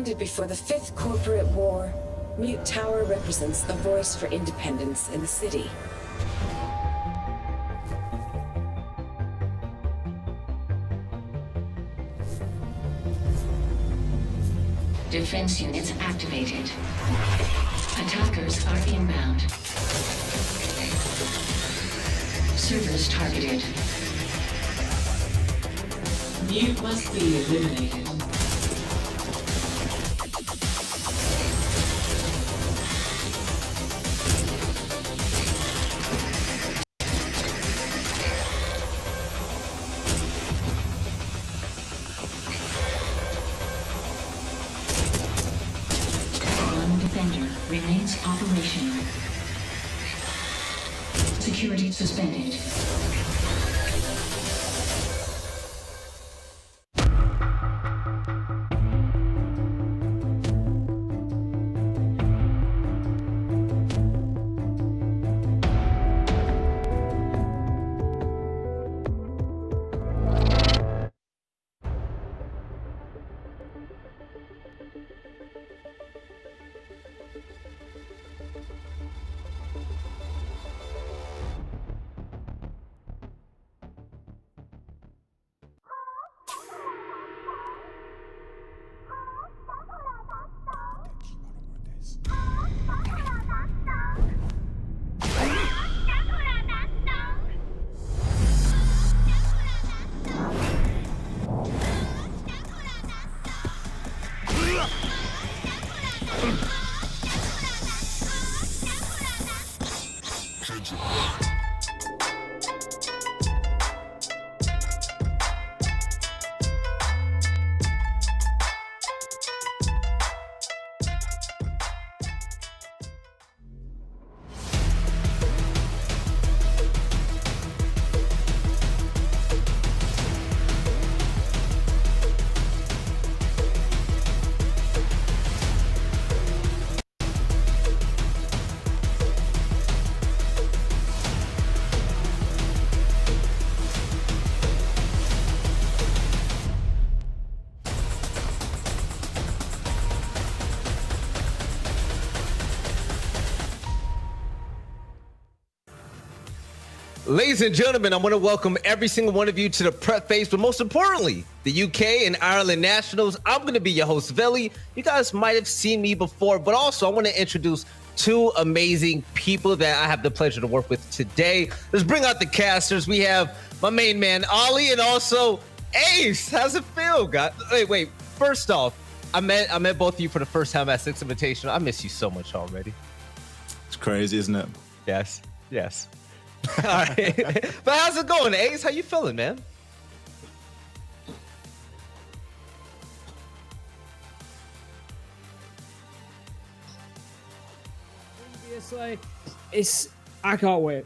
founded before the Fifth Corporate War, Mute Tower represents the voice for independence in the city. Defense units activated. Attackers are inbound. Servers targeted. Mute must be eliminated. One defender remains operational. Security suspended. Ladies and gentlemen, I want to welcome every single one of you to the prep phase, but most importantly, the UK and Ireland Nationals. I'm going to be your host, Veli. You guys might have seen me before, but also I want to introduce two amazing people that I have the pleasure to work with today. Let's bring out the casters. We have my main man, Ollie, and also Ace. How's it feel, guys? Wait. First off, I met both of you for the first time at Six Invitational. I miss you so much already. It's crazy, isn't it? Yes. All right. But how's it going, Ace? How you feeling, man? I can't wait.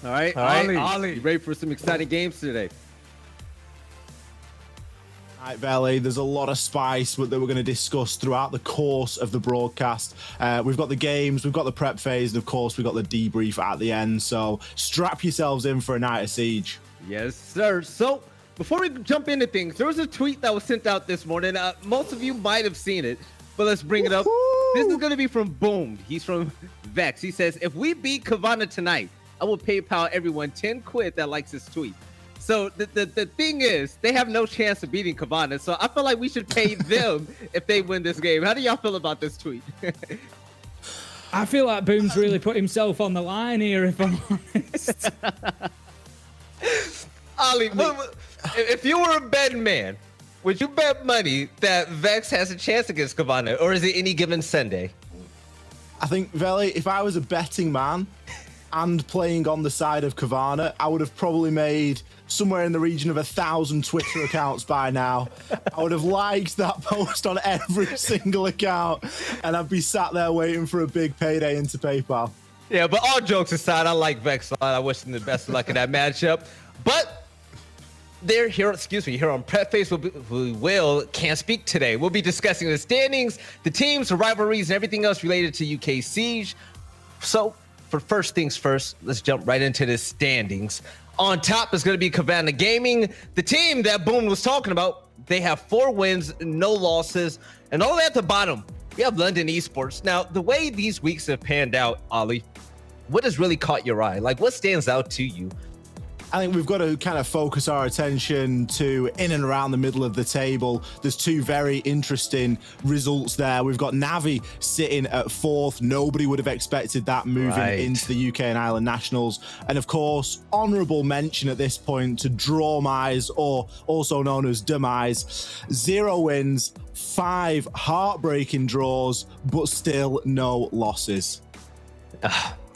All right, Ollie, you ready for some exciting games today? All right, Veli, there's a lot of spice that we're going to discuss throughout the course of the broadcast. We've got the games, we've got the prep phase, and of course, we've got the debrief at the end. So strap yourselves in for a night of Siege. Yes, sir. So before we jump into things, there was a tweet that was sent out this morning. Most of you might have seen it, but let's bring it up. This is going to be from Boom. He's from Vex. He says, if we beat Kavana tonight, I will PayPal everyone 10 quid that likes this tweet. So the thing is, they have no chance of beating Kavana. So I feel like we should pay them if they win this game. How do y'all feel about this tweet? I feel like Boom's really put himself on the line here, if I'm honest. Ollie, if you were a betting man, would you bet money that Vex has a chance against Kavana, or is it any given Sunday? I think, Veli, if I was a betting man and playing on the side of Kavana, I would have probably made somewhere in the region of 1,000 Twitter accounts by now. I would have liked that post on every single account, and I'd be sat there waiting for a big payday into PayPal. Yeah, but all jokes aside, I like Vex a lot. I wish them the best of luck in that matchup. But they're here, here on Prep Face, can't speak today. We'll be discussing the standings, the teams, the rivalries, and everything else related to UK Siege. So, for first things first, let's jump right into the standings. On top is going to be Kavana Gaming, the team that Boom was talking about. They have 4 wins, no losses, and all the way at the bottom, we have London Esports. Now, the way these weeks have panned out, Ollie, what has really caught your eye? Like, what stands out to you? I think we've got to kind of focus our attention to in and around the middle of the table. There's 2 very interesting results there. We've got Navi sitting at 4th. Nobody would have expected that moving into the UK and Ireland Nationals. And of course, honourable mention at this point to Drawmise, or also known as Demise. 0 wins, 5 heartbreaking draws, but still no losses.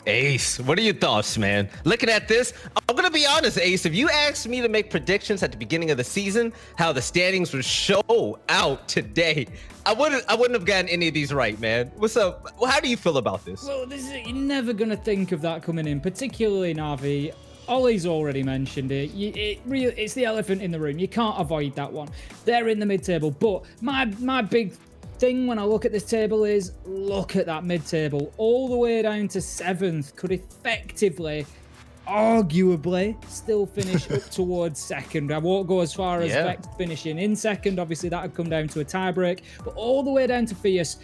Ace, what are your thoughts, man? Looking at this, I'm gonna be honest, Ace. If you asked me to make predictions at the beginning of the season, how the standings would show out today, I wouldn't have gotten any of these right, man. What's up? How do you feel about this? Well, you're never gonna think of that coming in, particularly Navi. Ollie's already mentioned it. It's the elephant in the room. You can't avoid that one. They're in the mid-table, but my big thing when I look at this table is look at that mid-table all the way down to 7th could effectively, arguably, still finish up towards 2nd. I won't go as far as Vex finishing in 2nd. Obviously, that would come down to a tiebreak, but all the way down to Fierce.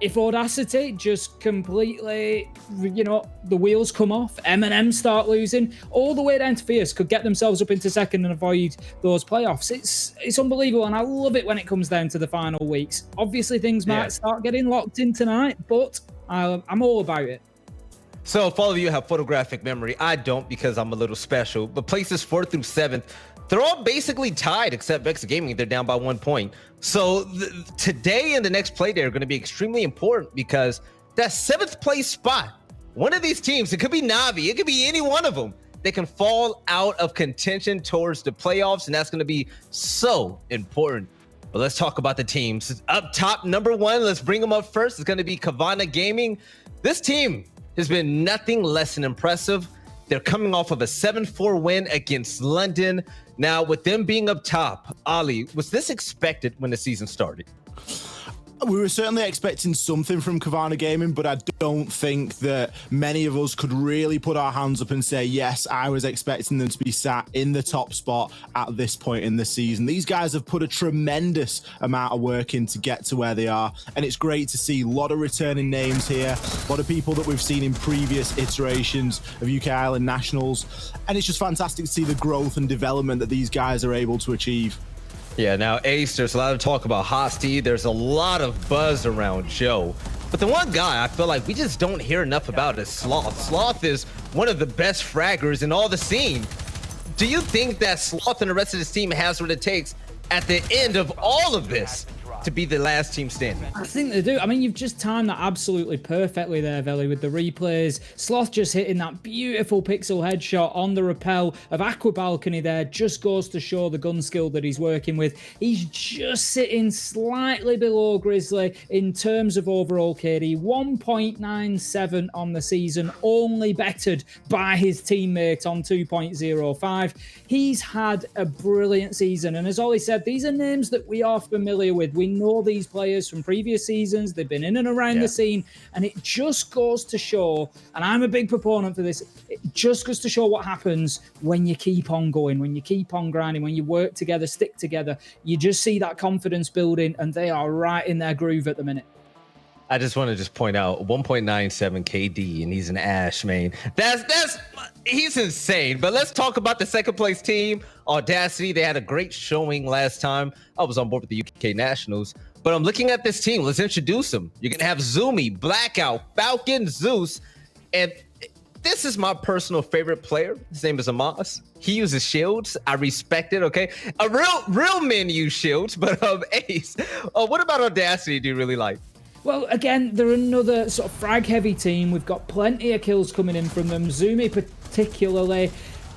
If Audacity just completely, the wheels come off, M&M start losing, all the way down to Fierce could get themselves up into 2nd and avoid those playoffs. It's unbelievable, and I love it when it comes down to the final weeks. Obviously, things might start getting locked in tonight, but I'm all about it. So if all of you have photographic memory, I don't because I'm a little special, but places 4th through 7th, they're all basically tied except Vex Gaming. They're down by 1 point. So today and the next Playday are going to be extremely important because that 7th place spot, one of these teams, it could be Navi, it could be any one of them, they can fall out of contention towards the playoffs, and that's going to be so important. But let's talk about the teams. Up top, number 1, let's bring them up first. It's going to be Kavana Gaming. This team has been nothing less than impressive. They're coming off of a 7-4 win against London. Now, with them being up top, Ollie, was this expected when the season started? We were certainly expecting something from Kavana Gaming, but I don't think that many of us could really put our hands up and say, yes, I was expecting them to be sat in the top spot at this point in the season. These guys have put a tremendous amount of work in to get to where they are, and it's great to see a lot of returning names here, a lot of people that we've seen in previous iterations of UK Ireland Nationals, and it's just fantastic to see the growth and development that these guys are able to achieve. Yeah, now, Ace, there's a lot of talk about Hosty. There's a lot of buzz around Joe. But the one guy I feel like we just don't hear enough about is Sloth. Sloth is one of the best fraggers in all the scene. Do you think that Sloth and the rest of this team has what it takes at the end of all of this to be the last team standing? I think they do. I mean, you've just timed that absolutely perfectly there, Veli, with the replays. Sloth just hitting that beautiful pixel headshot on the rappel of Aqua Balcony there just goes to show the gun skill that he's working with. He's just sitting slightly below Grizzly in terms of overall KD, 1.97 on the season, only bettered by his teammate on 2.05. He's had a brilliant season, and as Ollie said, these are names that we are familiar with. We know these players from previous seasons. They've been in and around the scene, and it just goes to show, and I'm a big proponent for this, it just goes to show what happens when you keep on going, when you keep on grinding, when you work together, stick together. You just see that confidence building, and they are right in their groove at the minute. I just want to point out 1.97 KD, and he's an Ash, man. He's insane. But let's talk about the 2nd place team, Audacity. They had a great showing last time. I was on board with the UK Nationals. But I'm looking at this team. Let's introduce them. You're going to have Zumi, Blackout, Falcon, Zeus. And this is my personal favorite player. His name is Amos. He uses shields. I respect it, okay? A real men use shields. But Ace, what about Audacity do you really like? Well, again, they're another sort of frag-heavy team. We've got plenty of kills coming in from them. Zumi particularly.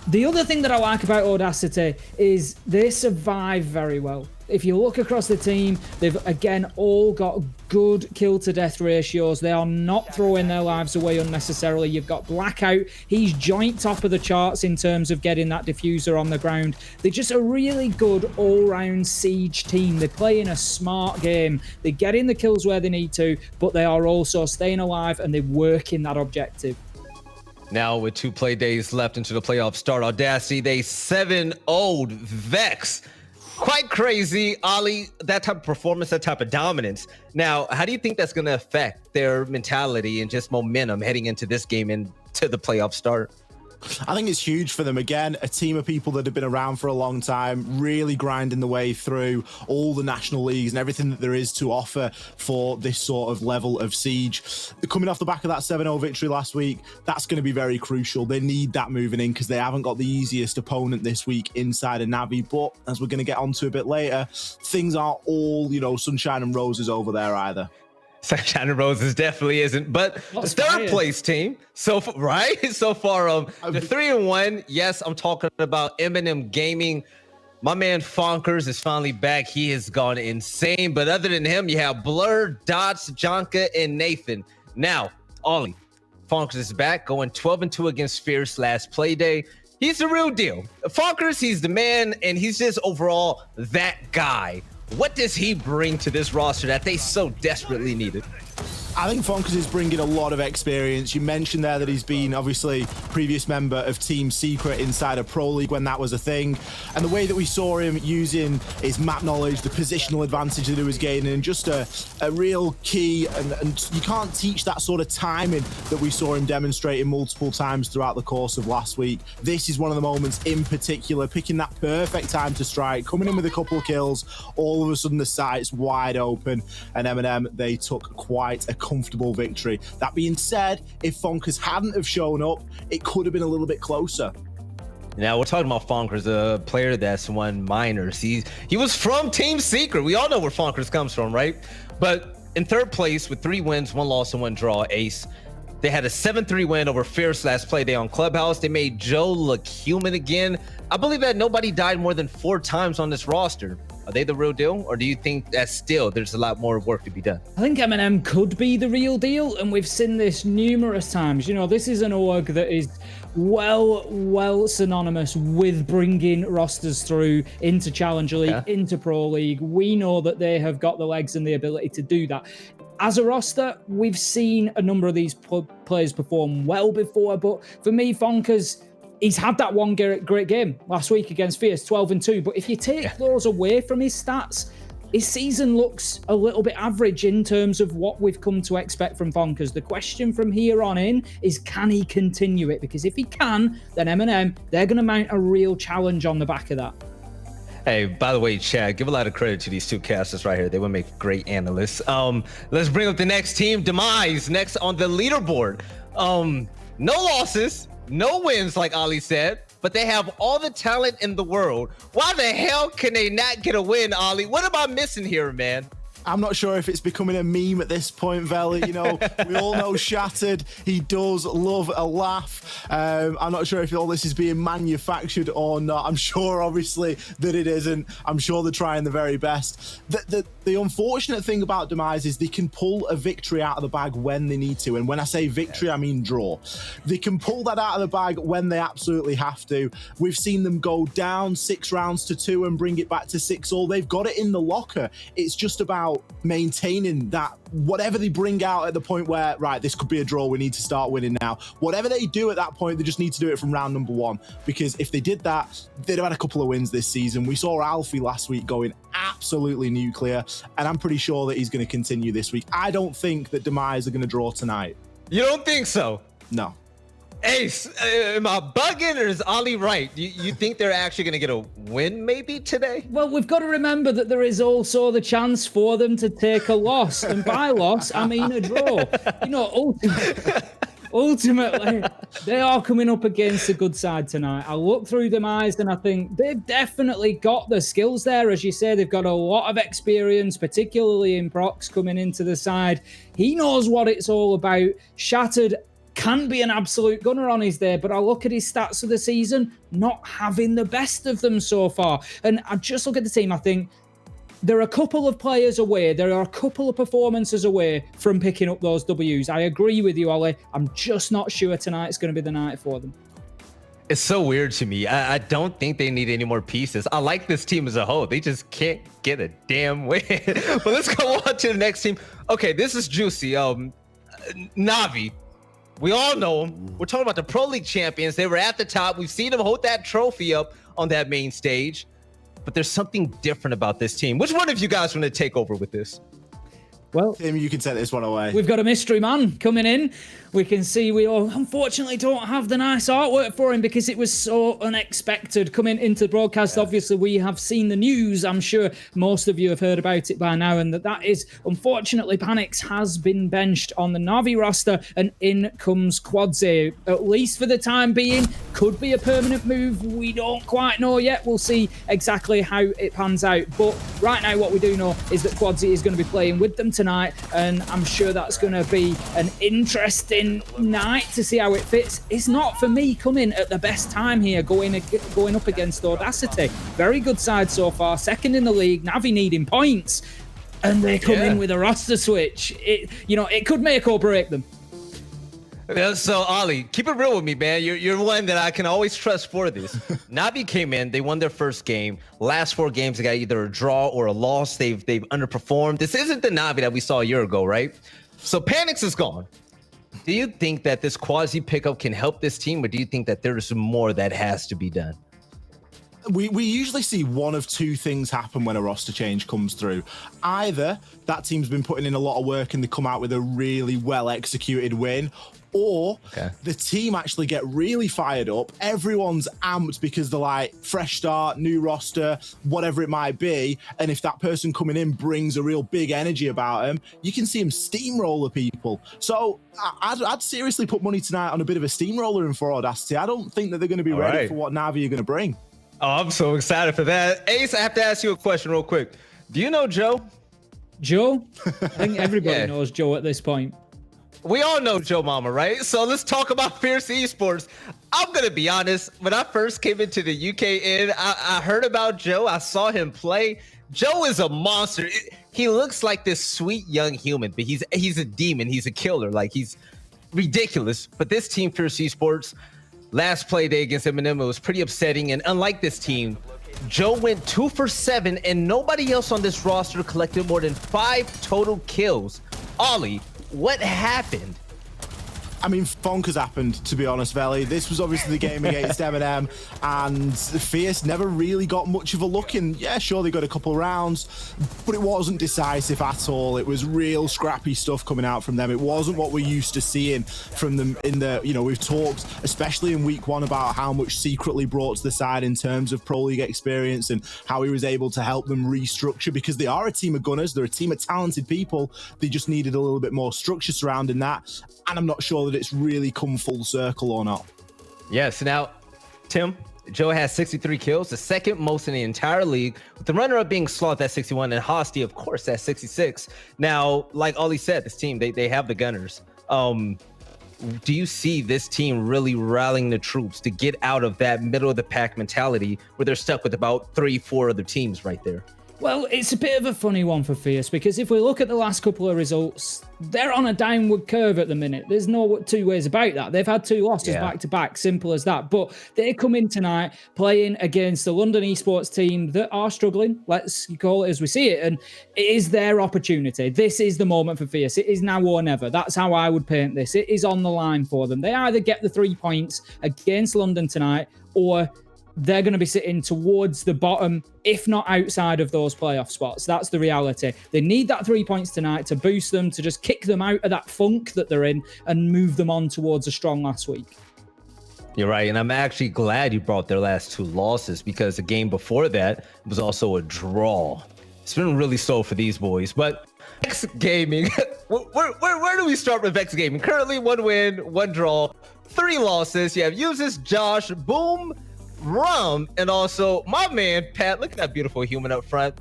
The other thing that I like about Audacity is they survive very well. If you look across the team, they've, again, all got good kill-to-death ratios. They are not throwing their lives away unnecessarily. You've got Blackout. He's joint top of the charts in terms of getting that diffuser on the ground. They're just a really good all-round siege team. They're playing a smart game. They're getting the kills where they need to, but they are also staying alive, and they're working that objective. Now, with 2 play days left into the playoff start, Audacity, they 7-0'd Vex. Quite crazy, Ollie, that type of performance, that type of dominance. Now, how do you think that's going to affect their mentality and just momentum heading into this game and to the playoff start? I think it's huge for them. Again, a team of people that have been around for a long time, really grinding the way through all the national leagues and everything that there is to offer for this sort of level of siege. Coming off the back of that 7-0 victory last week, that's going to be very crucial. They need that moving in because they haven't got the easiest opponent this week inside of Navi. But as we're going to get onto a bit later, things aren't all, sunshine and roses over there either. Sunshine and Roses definitely isn't, but the third place team, so far, the 3-1. Yes, I'm talking about Eminem Gaming. My man Fonkers is finally back. He has gone insane, but other than him, you have Blur, Dots, Jonka, and Nathan. Now, Ollie, Fonkers is back, going 12-2 against Fierce last Playday. He's the real deal. Fonkers, he's the man, and he's just overall that guy. What does he bring to this roster that they so desperately needed? I think Fonkers is bringing a lot of experience. You mentioned there that he's been obviously previous member of Team Secret inside of Pro League when that was a thing. And the way that we saw him using his map knowledge, the positional advantage that he was gaining, and just a real key. And you can't teach that sort of timing that we saw him demonstrating multiple times throughout the course of last week. This is one of the moments in particular, picking that perfect time to strike, coming in with a couple of kills. All of a sudden the site's wide open, and Eminem, they took quite a comfortable victory. That being said, if Fonkers hadn't have shown up, it could have been a little bit closer. Now we're talking about Fonkers, a player that's won minors. He was from Team Secret. We all know where Fonkers comes from, right? But in third place with 3 wins, 1 loss, and 1 draw, Ace. They had a 7-3 win over Fierce last Playday on Clubhouse. They made Joe look human again. I believe that nobody died more than 4 times on this roster. Are they the real deal, or do you think that still there's a lot more work to be done? I think Eminem could be the real deal, and we've seen this numerous times. This is an org that is well synonymous with bringing rosters through into Challenger League, into Pro League. We know that they have got the legs and the ability to do that. As a roster, we've seen a number of these players perform well before, but for me, Fonkers, he's had that one great game last week against Fierce, 12-2. But if you take those away from his stats, his season looks a little bit average in terms of what we've come to expect from Fonkers. The question from here on in is, can he continue it? Because if he can, then Eminem, they're going to mount a real challenge on the back of that. Hey, by the way, Chad, give a lot of credit to these 2 casters right here. They would make great analysts. Let's bring up the next team, Demise, next on the leaderboard. No losses, no wins, like Ali said, but they have all the talent in the world. Why the hell can they not get a win, Ali? What am I missing here, man? I'm not sure if it's becoming a meme at this point, Veli. We all know Shattered. He does love a laugh. I'm not sure if all this is being manufactured or not. I'm sure, obviously, that it isn't. I'm sure they're trying the very best. The unfortunate thing about Demise is they can pull a victory out of the bag when they need to. And when I say victory, I mean draw. They can pull that out of the bag when they absolutely have to. We've seen them go down 6 rounds to 2 and bring it back to 6-all. They've got it in the locker. It's just about maintaining that, whatever they bring out at the point where, right, this could be a draw, we need to start winning now. Whatever they do at that point, they just need to do it from round number 1, because if they did that, they'd have had a couple of wins this season. We saw Alfie last week going absolutely nuclear, and I'm pretty sure that he's going to continue this week. I don't think that Demise are going to draw tonight. You don't think so? No. Ace, am I bugging, or is Ali right? You think they're actually going to get a win maybe today? Well, we've got to remember that there is also the chance for them to take a loss. And by loss, I mean a draw. Ultimately, they are coming up against a good side tonight. I look through them eyes and I think they've definitely got the skills there. As you say, they've got a lot of experience, particularly in Prox coming into the side. He knows what it's all about. Shattered can be an absolute gunner on his day, but I look at his stats of the season, not having the best of them so far. And I just look at the team, I think there are a couple of players away, there are a couple of performances away from picking up those Ws. I agree with you, Ollie. I'm just not sure tonight's going to be the night for them. It's so weird to me. I don't think they need any more pieces. I like this team as a whole. They just can't get a damn win. But let's go on to the next team. Okay, this is juicy. Navi. We all know them. We're talking about the Pro League champions. They were at the top. We've seen them hold that trophy up on that main stage. but there's something different about this team. Which one of you guys want to take over with this? Well, Tim, you can take this one away. we've got a mystery man coming in. We can see we all unfortunately don't have the nice artwork for him because it was so unexpected coming into the broadcast. Yeah. Obviously, we have seen the news. I'm sure most of you have heard about it by now, and that is, unfortunately, Panix has been benched on the Na'Vi roster, and in comes Quadze, at least for the time being. Could be a permanent move. We don't quite know yet. We'll see exactly how it pans out. But right now, what we do know is that Quadze is going to be playing with them tonight, and I'm sure that's going to be an interesting night to see how it fits. It's not, for me, coming at the best time here, going up against Audacity. Very good side so far, second in the league. Na'Vi needing points, and they come in with a roster switch. It could make or break them. So, Ollie, keep it real with me, man. You're one that I can always trust for this. Na'Vi came in, they won their first game. Last 4 games, they got either a draw or a loss. They've underperformed. This isn't the Na'Vi that we saw a year ago, right? So Panix is gone. Do you think that this Quasi pickup can help this team, or do you think that there's more that has to be done? We usually see one of two things happen when a roster change comes through. Either that team's been putting in a lot of work and they come out with a really well-executed win, or the team actually get really fired up. Everyone's amped because they're like, fresh start, new roster, whatever it might be. And if that person coming in brings a real big energy about them, you can see them steamroller people. So I'd seriously put money tonight on a bit of a steamroller in for Audacity. I don't think that they're going to be ready for what Na'Vi are going to bring. Oh, I'm so excited for that. Ace, I have to ask you a question real quick. Do you know Joe? Joe? I think everybody knows Joe at this point. We all know Joe Mama, right? So let's talk about Fierce Esports. I'm going to be honest. When I first came into the UK, I heard about Joe. I saw him play. Joe is a monster. He looks like this sweet young human, but he's a demon. He's a killer. Like, he's ridiculous. But this team, Fierce Esports, last play day against Eminem, it was pretty upsetting. And unlike this team, Joe went 2 for 7, and nobody else on this roster collected more than 5 total kills. Ollie, what happened? I mean, bonkers happened, to be honest, Veli. This was obviously the game against Eminem, and Fierce never really got much of a look in. Yeah, sure, they got a couple rounds, but it wasn't decisive at all. It was real scrappy stuff coming out from them. It wasn't what we're used to seeing from them in the, we've talked, especially in week 1, about how much Secretly brought to the side in terms of Pro League experience and how he was able to help them restructure, because they are a team of gunners. They're a team of talented people. They just needed a little bit more structure surrounding that, and I'm not sure that it's really come full circle or not. Yes. Now, Tim, Joe has 63 kills, the second most in the entire league, with the runner-up being Sloth at 61 and Hosty, of course, at 66. Now, like Ollie said, this team, they have the gunners. Do you see this team really rallying the troops to get out of that middle of the pack mentality where they're stuck with about 3-4 other teams right there? Well, it's a bit of a funny one for Fierce, because if we look at the last couple of results, they're on a downward curve at the minute. There's no 2 ways about that. They've had 2 losses back to back, simple as that. But they come in tonight playing against the London esports team that are struggling, let's call it as we see it, and it is their opportunity. This is the moment for Fierce. It is now or never. That's how I would paint this. It is on the line for them. They either get the 3 points against London tonight, or they're going to be sitting towards the bottom, if not outside of those playoff spots. That's the reality. They need that 3 points tonight to boost them, to just kick them out of that funk that they're in and move them on towards a strong last week. You're right, and I'm actually glad you brought their last 2 losses, because the game before that was also a draw. It's been really slow for these boys, but Vex Gaming, where do we start with Vex Gaming? Currently 1 win, 1 draw, 3 losses. You have Uses, Josh, Boom, Rum, and also my man Pat. Look at that beautiful human up front.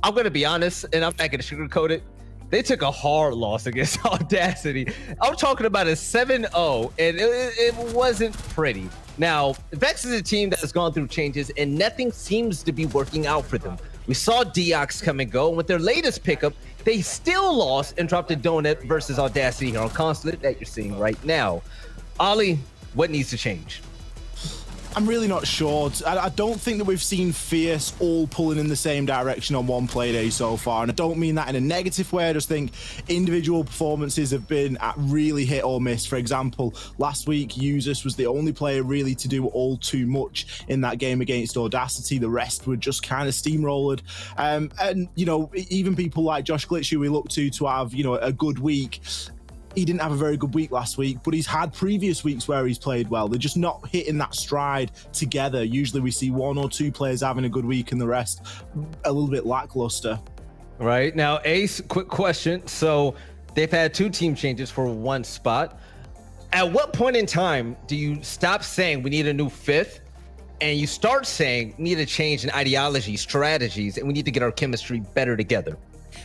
I'm gonna be honest, and I'm not gonna sugarcoat it. They took a hard loss against Audacity. I'm talking about a 7-0, and it wasn't pretty. Now, Vex is a team that has gone through changes, and nothing seems to be working out for them. We saw Deox come and go, and with their latest pickup, they still lost and dropped a donut versus Audacity here on Consulate that you're seeing right now. Ollie, what needs to change? I'm really not sure. I don't think that we've seen Fierce all pulling in the same direction on one Playday so far. And I don't mean that in a negative way. I just think individual performances have been at really hit or miss. For example, last week, Usus was the only player really to do all too much in that game against Audacity. The rest were just kind of steamrolled. And, you know, even people like Josh Glitch, who we look to have, you know, a good week, he didn't have a very good week last week, but he's had previous weeks where he's played well. They're just not hitting that stride together. Usually we see one or two players having a good week and the rest a little bit lackluster. Right. Now, Ace, quick question. So they've had 2 team changes for 1 spot. At what point in time do you stop saying we need a new 5th and you start saying we need a change in ideology, strategies, and we need to get our chemistry better together?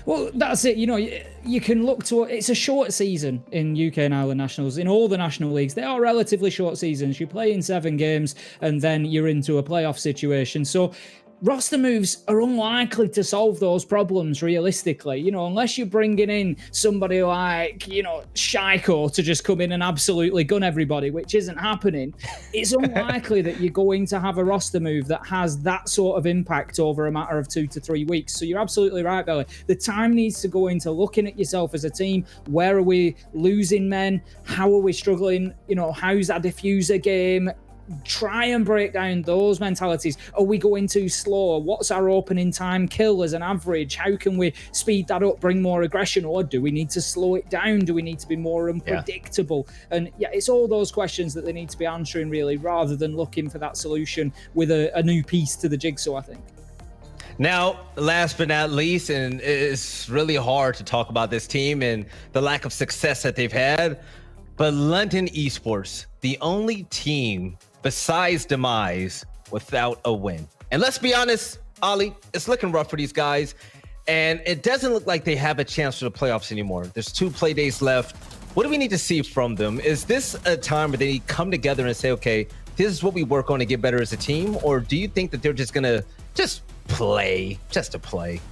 Well, that's it. You know, you can look to it's a short season in UK and Ireland Nationals. In all the national leagues, they are relatively short seasons. You play in 7 games and then you're into a playoff situation. So roster moves are unlikely to solve those problems realistically, you know, unless you're bringing in somebody like, you know, Shaiko to just come in and absolutely gun everybody, which isn't happening. It's unlikely that you're going to have a roster move that has that sort of impact over a matter of 2 to 3 weeks. So you're absolutely right, Belly. The time needs to go into looking at yourself as a team. Where are we losing men? How are we struggling? You know, how's our diffuser game? Try and break down those mentalities. Are we going too slow? What's our opening time kill as an average? How can we speed that up, bring more aggression? Or do we need to slow it down? Do we need to be more unpredictable? And yeah, it's all those questions that they need to be answering really, rather than looking for that solution with a new piece to the jigsaw, I think. Now, last but not least, and it's really hard to talk about this team and the lack of success that they've had, but London Esports, the only team besides Demise without a win. And let's be honest, Ollie, it's looking rough for these guys. And it doesn't look like they have a chance for the playoffs anymore. There's 2 play days left. What do we need to see from them? Is this a time where they come together and say, okay, this is what we work on to get better as a team? Or do you think that they're just going to just play, just to play?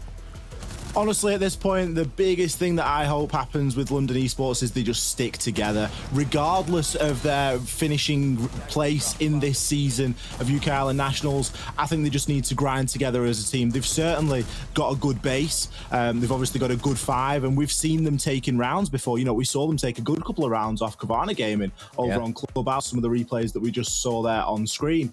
Honestly, at this point, the biggest thing that I hope happens with London Esports is they just stick together. Regardless of their finishing place in this season of UK Ireland Nationals, I think they just need to grind together as a team. They've certainly got a good base. They've obviously got a good 5, and we've seen them taking rounds before. You know, we saw them take a good couple of rounds off Kavana Gaming over on Clubhouse, some of the replays that we just saw there on screen.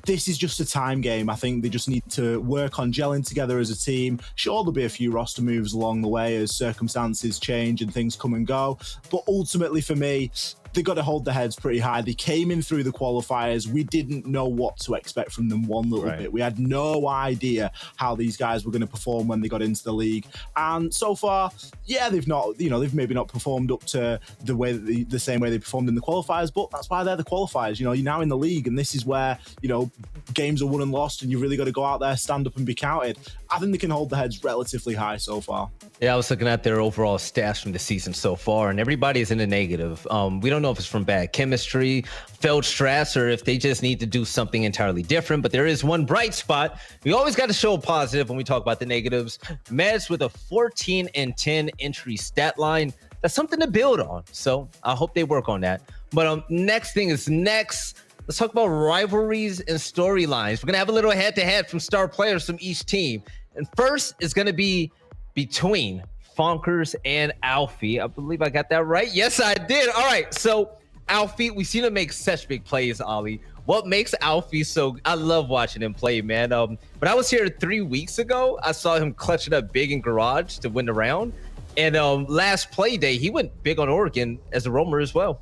This is just a time game. I think they just need to work on gelling together as a team. Sure, there'll be a few roster moves along the way as circumstances change and things come and go. But ultimately for me, they got to hold their heads pretty high. They came in through the qualifiers. We didn't know what to expect from them one little bit. We had no idea how these guys were going to perform when they got into the league. And so far, yeah, they've not, you know, they've maybe not performed up to the way that the same way they performed in the qualifiers, but that's why they're the qualifiers. You know, you're now in the league, and this is where, you know, games are won and lost, and you really got to go out there, stand up and be counted. I think they can hold their heads relatively high so far. Yeah, I was looking at their overall stats from the season so far, and everybody is in the negative. We don't know if it's from bad chemistry, failed strats, or if they just need to do something entirely different. But there is one bright spot. We always got to show a positive when we talk about the negatives. Meds with a 14-10 entry stat line. That's something to build on. So I hope they work on that. But next thing is next. Let's talk about rivalries and storylines. We're going to have a little head-to-head from star players from each team. And first is going to be between Fonkers and Alfie. I believe I got that right. Yes, I did. All right. So, Alfie, we've seen him make such big plays, Ollie. What makes Alfie so... I love watching him play, man. When I was here 3 weeks ago, I saw him clutching up big in Garage to win the round. And last play day, he went big on Oregon as a roamer as well.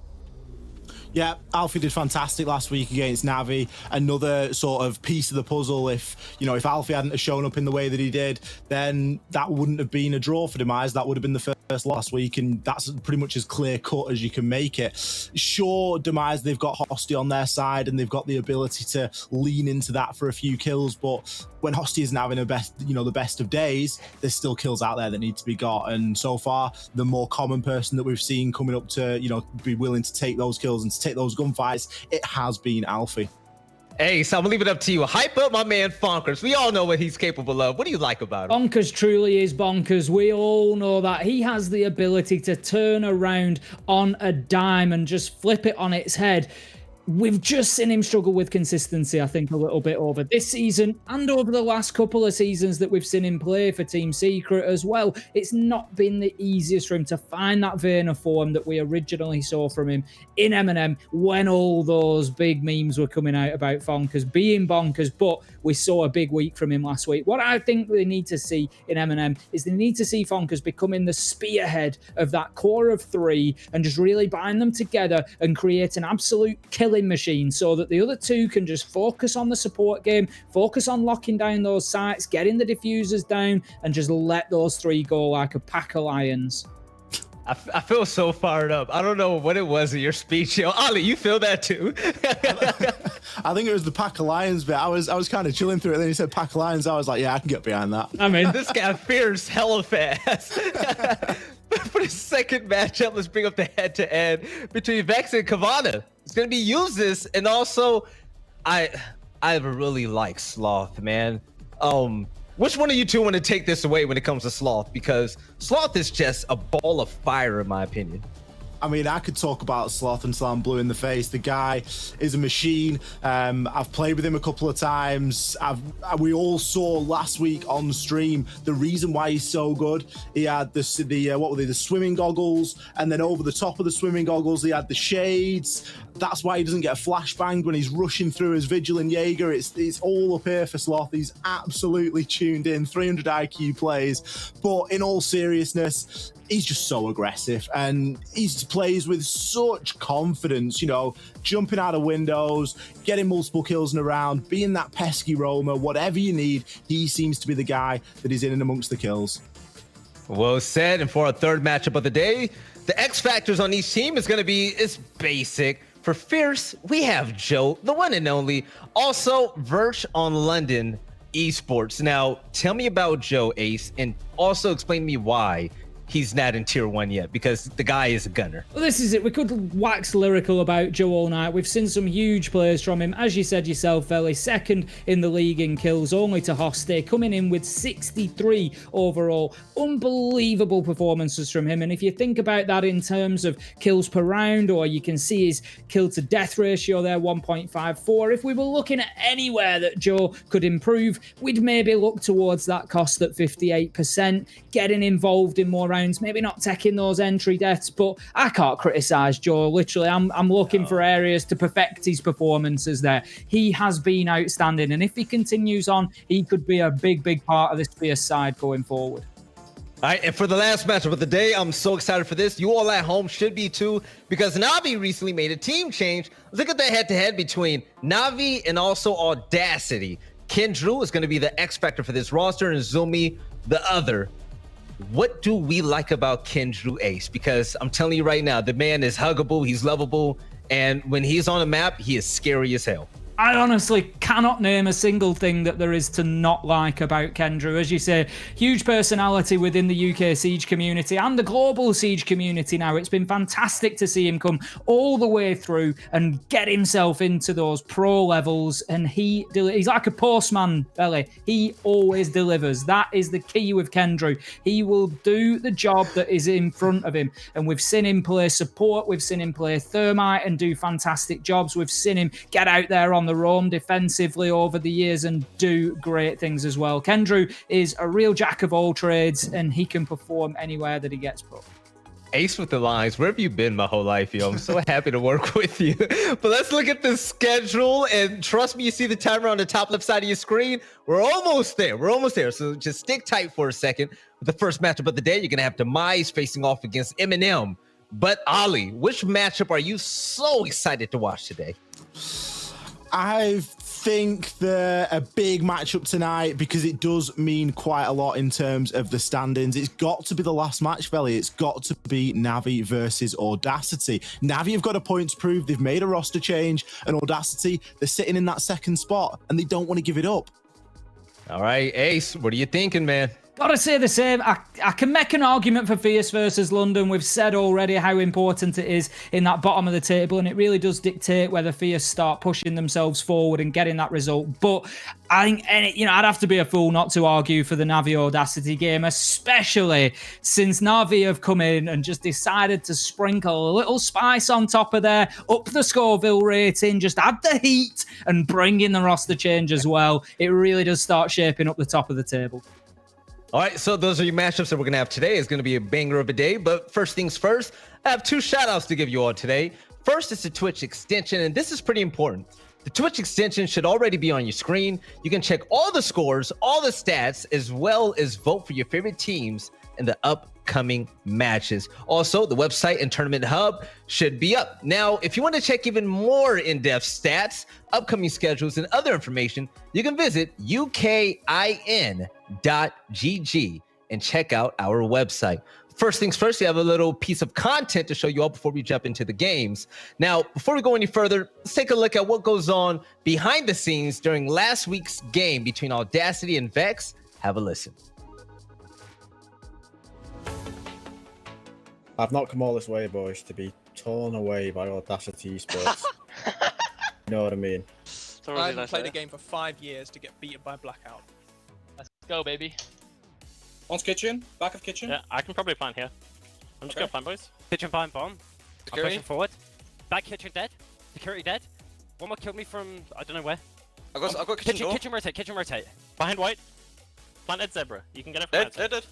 Yeah, Alfie did fantastic last week against Navi. Another sort of piece of the puzzle. If, you know, if Alfie hadn't have shown up in the way that he did, then that wouldn't have been a draw for Demise. That would have been the first last week, and that's pretty much as clear cut as you can make it. Sure, Demise, they've got Hosty on their side, and they've got the ability to lean into that for a few kills, but when Hosty isn't having the best of days, there's still kills out there that need to be got. And so far, the more common person that we've seen coming up to, you know, be willing to take those kills and to take those gunfights, it has been Alfie. Hey, so I'm gonna leave it up to you. Hype up my man Fonkers. We all know what he's capable of. What do you like about him? Bonkers truly is bonkers. We all know that. He has the ability to turn around on a dime and just flip it on its head. we've just seen him struggle with consistency, I think, a little bit over this season and over the last couple of seasons that we've seen him play for Team Secret as well. It's not been the easiest for him to find that vein of form that we originally saw from him in M&M when all those big memes were coming out about Fonkers being bonkers, but we saw a big week from him last week. What I think they need to see in M&M is they need to see Fonkers becoming the spearhead of that core of three and just really bind them together and create an absolute killing machine so that the other two can just focus on the support game, focus on locking down those sites, getting the diffusers down, and just let those three go like a pack of lions. I feel so fired up. I don't know what it was in your speech, yo. Ali, you feel that too? I think it was the Pack of Lions bit. I was kind of chilling through it. Then he said Pack of Lions. I was like, yeah, I can get behind that. I mean, this guy fears hella fast. For the second matchup, let's bring up the head-to-head between Vex and Kavana. It's gonna be useless, and also, I really like Sloth, man. Which one of you two want to take this away when it comes to Sloth? Because Sloth is just a ball of fire, in my opinion. I mean, I could talk about Sloth until I'm blue in the face. The guy is a machine. I've played with him a couple of times. We all saw last week on stream the reason why he's so good. He had the swimming goggles, and then over the top of the swimming goggles, he had the shades. That's why he doesn't get a flashbang when he's rushing through his Vigilant Jaeger. It's all up here for Sloth. He's absolutely tuned in, 300 IQ plays. But in all seriousness, he's just so aggressive, and he plays with such confidence, you know, jumping out of windows, getting multiple kills in a round, being that pesky roamer, whatever you need, he seems to be the guy that is in and amongst the kills. Well said. And for our third matchup of the day, the X factors on each team is going to be basic. For Fierce, we have Joe, the one and only. Also, Verge on London Esports. Now, tell me about Joe, Ace, and also explain to me why he's not in tier 1 yet, because the guy is a gunner. Well, this is it. We could wax lyrical about Joe all night. We've seen some huge plays from him. As you said yourself, Felly, second in the league in kills, only to Hoste, coming in with 63 overall. Unbelievable performances from him. And if you think about that in terms of kills per round, or you can see his kill to death ratio there, 1.54. If we were looking at anywhere that Joe could improve, we'd maybe look towards that cost at 58%, getting involved in more rounds, maybe not taking those entry deaths, but I can't criticize Joe. Literally, I'm looking for areas to perfect his performances there. He has been outstanding, and if he continues on, he could be a big part of this Fierce side going forward. All right, and for the last matchup of the day, I'm so excited for this. You all at home should be too, because Navi recently made a team change. Let's look at the head-to-head between Navi and also Audacity. Kendrew is going to be the X factor for this roster, and Zumi the other. What do we like about Kendrew, Ace? Because I'm telling you right now, the man is huggable, he's lovable, and when he's on a map, he is scary as hell. I honestly cannot name a single thing that there is to not like about Kendrew. As you say, huge personality within the UK Siege community and the global Siege community now. It's been fantastic to see him come all the way through and get himself into those pro levels. And he's like a postman, Belly. He always delivers. That is the key with Kendrew. He will do the job that is in front of him. And we've seen him play support. We've seen him play Thermite and do fantastic jobs. We've seen him get out there on the roam defensively over the years and do great things as well. Kendrew is a real jack of all trades, and he can perform anywhere that he gets put. Ace with the lines. Where have you been my whole life, yo? I'm so happy to work with you. But let's look at the schedule, and trust me, you see the timer on the top left side of your screen. We're almost there. We're almost there. So just stick tight for a second. With the first matchup of the day, you're gonna have Demise facing off against Eminem. But Ali, which matchup are you so excited to watch today? I think they're a big matchup tonight because it does mean quite a lot in terms of the standings. It's got to be the last match, Belly. It's got to be Navi versus Audacity. Navi have got a point to prove. They've made a roster change, and Audacity, they're sitting in that second spot, and they don't want to give it up. All right, Ace, what are you thinking, man? Gotta say the same. I can make an argument for Fierce versus London. We've said already how important it is in that bottom of the table, and it really does dictate whether Fierce start pushing themselves forward and getting that result. But I think, I'd have to be a fool not to argue for the Navi Audacity game, especially since Navi have come in and just decided to sprinkle a little spice on top of there, up the Scoville rating, just add the heat and bring in the roster change as well. It really does start shaping up the top of the table. All right, so those are your matchups that we're going to have today. It's going to be a banger of a day. But first things first, I have 2 shout-outs to give you all today. First is the Twitch extension, and this is pretty important. The Twitch extension should already be on your screen. You can check all the scores, all the stats, as well as vote for your favorite teams in the upcoming matches. Also, the website and tournament hub should be up. Now, if you want to check even more in-depth stats, upcoming schedules, and other information, you can visit ukin.gg and check out our website. First things first, we have a little piece of content to show you all before we jump into the games. Now, before we go any further, let's take a look at what goes on behind the scenes during last week's game between Audacity and Vex. Have a listen. I've not come all this way, boys, to be torn away by Audacity Esports. You know what I mean? I haven't played a game for 5 years to get beaten by Blackout. Let's go, baby. On's kitchen, back of kitchen. Yeah, I can probably plant here. I'm just gonna plant, boys. Kitchen plant bomb. Security. I'm pushing forward. Back kitchen dead. Security dead. One more killed me from I don't know where. I've got kitchen door. Kitchen rotate. Behind white. Planted zebra. You can get it. Dead.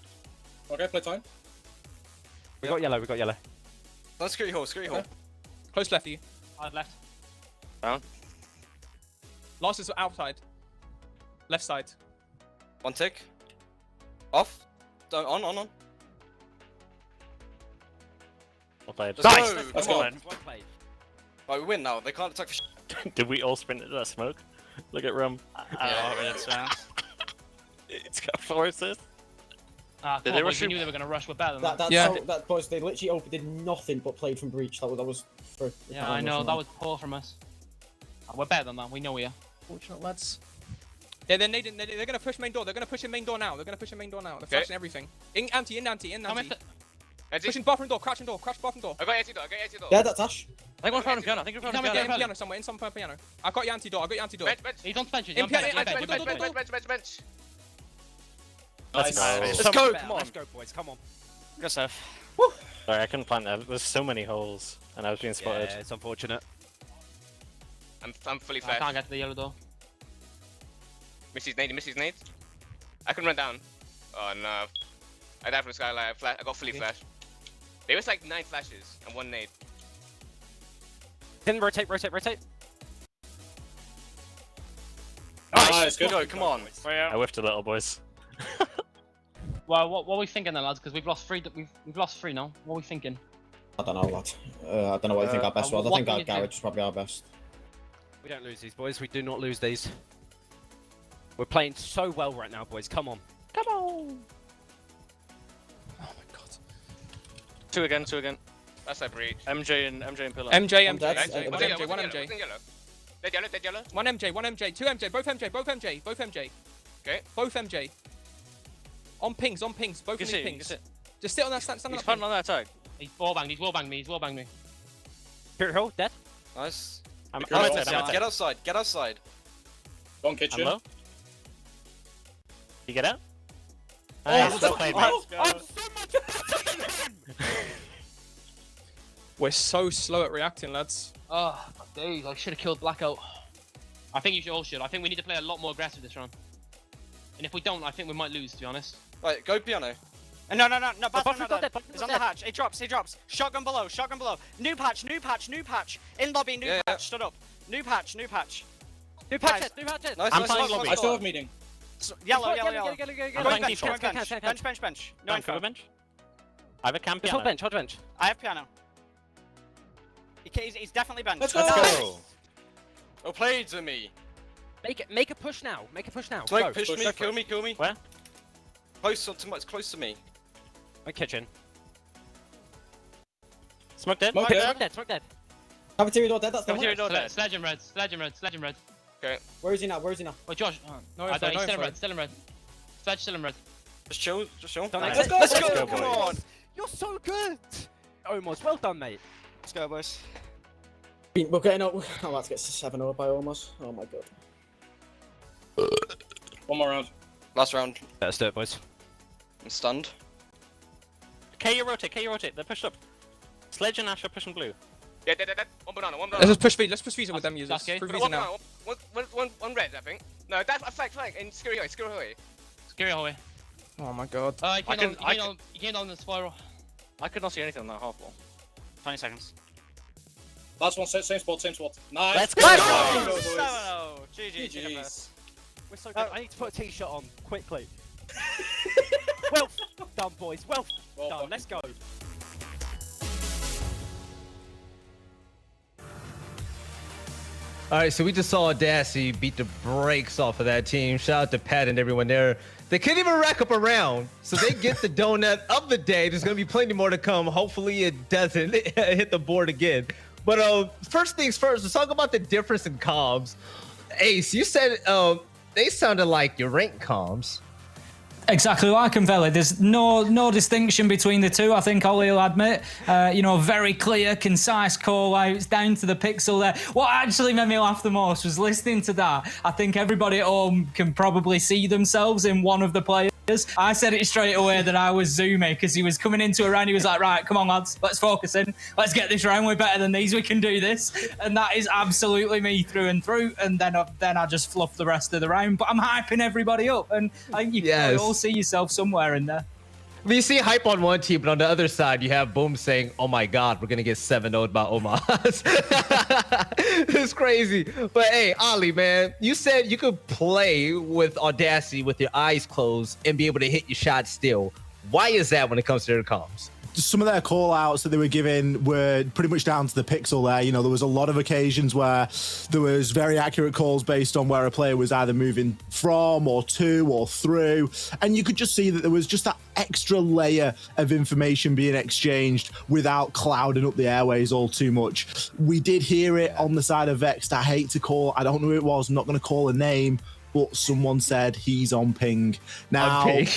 Okay, play time. We got yellow. That's security hole. Close left of you. Hard left. Down. Last is outside. Left side. 1 tick. Off. On. Well played. Let's go. Let's Come go. on. Well played. Right, we win now. They can't attack for Did we all sprint into that smoke? Look at Rum. It's got 4 assists. Did they rush? We knew they were going to rush. We're better than that. Yeah. That boys, they literally did nothing but played from breach. That was for. Yeah, I know. That was poor from us. We're better than that. We know we are. Fortunate lads. Yeah, they're going to push main door. They're going to push in main door now. They're Flashing everything. In anti. Pushing bathroom door. Crouch bathroom door. I got antidote. Yeah, that's Ash. I think we're found piano. I think we're found piano. Piano somewhere. In some piano. I got your antidote. Bench. He's on bench. In piano. Bench. Let's go. Let's go. Come on. Let's go, boys. Come on. Good stuff. Sorry, I couldn't plant there. There's so many holes, and I was being spotted. Yeah, it's unfortunate. I'm fully I flashed. can't get to the yellow door. Missy's nade. I can run down. Oh no. I died from the skylight. I got fully flashed. There was like 9 flashes and 1 nade. Then rotate. Nice, good. Come on. I whiffed a little, boys. Well, what are we thinking then, lads? Because we've lost 3. We've lost 3 now. What are we thinking? I don't know, lad. I don't know what you think our best was. I what think can our you do? garage is probably our best. We don't lose these, boys. We do not lose these. We're playing so well right now, boys. Come on. Oh my god. 2 again. That's a breach. MJ and Pillar. MJ. One MJ. Dead yellow. 1 MJ. 2 MJ. Both MJ. Okay. Both MJ. On pings. Both of these pings. Just sit on that stand. He's planting on that tag. He's wallbanged me. Spirit hole, dead. Nice. I'm Get outside. One kitchen. Hello? You get out? Oh, Well played, mate. We're so slow at reacting, lads. Oh, my days. I should have killed Blackout. I think you all should. I think we need to play a lot more aggressive this round. And if we don't, I think we might lose, to be honest. Right, go piano. No. Bathroom dead. He's on the hatch. He drops. Shotgun below. New patch. In lobby, new patch. Stood up. New patch. New patch. Nice. I'm playing lobby. I still have meeting. Yellow. I'm playing default. Bench. No Going for info. the bench. I have a camp Hold piano. bench. I have piano. He's definitely bench. Let's go. Oh, play to me. Make a push now. Smoke, Go. push me, kill me. Where? Close to me. My kitchen. Smoke dead. Smoke Smoke dead. Cafeteria door dead. That's the Cafeteria one. door dead. Sledge and red. Okay. Where is he now? Oh, Josh. No I info, don't know. no He's info. still in red. Sledge still in red. Just chill. Just chill. Let's Let's go. Come on. You're so good. Almost. Well done, mate. Let's go, boys. We're getting up. I'm about to get 7-0 by almost. Oh my god. One more round. Last round. Let's do it, boys. I'm stunned. K, you rotate. They're pushed up. Sledge and Ash are pushing blue. Yeah, dead. One banana. Let's just push Visa. Let's push Visa with them users. Okay. Push One Visa now. banana. One red, I think. No, that's a flag. And scary away. Scary hallway. Oh my god. You came on the spiral. I could not see anything on that half wall. 20 seconds. Last one, same spot. Nice. Let's go! GG. We're so good. I need to put a t-shirt on quickly. Well done, boys. Well done. Let's go. All right, so we just saw Audacity beat the brakes off of that team. Shout out to Pat and everyone there. They couldn't even rack up a round, so they get the donut of the day. There's going to be plenty more to come. Hopefully it doesn't hit the board again. But first things first, let's talk about the difference in comms. Ace, you said they sounded like your rank comms. Exactly like him, Veli. There's no distinction between the two. I think Ollie will admit. Very clear, concise call outs down to the pixel there. What actually made me laugh the most was listening to that. I think everybody at home can probably see themselves in one of the players. I said it straight away that I was Zoomy because he was coming into a round. He was like, right, come on, lads, let's focus in. Let's get this round. We're better than these. We can do this. And that is absolutely me through and through. And then I just fluff the rest of the round. But I'm hyping everybody up. And I think you can all see yourself somewhere in there. I mean, you see hype on one team, but on the other side, you have Boom saying, oh my God, we're going to get 7-0'd by Omas. It's crazy. But hey, Ollie, man, you said you could play with Audacity with your eyes closed and be able to hit your shot still. Why is that when it comes to their comms? Some of their call outs that they were giving were pretty much down to the pixel there. You know, there was a lot of occasions where there was very accurate calls based on where a player was either moving from or to or through. And you could just see that there was just that extra layer of information being exchanged without clouding up the airways all too much. We did hear it on the side of Vexed. I hate to call, I don't know who it was, I'm not going to call a name, but someone said he's on ping. Now, on ping.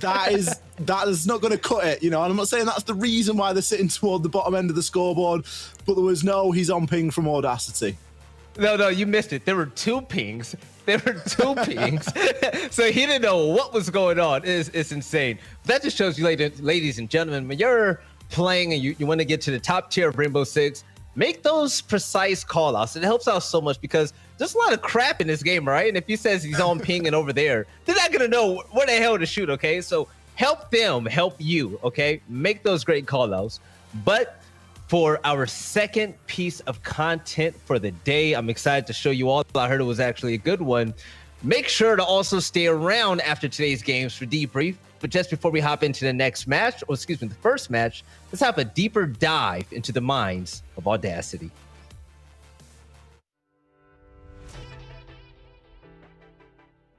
that is not going to cut it, and I'm not saying that's the reason why they're sitting toward the bottom end of the scoreboard, but there was no he's on ping from Audacity. No, you missed it. There were two pings. So he didn't know what was going on. It's insane. That just shows you, ladies and gentlemen, when you're playing and you want to get to the top tier of Rainbow Six, make those precise call outs. It helps out so much because there's a lot of crap in this game, right? And if he says he's on ping and over there, they're not going to know where the hell to shoot, okay? So help them help you, okay? Make those great call outs. But for our second piece of content for the day, I'm excited to show you all. I heard it was actually a good one. Make sure to also stay around after today's games for debrief. But just before we hop into the next match, or excuse me, the first match, let's have a deeper dive into the minds of Audacity.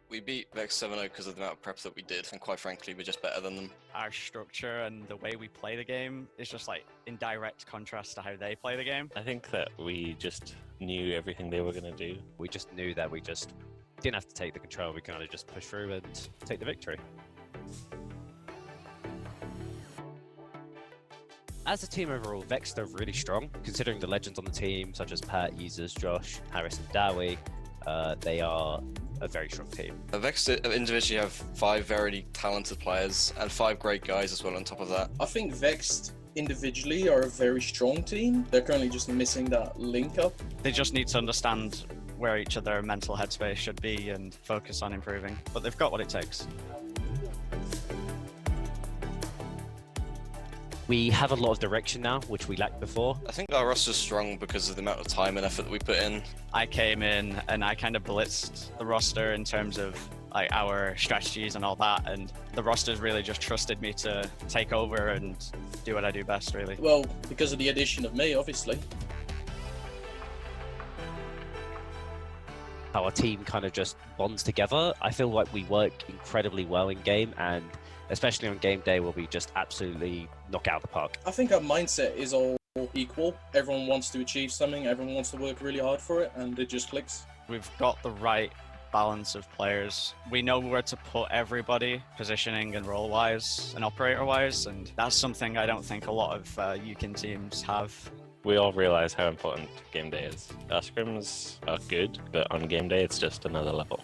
We beat Vex 7-0 because of the amount of prep that we did, and quite frankly, we're just better than them. Our structure and the way we play the game is just like in direct contrast to how they play the game. I think that we just knew everything they were going to do. We just knew that we just didn't have to take the control. We kind of just push through and take the victory. As a team overall, Vex are really strong, considering the legends on the team, such as Pat, Yeezers, Josh, Harris, and Dowie. They are a very strong team. Vex individually have 5 very talented players and 5 great guys as well on top of that. I think Vex individually are a very strong team. They're currently just missing that link up. They just need to understand where each of their mental headspace should be and focus on improving, but they've got what it takes. We have a lot of direction now, which we lacked before. I think our roster's strong because of the amount of time and effort that we put in. I came in and I kind of blitzed the roster in terms of like our strategies and all that, and the roster's really just trusted me to take over and do what I do best, really. Well, because of the addition of me, obviously. Our team kind of just bonds together. I feel like we work incredibly well in game, and especially on game day where we just absolutely knock out the park. I think our mindset is all equal. Everyone wants to achieve something, everyone wants to work really hard for it, and it just clicks. We've got the right balance of players. We know where to put everybody, positioning and role-wise and operator-wise, and that's something I don't think a lot of UKIN teams have. We all realize how important game day is. Our scrims are good, but on game day it's just another level.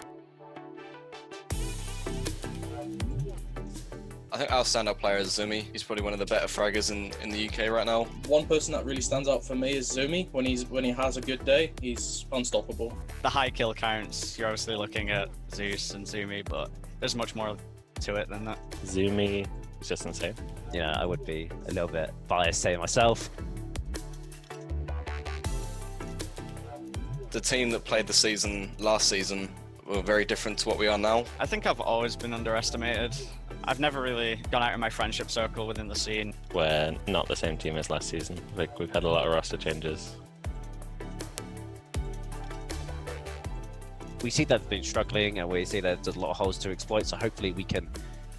I think our standout player is Zumi. He's probably one of the better fraggers in the UK right now. One person that really stands out for me is Zumi. When he has a good day, he's unstoppable. The high kill counts, you're obviously looking at Zeus and Zumi, but there's much more to it than that. Zumi is just insane. Yeah, I would be a little bit biased saying myself. The team that played the season last season were very different to what we are now. I think I've always been underestimated. I've never really gone out of my friendship circle within the scene. We're not the same team as last season. Like, we've had a lot of roster changes. We see they've been struggling and we see that there's a lot of holes to exploit, so hopefully we can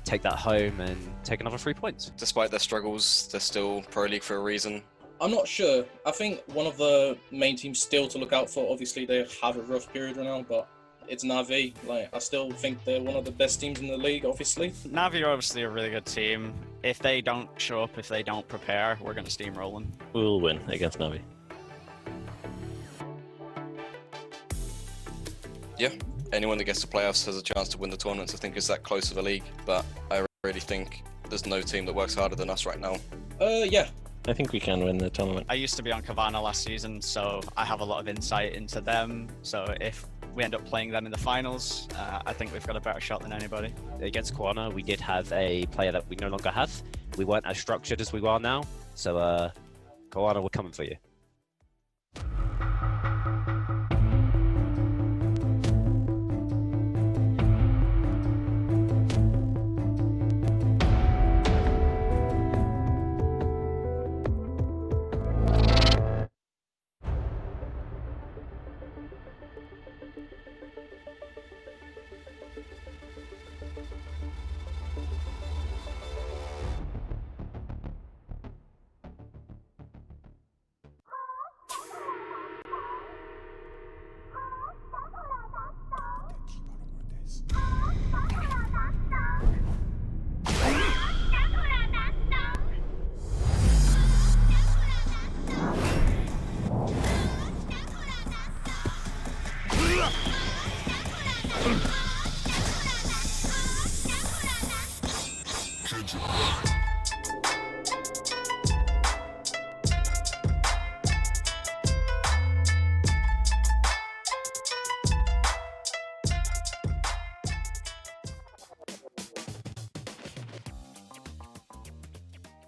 take that home and take another 3 points. Despite their struggles, they're still Pro League for a reason. I'm not sure. I think one of the main teams still to look out for, obviously they have a rough period right now, but it's Na'Vi. Like, I still think they're one of the best teams in the league, obviously. Na'Vi are obviously a really good team. If they don't show up, if they don't prepare, we're going to steamroll them. We'll win against Na'Vi. Yeah, anyone that gets to playoffs has a chance to win the tournaments. I think it's that close of a league, but I really think there's no team that works harder than us right now. Yeah. I think we can win the tournament. I used to be on Kavana last season, so I have a lot of insight into them. So if we end up playing them in the finals, I think we've got a better shot than anybody. Against Kavana, we did have a player that we no longer have. We weren't as structured as we are now, so Kavana, we're coming for you.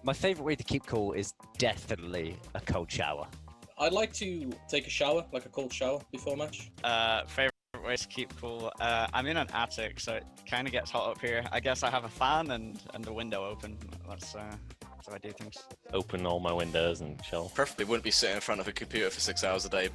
My favourite way to keep cool is definitely a cold shower. I'd like to take a shower, like a cold shower, before match. Favorite way to keep cool? I'm in an attic, so it kind of gets hot up here. I guess I have a fan and a window open. That's how I do things. Open all my windows and chill. Preferably wouldn't be sitting in front of a computer for 6 hours a day.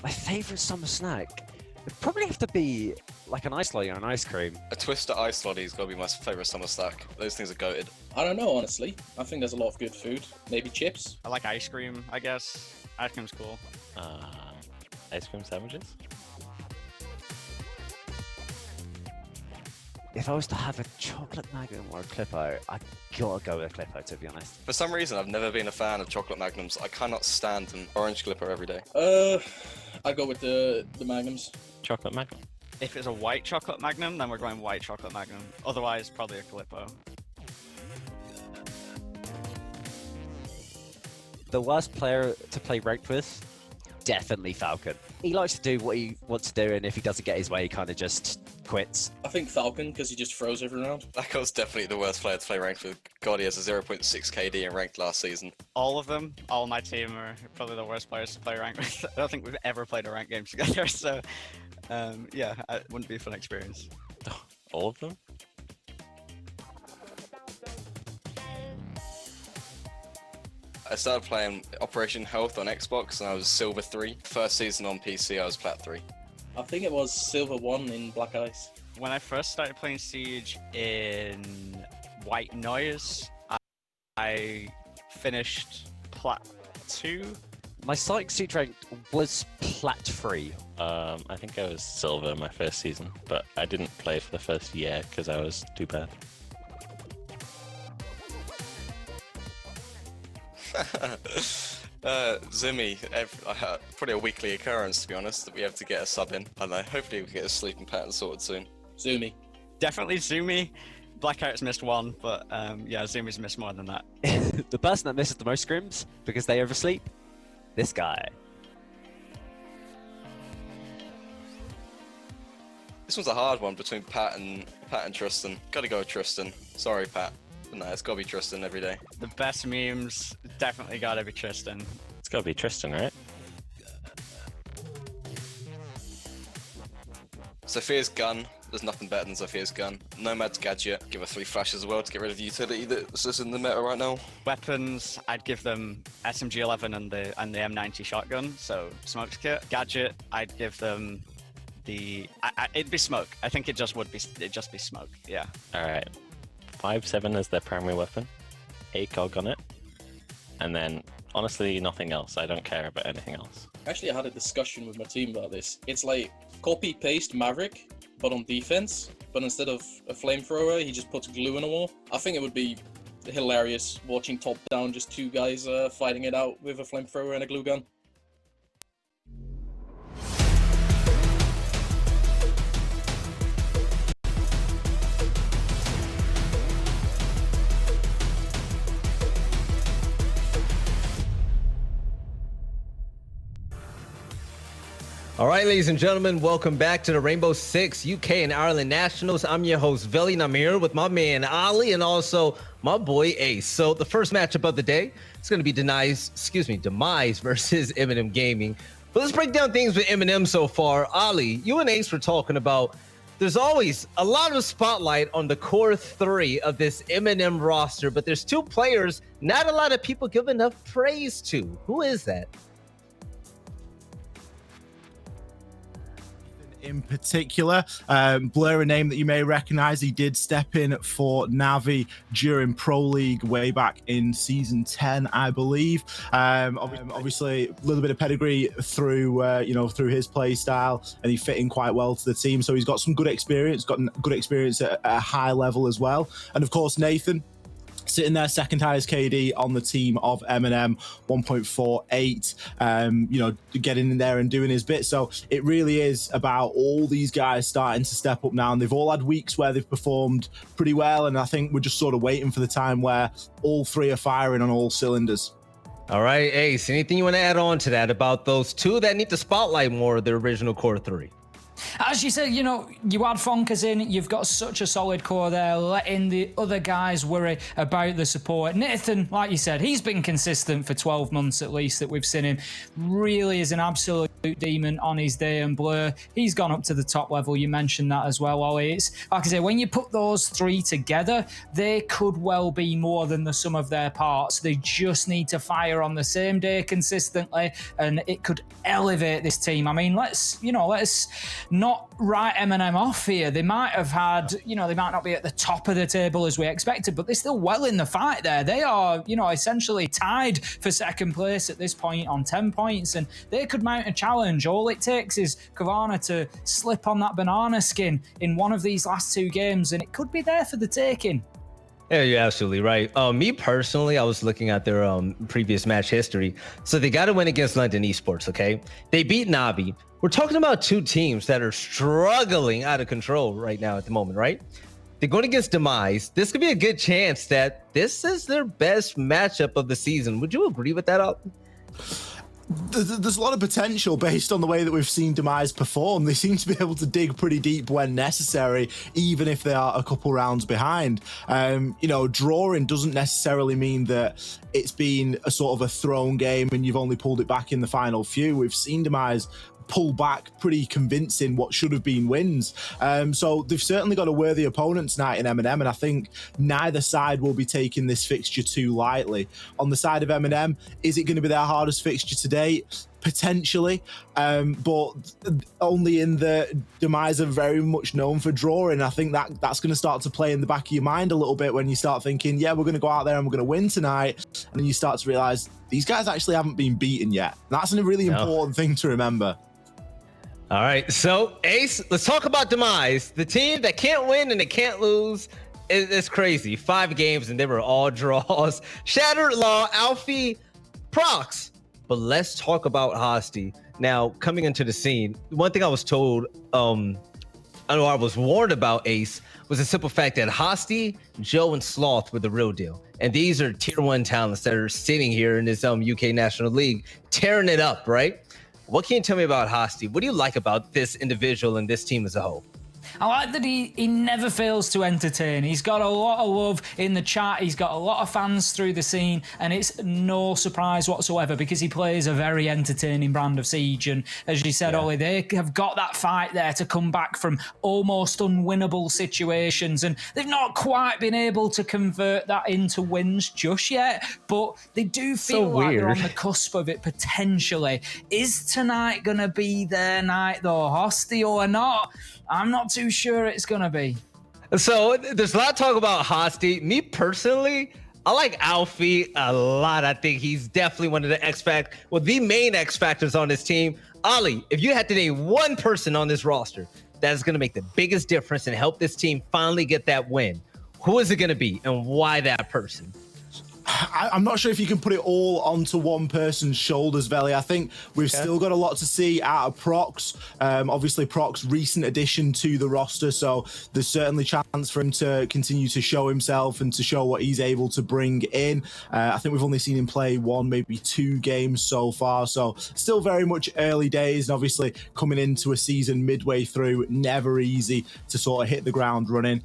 My favourite summer snack would probably have to be like an ice lolly or an ice cream. A Twister ice lolly's gotta be my favourite summer snack. Those things are goated. I don't know, honestly. I think there's a lot of good food. Maybe chips. I like ice cream, I guess. Ice cream's cool. Ice cream sandwiches? If I was to have a chocolate magnum or a Clippo, I gotta go with a Clippo, to be honest. For some reason, I've never been a fan of chocolate magnums. I cannot stand an orange Clipper every day. I go with the magnums. Chocolate magnum. If it's a white chocolate magnum, then we're going white chocolate magnum. Otherwise, probably a Calippo. The worst player to play ranked with? Definitely Falcon. He likes to do what he wants to do, and if he doesn't get his way, he kind of just quits. I think Falcon, because he just throws every round. That guy's definitely the worst player to play ranked with. God, he has a 0.6 KD in ranked last season. All of them, all my team are probably the worst players to play ranked with. I don't think we've ever played a ranked game together, so yeah, it wouldn't be a fun experience. All of them? I started playing Operation Health on Xbox and I was Silver 3. First season on PC, I was Plat 3. I think it was Silver 1 in Black Ice. When I first started playing Siege in White Noise, I finished Plat 2 My Psych Suit rank was plat 3. I think I was silver my first season, but I didn't play for the first year because I was too bad. Zimmy, probably a weekly occurrence to be honest, that we have to get a sub in. I don't know, hopefully we can get a sleeping pattern sorted soon. Zumi. Definitely Zumi. Blackout's missed one, but yeah, Zumi's missed more than that. The person that misses the most scrims because they oversleep, this guy. This one's a hard one between Pat and Tristan. Gotta go with Tristan. Sorry, Pat. But no, it's gotta be Tristan every day. The best memes, definitely gotta be Tristan. It's gotta be Tristan, right? Sophia's gun. There's nothing better than Sophia's gun. Nomad's gadget. Give her 3 flashes as well to get rid of the utility that's just in the meta right now. Weapons, I'd give them SMG11 and the M90 shotgun. So smokes kit. Gadget, I'd give them it'd be smoke. I think it'd just be smoke. Yeah. All right. 5.7 is their primary weapon. ACOG on it, and then honestly nothing else. I don't care about anything else. Actually, I had a discussion with my team about this. It's like copy-paste Maverick, but on defense. But instead of a flamethrower, he just puts glue in a wall. I think it would be hilarious watching top-down, just 2 guys fighting it out with a flamethrower and a glue gun. All right, ladies and gentlemen, welcome back to the Rainbow Six UK and Ireland Nationals. I'm your host, Veli, and I'm here with my man, Ali, and also my boy, Ace. So the first matchup of the day is going to be Demise versus Eminem Gaming. But let's break down things with Eminem so far. Ali, you and Ace were talking about there's always a lot of spotlight on the core 3 of this Eminem roster, but there's 2 players not a lot of people give enough praise to. Who is that? In particular, Blur, a name that you may recognize. He did step in for Navi during Pro League way back in season 10, I believe. Obviously, a little bit of pedigree through his play style, and he fit in quite well to the team. So he's got some good experience, at a high level as well. And of course, Nathan, sitting there second highest KD on the team of Eminem, 1.48, getting in there and doing his bit. So it really is about all these guys starting to step up now, and they've all had weeks where they've performed pretty well, and I think we're just sort of waiting for the time where all 3 are firing on all cylinders. All right, Ace, anything you want to add on to that about those 2 that need to spotlight more of the original core 3? As you said, you add Fonkers in, you've got such a solid core there, letting the other guys worry about the support. Nathan, like you said, he's been consistent for 12 months at least that we've seen him. Really is an absolute demon on his day, and Blur, he's gone up to the top level. You mentioned that as well, Ollie. It's, like I say, when you put those 3 together, they could well be more than the sum of their parts. They just need to fire on the same day consistently, and it could elevate this team. I mean, let's not write Eminem off here. They might have had, they might not be at the top of the table as we expected, but they're still well in the fight there. They are, essentially tied for second place at this point on 10 points, and they could mount a challenge. All it takes is Kavana to slip on that banana skin in one of these last 2 games, and it could be there for the taking. Yeah, you're absolutely right. Me personally, I was looking at their previous match history. So they got to win against London Esports, okay? They beat Navi. We're talking about 2 teams that are struggling out of control right now at the moment, right? They're going against Demise. This could be a good chance that this is their best matchup of the season. Would you agree with that, Al? There's a lot of potential based on the way that we've seen Demise perform. They seem to be able to dig pretty deep when necessary, even if they are a couple rounds behind. Drawing doesn't necessarily mean that it's been a sort of a thrown game and you've only pulled it back in the final few. We've seen Demise pull back pretty convincing what should have been wins. So they've certainly got a worthy opponent tonight in Eminem, and I think neither side will be taking this fixture too lightly. On the side of Eminem, is it going to be their hardest fixture to date? potentially, but only in the Demise are very much known for drawing. I think that's going to start to play in the back of your mind a little bit when you start thinking, yeah, we're going to go out there and we're going to win tonight, and then you start to realize these guys actually haven't been beaten yet. That's a really important thing to remember. All right, so Ace, let's talk about Demise, the team that can't win and they can't lose. It's crazy. 5 games and they were all draws. Shattered Law, Alfie, Prox. But let's talk about Hosty. Now, coming into the scene, one thing I was told, I was warned about Ace, was the simple fact that Hosty, Joe, and Sloth were the real deal. And these are tier 1 talents that are sitting here in this UK National League, tearing it up, right? What can you tell me about Hosty? What do you like about this individual and this team as a whole? I like that he never fails to entertain. He's got a lot of love in the chat. He's got a lot of fans through the scene, and it's no surprise whatsoever because he plays a very entertaining brand of Siege. And as you said, Ollie, they have got that fight there to come back from almost unwinnable situations, and they've not quite been able to convert that into wins just yet, but they do feel like they're on the cusp of it potentially. Is tonight going to be their night though, Hosty, or not? I'm not too sure it's going to be. So there's a lot of talk about Hosty. Me personally, I like Alfie a lot. I think he's definitely one of the main X factors on this team. Ollie, if you had to name one person on this roster that is going to make the biggest difference and help this team finally get that win, who is it going to be and why that person? I'm not sure if you can put it all onto one person's shoulders, Veli. I think we've still got a lot to see out of Prox. Obviously, Prox, recent addition to the roster, so there's certainly chance for him to continue to show himself and to show what he's able to bring in. I think we've only seen him play 1, maybe 2 games so far, so still very much early days, and obviously coming into a season midway through, never easy to sort of hit the ground running.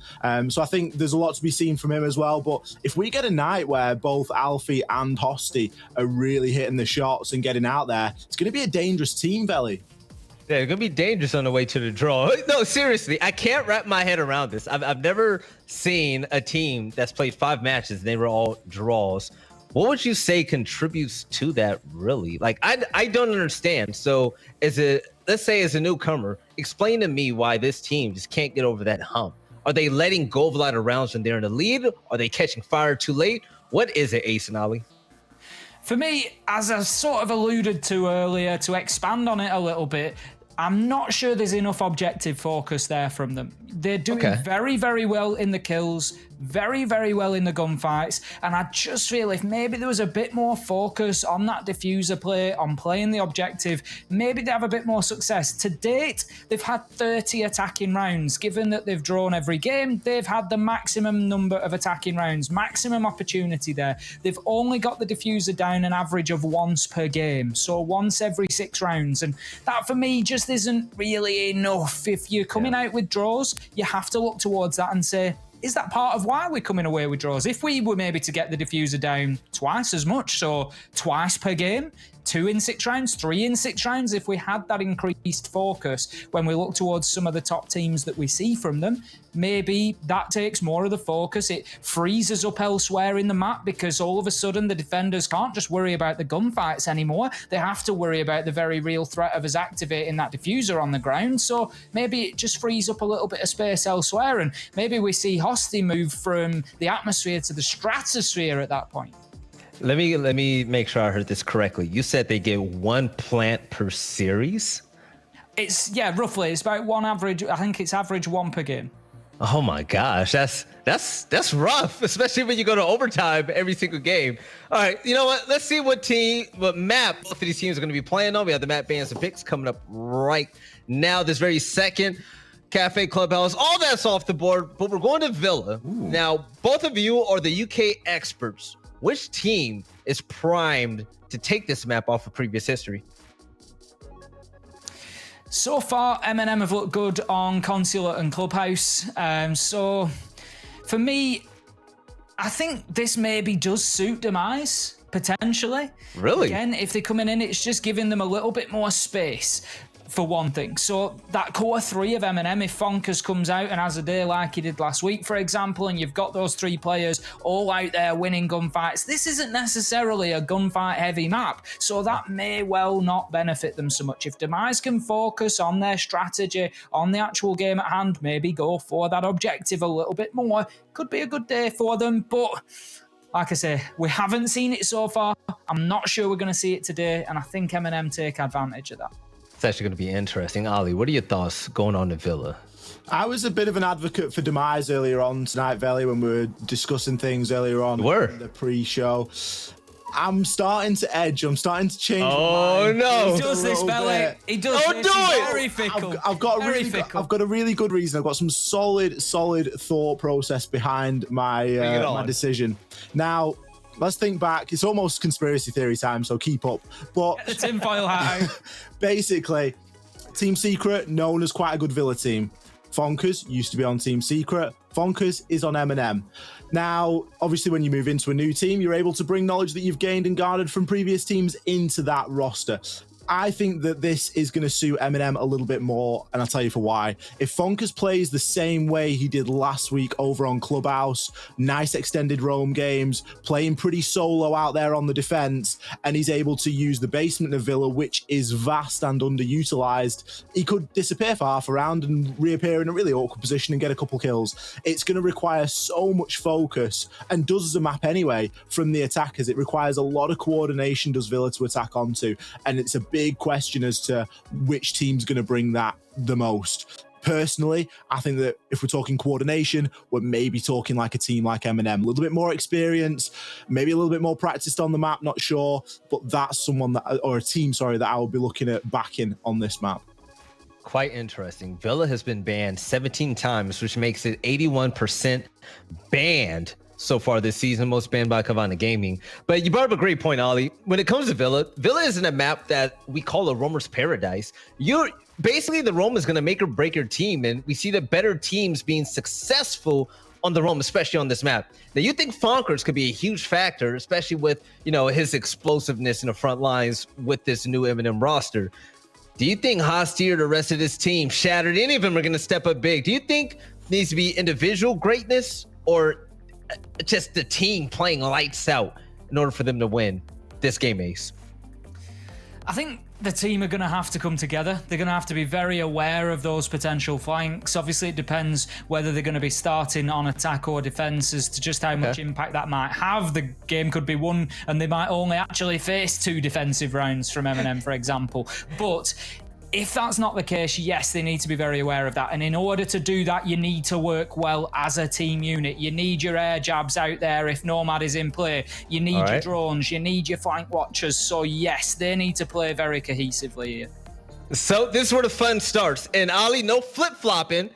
So I think there's a lot to be seen from him as well, but if we get a night where both Alfie and Hosty are really hitting the shots and getting out there, it's going to be a dangerous team, Veli. Yeah, it's going to be dangerous on the way to the draw. No, seriously, I can't wrap my head around this. I've never seen a team that's played 5 matches and they were all draws. What would you say contributes to that, really? Like, I don't understand. So let's say as a newcomer, explain to me why this team just can't get over that hump. Are they letting go of a lot of rounds when they're in the lead? Are they catching fire too late? What is it, Ace and Ollie? For me, as I sort of alluded to earlier, to expand on it a little bit, I'm not sure there's enough objective focus there from them. They're doing very, very well in the kills, very, very well in the gunfights, and I just feel if maybe there was a bit more focus on that diffuser play, on playing the objective, maybe they have a bit more success. To date, they've had 30 attacking rounds. Given that they've drawn every game, they've had the maximum number of attacking rounds, maximum opportunity there. They've only got the diffuser down an average of once per game, so once every 6 rounds, and that for me just isn't really enough. If you're coming out with draws, you have to look towards that and say, is that part of why we're coming away with draws? If we were maybe to get the diffuser down twice as much, so twice per game, 2 in 6 rounds, 3 in 6 rounds, if we had that increased focus when we look towards some of the top teams that we see from them, maybe that takes more of the focus. It frees us up elsewhere in the map because all of a sudden the defenders can't just worry about the gunfights anymore. They have to worry about the very real threat of us activating that diffuser on the ground. So maybe it just frees up a little bit of space elsewhere, and maybe we see Hosty move from the atmosphere to the stratosphere at that point. Let me make sure I heard this correctly. You said they get 1 plant per series? It's roughly. It's about 1 average. I think it's average 1 per game. Oh my gosh, that's rough, especially when you go to overtime every single game. All right, you know what? Let's see what map both of these teams are going to be playing on. We have the map bans and picks coming up right now, this very second. Cafe Clubhouse, all that's off the board, but we're going to Villa. Now, both of you are the UK experts. Which team is primed to take this map off of previous history? So far, M&M have looked good on Consulate and Clubhouse. So for me, I think this maybe does suit Demise, potentially. Really? Again, if they're coming in, it's just giving them a little bit more space. for one thing. So that core three of M&M, if Fonkers comes out and has a day like he did last week, for example, and you've got those three players all out there winning gunfights, this isn't necessarily a gunfight heavy map. So that may well not benefit them so much. If Demise can focus on their strategy, on the actual game at hand, maybe go for that objective a little bit more, could be a good day for them. But like I say, we haven't seen it so far. I'm not sure we're going to see it today, and I think M&M take advantage of that. It's actually going to be interesting. Ali, what are your thoughts going on in Villa? I was a bit of an advocate for Demise earlier on tonight, Veli, when we were discussing things earlier on in the pre-show. I'm starting to edge. I'm starting to change my mind. No. He does this, Veli. He does Don't this. do He's it. very fickle. I've got a really good reason. I've got some solid thought process behind my decision. Now, let's think back. It's almost conspiracy theory time, so keep up. But get the tinfoil hat out. Basically, Team Secret, known as quite a good Villa team. Fonkers used to be on Team Secret. Fonkers is on M&M. Now, obviously, when you move into a new team, you're able to bring knowledge that you've gained and garnered from previous teams into that roster. I think that this is going to suit M&M a little bit more, and I'll tell you for why. If Fonkers plays the same way he did last week over on Clubhouse, nice extended roam games, playing pretty solo out there on the defense, and he's able to use the basement of Villa, which is vast and underutilized, he could disappear for half a round and reappear in a really awkward position and get a couple kills. It's going to require so much focus, and does as a map anyway, from the attackers. It requires a lot of coordination, does Villa, to attack onto, and it's a big question as to which team's going to bring that the most. Personally, I think that if we're talking coordination, we're maybe talking like a team like M&M. A little bit more experience, maybe a little bit more practiced on the map, not sure, but that's someone that, or a team, sorry, that I will be looking at backing on this map. Quite interesting. Villa has been banned 17 times, which makes it 81% banned so far this season, most banned by Kavana Gaming. But you brought up a great point, Ollie. When it comes to Villa, Villa isn't a map that we call a roamer's paradise. Basically, the roam is going to make or break your team, and we see the better teams being successful on the roam, especially on this map. Now, you think Fonkers could be a huge factor, especially with, his explosiveness in the front lines with this new M&M roster. Do you think Hosty or the rest of this team, Shattered, any of them are going to step up big? Do you think it needs to be individual greatness or just the team playing lights out in order for them to win this game, Ace? I think the team are going to have to come together. They're going to have to be very aware of those potential flanks. Obviously, it depends whether they're going to be starting on attack or defense as to just how much impact that might have. The game could be won and they might only actually face 2 defensive rounds from M&M, for example. But if that's not the case, yes, they need to be very aware of that. And in order to do that, you need to work well as a team unit. You need your air jabs out there if Nomad is in play. You need your drones. You need your flank watchers. So yes, they need to play very cohesively here. So this is where the fun starts. And Ali, no flip-flopping.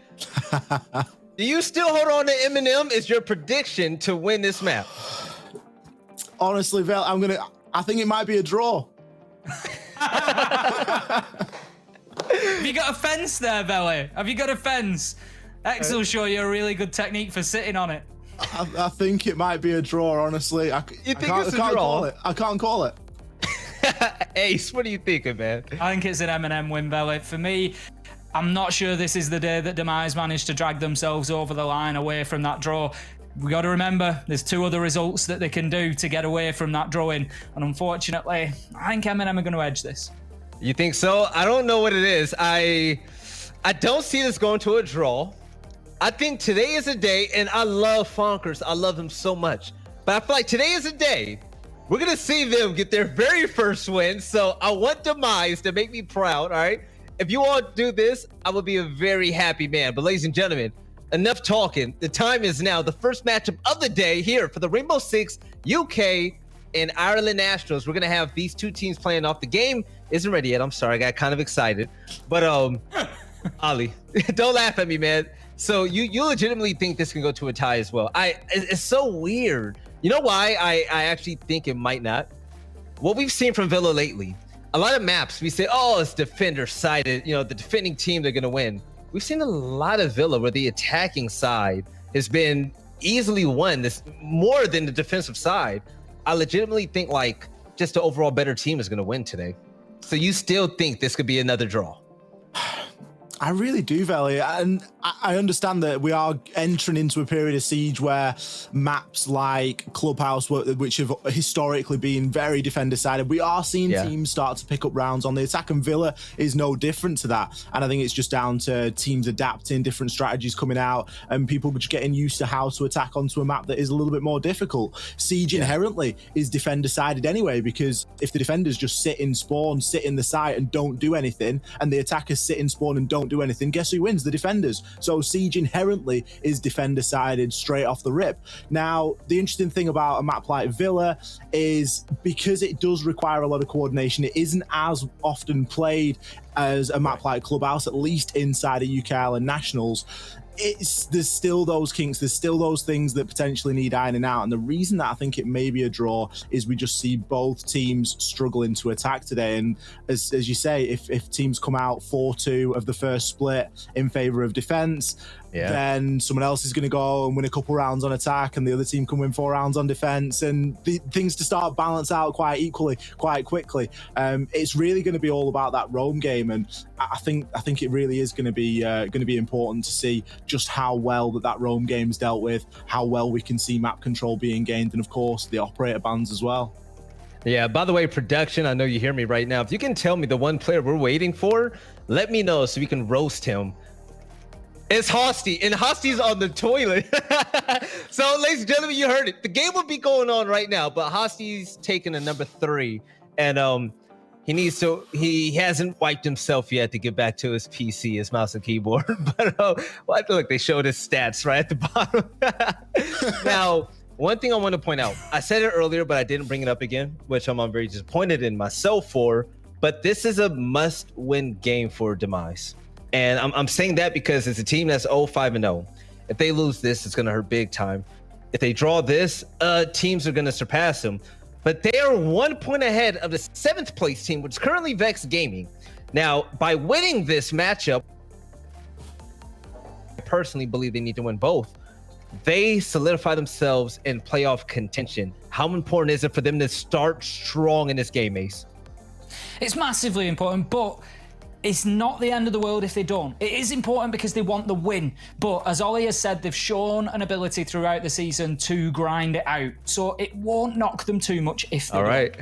Do you still hold on to M&M? Is your prediction to win this map? Honestly, Vel, I think it might be a draw. Have you got a fence there, Belly? Have you got a fence? X will show you a really good technique for sitting on it. I think it might be a draw, honestly. I can't call it. I can't call it. Ace, what are you thinking, man? I think it's an M&M win, Belly. For me, I'm not sure this is the day that Demise managed to drag themselves over the line away from that draw. We got to remember, there's 2 other results that they can do to get away from that drawing. And unfortunately, I think M&M are going to edge this. You think so? I don't know what it is. I don't see this going to a draw. I think today is a day, and I love Fonkers. I love him so much. But I feel like today is a day we're going to see them get their very first win. So I want Demise to make me proud, all right? If you all do this, I will be a very happy man. But ladies and gentlemen, enough talking. The time is now. The first matchup of the day here for the Rainbow Six UK and Ireland Nationals. We're going to have these 2 teams playing off. The game isn't ready yet. I'm sorry. I got kind of excited. But, Ali, don't laugh at me, man. So you legitimately think this can go to a tie as well? It's so weird. You know why I actually think it might not? What we've seen from Villa lately, a lot of maps, we say, oh, it's defender-sided. The defending team, they're going to win. We've seen a lot of Villa where the attacking side has been easily won, this more than the defensive side. I legitimately think just the overall better team is going to win today. So you still think this could be another draw? I really do, Veli, and I understand that we are entering into a period of Siege where maps like Clubhouse, which have historically been very defender-sided, we are seeing teams start to pick up rounds on the attack, and Villa is no different to that. And I think it's just down to teams adapting, different strategies coming out, and people just getting used to how to attack onto a map that is a little bit more difficult. Siege inherently is defender-sided anyway, because if the defenders just sit in spawn, sit in the site and don't do anything, and the attackers sit in spawn and don't do anything, guess who wins? The defenders. So Siege inherently is defender-sided straight off the rip. Now, the interesting thing about a map like Villa is because it does require a lot of coordination, it isn't as often played as a map like Clubhouse, at least inside of UK Island Nationals. There's still those kinks, there's still those things that potentially need ironing out, and the reason that I think it may be a draw is we just see both teams struggling to attack today. And as you say, if teams come out 4-2 of the first split in favor of defense, then someone else is going to go and win a couple rounds on attack, and the other team can win 4 rounds on defense, and things to start balance out quite equally, quite quickly. It's really going to be all about that roam game, and I think it really is going to be important to see just how well that roam game's dealt with, how well we can see map control being gained, and of course the operator bans as well. Yeah, by the way, production, I know you hear me right now. If you can tell me the one player we're waiting for, let me know so we can roast him. It's Hosty, and Hosty's on the toilet. So, ladies and gentlemen, you heard it. The game would be going on right now, but Hosty's taking a number 3, and he hasn't wiped himself yet to get back to his PC, his mouse and keyboard. But look, they showed his stats right at the bottom. Now, one thing I want to point out, I said it earlier, but I didn't bring it up again, which I'm very disappointed in myself for. But this is a must-win game for Demise. And I'm saying that because it's a team that's 0-5-0. If they lose this, it's going to hurt big time. If they draw this, teams are going to surpass them. But they are 1 point ahead of the 7th place team, which is currently Vex Gaming. Now, by winning this matchup, I personally believe they need to win both. They solidify themselves in playoff contention. How important is it for them to start strong in this game, Ace? It's massively important, but it's not the end of the world if they don't. It is important because they want the win. But as Ollie has said, they've shown an ability throughout the season to grind it out. So it won't knock them too much if they don't. All right.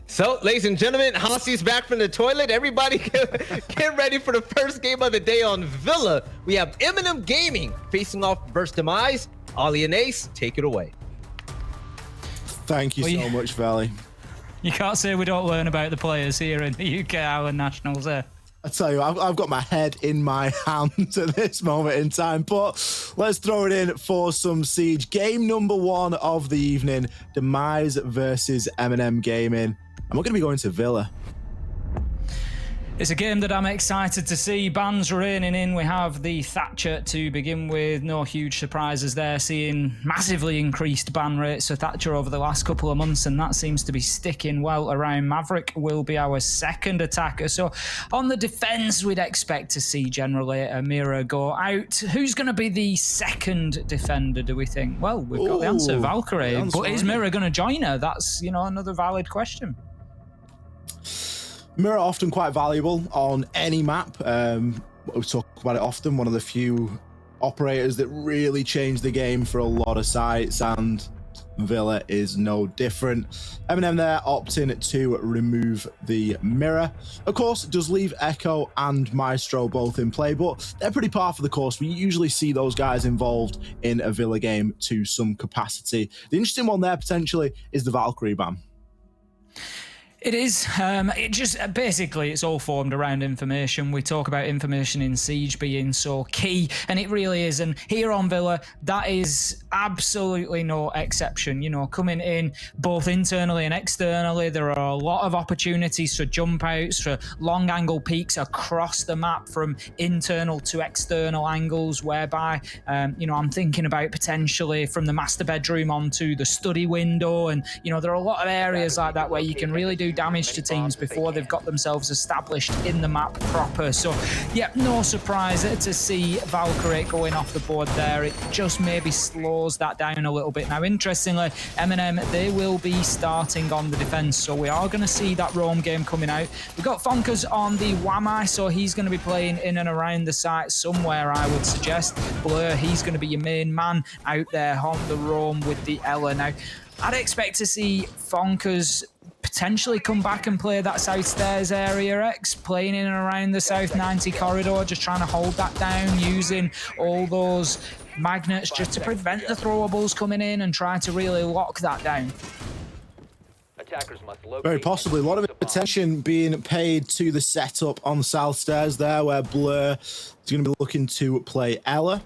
So, ladies and gentlemen, Hosty's back from the toilet. Everybody get ready for the first game of the day on Villa. We have Eminem Gaming facing off versus Demise. Ollie and Ace, take it away. Thank you so much, Valley. You can't say we don't learn about the players here in the UK Island Nationals, I tell you, I've got my head in my hands at this moment in time, but let's throw it in for some Siege. Game number 1 of the evening, Demise versus Eminem Gaming. And we're going to be going to Villa. It's a game that I'm excited to see. Bans reigning in. We have the Thatcher to begin with. No huge surprises there. Seeing massively increased ban rates for Thatcher over the last couple of months, and that seems to be sticking well around. Maverick will be our second attacker. So on the defence, we'd expect to see generally Amira go out. Who's going to be the second defender, do we think? Well, we've got the answer, Valkyrie. But is Mira going to join her? That's, another valid question. Mirror often quite valuable on any map. We talk about it often. One of the few operators that really changed the game for a lot of sites, and Villa is no different. Eminem there opting to remove the mirror. Of course, it does leave Echo and Maestro both in play, but they're pretty par for the course. We usually see those guys involved in a Villa game to some capacity. The interesting one there potentially is the Valkyrie ban. It is. It just basically it's all formed around information. We talk about information in Siege being so key, and it really is. And here on Villa, that is absolutely no exception. Coming in both internally and externally, there are a lot of opportunities for jump outs, for long angle peaks across the map from internal to external angles, whereby, I'm thinking about potentially from the master bedroom onto the study window. And, there are a lot of areas like that where you can really do damage to teams before they've got themselves established in the map proper. So, yeah, no surprise to see Valkyrie going off the board there. It just maybe slows that down a little bit. Now, interestingly, M&M, they will be starting on the defense, so we are going to see that roam game coming out. We've got Fonkers on the Wamai, so he's going to be playing in and around the site somewhere, I would suggest. Blur, he's going to be your main man out there on the roam with the Ella. Now, I'd expect to see Fonkers potentially come back and play that South Stairs area, X, playing in and around the South 90 corridor, just trying to hold that down, using all those magnets just to prevent the throwables coming in and try to really lock that down. Very possibly. A lot of attention being paid to the setup on the South Stairs there, where Blur is going to be looking to play Ella.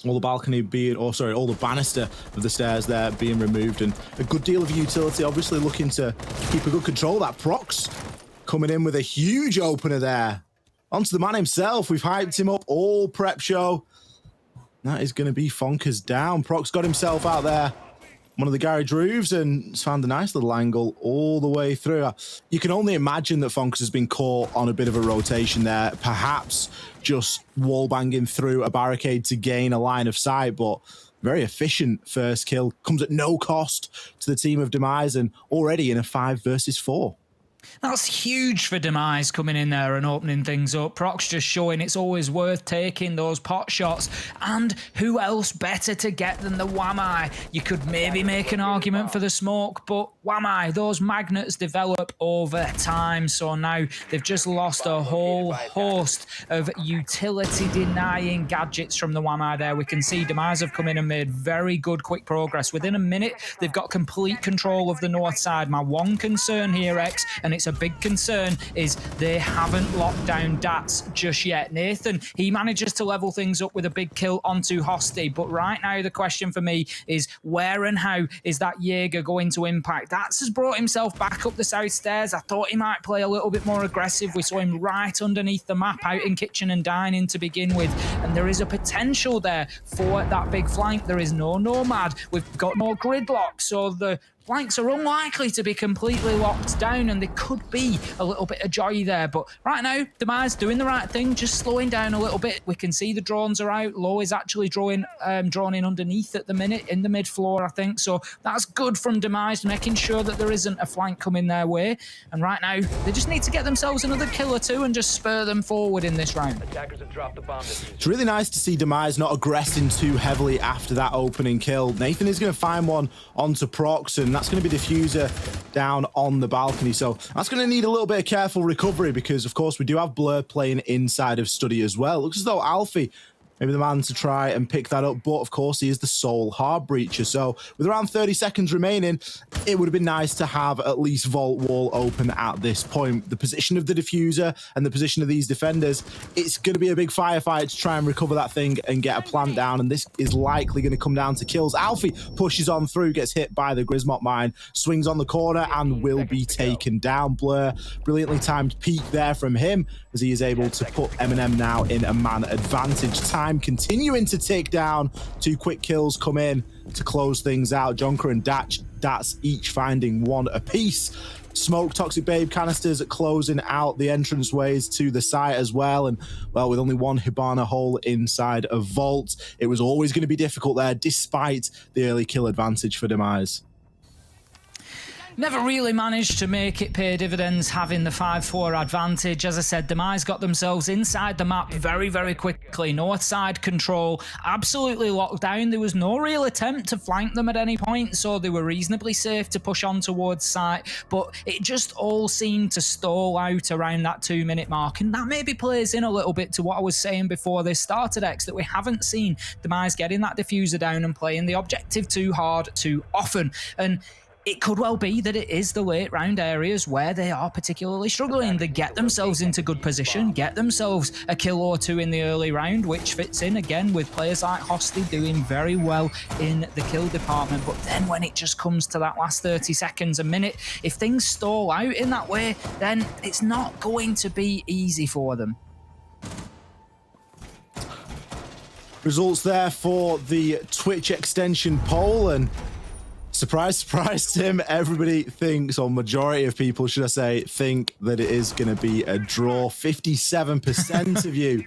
All the balcony being, or sorry, all the banister of the stairs there being removed, and a good deal of utility, obviously looking to keep a good control. That Prox coming in with a huge opener there. Onto the man himself. We've hyped him up all prep show. That is going to be Fonkers down. Prox got himself out there, one of the garage roofs, and found a nice little angle all the way through. You can only imagine that Fonkers has been caught on a bit of a rotation there, perhaps just wall banging through a barricade to gain a line of sight, but very efficient first kill. Comes at no cost to the team of Demise, and already in a 5 versus 4. That's huge for Demise coming in there and opening things up. Prox just showing it's always worth taking those pot shots. And who else better to get than the Wamai? You could maybe make an argument for the smoke, but Wamai, those magnets develop over time. So now they've just lost a whole host of utility-denying gadgets from the Wamai there. We can see Demise have come in and made very good quick progress. Within a minute, they've got complete control of the north side. My one concern here, X, and it's a big concern, is they haven't locked down Dats just yet. Nathan, he manages to level things up with a big kill onto Hosty, but right now the question for me is where and how is that Jaeger going to impact? Dats has brought himself back up the south stairs. I thought he might play a little bit more aggressive. We saw him right underneath the map out in kitchen and dining to begin with, and there is a potential there for that big flank. There is no Nomad. We've got no gridlock, so the flanks are unlikely to be completely locked down, and there could be a little bit of joy there. But right now, Demise doing the right thing, just slowing down a little bit. We can see the drones are out. Low is actually drawn in underneath at the minute, in the mid floor, I think. So that's good from Demise, making sure that there isn't a flank coming their way. And right now, they just need to get themselves another kill or two and just spur them forward in this round. It's really nice to see Demise not aggressing too heavily after that opening kill. Nathan is going to find one onto Prox, and that's going to be Diffuser down on the balcony. So that's going to need a little bit of careful recovery, because, of course, we do have Blur playing inside of Study as well. Looks as though Alfie maybe the man to try and pick that up, but of course he is the sole hard breacher. So with around 30 seconds remaining, it would have been nice to have at least Vault Wall open at this point. The position of the Diffuser and the position of these defenders, it's going to be a big firefight to try and recover that thing and get a plant down, and this is likely going to come down to kills. Alfie pushes on through, gets hit by the Grismot mine, swings on the corner and will be taken down. Blur, brilliantly timed peek there from him as he is able to put M&M now in a man advantage. Time continuing to tick down. 2 quick kills come in to close things out. Jonker and Dats each finding 1 apiece. Smoke, Toxic Babe canisters closing out the entranceways to the site as well. And, well, with only 1 Hibana hole inside of Vault, it was always going to be difficult there, despite the early kill advantage for Demise. Never really managed to make it pay dividends having the 5-4 advantage. As I said, Demise got themselves inside the map very, very quickly. North side control absolutely locked down. There was no real attempt to flank them at any point, so they were reasonably safe to push on towards site, but it just all seemed to stall out around that 2-minute mark, and that maybe plays in a little bit to what I was saying before this started, X, that we haven't seen Demise getting that diffuser down and playing the objective too hard too often. And it could well be that it is the late round areas where they are particularly struggling. They get themselves into good position, get themselves a kill or 2 in the early round, which fits in again with players like Hosty doing very well in the kill department. But then when it just comes to that last 30 seconds, a minute, if things stall out in that way, then it's not going to be easy for them. Results there for the Twitch extension poll, and Surprise, surprise, Tim. Everybody thinks, or majority of people, should I say, think that it is going to be a draw. 57% of you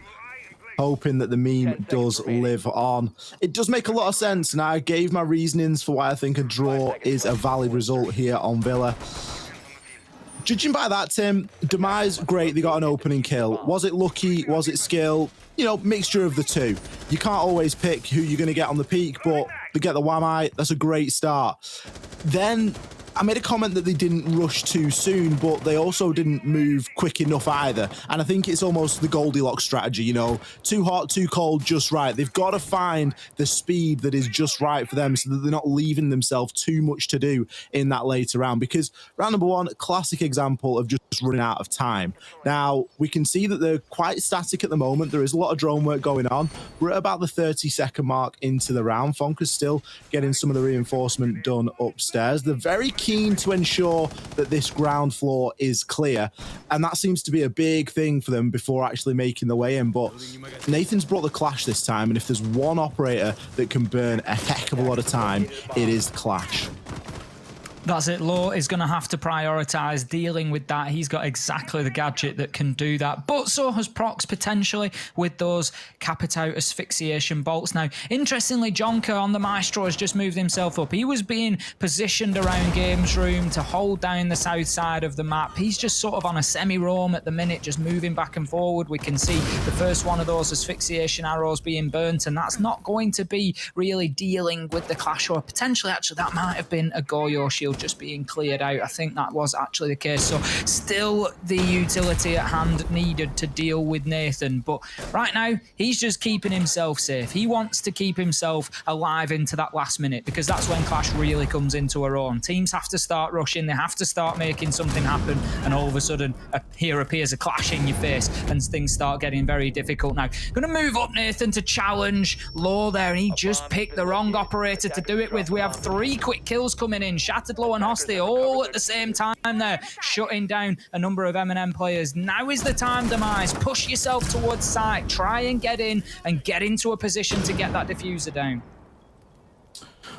hoping that the meme does live on. It does make a lot of sense, and I gave my reasonings for why I think a draw is a valid result here on Villa. Judging by that, Tim, Demise, great, they got an opening kill. Was it lucky? Was it skill? You know, mixture of the two. You can't always pick who you're going to get on the peak, but they get the whammy. That's a great start. Then I made a comment that they didn't rush too soon, but they also didn't move quick enough either. And I think it's almost the Goldilocks strategy, you know, too hot, too cold, just right. They've got to find the speed that is just right for them so that they're not leaving themselves too much to do in that later round. Because round number one, classic example of just running out of time. Now, we can see that they're quite static at the moment. There is a lot of drone work going on. We're at about the 30-second mark into the round. Fonka's still getting some of the reinforcement done upstairs. They're very keen to ensure that this ground floor is clear, and that seems to be a big thing for them before actually making the way in. But Nathan's brought the Clash this time, and if there's one operator that can burn a heck of a lot of time, it is Clash. That's it. Law is going to have to prioritise dealing with that. He's got exactly the gadget that can do that. But so has Prox potentially with those Capit-out asphyxiation bolts. Now, interestingly, Jonker on the Maestro has just moved himself up. He was being positioned around Games Room to hold down the south side of the map. He's just sort of on a semi-roam at the minute, just moving back and forward. We can see the first one of those asphyxiation arrows being burnt, and that's not going to be really dealing with the Clash, or potentially actually that might have been a Goyo shield just being cleared out. I think that was actually the case. So still the utility at hand needed to deal with Nathan. But right now, he's just keeping himself safe. He wants to keep himself alive into that last minute, because that's when Clash really comes into her own. Teams have to start rushing. They have to start making something happen. And all of a sudden, here appears a Clash in your face and things start getting very difficult now. Going to move up Nathan to challenge Law there. And he just picked the wrong operator to do it with. We have 3 quick kills coming in. Shattered, Low and Hosty all at the same time there, shutting down a number of M&M players. Now is the time, Demise. Push yourself towards site. Try and get in and get into a position to get that diffuser down.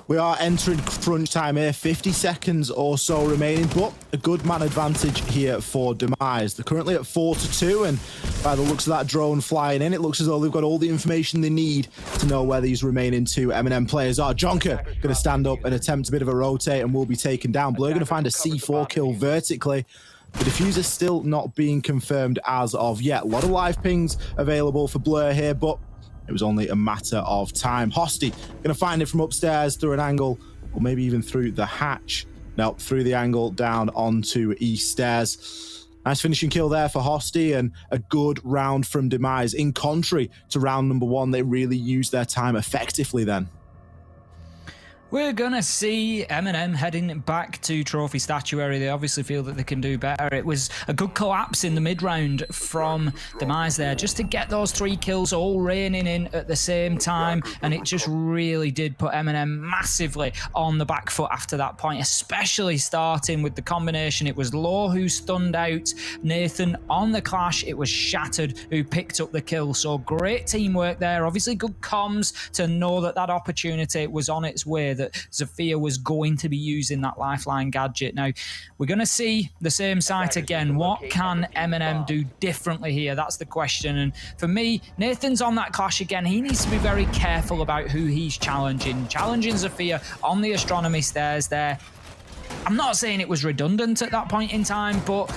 We are entering crunch time here, 50 seconds or so remaining, but a good man advantage here for Demise. They're currently at 4-2, and by the looks of that drone flying in, it looks as though they've got all the information they need to know where these remaining 2 M&M players are. Jonker going to stand up and attempt a bit of a rotate and will be taken down. Blur going to find a C4 kill vertically. The diffuser still not being confirmed as of yet. A lot of live pings available for Blur here, but it was only a matter of time. Hosty going to find it from upstairs through an angle, or maybe even through the hatch. No, through the angle down onto east stairs. Nice finishing kill there for Hosty, and a good round from Demise. In contrary to round number 1, they really used their time effectively then. We're going to see M&M heading back to Trophy Statuary. They obviously feel that they can do better. It was a good collapse in the mid-round from Demise there, just to get those 3 kills all raining in at the same time, and it just really did put M&M massively on the back foot after that point, especially starting with the combination. It was Law who stunned out Nathan on the Clash. It was Shattered who picked up the kill. So great teamwork there. Obviously good comms to know that that opportunity was on its way, that Zafir was going to be using that lifeline gadget. Now, we're going to see the same site again. What can M&M do differently here? That's the question. And for me, Nathan's on that Clash again. He needs to be very careful about who he's challenging. Challenging Zafir on the astronomy stairs there. I'm not saying it was redundant at that point in time, but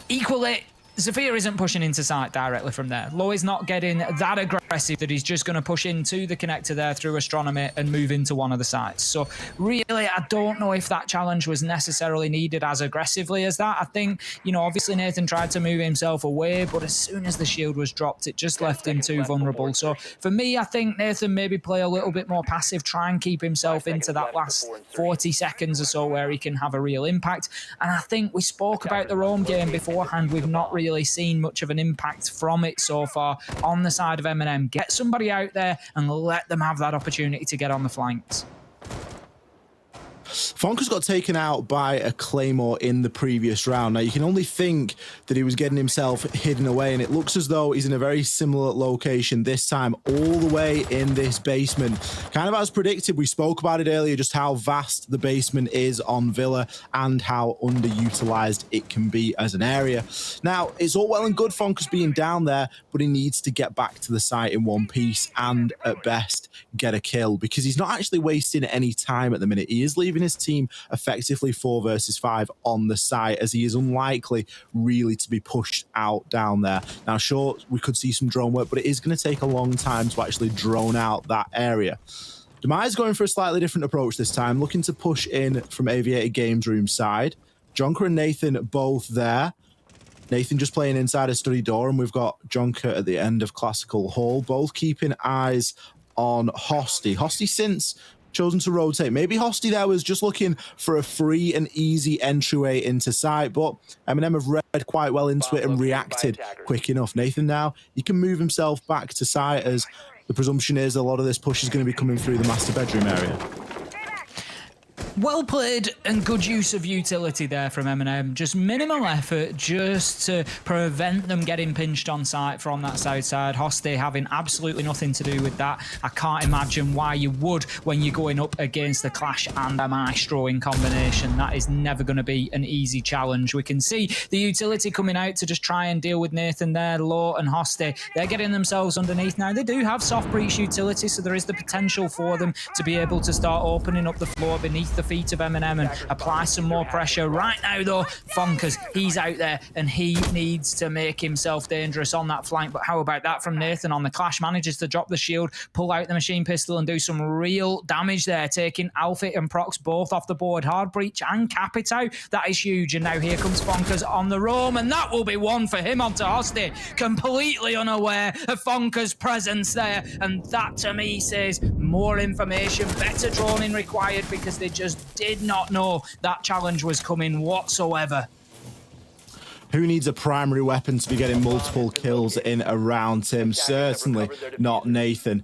equally, Zafir isn't pushing into site directly from there. Low is not getting that aggressive that he's just going to push into the connector there through astronomy and move into one of the sites. So really, I don't know if that challenge was necessarily needed as aggressively as that. I think, you know, obviously Nathan tried to move himself away, but as soon as the shield was dropped, it just left him too vulnerable. So for me, I think Nathan maybe play a little bit more passive, try and keep himself into that last 40 seconds or so where he can have a real impact. And I think we spoke about the Rome game beforehand. We've not really seen much of an impact from it so far on the side of M&M. Get somebody out there and let them have that opportunity to get on the flanks. Fonka's got taken out by a Claymore in the previous round. Now, you can only think that he was getting himself hidden away, and it looks as though he's in a very similar location this time, all the way in this basement. Kind of as predicted, we spoke about it earlier, just how vast the basement is on Villa and how underutilized it can be as an area. Now, it's all well and good Fonka's being down there, but he needs to get back to the site in one piece and, at best, get a kill, because he's not actually wasting any time at the minute. He is leaving his team effectively 4 versus 5 on the site, as he is unlikely really to be pushed out down there. Now, sure, we could see some drone work, but it is going to take a long time to actually drone out that area. Demise going for a slightly different approach this time, looking to push in from Aviator Games Room side. Jonker and Nathan both there. Nathan just playing inside a study door, and we've got Jonker at the end of Classical Hall, both keeping eyes on Hosty. Hosty since chosen to rotate. Maybe Hosty there was just looking for a free and easy entryway into site, but M&M have read quite well into it and reacted quick enough. Nathan now, he can move himself back to site, as the presumption is a lot of this push is going to be coming through the master bedroom area. Well played and good use of utility there from M&M. Just minimal effort just to prevent them getting pinched on site from that south side. Hosty having absolutely nothing to do with that. I can't imagine why you would when you're going up against the Clash and a Maestro in combination. That is never going to be an easy challenge. We can see the utility coming out to just try and deal with Nathan there. Law and Hosty, they're getting themselves underneath now. They do have soft breach utility, so there is the potential for them to be able to start opening up the floor beneath the feet of M&M and apply some more pressure. Right now, though, Fonka's, he's out there and he needs to make himself dangerous on that flank. But how about that from Nathan on the Clash? Manages to drop the shield, pull out the machine pistol and do some real damage there, taking Alfie and Prox both off the board. Hard breach and Capito, that is huge. And now here comes Fonka's on the roam, and that will be one for him onto Hosty, completely unaware of Fonka's presence there. And that, to me, says more information, better droning required, because they just did not know that challenge was coming whatsoever. Who needs a primary weapon to be getting multiple kills in a round, Tim? Certainly not Nathan.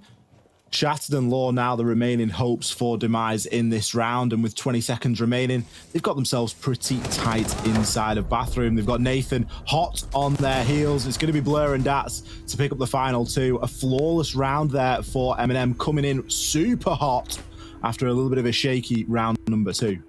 Shattered and Law now the remaining hopes for Demise in this round, and with 20 seconds remaining, they've got themselves pretty tight inside of Bathroom. They've got Nathan hot on their heels. It's going to be Blur and Dats to pick up the final 2. A flawless round there for M&M, coming in super hot after a little bit of a shaky round number 2.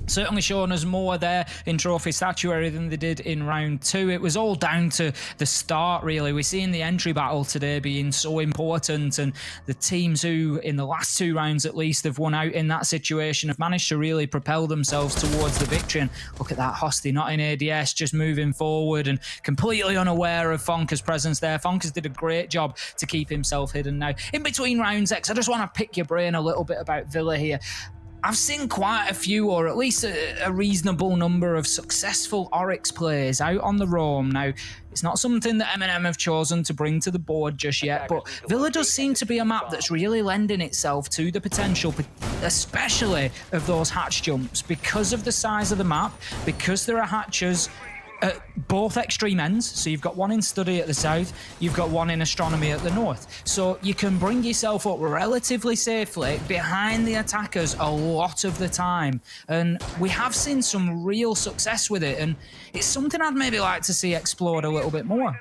Certainly showing us more there in Trophy Statuary than they did in round 2. It was all down to the start, really. We're seeing the entry battle today being so important, and the teams who, in the last 2 rounds at least, have won out in that situation have managed to really propel themselves towards the victory. And look at that, Hosty not in ADS, just moving forward and completely unaware of Fonka's presence there. Fonka's did a great job to keep himself hidden. Now, in between rounds, X, I just want to pick your brain a little bit about Villa here. I've seen quite a few, or at least a reasonable number of successful Oryx players out on the roam. Now, it's not something that M&M have chosen to bring to the board just yet, but Villa does seem to be a map that's really lending itself to the potential, especially of those hatch jumps, because of the size of the map, because there are hatches at both extreme ends. So you've got one in study at the south, you've got one in astronomy at the north. So you can bring yourself up relatively safely behind the attackers a lot of the time. And we have seen some real success with it, and it's something I'd maybe like to see explored a little bit more.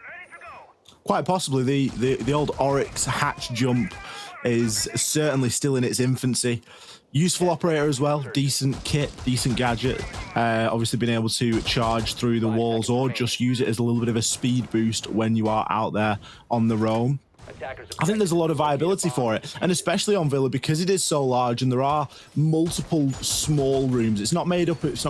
Quite possibly the old Oryx hatch jump is certainly still in its infancy. Useful operator as well, decent kit, decent gadget. Obviously being able to charge through the walls or just use it as a little bit of a speed boost when you are out there on the roam. I think there's a lot of viability for it, and especially on Villa because it is so large and there are multiple small rooms. It's not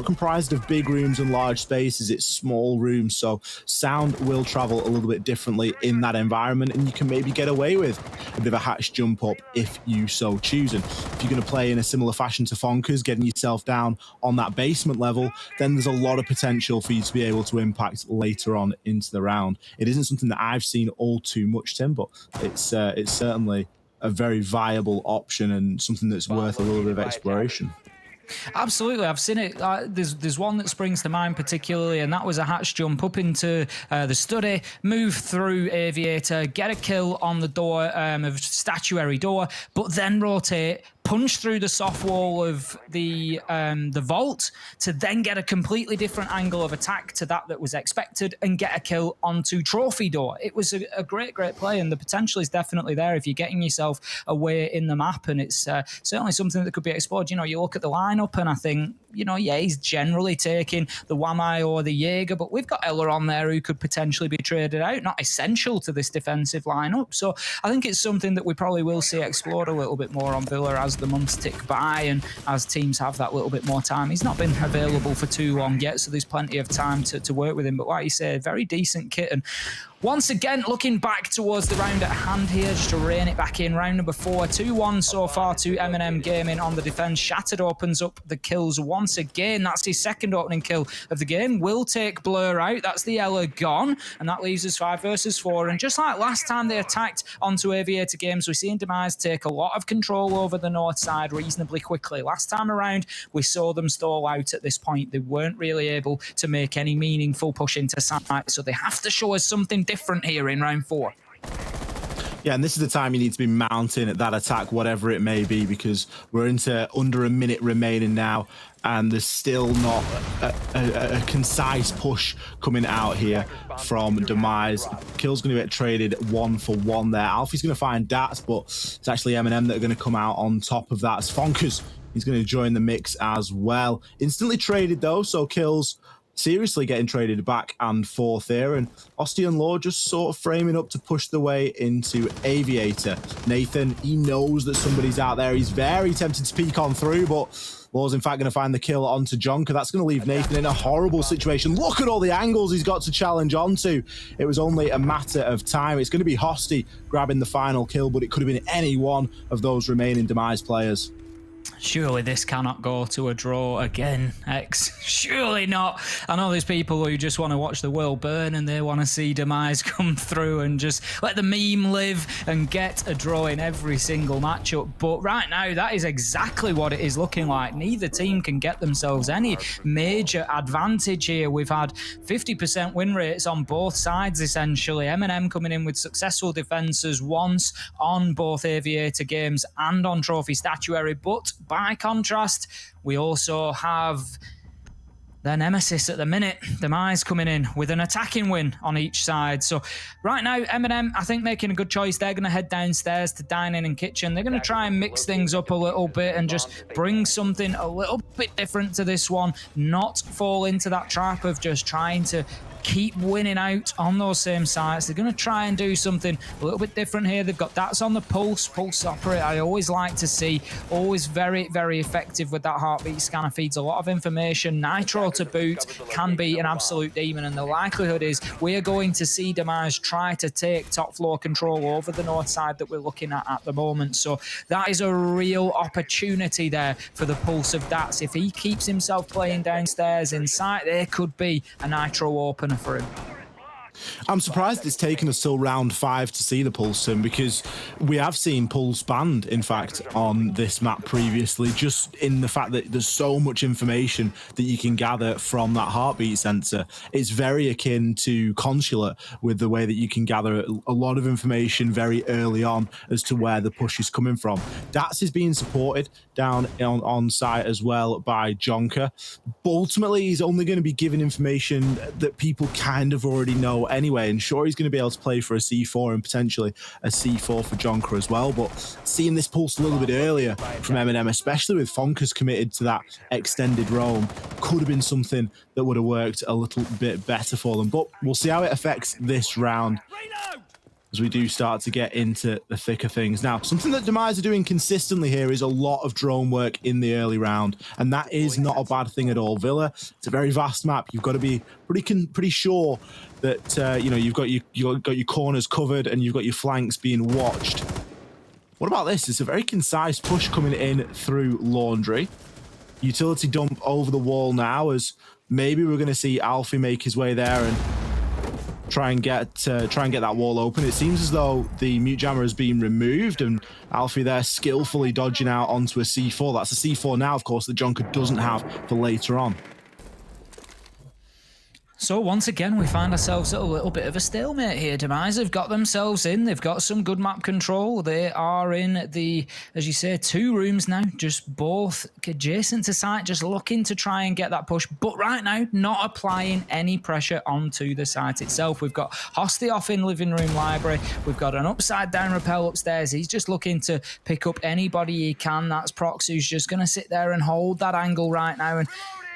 comprised of big rooms and large spaces, it's small rooms, so sound will travel a little bit differently in that environment, and you can maybe get away with a bit of a hatch jump up if you so choose. And if you're going to play in a similar fashion to Fonka's, getting yourself down on that basement level, then there's a lot of potential for you to be able to impact later on into the round. It isn't something that I've seen all too much, Tim, but it's certainly a very viable option and something that's worth a little bit of exploration. Absolutely, I've seen it. There's one that springs to mind particularly, and that was a hatch jump up into the study, move through Aviator, get a kill on the door of Statuary door, but then rotate punch through the soft wall of the vault to then get a completely different angle of attack to that was expected and get a kill onto Trophy Door. It was a great play, and the potential is definitely there if you're getting yourself away in the map, and it's certainly something that could be explored. You know, you look at the lineup and I think, you know, yeah, he's generally taking the Wamai or the Jaeger, but we've got Ella on there who could potentially be traded out, not essential to this defensive lineup. So I think it's something that we probably will see explored a little bit more on Villa as the months tick by and as teams have that little bit more time. He's not been available for too long yet, so there's plenty of time to work with him. But like you say, very decent kit. And once again, looking back towards the round at hand here, just to rein it back in. Round number 4, 2-1 so far to M&M Gaming on the defense. Shattered opens up the kills once again. That's his second opening kill of the game. Will take Blur out. That's the Ella gone. And that leaves us 5 versus 4. And just like last time they attacked onto Aviator Games, we're seeing Demise take a lot of control over the north side reasonably quickly. Last time around, we saw them stall out at this point. They weren't really able to make any meaningful push into site, so they have to show us something different here in round 4. Yeah, and this is the time you need to be mounting at that attack, whatever it may be, because we're into under a minute remaining now, and there's still not a concise push coming out here from Demise. Kill's going to get traded 1-for-1 there. Alfie's going to find Dats, but it's actually M&M that are going to come out on top of that. As Fonkers, he's going to join the mix as well. Instantly traded, though, so Kills seriously getting traded back and forth here, and Ostian Law just sort of framing up to push the way into Aviator. Nathan, he knows that somebody's out there. He's very tempted to peek on through, but Law's in fact going to find the kill onto Jonker. That's going to leave Nathan in a horrible situation. Look at all the angles he's got to challenge onto. It was only a matter of time. It's going to be Hosty grabbing the final kill, but it could have been any one of those remaining Demise players. Surely this cannot go to a draw again, X. Surely not. I know there's people who just want to watch the world burn and they want to see Demise come through and just let the meme live and get a draw in every single matchup. But right now, that is exactly what it is looking like. Neither team can get themselves any major advantage here. We've had 50% win rates on both sides, essentially. M&M coming in with successful defenses once on both Aviator Games and on Trophy Statuary, but by contrast, we also have their nemesis at the minute, Demise, coming in with an attacking win on each side. So right now, M&M, I think, making a good choice. They're going to head downstairs to dining and kitchen. They're going to try and mix things up a little bit and just bring something a little bit different to this one, not fall into that trap of just trying to keep winning out on those same sites. They're going to try and do something a little bit different here. They've got Dats on the pulse operate. I always like to see, always very, very effective with that heartbeat scanner. Feeds a lot of information. Nitro to boot can be an absolute demon, and the likelihood is we're going to see Demise try to take top floor control over the north side that we're looking at the moment. So that is a real opportunity there for the pulse of Dats. If he keeps himself playing downstairs in sight, there could be a Nitro opener for him. I'm surprised it's taken us till round 5 to see the Pulse sim, because we have seen Pulse banned, in fact, on this map previously, just in the fact that there's so much information that you can gather from that heartbeat sensor. It's very akin to Consulate with the way that you can gather a lot of information very early on as to where the push is coming from. Dats is being supported down on site as well by Jonker, but ultimately he's only going to be giving information that people kind of already know anyway, and sure, he's going to be able to play for a C4 and potentially a C4 for Jonker as well, but seeing this pulse a little bit earlier from M&M, especially with Fonkers committed to that extended roam, could have been something that would have worked a little bit better for them. But we'll see how it affects this round as we do start to get into the thick of things. Now, something that Demise are doing consistently here is a lot of drone work in the early round, and that is not a bad thing at all. Villa, it's a very vast map. You've got to be pretty sure that you've got your corners covered and you've got your flanks being watched. What about this? It's a very concise push coming in through Laundry. Utility dump over the wall now, as maybe we're going to see Alfie make his way there and try and get that wall open. It seems as though the mute jammer has been removed, and Alfie there skillfully dodging out onto a C4. That's a C4 now, of course, that Jonker doesn't have for later on. So once again, we find ourselves at a little bit of a stalemate here. Demise have got themselves in. They've got some good map control. They are in the, as you say, 2 rooms now, just both adjacent to site, just looking to try and get that push. But right now, not applying any pressure onto the site itself. We've got Hosty off in living room library. We've got an upside down rappel upstairs. He's just looking to pick up anybody he can. That's Prox, who's just going to sit there and hold that angle right now. And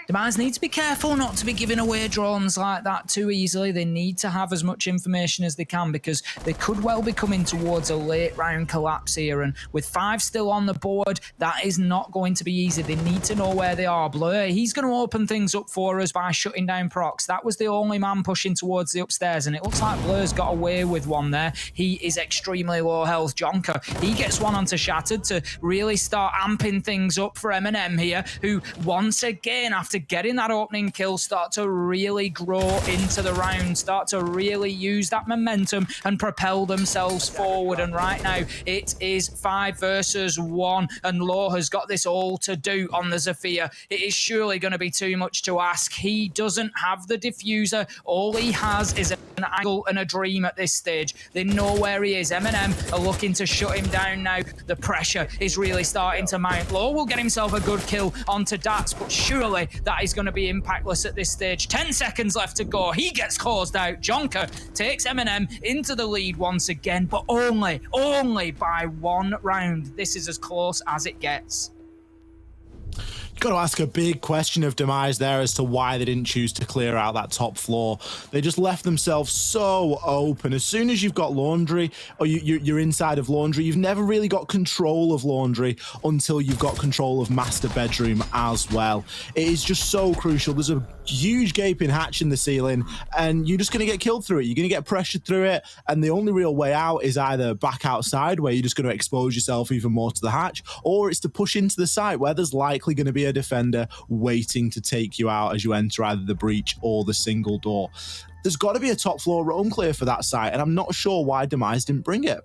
Demise need to be careful not to be giving away drones like that too easily. They need to have as much information as they can because they could well be coming towards a late round collapse here. And with 5 still on the board, that is not going to be easy. They need to know where they are. Blur, he's going to open things up for us by shutting down Prox. That was the only man pushing towards the upstairs, and it looks like Blur's got away with one there. He is extremely low health. Jonker, he gets one onto Shattered to really start amping things up for Eminem here, who once again, after getting that opening kill, start to really grow into the round, start to really use that momentum and propel themselves forward. And right now it is 5 versus 1, and Law has got this all to do on the Zephyr. It is surely going to be too much to ask. He doesn't have the diffuser. All he has is an angle and a dream at this stage. They know where he is. Eminem are looking to shut him down now. The pressure is really starting to mount. Law will get himself a good kill onto Dats, but surely that is going to be impactless at this stage. 10 seconds left to go. He gets closed out. Jonker takes Eminem into the lead once again, but only by 1 round. This is as close as it gets. Got to ask a big question of Demise there as to why they didn't choose to clear out that top floor. They just left themselves so open. As soon as you've got Laundry, or you're inside of Laundry, you've never really got control of Laundry until you've got control of Master Bedroom as well. It is just so crucial. There's a huge gaping hatch in the ceiling, and you're just going to get killed through it. You're going to get pressured through it, and the only real way out is either back outside, where you're just going to expose yourself even more to the hatch, or it's to push into the site, where there's likely going to be a defender waiting to take you out as you enter either the breach or the single door. There's got to be a top floor roam clear for that site, and I'm not sure why Demise didn't bring it.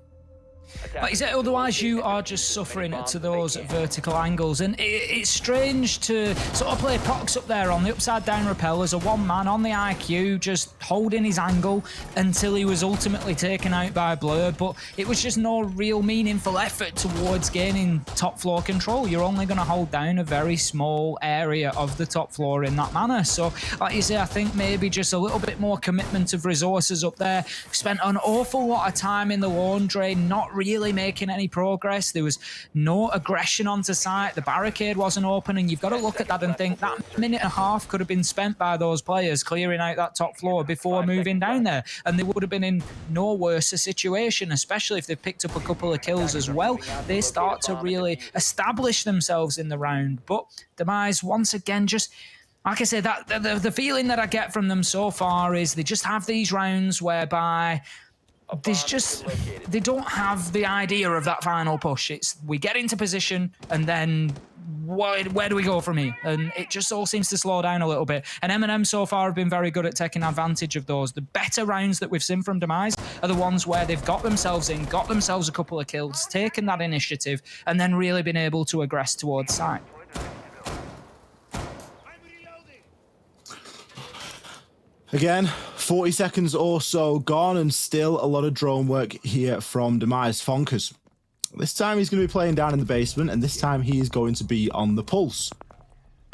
Like you said, otherwise you are just suffering to those vertical angles, and it's strange to sort of play Prox up there on the upside down rappel as a 1-man on the IQ, just holding his angle until he was ultimately taken out by Blur, but it was just no real meaningful effort towards gaining top floor control. You're only going to hold down a very small area of the top floor in that manner. So like you say, I think maybe just a little bit more commitment of resources up there. Spent an awful lot of time in the laundry, not really making any progress. There was no aggression onto site. The barricade wasn't open, and you've got to look at that and think that minute and a half could have been spent by those players clearing out that top floor before moving down there, and they would have been in no worse a situation, especially if they picked up a couple of kills as well. They start to really establish themselves in the round. But Demise, once again, just like I said, that the feeling that I get from them so far is they just have these rounds whereby they don't have the idea of that final push. It's we get into position and then where do we go from here? And it just all seems to slow down a little bit. And Eminem so far have been very good at taking advantage of those. The better rounds that we've seen from Demise are the ones where they've got themselves in, got themselves a couple of kills, taken that initiative, and then really been able to aggress towards site. Again, 40 seconds or so gone, and still a lot of drone work here from Demise. Fonkers. This time he's going to be playing down in the basement, and this time he is going to be on the pulse.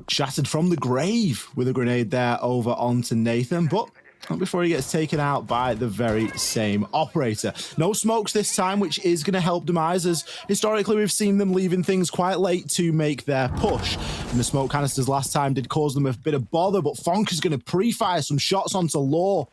Shattered from the grave with a grenade there over onto Nathan, but not before he gets taken out by the very same operator. No smokes this time, which is going to help Demise, as historically we've seen them leaving things quite late to make their push. And the smoke canisters last time did cause them a bit of bother, but Fonk is going to pre-fire some shots onto Law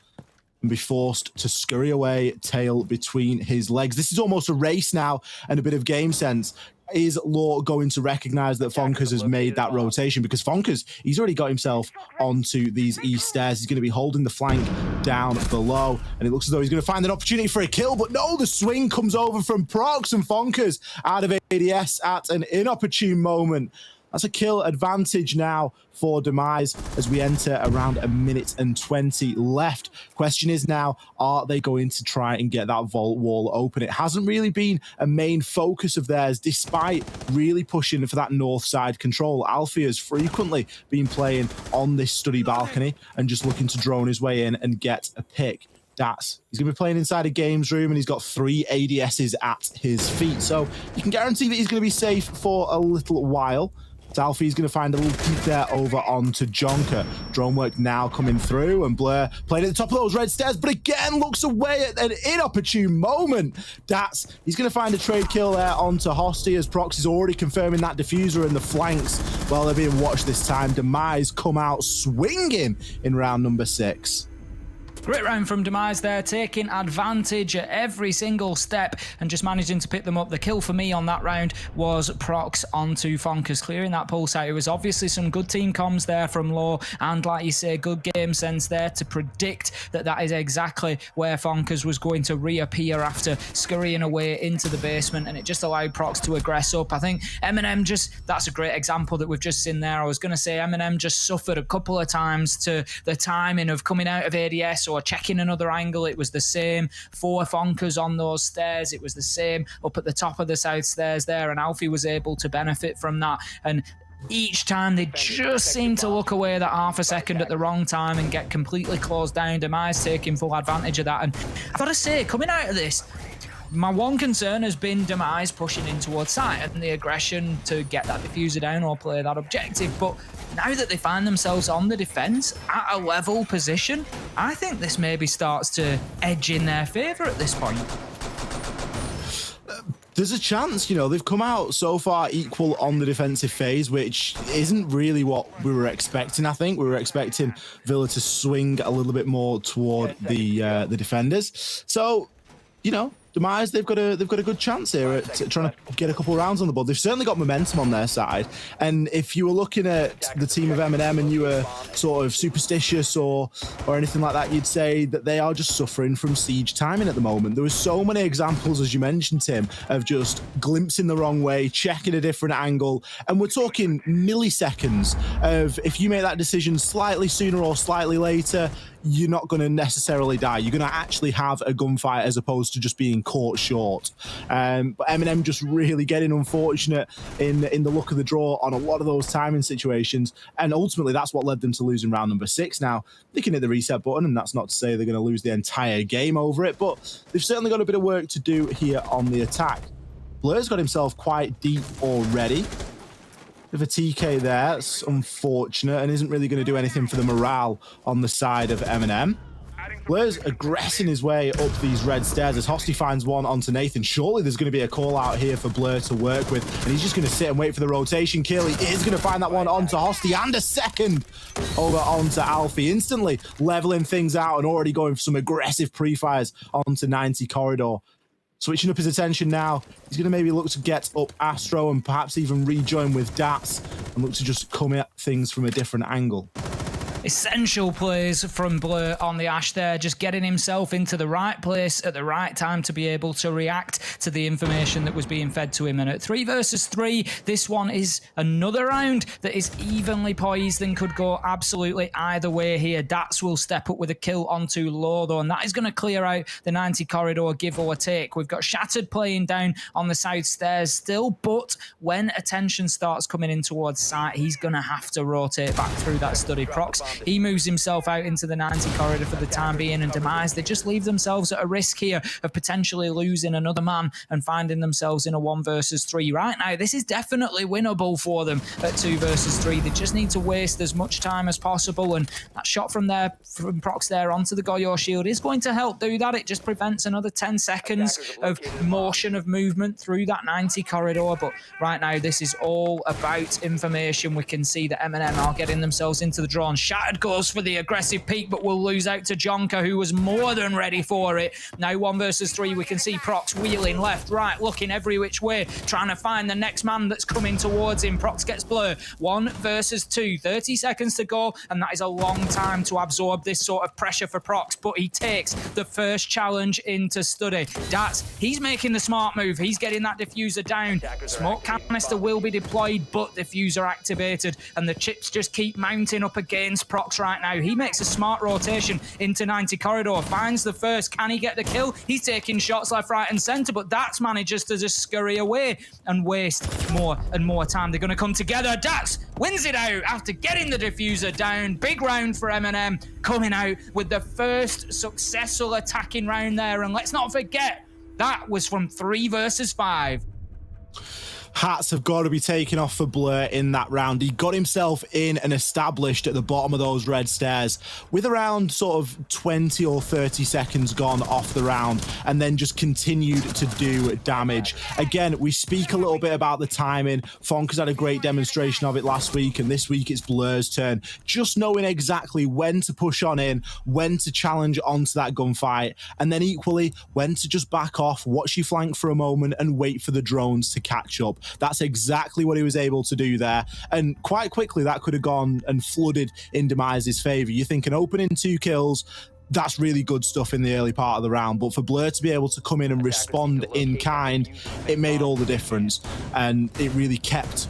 and be forced to scurry away, tail between his legs. This is almost a race now and a bit of game sense. Is Law going to recognize that Fonkers has made that rotation? Because Fonkers, he's already got himself onto these east stairs. He's going to be holding the flank down below, and it looks as though he's going to find an opportunity for a kill, but no, the swing comes over from Prox, and Fonkers out of ADS at an inopportune moment. That's a kill advantage now for Demise as we enter around 1:20 left. Question is now, are they going to try and get that vault wall open? It hasn't really been a main focus of theirs, despite really pushing for that north side control. Alfie has frequently been playing on this study balcony and just looking to drone his way in and get a pick. He's going to be playing inside a games room, and he's got 3 ADSs at his feet. So you can guarantee that he's going to be safe for a little while. Alfie's going to find a little peek there over onto Jonker. Drone work now coming through, and Blur playing at the top of those red stairs, but again looks away at an inopportune moment. He's going to find a trade kill there onto Hosty, as Prox is already confirming that diffuser in the flanks while they're being watched this time. Demise come out swinging in round number 6. Great round from Demise there, taking advantage at every single step and just managing to pick them up. The kill for me on that round was Prox onto Fonkers, clearing that pulse out. It was obviously some good team comms there from Law, and like you say, good game sense there to predict that that is exactly where Fonkers was going to reappear after scurrying away into the basement, and it just allowed Prox to aggress up. I think Eminem that's a great example that we've just seen there. I was going to say Eminem just suffered a couple of times to the timing of coming out of ADS or checking another angle. It was the same for Fonkers on those stairs. It was the same up at the top of the south stairs there, and Alfie was able to benefit from that. And each time they just seem to look away that half a second at the wrong time and get completely closed down. Demise taking full advantage of that. And I've got to say, coming out of this, my one concern has been Demise pushing in towards site and the aggression to get that diffuser down or play that objective. But now that they find themselves on the defense at a level position, I think this maybe starts to edge in their favor at this point. There's a chance, they've come out so far equal on the defensive phase, which isn't really what we were expecting. I think we were expecting Villa to swing a little bit more toward the defenders. So, Demise, they've got a good chance here at trying to get a couple of rounds on the board. They've certainly got momentum on their side. And if you were looking at the team of Eminem and you were sort of superstitious or anything like that, you'd say that they are just suffering from siege timing at the moment. There were so many examples, as you mentioned, Tim, of just glimpsing the wrong way, checking a different angle. And we're talking milliseconds of if you make that decision slightly sooner or slightly later, you're not going to necessarily die. You're going to actually have a gunfight as opposed to just being caught short. But Eminem just really getting unfortunate in the luck of the draw on a lot of those timing situations. And ultimately, that's what led them to losing round number 6. Now, they can hit the reset button, and that's not to say they're going to lose the entire game over it, but they've certainly got a bit of work to do here on the attack. Blur's got himself quite deep already. Of a TK there, it's unfortunate and isn't really going to do anything for the morale on the side of Eminem. Blur's aggressing his way up these red stairs as Hosty finds one onto Nathan. Surely there's going to be a call out here for Blur to work with, and he's just going to sit and wait for the rotation kill. He is going to find that one onto Hosty, and a second over onto Alfie, instantly leveling things out and already going for some aggressive pre-fires onto 90 corridor. Switching up his attention now, he's going to maybe look to get up Astro and perhaps even rejoin with Dats and look to just come at things from a different angle. Essential plays from Blur on the Ash there, just getting himself into the right place at the right time to be able to react to the information that was being fed to him. And at 3 versus 3, this one is another round that is evenly poised and could go absolutely either way here. Dats will step up with a kill onto Law, though, and that is going to clear out the 90 corridor, give or take. We've got Shattered playing down on the south stairs still, but when attention starts coming in towards site, he's going to have to rotate back through that study. Prox, he moves himself out into the 90 corridor for the time being, and Demise, they just leave themselves at a risk here of potentially losing another man and finding themselves in a 1 versus 3. Right now, this is definitely winnable for them at 2 versus 3. They just need to waste as much time as possible, and that shot from Prox there onto the Goyo shield is going to help do that. It just prevents another 10 seconds of motion, of movement through that 90 corridor, but right now, this is all about information. We can see that Eminem are getting themselves into the draw, and Shattered Rad goes for the aggressive peek, but will lose out to Jonka, who was more than ready for it. Now 1 versus 3, we can see Prox wheeling left, right, looking every which way, trying to find the next man that's coming towards him. Prox gets Blur. 1 versus 2, 30 seconds to go, and that is a long time to absorb this sort of pressure for Prox, but he takes the first challenge into Study. He's making the smart move. He's getting that diffuser down. Smoke canister will be deployed, but diffuser activated, and the chips just keep mounting up against Prox right now. He makes a smart rotation into 90 corridor, finds the first. Can he get the kill? He's taking shots left, right, and center, but Dats manages to just scurry away and waste more and more time. They're going to come together. Dats wins it out after getting the diffuser down. Big round for M&M, coming out with the first successful attacking round there. And let's not forget, that was from 3 versus 5. Hats have got to be taken off for Blur in that round. He got himself in and established at the bottom of those red stairs with around sort of 20 or 30 seconds gone off the round, and then just continued to do damage. Again, we speak a little bit about the timing. Fonk has had a great demonstration of it last week, and this week it's Blur's turn. Just knowing exactly when to push on in, when to challenge onto that gunfight, and then equally when to just back off, watch you flank for a moment, and wait for the drones to catch up. That's exactly what he was able to do there. And quite quickly, that could have gone and flooded in Demise's favor. You're thinking opening 2 kills, that's really good stuff in the early part of the round. But for Blur to be able to come in and respond in kind, it made all the difference. And it really kept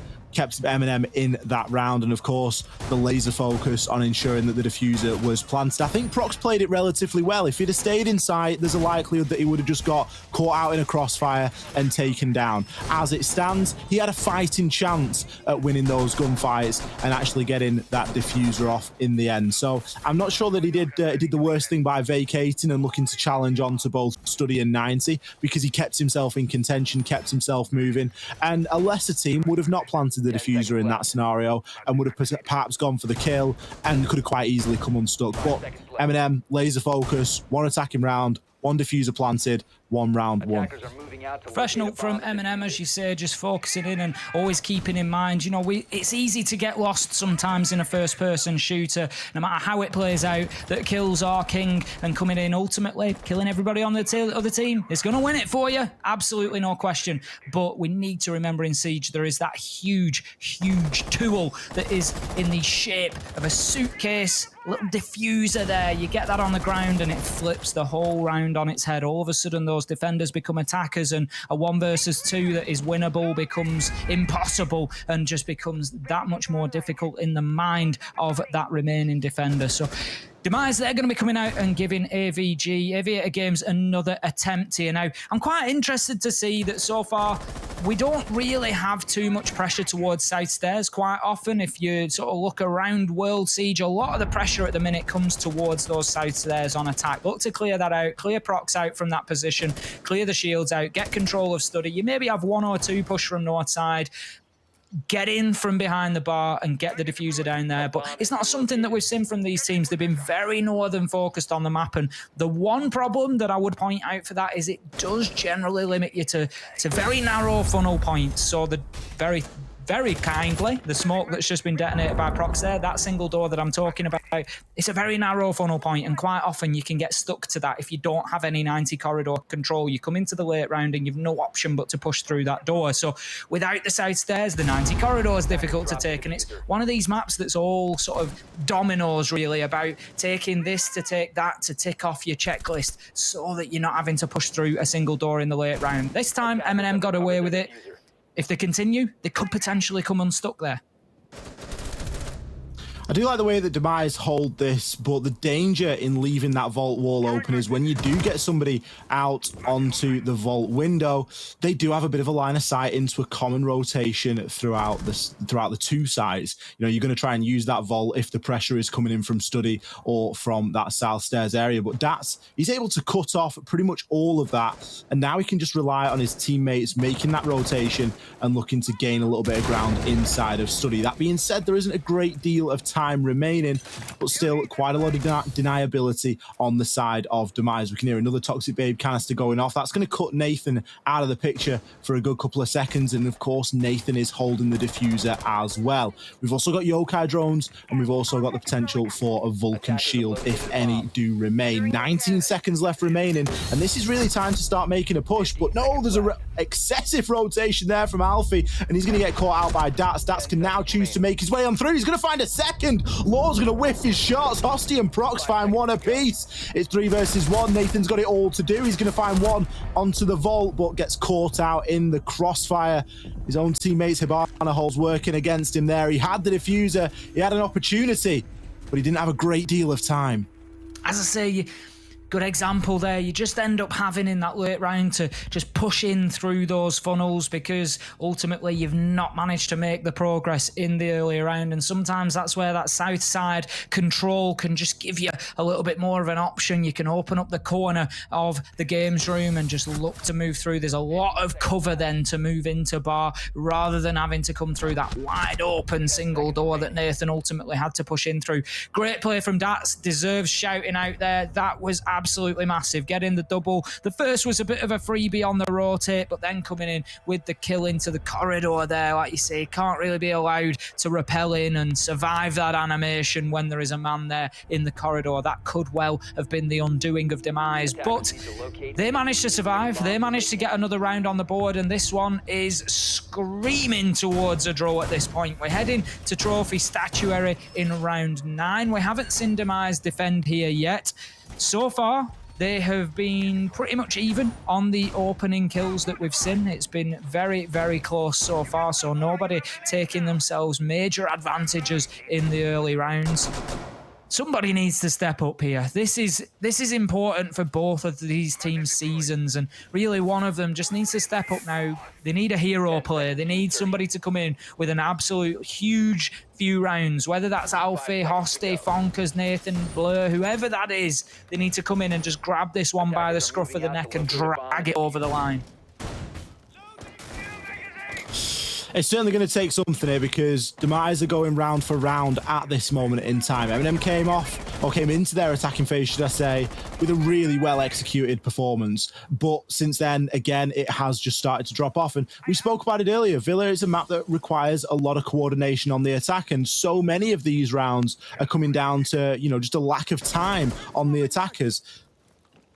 M&M in that round, and of course the laser focus on ensuring that the diffuser was planted. I think Prox played it relatively well. If he'd have stayed in sight, there's a likelihood that he would have just got caught out in a crossfire and taken down. As it stands, he had a fighting chance at winning those gunfights and actually getting that diffuser off in the end. So I'm not sure that he did the worst thing by vacating and looking to challenge onto both Study and 90, because he kept himself in contention, kept himself moving, and a lesser team would have not planted the diffuser in that scenario and would have perhaps gone for the kill and could have quite easily come unstuck. But M&M, laser focus, 1 attacking round, 1 diffuser planted, 1 round won. Professional from M&M, as you say, just focusing in and always keeping in mind, you know, it's easy to get lost sometimes in a first-person shooter, no matter how it plays out, that kills are king, and coming in ultimately, killing everybody on the other team is going to win it for you, absolutely no question. But we need to remember in Siege, there is that huge tool that is in the shape of a suitcase, little diffuser there. You get that on the ground and it flips the whole round on its head. All of a sudden, those defenders become attackers, and a 1 versus 2 that is winnable becomes impossible and just becomes that much more difficult in the mind of that remaining defender. So Demise, they're going to be coming out and giving Aviator Games another attempt here. Now, I'm quite interested to see that so far we don't really have too much pressure towards side stairs. Quite often, if you sort of look around World Siege, a lot of the pressure at the minute comes towards those side stairs on attack. Look to clear that out, clear Prox out from that position, clear the shields out, get control of Study. You maybe have 1 or 2 push from north side, get in from behind the bar and get the diffuser down there. But it's not something that we've seen from these teams. They've been very northern focused on the map, and the one problem that I would point out for that is it does generally limit you to very narrow funnel points. So the very kindly, the smoke that's just been detonated by Prox there, that single door that I'm talking about, it's a very narrow funnel point, and quite often you can get stuck to that if you don't have any 90 corridor control. You come into the late round and you've no option but to push through that door. So without the side stairs, the 90 corridor is difficult to take, and it's one of these maps that's all sort of dominoes really, about taking this to take that to tick off your checklist so that you're not having to push through a single door in the late round. This time, M&M got away with it. If they continue, they could potentially come unstuck there. I do like the way that Demise hold this, but the danger in leaving that vault wall open is when you do get somebody out onto the vault window, they do have a bit of a line of sight into a common rotation throughout the 2 sides. You know, you're going to try and use that vault if the pressure is coming in from Study or from that south stairs area. But he's able to cut off pretty much all of that, and now he can just rely on his teammates making that rotation and looking to gain a little bit of ground inside of Study. That being said, there isn't a great deal of time time remaining, but still quite a lot of deniability on the side of Demise. We can hear another Toxic Babe canister going off. That's going to cut Nathan out of the picture for a good couple of seconds, and of course Nathan is holding the diffuser as well. We've also got Yokai drones, and we've also got the potential for a Vulcan shield if any do remain. 19 seconds left remaining, and this is really time to start making a push, but no, there's a excessive rotation there from Alfie, and he's going to get caught out by Dats. Dats can now choose to make his way on through. He's going to find a second. Law's going to whiff his shots. Hosty and Prox find one apiece. It's 3 versus 1. Nathan's got it all to do. He's going to find one onto the vault, but gets caught out in the crossfire. His own teammates, Hibana Hole's working against him there. He had the diffuser. He had an opportunity, but he didn't have a great deal of time. As I say, good example there. You just end up having in that late round to just push in through those funnels because ultimately you've not managed to make the progress in the early round, and sometimes that's where that south side control can just give you a little bit more of an option. You can open up the corner of the games room and just look to move through. There's a lot of cover then to move into bar rather than having to come through that wide open single door that Nathan ultimately had to push in through. Great play from Dats, deserves shouting out there. That was absolutely massive. Getting the double. The first was a bit of a freebie on the rotate, but then coming in with the kill into the corridor there, like you say, can't really be allowed to rappel in and survive that animation when there is a man there in the corridor. That could well have been the undoing of Demise, but they managed to survive. They managed to get another round on the board, and this one is screaming towards a draw at this point. We're heading to trophy statuary in round 9. We haven't seen Demise defend here yet. So far, they have been pretty much even on the opening kills that we've seen. It's been very, very close so far, so nobody taking themselves major advantages in the early rounds. Somebody needs to step up here. This is important for both of these teams' seasons, and really one of them just needs to step up now. They need a hero player. They need somebody to come in with an absolute huge few rounds, whether that's Alfie, Hosty, Fonkers, Nathan, Blur, whoever that is. They need to come in and just grab this one by the scruff of the neck and drag it over the line. It's certainly going to take something here because Demise are going round for round at this moment in time. Eminem came into their attacking phase, should I say, with a really well executed performance. But since then, again, it has just started to drop off. And we spoke about it earlier. Villa is a map that requires a lot of coordination on the attack. And so many of these rounds are coming down to, just a lack of time on the attackers.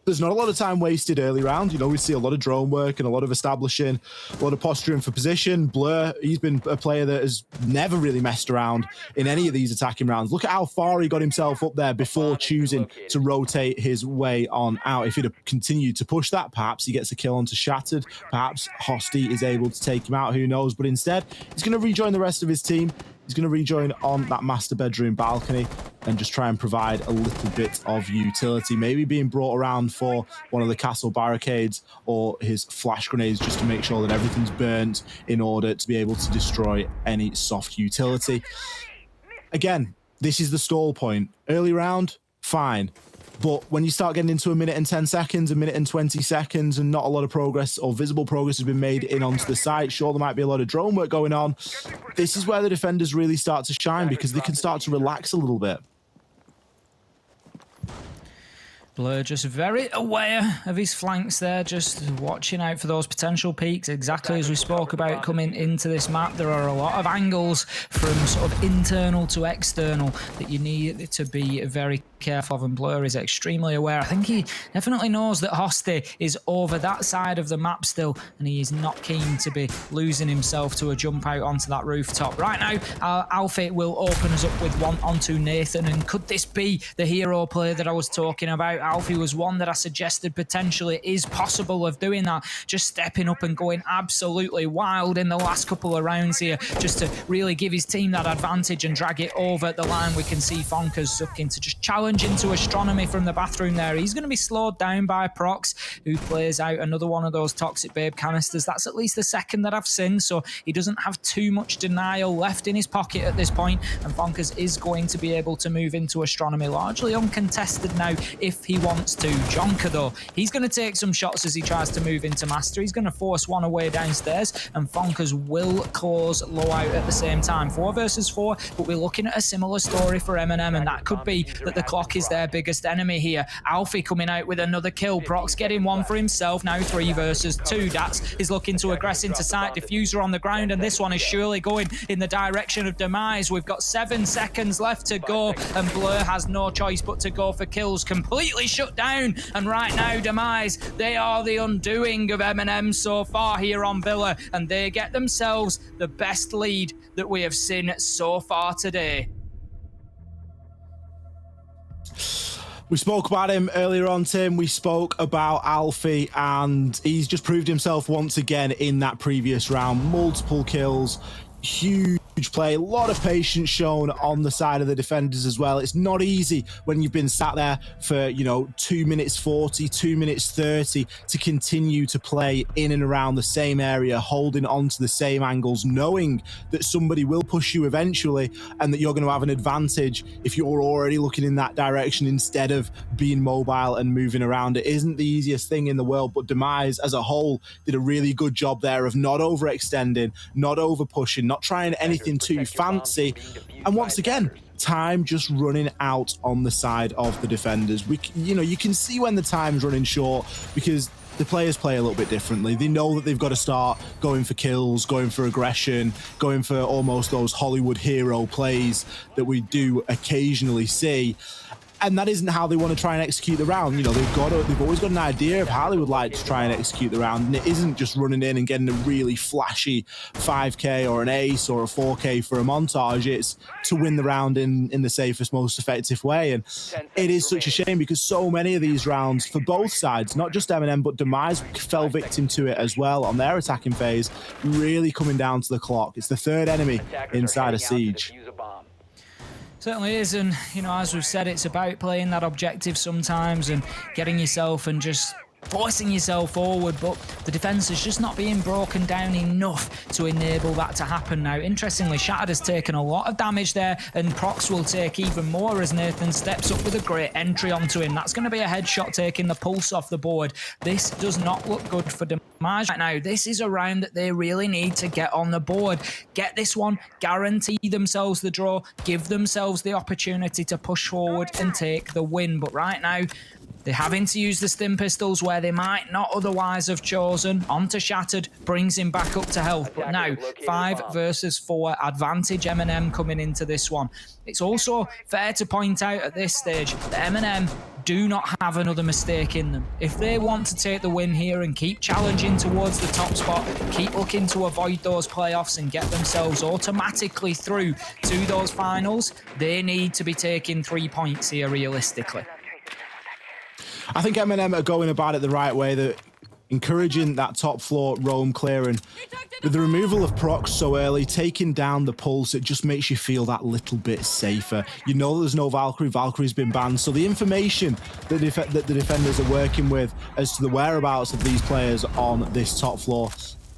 There's not a lot of time wasted early round. We see a lot of drone work and a lot of establishing, a lot of posturing for position. Blur, he's been a player that has never really messed around in any of these attacking rounds. Look at how far he got himself up there before choosing to rotate his way on out. If he'd have continued to push that, perhaps he gets a kill onto Shattered. Perhaps Hosty is able to take him out, who knows? But instead, he's going to rejoin the rest of his team. He's going to rejoin on that master bedroom balcony and just try and provide a little bit of utility, maybe being brought around for one of the castle barricades or his flash grenades just to make sure that everything's burnt in order to be able to destroy any soft utility. Again, this is the stall point. Early round, fine. But when you start getting into 1 minute and 10 seconds, 1 minute and 20 seconds, and not a lot of progress or visible progress has been made in onto the site, sure, there might be a lot of drone work going on. This is where the defenders really start to shine because they can start to relax a little bit. Blur just very aware of his flanks there, just watching out for those potential peaks, exactly as we spoke about coming into this map. There are a lot of angles from sort of internal to external that you need to be very careful of, and Blur is extremely aware. I think he definitely knows that Hosty is over that side of the map still, and he is not keen to be losing himself to a jump out onto that rooftop. Right now, Alfie will open us up with one onto Nathan, and could this be the hero play that I was talking about? Alfie was one that I suggested potentially is possible of doing that, just stepping up and going absolutely wild in the last couple of rounds here, just to really give his team that advantage and drag it over the line. We can see Fonkers looking to just challenge into Astronomy from the bathroom there. He's going to be slowed down by Prox, who plays out another one of those Toxic Babe canisters. That's at least the second that I've seen, so he doesn't have too much denial left in his pocket at this point, and Fonkers is going to be able to move into Astronomy largely uncontested now if he he wants to. Jonker, though, he's going to take some shots as he tries to move into Master. He's going to force one away downstairs, and Fonkers will close low out at the same time. 4 versus 4, but we're looking at a similar story for M&M, and that could be that the clock is their biggest enemy here. Alfie coming out with another kill. Prox getting one for himself. Now 3 versus 2. Dats is looking to aggress into sight. Diffuser on the ground, and this one is surely going in the direction of Demise. We've got 7 seconds left to go, and Blur has no choice but to go for kills. Completely shut down, and right now Demise, they are the undoing of M&M so far here on Villa, and they get themselves the best lead that we have seen so far today. We spoke about him earlier on, Tim. We spoke about Alfie, and he's just proved himself once again in that previous round. Multiple kills, huge play, a lot of patience shown on the side of the defenders as well. It's not easy when you've been sat there for, 2 minutes 40, 2 minutes 30 to continue to play in and around the same area, holding on to the same angles, knowing that somebody will push you eventually and that you're going to have an advantage if you're already looking in that direction instead of being mobile and moving around. It isn't the easiest thing in the world, but Demise as a whole did a really good job there of not overextending, not over pushing, not trying anything too fancy, and once again time just running out on the side of the defenders. You can see when the time's running short because the players play a little bit differently. They know that they've got to start going for kills, going for aggression, going for almost those Hollywood hero plays that we do occasionally see. And that isn't how they want to try and execute the round. They've always got an idea of how they would like to try and execute the round, and it isn't just running in and getting a really flashy 5k or an ace or a 4k for a montage. It's to win the round in the safest, most effective way. And it is such a shame because so many of these rounds for both sides, not just M&M, but Demise fell victim to it as well on their attacking phase, really coming down to the clock. It's the third enemy inside a siege. Certainly is, and as we've said, it's about playing that objective sometimes and getting yourself and just forcing yourself forward, but the defence is just not being broken down enough to enable that to happen now. Interestingly, Shattered has taken a lot of damage there, and Prox will take even more as Nathan steps up with a great entry onto him. That's going to be a headshot taking the pulse off the board. This does not look good for Demise right now. This is a round that they really need to get on the board. Get this one, guarantee themselves the draw, give themselves the opportunity to push forward and take the win. But right now, they're having to use the stim pistols where they might not otherwise have chosen. Onto Shattered, brings him back up to health. But now, 5 versus 4, advantage M&M coming into this one. It's also fair to point out at this stage that M&M do not have another mistake in them. If they want to take the win here and keep challenging towards the top spot, keep looking to avoid those playoffs and get themselves automatically through to those finals, they need to be taking 3 points here realistically. I think M&M are going about it the right way. They're encouraging that top floor roam clearing. With the removal of Prox so early, taking down the pulse, it just makes you feel that little bit safer. You know there's no Valkyrie. Valkyrie's been banned. So the information that the defenders are working with as to the whereabouts of these players on this top floor,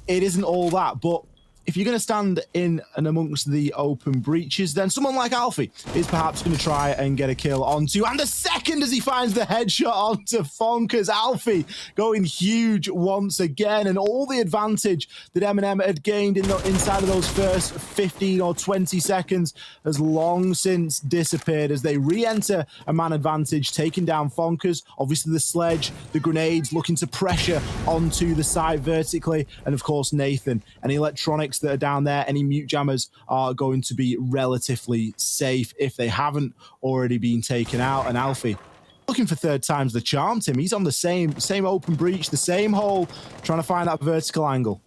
it isn't all that. But if you're going to stand in and amongst the open breaches, then someone like Alfie is perhaps going to try and get a kill onto, and a second as he finds the headshot onto Fonkers. Alfie going huge once again, and all the advantage that M&M had gained inside of those first 15 or 20 seconds has long since disappeared as they re-enter a man advantage, taking down Fonkers. Obviously the sledge, the grenades, looking to pressure onto the side vertically, and of course Nathan. Any electronics that are down there, any mute jammers are going to be relatively safe if they haven't already been taken out. And Alfie looking for third time's the charm, Tim. He's on the same open breach, the same hole, trying to find that vertical angle.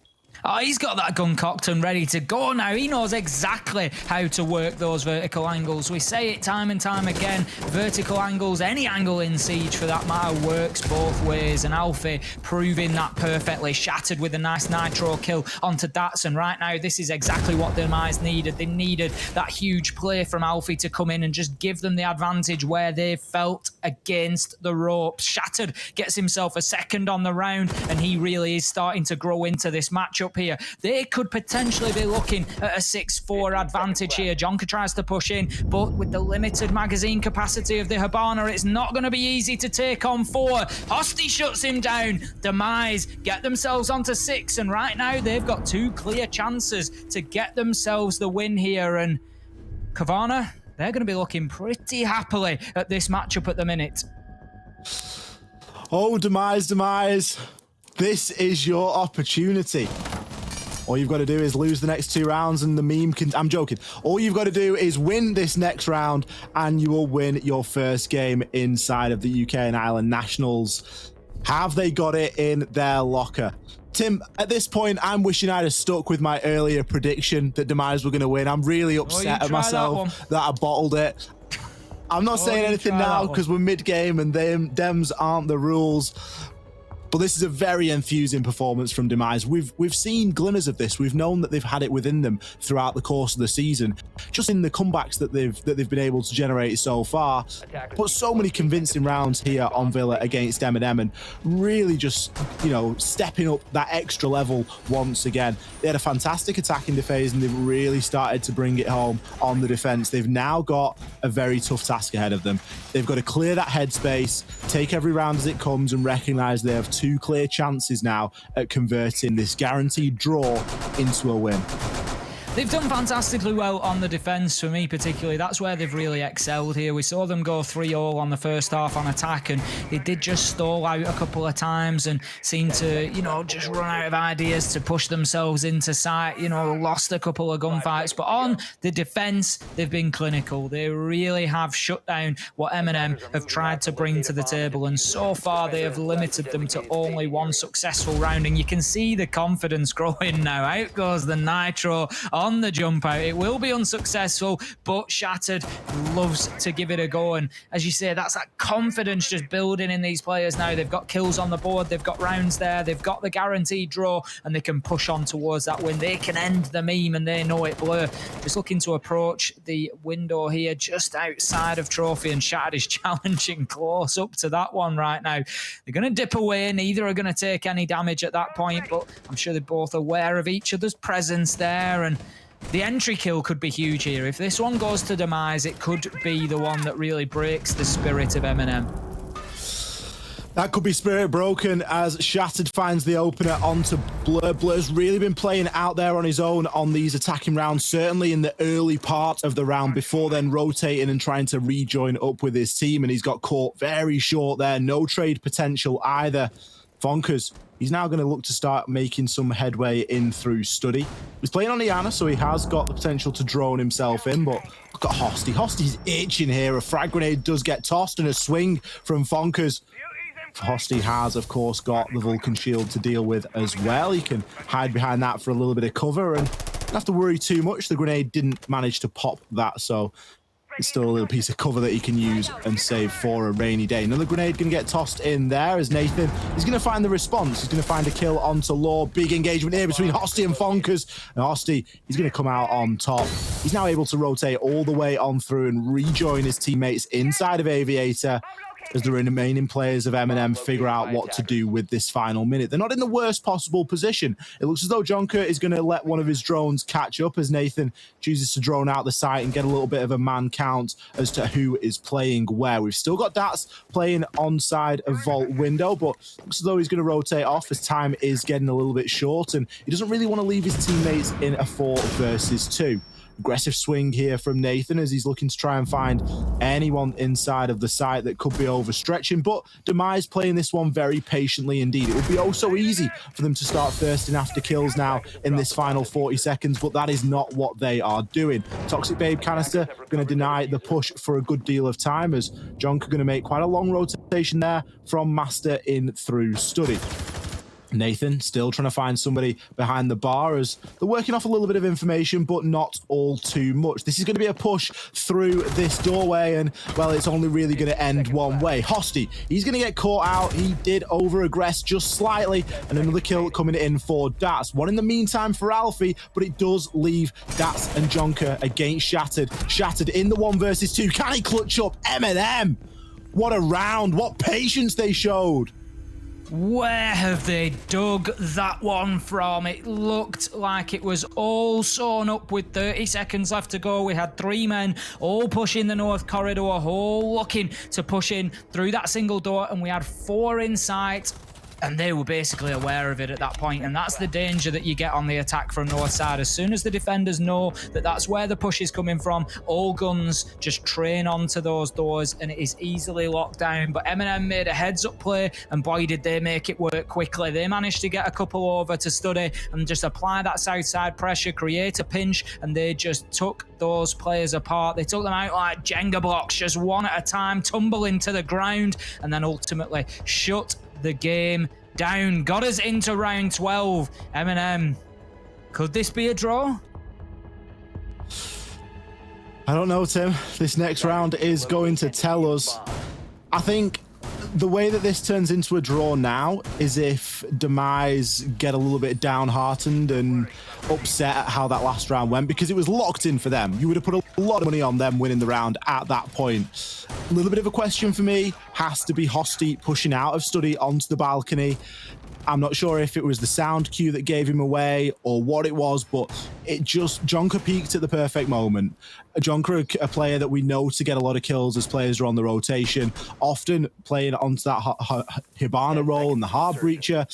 Oh, he's got that gun cocked and ready to go now. He knows exactly how to work those vertical angles. We say it time and time again. Vertical angles, any angle in Siege for that matter, works both ways. And Alfie proving that perfectly. Shattered with a nice nitro kill onto Datsun. Right now, this is exactly what Demise needed. They needed that huge play from Alfie to come in and just give them the advantage where they felt against the ropes. Shattered gets himself a second on the round, and he really is starting to grow into this matchup. up here. They could potentially be looking at a 6-4 advantage here. Jonker tries to push in, but with the limited magazine capacity of the Hibana, it's not going to be easy to take on 4. Hosty shuts him down. Demise get themselves onto 6, and right now they've got 2 clear chances to get themselves the win here. And Kavana, they're going to be looking pretty happily at this matchup at the minute. Oh, Demise. This is your opportunity. All you've got to do is lose the next 2 rounds and the meme can... I'm joking. All you've got to do is win this next round and you will win your first game inside of the UK and Ireland Nationals. Have they got it in their locker? Tim, at this point, I'm wishing I'd have stuck with my earlier prediction that Demise were going to win. I'm really upset at myself that I bottled it. I'm not saying anything now because we're mid-game and dems aren't the rules. But this is a very enthusing performance from Demise. We've seen glimmers of this. We've known that they've had it within them throughout the course of the season, just in the comebacks that they've been able to generate so far. But so many convincing rounds here on Villa against M&M, and really just, you know, stepping up that extra level once again. They had a fantastic attacking phase and they've really started to bring it home on the defense. They've now got a very tough task ahead of them. They've got to clear that headspace, take every round as it comes, and recognize they have 2 clear chances now at converting this guaranteed draw into a win. They've done fantastically well on the defence, for me particularly. That's where they've really excelled here. We saw them go 3-all on the first half on attack, and they did just stall out a couple of times and seem to, you know, just run out of ideas to push themselves into sight, you know, lost a couple of gunfights. But on the defence, they've been clinical. They really have shut down what M&M have tried to bring to the table, and so far they have limited them to only 1 successful round, and you can see the confidence growing now. Out goes the Nitro on the jump out. It will be unsuccessful, but Shattered loves to give it a go, and as you say, that's that confidence just building in these players now. They've got kills on the board, they've got rounds there, they've got the guaranteed draw, and they can push on towards that win. They can end the meme, and they know it. Blur just looking to approach the window here just outside of Trophy, and Shattered is challenging close up to that one right now. They're going to dip away, neither are going to take any damage at that point, but I'm sure they're both aware of each other's presence there, and the entry kill could be huge here. If this one goes to Demise, it could be the one that really breaks the spirit of M&M. That could be spirit broken as Shattered finds the opener onto Blur. Blur's really been playing out there on his own on these attacking rounds, certainly in the early part of the round, before then rotating and trying to rejoin up with his team, and he's got caught very short there. No trade potential either. Vonkers, he's now going to look to start making some headway in through Study. He's playing on Iana, so he has got the potential to drone himself in, but look at Hosty. Hosty's itching here. A frag grenade does get tossed, and a swing from Vonkers. Hosty has, of course, got the Vulcan shield to deal with as well. He can hide behind that for a little bit of cover, and don't have to worry too much. The grenade didn't manage to pop that, so it's still a little piece of cover that he can use and save for a rainy day. Another grenade going to get tossed in there as Nathan is going to find the response. He's going to find a kill onto Law. Big engagement here between Hosty and Vonkers. And Hosty, he's going to come out on top. He's now able to rotate all the way on through and rejoin his teammates inside of Aviator as the remaining players of M&M figure out what to do with this final minute. They're not in the worst possible position. It looks as though Jonker is going to let one of his drones catch up as Nathan chooses to drone out the site and get a little bit of a man count as to who is playing where. We've still got Dats playing onside of Vault Window, but looks as though he's going to rotate off as time is getting a little bit short, and he doesn't really want to leave his teammates in a 4 versus 2. Aggressive swing here from Nathan as he's looking to try and find anyone inside of the site that could be overstretching, but Demise playing this one very patiently indeed. It would be oh so easy for them to start thirsting after kills now in this final 40 seconds, but that is not what they are doing. Toxic Babe Canister going to deny the push for a good deal of time as Jonker going to make quite a long rotation there from Master in through Study. Nathan still trying to find somebody behind the bar as they're working off a little bit of information, but not all too much. This is going to be a push through this doorway, and, well, it's only really going to end one way. Hosty, he's going to get caught out. He did over-aggress just slightly, and another kill coming in for Dats. One in the meantime for Alfie, but it does leave Dats and Jonker against Shattered. Shattered in the 1 versus 2. Can he clutch up M&M? What a round. What patience they showed. Where have they dug that one from? It looked like it was all sewn up with 30 seconds left to go. We had 3 men all pushing the north corridor, all looking to push in through that single door, and we had 4 in sight. And they were basically aware of it at that point, and that's the danger that you get on the attack from north side. As soon as the defenders know that that's where the push is coming from, all guns just train onto those doors, and it is easily locked down. But M&M made a heads-up play, and boy, did they make it work quickly. They managed to get a couple over to study and just apply that south side pressure, create a pinch, and they just took those players apart. They took them out like Jenga blocks, just one at a time, tumbling to the ground, and then ultimately shut the game down. Got us into round 12. M&M, could this be a draw? I don't know, Tim. This next round is going to tell us. I think the way that this turns into a draw now is if Demise get a little bit downhearted and upset at how that last round went, because it was locked in for them. You would have put a lot of money on them winning the round at that point. A little bit of a question for me has to be Hosty pushing out of study onto the balcony. I'm not sure if it was the sound cue that gave him away or what it was, but it just, Jonker peaked at the perfect moment. Jonker, a player that we know to get a lot of kills as players are on the rotation, often playing onto that Hibana role and the hard breacher.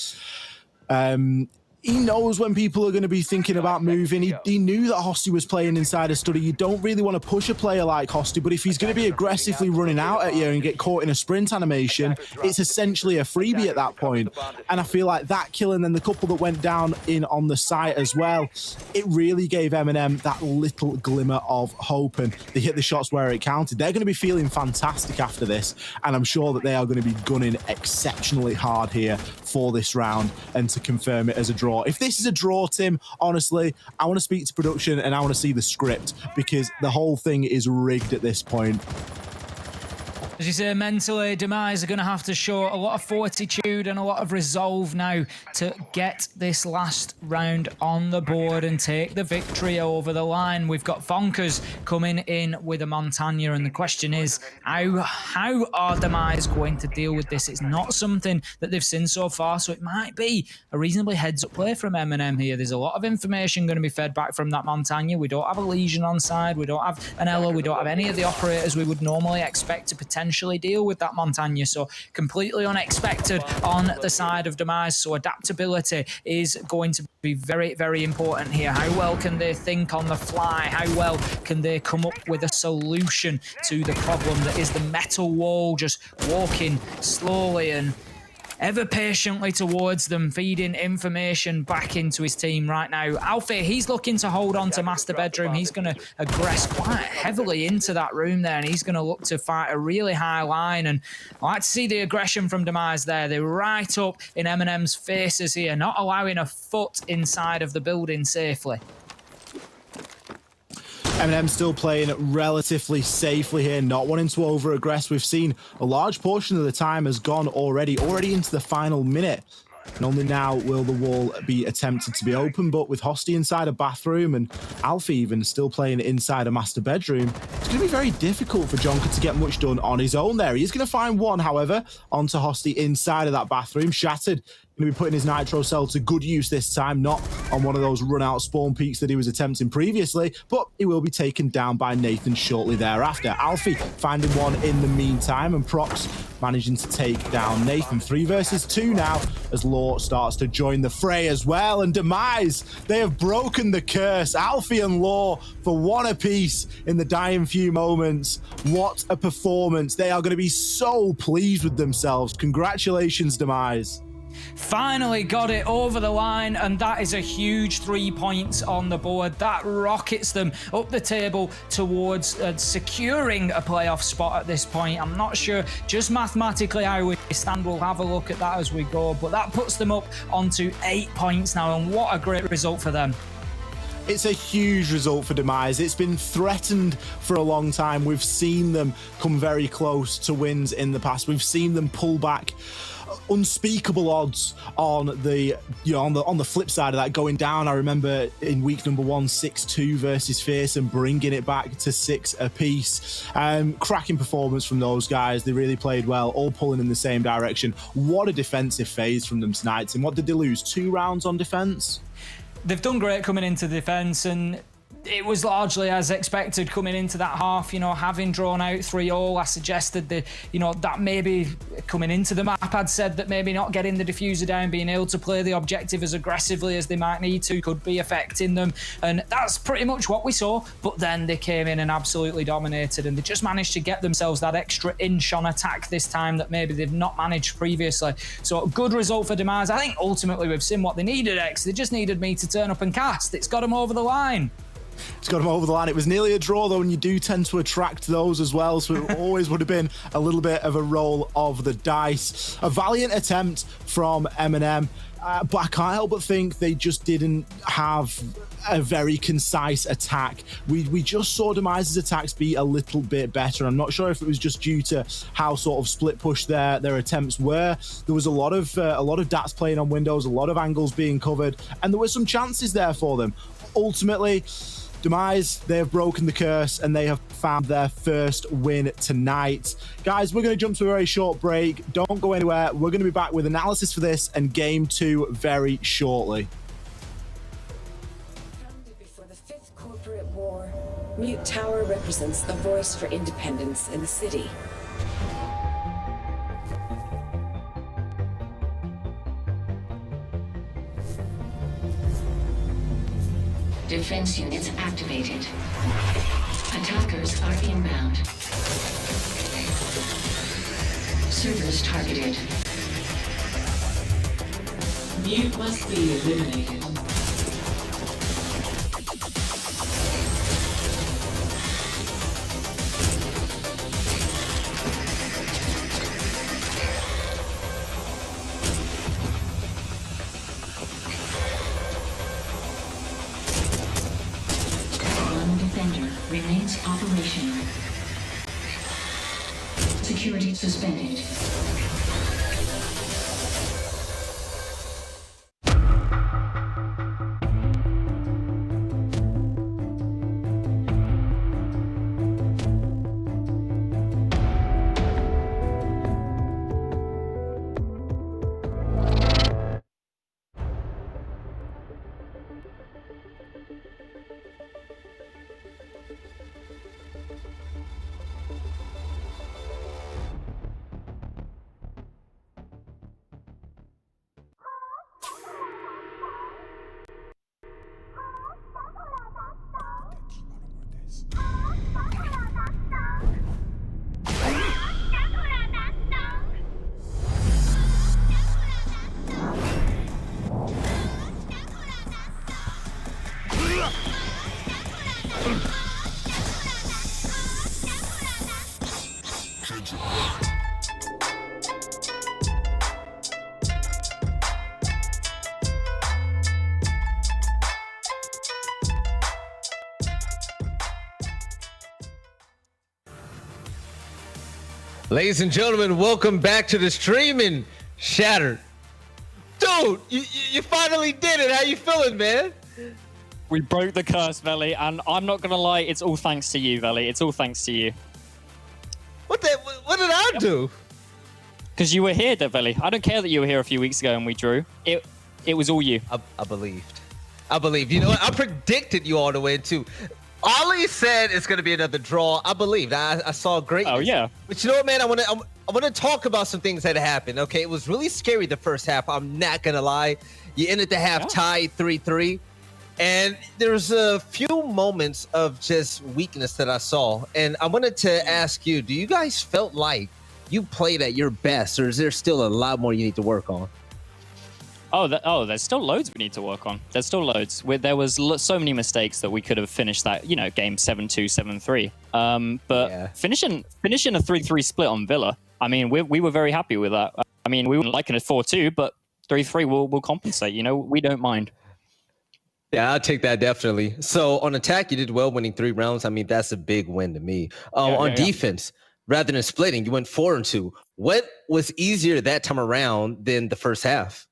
He knows when people are going to be thinking about moving. He knew that Hosty was playing inside a study. You don't really want to push a player like Hosty, but if he's going to be aggressively running out at you and get caught in a sprint animation, it's essentially a freebie at that point. And I feel like that kill and then the couple that went down in on the site as well, it really gave M&M that little glimmer of hope, and they hit the shots where it counted. They're going to be feeling fantastic after this, and I'm sure that they are going to be gunning exceptionally hard here for this round and to confirm it as a draw. If this is a draw, Tim, honestly, I want to speak to production and I want to see the script, because the whole thing is rigged at this point. As you say, mentally, Demise are going to have to show a lot of fortitude and a lot of resolve now to get this last round on the board and take the victory over the line. We've got Fonkers coming in with a Montagna, and the question is, how are Demise going to deal with this? It's not something that they've seen so far, so it might be a reasonably heads-up play from M&M here. There's a lot of information going to be fed back from that Montagna. We don't have a Legion on side, we don't have an Elo, we don't have any of the operators we would normally expect to potentially deal with that Montagna, so completely unexpected on the side of Demise. So adaptability is going to be very, very important here. How well can they think on the fly? How well can they come up with a solution to the problem that is the metal wall just walking slowly and ever patiently towards them, feeding information back into his team right now. Alfie, he's looking to hold on to master bedroom. He's going to aggress quite heavily into that room there, and he's going to look to fight a really high line. And I like to see the aggression from Demise there. They're right up in M&M's faces here, not allowing a foot inside of the building safely. M&M still playing relatively safely here, not wanting to over-aggress. We've seen a large portion of the time has gone already into the final minute. And only now will the wall be attempted to be open, but with Hosty inside a bathroom and Alfie even still playing inside a master bedroom, it's going to be very difficult for Jonker to get much done on his own there. He's going to find one, however, onto Hosty inside of that bathroom. Shattered going to be putting his nitro cell to good use this time, not on one of those run-out spawn peaks that he was attempting previously, but he will be taken down by Nathan shortly thereafter. Alfie finding one in the meantime, and Prox managing to take down Nathan. 3 versus 2 now as Law starts to join the fray as well, and Demise, they have broken the curse. Alfie and Law for 1 apiece in the dying few moments. What a performance. They are going to be so pleased with themselves. Congratulations, Demise. Finally got it over the line, and that is a huge 3 points on the board. That rockets them up the table towards securing a playoff spot at this point. I'm not sure just mathematically how we stand. We'll have a look at that as we go, but that puts them up onto 8 points now, and what a great result for them. It's a huge result for Demise. It's been threatened for a long time. We've seen them come very close to wins in the past. We've seen them pull back unspeakable odds on the on the flip side of that, going down. I remember in week number 1, 6-2 versus Fierce and bringing it back to 6 apiece. Cracking performance from those guys. They really played well, all pulling in the same direction. What a defensive phase from them tonight. And what did they lose? 2 rounds on defense? They've done great coming into defense, and it was largely as expected coming into that half. Having drawn out 3-all, I suggested that, that maybe coming into the map, I'd said that maybe not getting the diffuser down, being able to play the objective as aggressively as they might need to, could be affecting them. And that's pretty much what we saw. But then they came in and absolutely dominated, and they just managed to get themselves that extra inch on attack this time that maybe they've not managed previously. So a good result for Demise. I think ultimately we've seen what they needed, X. They just needed me to turn up and cast. It's got them over the line. It's got him over the line. It was nearly a draw, though, and you do tend to attract those as well, so it always would have been a little bit of a roll of the dice. A valiant attempt from Eminem, but I can't help but think they just didn't have a very concise attack. We just saw Demise's attacks be a little bit better. I'm not sure if it was just due to how sort of split push their attempts were. There was a lot of DATs playing on windows, a lot of angles being covered, and there were some chances there for them. Ultimately, Demise, they have broken the curse and they have found their first win tonight. Guys, we're going to jump to a very short break. Don't go anywhere. We're going to be back with analysis for this and game 2 very shortly. Founded before the 5th Corporate War, Mute Tower represents the voice for independence in the city. Defense units activated. Attackers are inbound. Servers targeted. Mute must be eliminated. Remains operational. Security suspended. Ladies and gentlemen, welcome back to the streaming Shattered. Dude, you finally did it. How you feeling, man? We broke the curse, Veli, and I'm not gonna lie, it's all thanks to you, Veli. It's all thanks to you. What did I do? Because you were here, Veli. I don't care that you were here a few weeks ago and we drew. It was all you. I believed. I believe. You know what? I predicted you all the way too. Ollie said it's gonna be another draw. I believed. I saw great. Oh yeah. But you know what, man? I want to talk about some things that happened. Okay, it was really scary the first half. I'm not gonna lie. You ended the half tied 3-3, and there's a few moments of just weakness that I saw. And I wanted to ask you: do you guys felt like you played at your best, or is there still a lot more you need to work on? There's still loads we need to work on. There's still loads. There was so many mistakes that we could have finished that, game 7-2, 7-3. But finishing a 3-3 split on Villa, I mean, we were very happy with that. I mean, we wouldn't like it at 4-2, but 3-3 will compensate. We don't mind. Yeah, I'll take that definitely. So on attack, you did well, winning 3 rounds. I mean, that's a big win to me. On defense, rather than splitting, you went 4-2. What was easier that time around than the first half?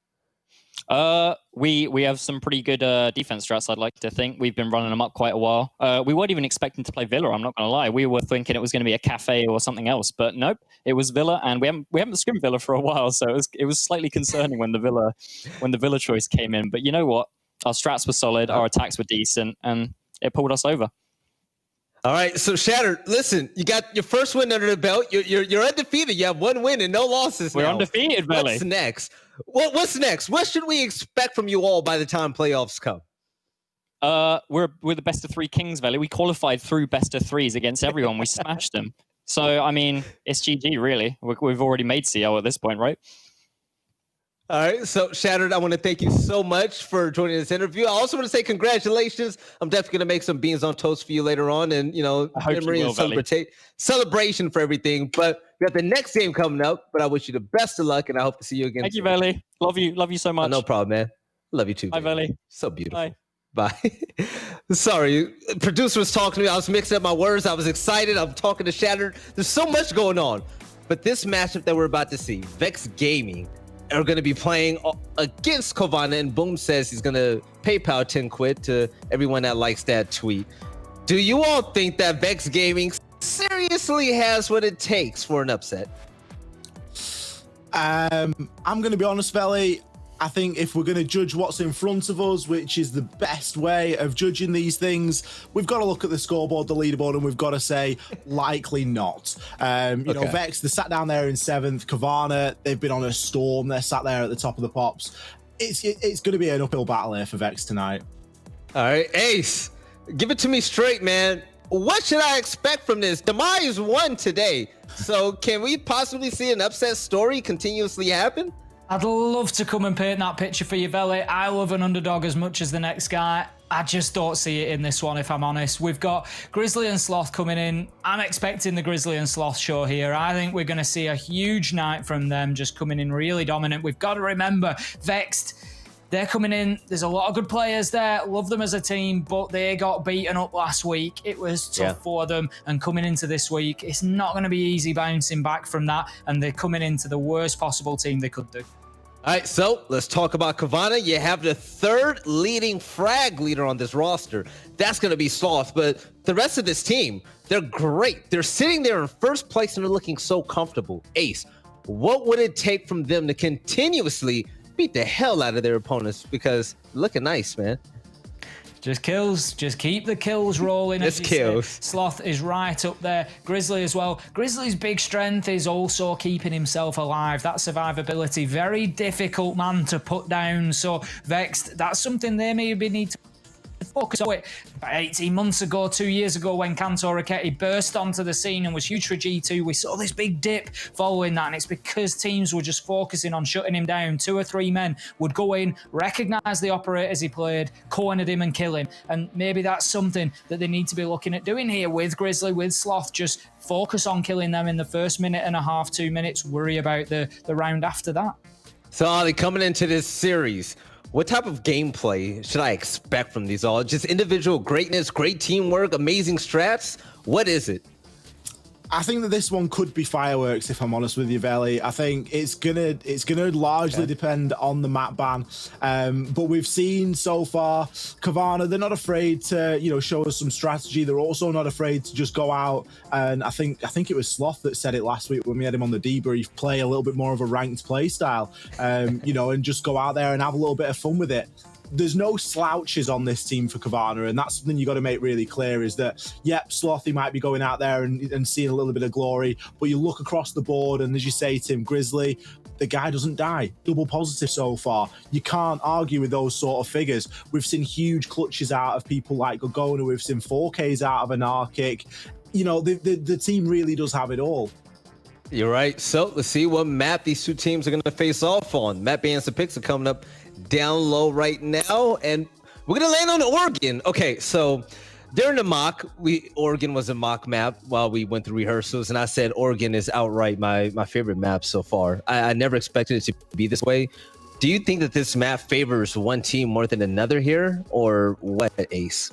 We have some pretty good defense strats. I'd like to think we've been running them up quite a while. We weren't even expecting to play Villa. I'm not going to lie. We were thinking it was going to be a cafe or something else, but nope, it was Villa, and we haven't scrimmed Villa for a while, so it was slightly concerning when the Villa choice came in. But you know what? Our strats were solid, our attacks were decent, and it pulled us over. All right, so Shattered, listen, you got your first win under the belt. You're undefeated. You have 1 win and no losses. We're now. undefeated, Veli. What's next? What's next? What should we expect from you all by the time playoffs come? We're the best of 3 kings, Veli. We qualified through best of 3s against everyone. We smashed them. So I mean, it's GG really. We've already made CL at this point, right? All right, so Shattered, I want to thank you so much for joining this interview. I also want to say congratulations. I'm definitely going to make some beans on toast for you later on, and memory and celebration for everything. But we have the next game coming up. But I wish you the best of luck, and I hope to see you again. Thank you, Veli. Love you so much. No problem, man. Love you too. Bye, Veli. So beautiful. Bye. Bye. Sorry, producer was talking to me. I was mixing up my words. I was excited. I'm talking to Shattered. There's so much going on. But this matchup that we're about to see, Vex Gaming, are going to be playing against Kovana, and Boom says he's going to PayPal 10 quid to everyone that likes that tweet. Do you all think that Vex Gaming seriously has what it takes for an upset? I'm going to be honest, Veli. I think if we're going to judge what's in front of us, which is the best way of judging these things, we've got to look at the scoreboard, the leaderboard, and we've got to say likely not. You know, Vex, they sat down there in 7th. Kovana, they've been on a storm. They're sat there at the top of the pops. It's going to be an uphill battle here for Vex tonight. All right, Ace, give it to me straight, man. What should I expect from this? Demise won today, so can we possibly see an upset story continuously happen? I'd love to come and paint that picture for you, Veli. I love an underdog as much as the next guy. I just don't see it in this one, if I'm honest. We've got Grizzly and Sloth coming in. I'm expecting the Grizzly and Sloth show here. I think we're going to see a huge night from them, just coming in really dominant. We've got to remember, Vexed, they're coming in. There's a lot of good players there. Love them as a team, but they got beaten up last week. It was tough for them. And coming into this week, it's not going to be easy bouncing back from that. And they're coming into the worst possible team they could do. All right, so let's talk about Kovana. You have the 3rd leading frag leader on this roster. That's going to be Sloth, but the rest of this team, they're great. They're sitting there in 1st place and they're looking so comfortable. Ace, what would it take from them to continuously beat the hell out of their opponents? Because looking nice, man. Just kills. Just keep the kills rolling. Just kills. Sloth is right up there. Grizzly as well. Grizzly's big strength is also keeping himself alive. That survivability, very difficult man to put down. So Vexed, that's something they maybe need to focus on. About 18 months ago, 2 years ago, when Kanto Raketti burst onto the scene and was huge for G2, we saw this big dip following that, and it's because teams were just focusing on shutting him down. 2 or 3 men would go in, recognize the operators he played, cornered him and kill him, and maybe that's something that they need to be looking at doing here with Grizzly, with Sloth. Just focus on killing them in the first minute and a half, 2 minutes, worry about the round after that. So Ollie, coming into this series, what type of gameplay should I expect from these all? Just individual greatness, great teamwork, amazing strats? What is it? I think that this one could be fireworks, if I'm honest with you, Veli. I think it's gonna largely depend on the map ban. But we've seen so far, Kovana, they're not afraid to, show us some strategy. They're also not afraid to just go out, and I think it was Sloth that said it last week when we had him on the debrief, play a little bit more of a ranked play style, and just go out there and have a little bit of fun with it. There's no slouches on this team for Kovana, and that's something you got to make really clear, is that, yep, Slothy might be going out there and seeing a little bit of glory, but you look across the board, and as you say, Tim, Grizzly, the guy doesn't die. Double positive so far. You can't argue with those sort of figures. We've seen huge clutches out of people like Gogona. We've seen 4Ks out of Anarchic. The team really does have it all. You're right. So let's see what map these two teams are going to face off on. Map bands and picks are coming up down low right now, and we're going to land on Oregon. Okay, so during the mock, Oregon was a mock map while we went through rehearsals, and I said Oregon is outright my favorite map so far. I never expected it to be this way, Do you think that this map favors one team more than another here, or what, Ace?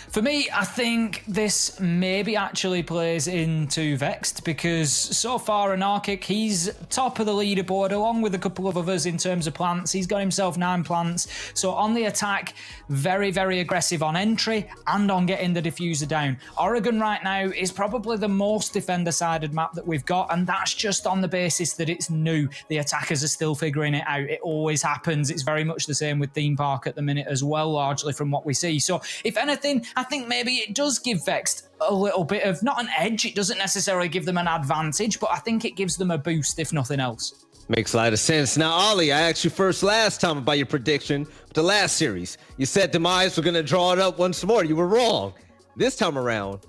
For me, I think this maybe actually plays into Vexed because so far Anarchic, he's top of the leaderboard along with a couple of others in terms of plants. He's got himself 9 plants. So on the attack, very, very aggressive on entry and on getting the diffuser down. Oregon right now is probably the most defender-sided map that we've got, and that's just on the basis that it's new. The attackers are still figuring it out. It always happens. It's very much the same with Theme Park at the minute as well, largely from what we see. So if anything, I think maybe it does give Vexed a little bit of, not an edge, it doesn't necessarily give them an advantage, but I think it gives them a boost, if nothing else. Makes a lot of sense. Now, Ollie, I asked you first last time about your prediction for the last series. You said Demise were going to draw it up once more. You were wrong. This time around,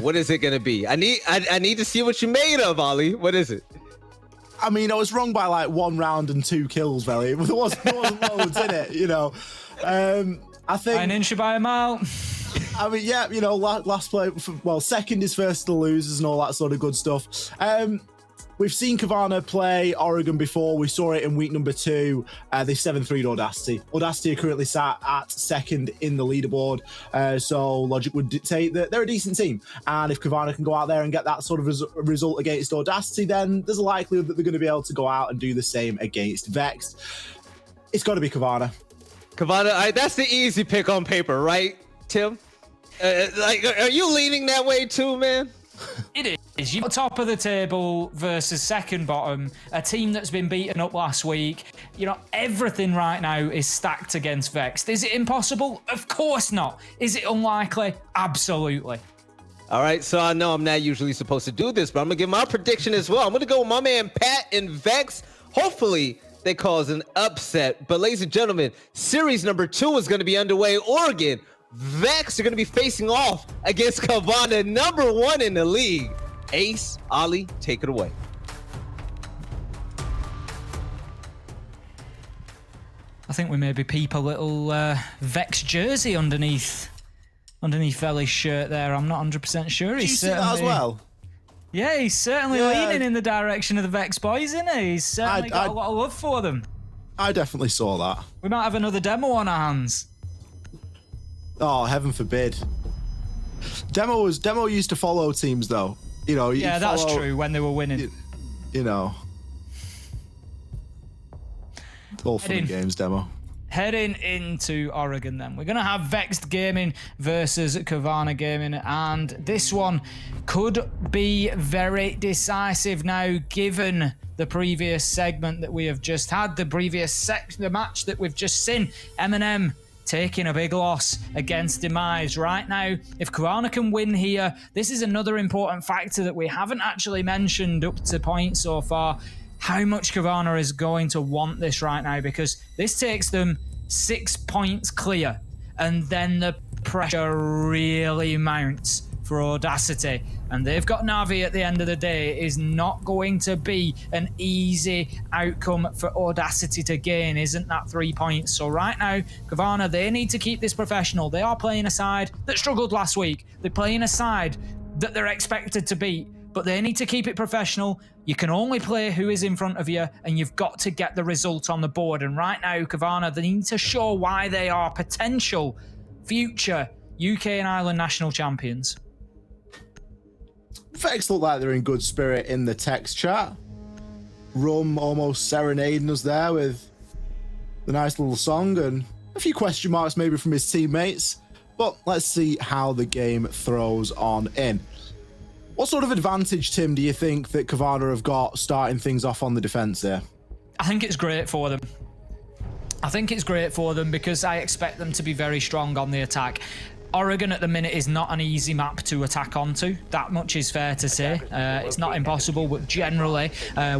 what is it going to be? I need to see what you made of, Ollie. What is it? I mean, I was wrong by like 1 round and 2 kills, Velly. There wasn't loads in it, you know. I think... An inch by a mile. I mean, yeah, you know, last play, well, second is first to the losers and all that sort of good stuff. We've seen Kavana play Oregon before. We saw it in week number 2. They 7-3'd Audacity. Audacity are currently sat at second in the leaderboard. So logic would dictate that they're a decent team. And if Kavana can go out there and get that sort of result against Audacity, then there's a likelihood that they're going to be able to go out and do the same against Vexed. It's got to be Kavana. Kavana, that's the easy pick on paper, right, Tim? Are you leaning that way too, man? It is. You've got top of the table versus second bottom, a team that's been beaten up last week. You know, everything right now is stacked against Vexed. Is it impossible? Of course not. Is it unlikely? Absolutely. All right, so I know I'm not usually supposed to do this, but I'm going to give my prediction as well. I'm going to go with my man Pat and Vex. Hopefully, they cause an upset. But ladies and gentlemen, series number 2 is going to be underway. Oregon, Vex are going to be facing off against Kavana, number 1 in the league. Ace, Ollie, take it away. I think we maybe peep a little Vex jersey underneath Veli's shirt there. I'm not 100% sure. He's see that as well? Yeah, he's certainly leaning in the direction of the Vex boys, isn't he? He's certainly got a lot of love for them. I definitely saw that. We might have another demo on our hands. Oh, heaven forbid. Demo used to follow teams, though. You know. Yeah, that's true. When they were winning. You know. It's all fun and games, Demo. Heading into Oregon, then. We're going to have Vexed Gaming versus Kavana Gaming, and this one could be very decisive now, given the previous segment that we have just had, the match that we've just seen. Eminem taking a big loss against Demise. Right now, if Kavana can win here, this is another important factor that we haven't actually mentioned up to point so far. How much Kavana is going to want this right now, because this takes them 6 points clear, and then the pressure really mounts for Audacity, and they've got Navi at the end of the day. It is not going to be an easy outcome for Audacity to gain, isn't that 3 points? So right now, Kavana, they need to keep this professional. They are playing a side that struggled last week. They're playing a side that they're expected to beat, but they need to keep it professional. You can only play who is in front of you, and you've got to get the result on the board. And right now, Kavana, they need to show why they are potential future UK and Ireland national champions. Vex look like they're in good spirit in the text chat. Rum almost serenading us there with the nice little song, and a few question marks maybe from his teammates. But let's see how the game throws on in. What sort of advantage, Tim, do you think that Kavana have got starting things off on the defense there? I think it's great for them. I think it's great for them because I expect them to be very strong on the attack. Oregon at the minute is not an easy map to attack onto. That much is fair to say. It's not impossible, but generally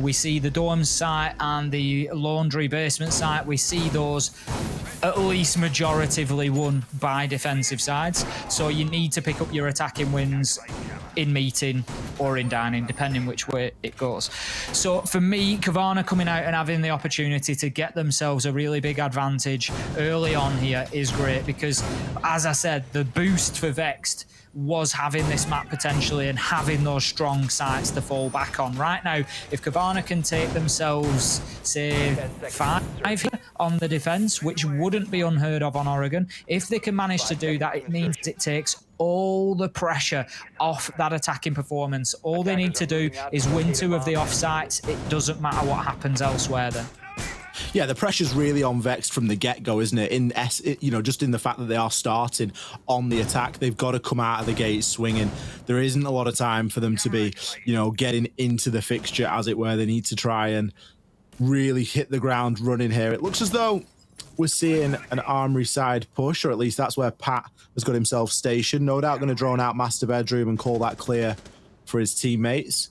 we see the dorms site and the laundry basement site, we see those at least majoritively won by defensive sides. So you need to pick up your attacking wins in meeting or in dining, depending which way it goes. So for me, Kavana coming out and having the opportunity to get themselves a really big advantage early on here is great because, as I said, the boost for Vexed was having this map potentially and having those strong sites to fall back on. Right now, if Kavana can take themselves, say, 5 on the defense, which wouldn't be unheard of on Oregon, if they can manage to do that, it means it takes all the pressure off that attacking performance. All they need to do is win 2 of the offsites. It doesn't matter what happens elsewhere then. Yeah, the pressure's really on Vexed from the get-go, isn't it? Just in the fact that they are starting on the attack, they've got to come out of the gate swinging. There isn't a lot of time for them to be, getting into the fixture, as it were. They need to try and really hit the ground running here. It looks as though we're seeing an Armory side push, or at least that's where Pat has got himself stationed. No doubt going to drone out Master Bedroom and call that clear for his teammates.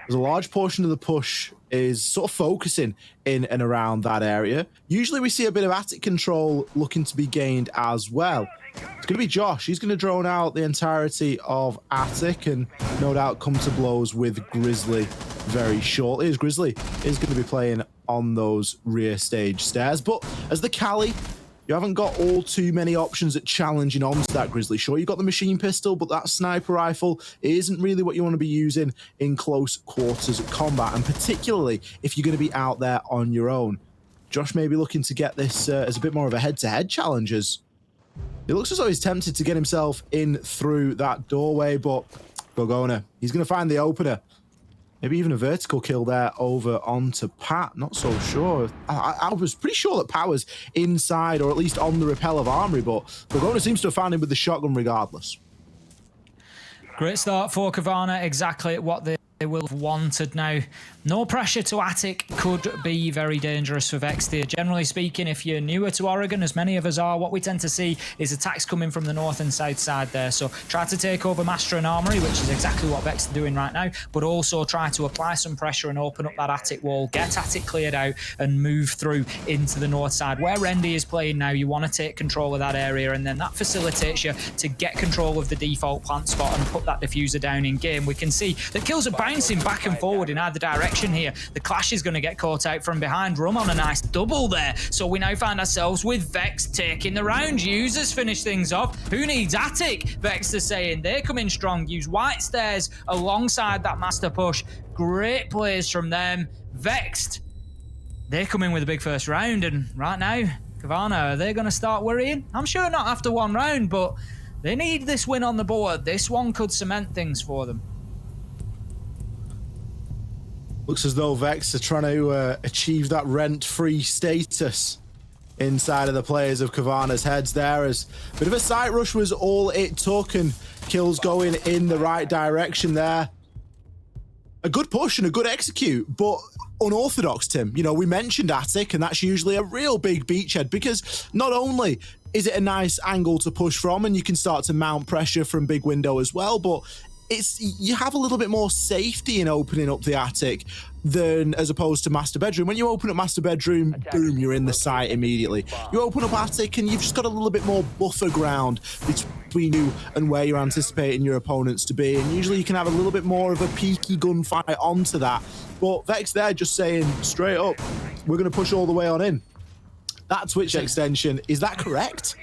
There's a large portion of the push is sort of focusing in and around that area. Usually we see a bit of attic control looking to be gained as well. It's going to be Josh. He's going to drone out the entirety of attic and no doubt come to blows with Grizzly very shortly, as Grizzly is going to be playing on those rear stage stairs. But as the Cali, you haven't got all too many options at challenging onto that Grizzly. Sure, you've got the machine pistol, but that sniper rifle isn't really what you want to be using in close quarters combat, and particularly if you're going to be out there on your own. Josh may be looking to get this as a bit more of a head-to-head challenge. It looks as though he's tempted to get himself in through that doorway, but Gorgona, he's going to find the opener. Maybe even a vertical kill there over onto Pat. Not so sure. I was pretty sure that Pat was inside, or at least on the rappel of Armory, but Gorgona seems to have found him with the shotgun regardless. Great start for Kavana. Exactly what they will have wanted now. No pressure to attic could be very dangerous for Vex here. Generally speaking, if you're newer to Oregon, as many of us are, what we tend to see is attacks coming from the north and south side there. So try to take over Master and Armory, which is exactly what Vex are doing right now, but also try to apply some pressure and open up that attic wall, get attic cleared out and move through into the north side. Where Rendy is playing now, you want to take control of that area, and then that facilitates you to get control of the default plant spot and put that diffuser down in game. We can see that kills are bouncing back and forward in either direction here. The Clash is going to get caught out from behind. Rum on a nice double there. So we now find ourselves with Vex taking the round. Users finish things off. Who needs attic? Vex is saying they're coming strong. Use white stairs alongside that master push. Great plays from them. Vexed, they come in with a big first round, and right now, Kavana, are they going to start worrying? I'm sure not after one round, but they need this win on the board. This one could cement things for them. Looks as though Vex are trying to achieve that rent-free status inside of the players of Kavana's heads there, as a bit of a site rush was all it took, and kills going in the right direction there. A good push and a good execute, but unorthodox, Tim. We mentioned attic, and that's usually a real big beachhead, because not only is it a nice angle to push from, and you can start to mount pressure from big window as well, but you have a little bit more safety in opening up the attic than as opposed to Master Bedroom. When you open up Master Bedroom, boom, you're in the site immediately. You open up attic and you've just got a little bit more buffer ground between you and where you're anticipating your opponents to be, and usually you can have a little bit more of a peaky gunfight onto that. But Vex there just saying straight up, we're going to push all the way on in. That Twitch extension, is that correct?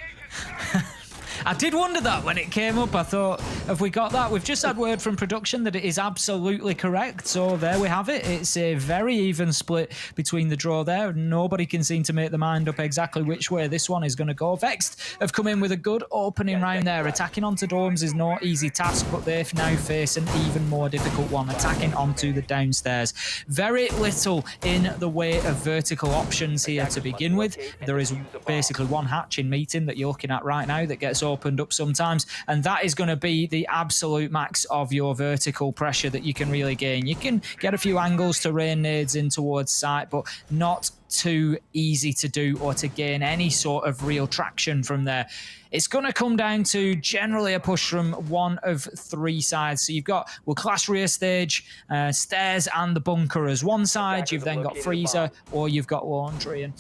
I did wonder that when it came up. I thought, have we got that? We've just had word from production that it is absolutely correct. So there we have it. It's a very even split between the draw there. Nobody can seem to make their mind up exactly which way this one is going to go. Vexed have come in with a good opening round there. Attacking onto dorms is no easy task, but they now face an even more difficult one, attacking onto the downstairs. Very little in the way of vertical options here to begin with. There is basically one hatch in meeting that you're looking at right now that gets opened up sometimes, and that is going to be the absolute max of your vertical pressure that you can really gain. You can get a few angles to rain nades in towards site, but not too easy to do or to gain any sort of real traction from there. It's going to come down to generally a push from one of 3 sides. So you've got, we'll clash rear stage, stairs and the bunker as one side. You've then got freezer or you've got laundry, and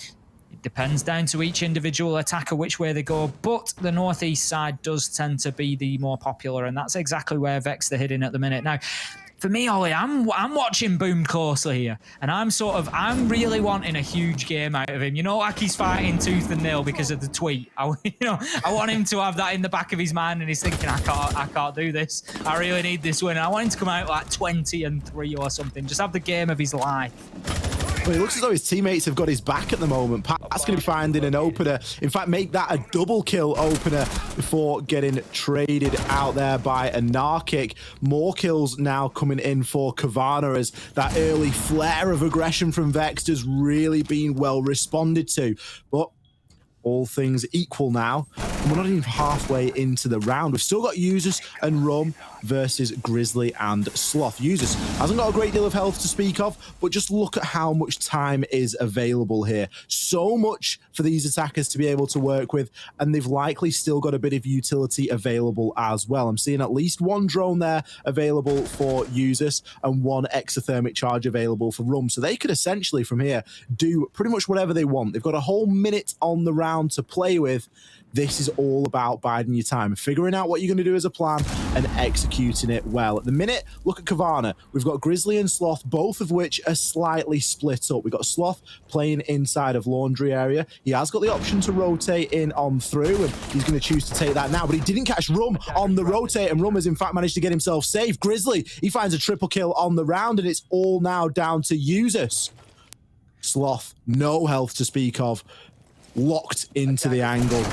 depends down to each individual attacker which way they go, but the northeast side does tend to be the more popular, and that's exactly where Vex are hitting at the minute. Now, for me, Ollie, I'm watching Boom closely here, and I'm really wanting a huge game out of him. You know, like he's fighting tooth and nail because of the tweet. I want him to have that in the back of his mind, and he's thinking, I can't do this. I really need this win. And I want him to come out like 20-3 or something. Just have the game of his life. Well, it looks as though his teammates have got his back at the moment. Pat's going to be finding an opener. In fact, make that a double kill opener before getting traded out there by a Narkic. More kills now coming in for Kavana as that early flare of aggression from Vex has really been well responded to. But all things equal now, and we're not even halfway into the round. We've still got Users and Rum versus Grizzly and Sloth. Users hasn't got a great deal of health to speak of, but just look at how much time is available here. So much for these attackers to be able to work with, and they've likely still got a bit of utility available as well. I'm seeing at least one drone there available for Users and one exothermic charge available for Rum. So they could essentially from here do pretty much whatever they want. They've got a whole minute on the round to play with. This is all about biding your time, figuring out what you're going to do as a plan and executing it well. At the minute, look at Kavana. We've got Grizzly and Sloth, both of which are slightly split up. We've got Sloth playing inside of Laundry area. He has got the option to rotate in on through, and he's going to choose to take that now, but he didn't catch Rum on the rotate, and Rum has in fact managed to get himself safe. Grizzly, he finds a triple kill on the round, and it's all now down to Users. Sloth, no health to speak of. Locked into the angle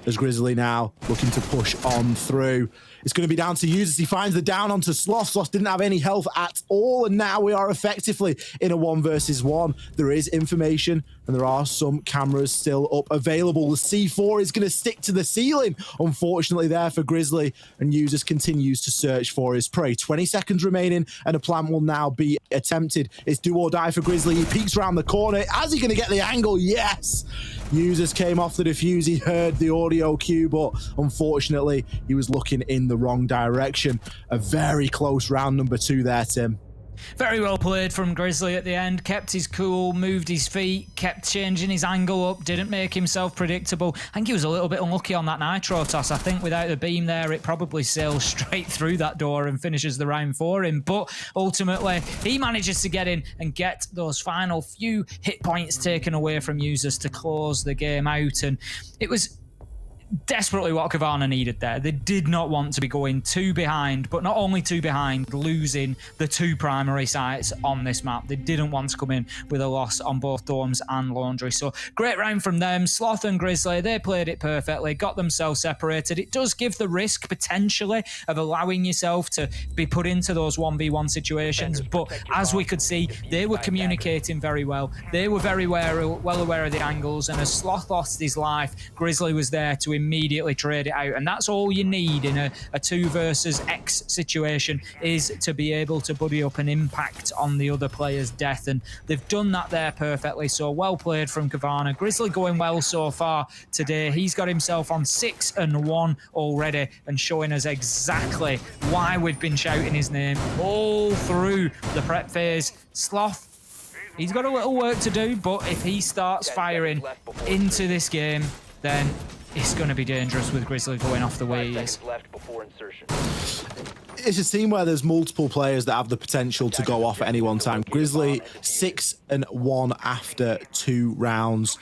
as Grizzly now looking to push on through. It's going to be down to Users. He finds the down onto Sloth. Sloth didn't have any health at all, and now we are effectively in a 1 versus 1. There is information, and there are some cameras still up available. The C4 is going to stick to the ceiling, unfortunately, there for Grizzly, and Users continues to search for his prey. 20 seconds remaining, and a plan will now be attempted. It's do or die for Grizzly. He peeks around the corner. Is he going to get the angle? Yes! Users came off the defuse. He heard the audio cue, but unfortunately, he was looking in the wrong direction. A very close round number 2 there, Tim. Very well played from Grizzly at the end. Kept his cool, moved his feet, kept changing his angle up, didn't make himself predictable. I think he was a little bit unlucky on that nitro toss. I think without the beam there, it probably sails straight through that door and finishes the round for him. But ultimately, he manages to get in and get those final few hit points taken away from Users to close the game out. And it was desperately what Kavana needed there. They did not want to be going 2 behind, but not only 2 behind, losing the 2 primary sites on this map. They didn't want to come in with a loss on both Dorms and Laundry. So great round from them. Sloth and Grizzly, they played it perfectly, got themselves separated. It does give the risk potentially of allowing yourself to be put into those 1v1 situations, but as we could see, they were communicating very well. They were very well aware of the angles, and as Sloth lost his life, Grizzly was there to immediately trade it out, and that's all you need in a 2 versus X situation, is to be able to buddy up and impact on the other player's death, and they've done that there perfectly. So well played from Kavana. Grizzly going well so far today. He's got himself on 6-1 already and showing us exactly why we've been shouting his name all through the prep phase. Sloth, he's got a little work to do, but if he starts firing into this game, then it's going to be dangerous with Grizzly going off the way he is. It's a team where there's multiple players that have the potential to go off at any one time. Grizzly 6-1 after 2 rounds.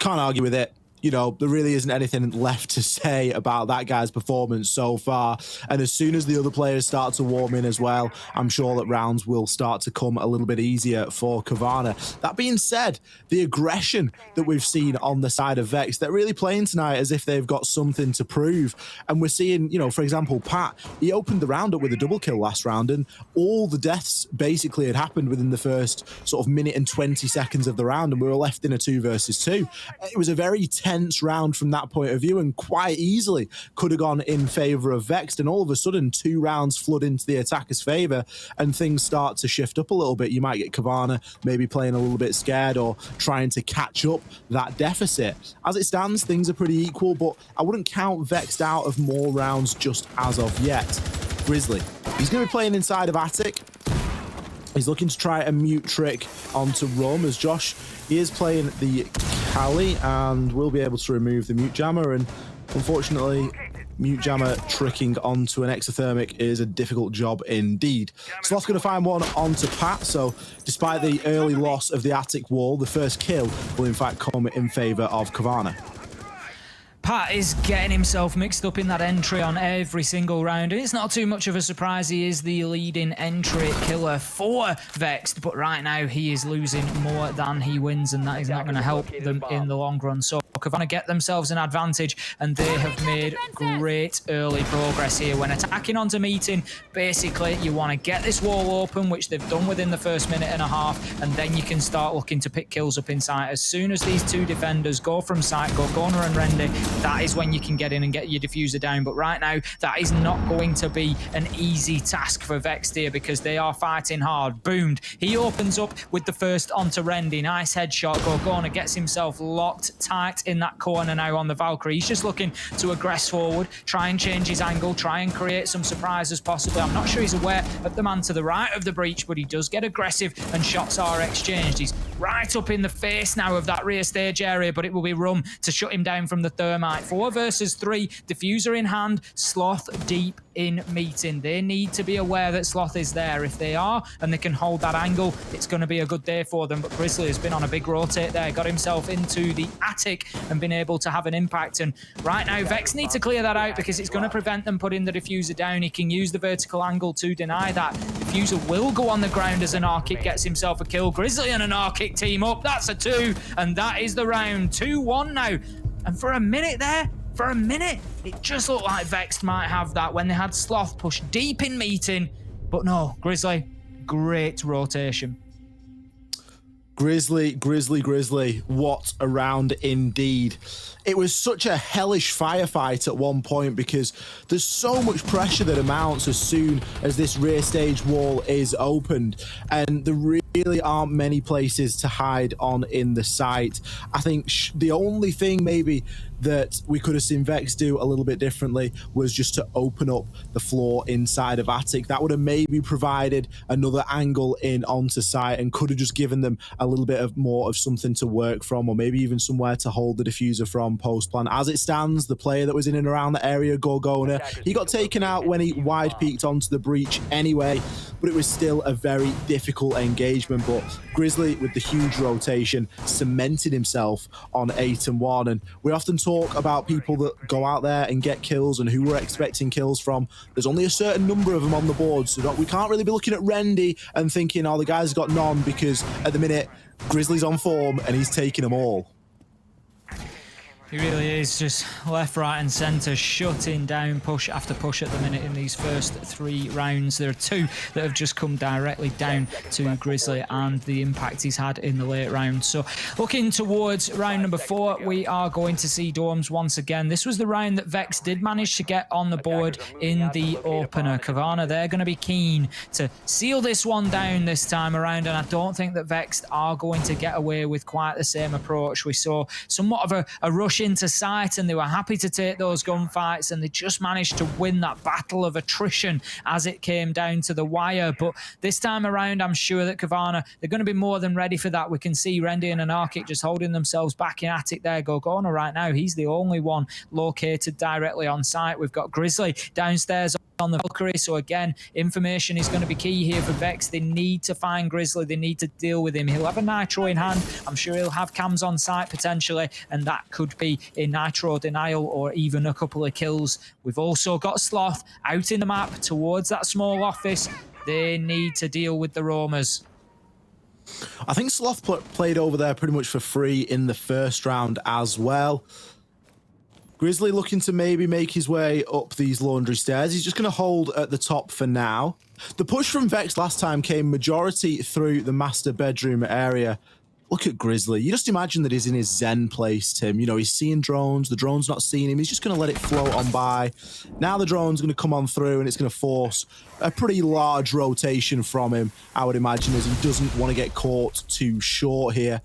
Can't argue with it. You know, there really isn't anything left to say about that guy's performance so far. And as soon as the other players start to warm in as well, I'm sure that rounds will start to come a little bit easier for Kavana. That being said, the aggression that we've seen on the side of Vex, they're really playing tonight as if they've got something to prove. And we're seeing, you know, for example, Pat, he opened the round up with a double kill last round, and all the deaths basically had happened within the first sort of minute and 20 seconds of the round, and we were left in a 2 versus 2. It was a very tense round from that point of view, and quite easily could have gone in favor of Vexed, and all of a sudden 2 rounds flood into the attacker's favor and things start to shift up a little bit. You might get Kavana maybe playing a little bit scared or trying to catch up that deficit. As it stands, things are pretty equal, but I wouldn't count Vexed out of more rounds just as of yet. Grizzly, he's going to be playing inside of Attic. He's looking to try a mute trick onto Rum as Josh, he is playing the Cali and will be able to remove the mute jammer, and unfortunately Mute Jammer tricking onto an exothermic is a difficult job indeed. Sloth going to find one onto Pat, so despite the early loss of the attic wall, the first kill will in fact come in favour of Kavana. Pat is getting himself mixed up in that entry on every single round, and it's not too much of a surprise. He is the leading entry killer for Vexed, but right now he is losing more than he wins, and that is not going to help them in the long run. So Kavana get themselves an advantage, and they have made great early progress here. When attacking onto meeting, basically you want to get this wall open, which they've done within the first minute and a half, and then you can start looking to pick kills up in sight. As soon as these two defenders go from sight, go Gorner and Rendy, that is when you can get in and get your diffuser down. But right now, that is not going to be an easy task for Vexed here, because they are fighting hard. Boomed. He opens up with the first onto Rendy. Nice headshot. Gorgona gets himself locked tight in that corner now on the Valkyrie. He's just looking to aggress forward, try and change his angle, try and create some surprises possibly. I'm not sure he's aware of the man to the right of the breach, but he does get aggressive and shots are exchanged. He's right up in the face now of that rear stage area, but it will be Rum to shut him down from the thermite. 4 versus 3, diffuser in hand, Sloth deep in meeting. They need to be aware that Sloth is there. If they are and they can hold that angle, it's going to be a good day for them. But Grizzly has been on a big rotate there, got himself into the attic and been able to have an impact. And right now, Vex need to clear that out, because it's going to prevent them putting the diffuser down. He can use the vertical angle to deny that. Diffuser will go on the ground as an Arkick gets himself a kill. Grizzly and an Arkick team up. That's a 2, and that is the round. 2-1 now. And for a minute there, it just looked like Vexed might have that when they had Sloth push deep in meeting. But no, Grizzly, great rotation. Grizzly. What a round indeed. It was such a hellish firefight at one point, because there's so much pressure that amounts as soon as this rear stage wall is opened, and there really aren't many places to hide on in the site. I think the only thing maybe that we could have seen Vex do a little bit differently was just to open up the floor inside of attic. That would have maybe provided another angle in onto site and could have just given them a little bit of more of something to work from, or maybe even somewhere to hold the diffuser from post plan. As it stands, the player that was in and around the area, Gorgona, he got taken out when he wide peeked onto the breach anyway, but it was still a very difficult engagement. But Grizzly, with the huge rotation, cemented himself on 8-1. And we often talk about people that go out there and get kills and who we're expecting kills from. There's only a certain number of them on the board, so we can't really be looking at Rendy and thinking, oh, the guy's got none, because at the minute, Grizzly's on form and he's taking them all. He really is just left, right and centre, shutting down push after push at the minute in these first 3 rounds. There are 2 that have just come directly down to Grizzly and the impact he's had in the late rounds. So looking towards round number 4, we are going to see Dorms once again. This was the round that Vex did manage to get on the board in the opener. Kavana, they're going to be keen to seal this one down this time around, and I don't think that Vex are going to get away with quite the same approach. We saw somewhat of a rush into sight, and they were happy to take those gunfights, and they just managed to win that battle of attrition as it came down to the wire. But this time around, I'm sure that Kavana, they're going to be more than ready for that. We can see Rendy and Anarchic just holding themselves back in attic there. Gorgona right now, he's the only one located directly on site. We've got Grizzly downstairs on the Valkyrie, so again, information is going to be key here for Vex. They need to find Grizzly, they need to deal with him. He'll have a Nitro in hand, I'm sure he'll have cams on site potentially, and that could be a Nitro denial or even a couple of kills. We've also got Sloth out in the map towards that small office. They need to deal with the roamers. I think Sloth played over there pretty much for free in the first round as well. Grizzly looking to maybe make his way up these laundry stairs. He's just going to hold at the top for now. The push from Vex last time came majority through the master bedroom area. Look at Grizzly. You just imagine that he's in his zen place, Tim. You know, he's seeing drones. The drone's not seeing him. He's just going to let it float on by. Now the drone's going to come on through, and it's going to force a pretty large rotation from him, I would imagine, as he doesn't want to get caught too short here.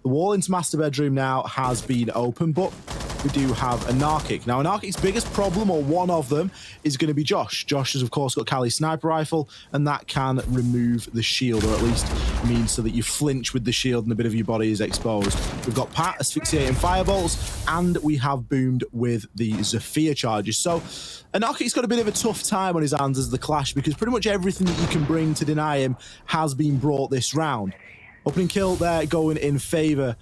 The wall into master bedroom now has been open, but we do have Anarchic. Now, Anarchic's biggest problem, or one of them, is going to be Josh. Josh has, of course, got Cali's sniper rifle, and that can remove the shield, or at least means so that you flinch with the shield and a bit of your body is exposed. We've got Pat asphyxiating firebolts, and we have Boomed with the Zephyr charges. So Anarchic's got a bit of a tough time on his hands as the clash, because pretty much everything that you can bring to deny him has been brought this round. Opening kill there going in favor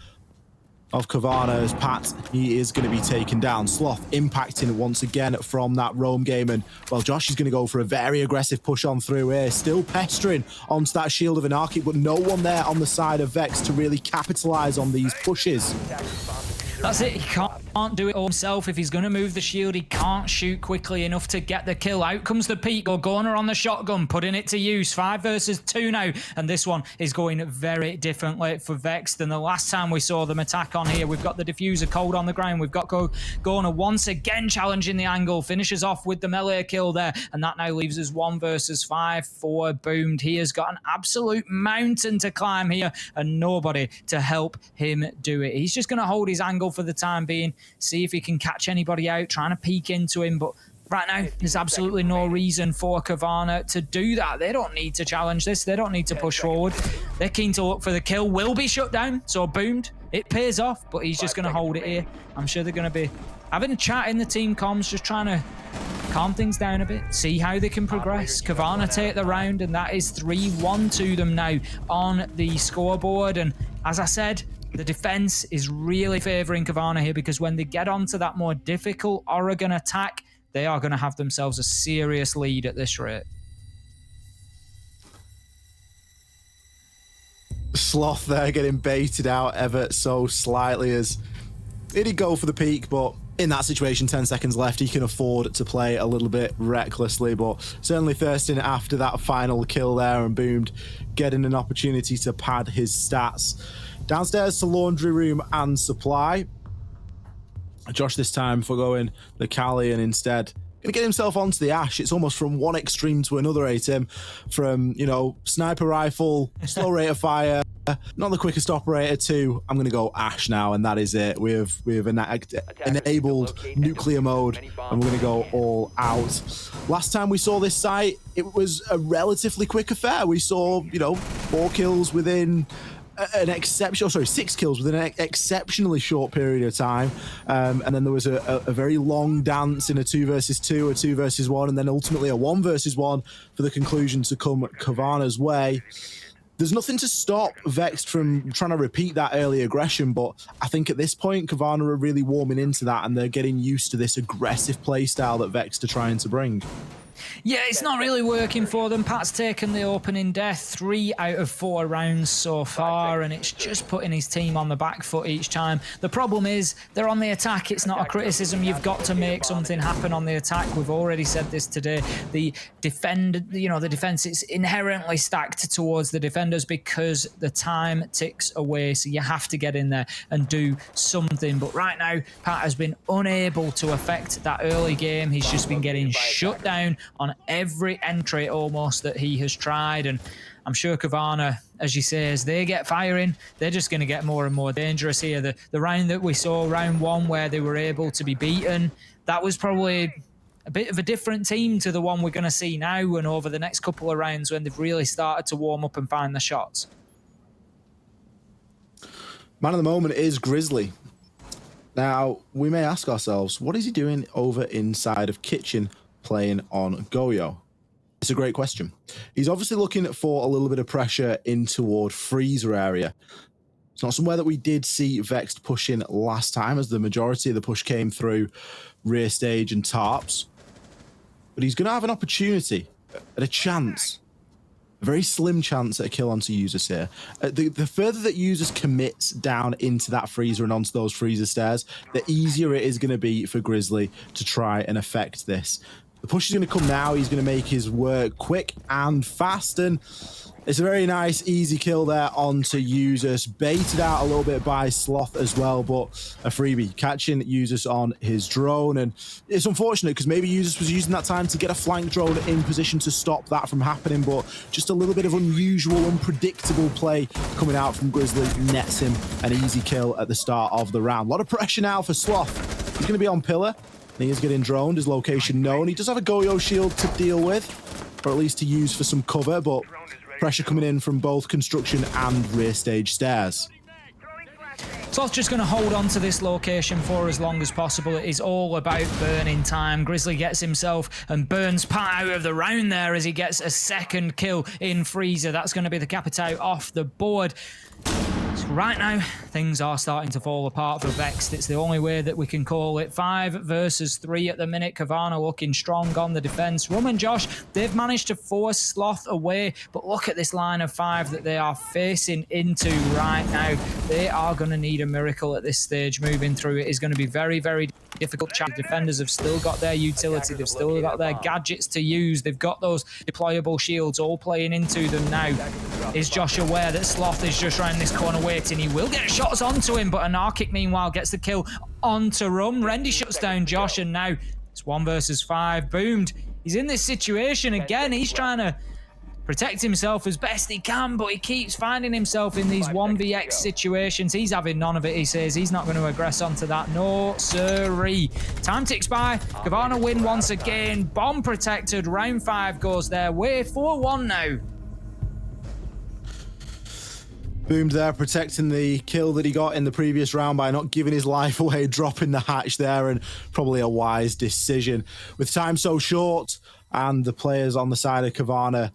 of Kavana as Pat, he is going to be taken down. Sloth impacting once again from that roam game, and well, Josh is going to go for a very aggressive push on through here, still pestering onto that shield of Anarchic, but no one there on the side of Vex to really capitalize on these pushes. That's it, he can't do it all himself. If he's going to move the shield, he can't shoot quickly enough to get the kill. Out comes the peak, Gorgona on the shotgun, putting it to use. 5 versus 2 now, and this one is going very differently for Vex than the last time we saw them attack on here. We've got the diffuser cold on the ground. We've got Gorgona once again challenging the angle, finishes off with the melee kill there, and that now leaves us 1 versus 5 for Boomed. He has got an absolute mountain to climb here, and nobody to help him do it. He's just going to hold his angle for the time being, see if he can catch anybody out, trying to peek into him, but right now there's absolutely no reason for Kavana to do that. They don't need to challenge this, they don't need to push forward. They're keen to look for the kill, will be shut down, so Boomed, it pays off, but he's just going to hold it here. I'm sure they're going to be having a chat in the team comms, just trying to calm things down a bit, see how they can progress. Kavana take the round, and that is 3-1 to them now on the scoreboard. And as I said, the defense is really favoring Kavana here, because when they get onto that more difficult Oregon attack, they are going to have themselves a serious lead at this rate. Sloth there getting baited out ever so slightly, as he did go for the peak, but in that situation, 10 seconds left, he can afford to play a little bit recklessly, but certainly thirsting after that final kill there, and Boomed getting an opportunity to pad his stats. Downstairs to laundry room and supply. Josh this time for going the Cali, and instead gonna get himself onto the Ash. It's almost from one extreme to another, Tim. From, you know, sniper rifle, slow rate of fire, not the quickest operator, to I'm gonna go Ash now, and that is it. We've enabled nuclear mode, and we're gonna go all out. Last time we saw this site, it was a relatively quick affair. We saw, you know, 4 kills within an exceptional, sorry, 6 kills within an exceptionally short period of time, and then there was a very long dance in a 2 versus 2, a 2 versus 1, and then ultimately a 1 versus 1 for the conclusion to come Kavana's way. There's nothing to stop Vex from trying to repeat that early aggression, but I think at this point Kavana are really warming into that, and they're getting used to this aggressive playstyle that Vex are trying to bring. Yeah, it's not really working for them. Pat's taken the opening death 3 out of 4 rounds so far, and it's just putting his team on the back foot each time. The problem is they're on the attack. It's not a criticism. You've got to make something happen on the attack. We've already said this today. The defense, it's inherently stacked towards the defenders because the time ticks away. So you have to get in there and do something. But right now, Pat has been unable to affect that early game. He's just been getting shut down on every entry almost that he has tried, and I'm sure Kavana, as you say, as they get firing, they're just going to get more and more dangerous here. The round that we saw, round 1, where they were able to be beaten, that was probably a bit of a different team to the one we're going to see now, and over the next couple of rounds when they've really started to warm up and find the shots. Man of the moment is Grizzly. Now, we may ask ourselves, what is he doing over inside of Kitchen playing on Goyo? It's a great question. He's obviously looking for a little bit of pressure in toward Freezer area. It's not somewhere that we did see Vex push in last time, as the majority of the push came through rear stage and tarps. But he's going to have an opportunity, at a chance, a very slim chance at a kill onto users here. The further that users commits down into that freezer and onto those freezer stairs, the easier it is going to be for Grizzly to try and affect this. The push is going to come now. He's going to make his work quick and fast, and it's a very nice, easy kill there onto users. Baited out a little bit by Sloth as well, but a freebie, catching users on his drone. And it's unfortunate because maybe users was using that time to get a flank drone in position to stop that from happening, but just a little bit of unusual, unpredictable play coming out from Grizzly nets him an easy kill at the start of the round. A lot of pressure now for Sloth. He's going to be on pillar. And he is getting droned, his location known. He does have a Goyo shield to deal with, or at least to use for some cover, but pressure coming in from both construction and rear stage stairs. Sloth just going to hold on to this location for as long as possible. It is all about burning time. Grizzly gets himself and burns part out of the round there as he gets a second kill in Freezer. That's going to be the Capitao off the board. So right now, things are starting to fall apart for Vexed. It's the only way that we can call it. 5 versus 3 at the minute. Kavana looking strong on the defense. Rum and Josh, they've managed to force Sloth away, but look at this line of 5 that they are facing into right now. They are going to need a miracle at this stage. Moving through it is going to be very, very difficult. Defenders have still got their utility. They've still got their gadgets to use. They've got those deployable shields all playing into them now. Is Josh aware that Sloth is just around this corner waiting? He will get shots onto him, but Anarchic meanwhile gets the kill onto Rum. Rendy shuts down Josh, and now it's 1 versus 5. Boomed. He's in this situation again. He's trying to protect himself as best he can, but he keeps finding himself in these 1vx situations. He's having none of it, he says. He's not going to aggress onto that. No, sirree. Time ticks by. Kavana win once again. Bomb protected. Round 5 goes their way. 4-1 now. Boomed there, protecting the kill that he got in the previous round by not giving his life away, dropping the hatch there, and probably a wise decision. With time so short and the players on the side of Kavana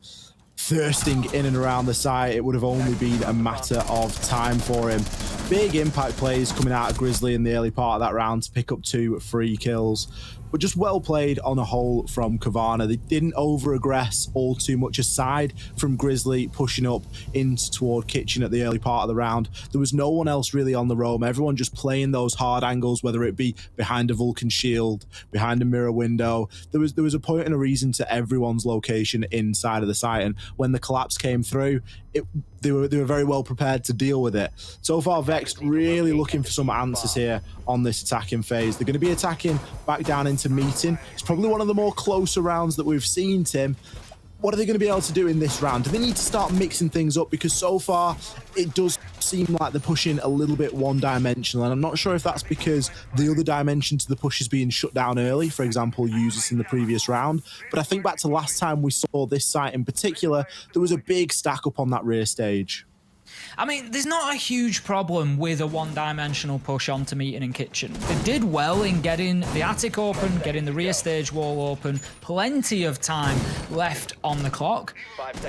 thirsting in and around the site, it would have only been a matter of time for him. Big impact plays coming out of Grizzly in the early part of that round to pick up 2 free kills. But just well played on a whole from Kavana. They didn't over-aggress all too much aside from Grizzly pushing up into toward Kitchen at the early part of the round. There was no one else really on the roam. Everyone just playing those hard angles, whether it be behind a Vulcan shield, behind a mirror window. There was a point and a reason to everyone's location inside of the site. And when the collapse came through, they were very well prepared to deal with it. So far, Vexed really looking for some answers here on this attacking phase. They're going to be attacking back down into meeting. It's probably one of the more closer rounds that we've seen, Tim. What are they going to be able to do in this round? Do they need to start mixing things up? Because so far, it does seem like they're pushing a little bit one-dimensional, and I'm not sure if that's because the other dimension to the push is being shut down early, for example, users in the previous round. But I think back to last time we saw this site in particular, there was a big stack up on that rear stage. I mean, there's not a huge problem with a one-dimensional push onto Meeting and Kitchen. They did well in getting the attic open, getting the rear stage wall open, plenty of time left on the clock.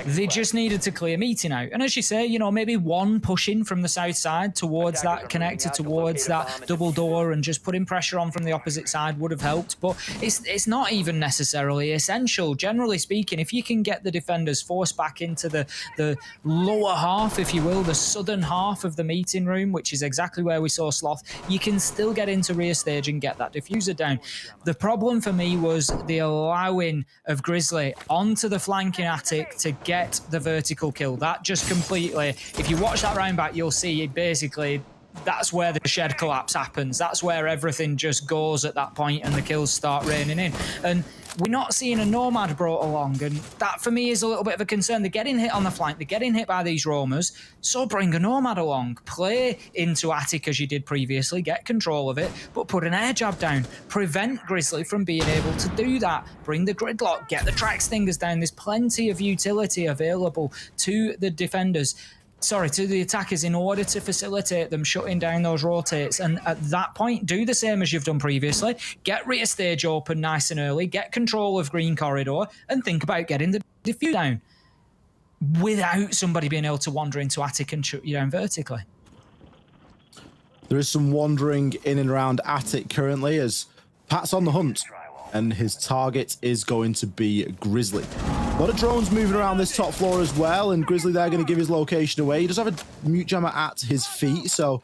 They just needed to clear Meeting out. And as you say, you know, maybe one pushing from the south side towards that, connected towards that double door and just putting pressure on from the opposite side would have helped. But it's not even necessarily essential. Generally speaking, if you can get the defenders forced back into the lower half, if you will, the southern half of the meeting room, which is exactly where we saw Sloth, you can still get into rear stage and get that diffuser down. The problem for me was the allowing of Grizzly onto the flanking attic to get the vertical kill. That just completely, if you watch that round back, you'll see it basically, that's where the shed collapse happens. That's where everything just goes at that point and the kills start raining in. And we're not seeing a Nomad brought along, and that for me is a little bit of a concern. They're getting hit on the flank, they're getting hit by these roamers, so bring a Nomad along. Play into attic as you did previously, get control of it, but put an air jab down. Prevent Grizzly from being able to do that. Bring the gridlock, get the track stingers down. There's plenty of utility available to the defenders. Sorry, to the attackers in order to facilitate them shutting down those rotates. And at that point, do the same as you've done previously. Get rear stage open nice and early, get control of green corridor, and think about getting the diffuse down without somebody being able to wander into attic and shut you down vertically. There is some wandering in and around attic currently as Pat's on the hunt, and his target is going to be Grizzly. A lot of drones moving around this top floor as well, and Grizzly there going to give his location away. He does have a mute jammer at his feet, so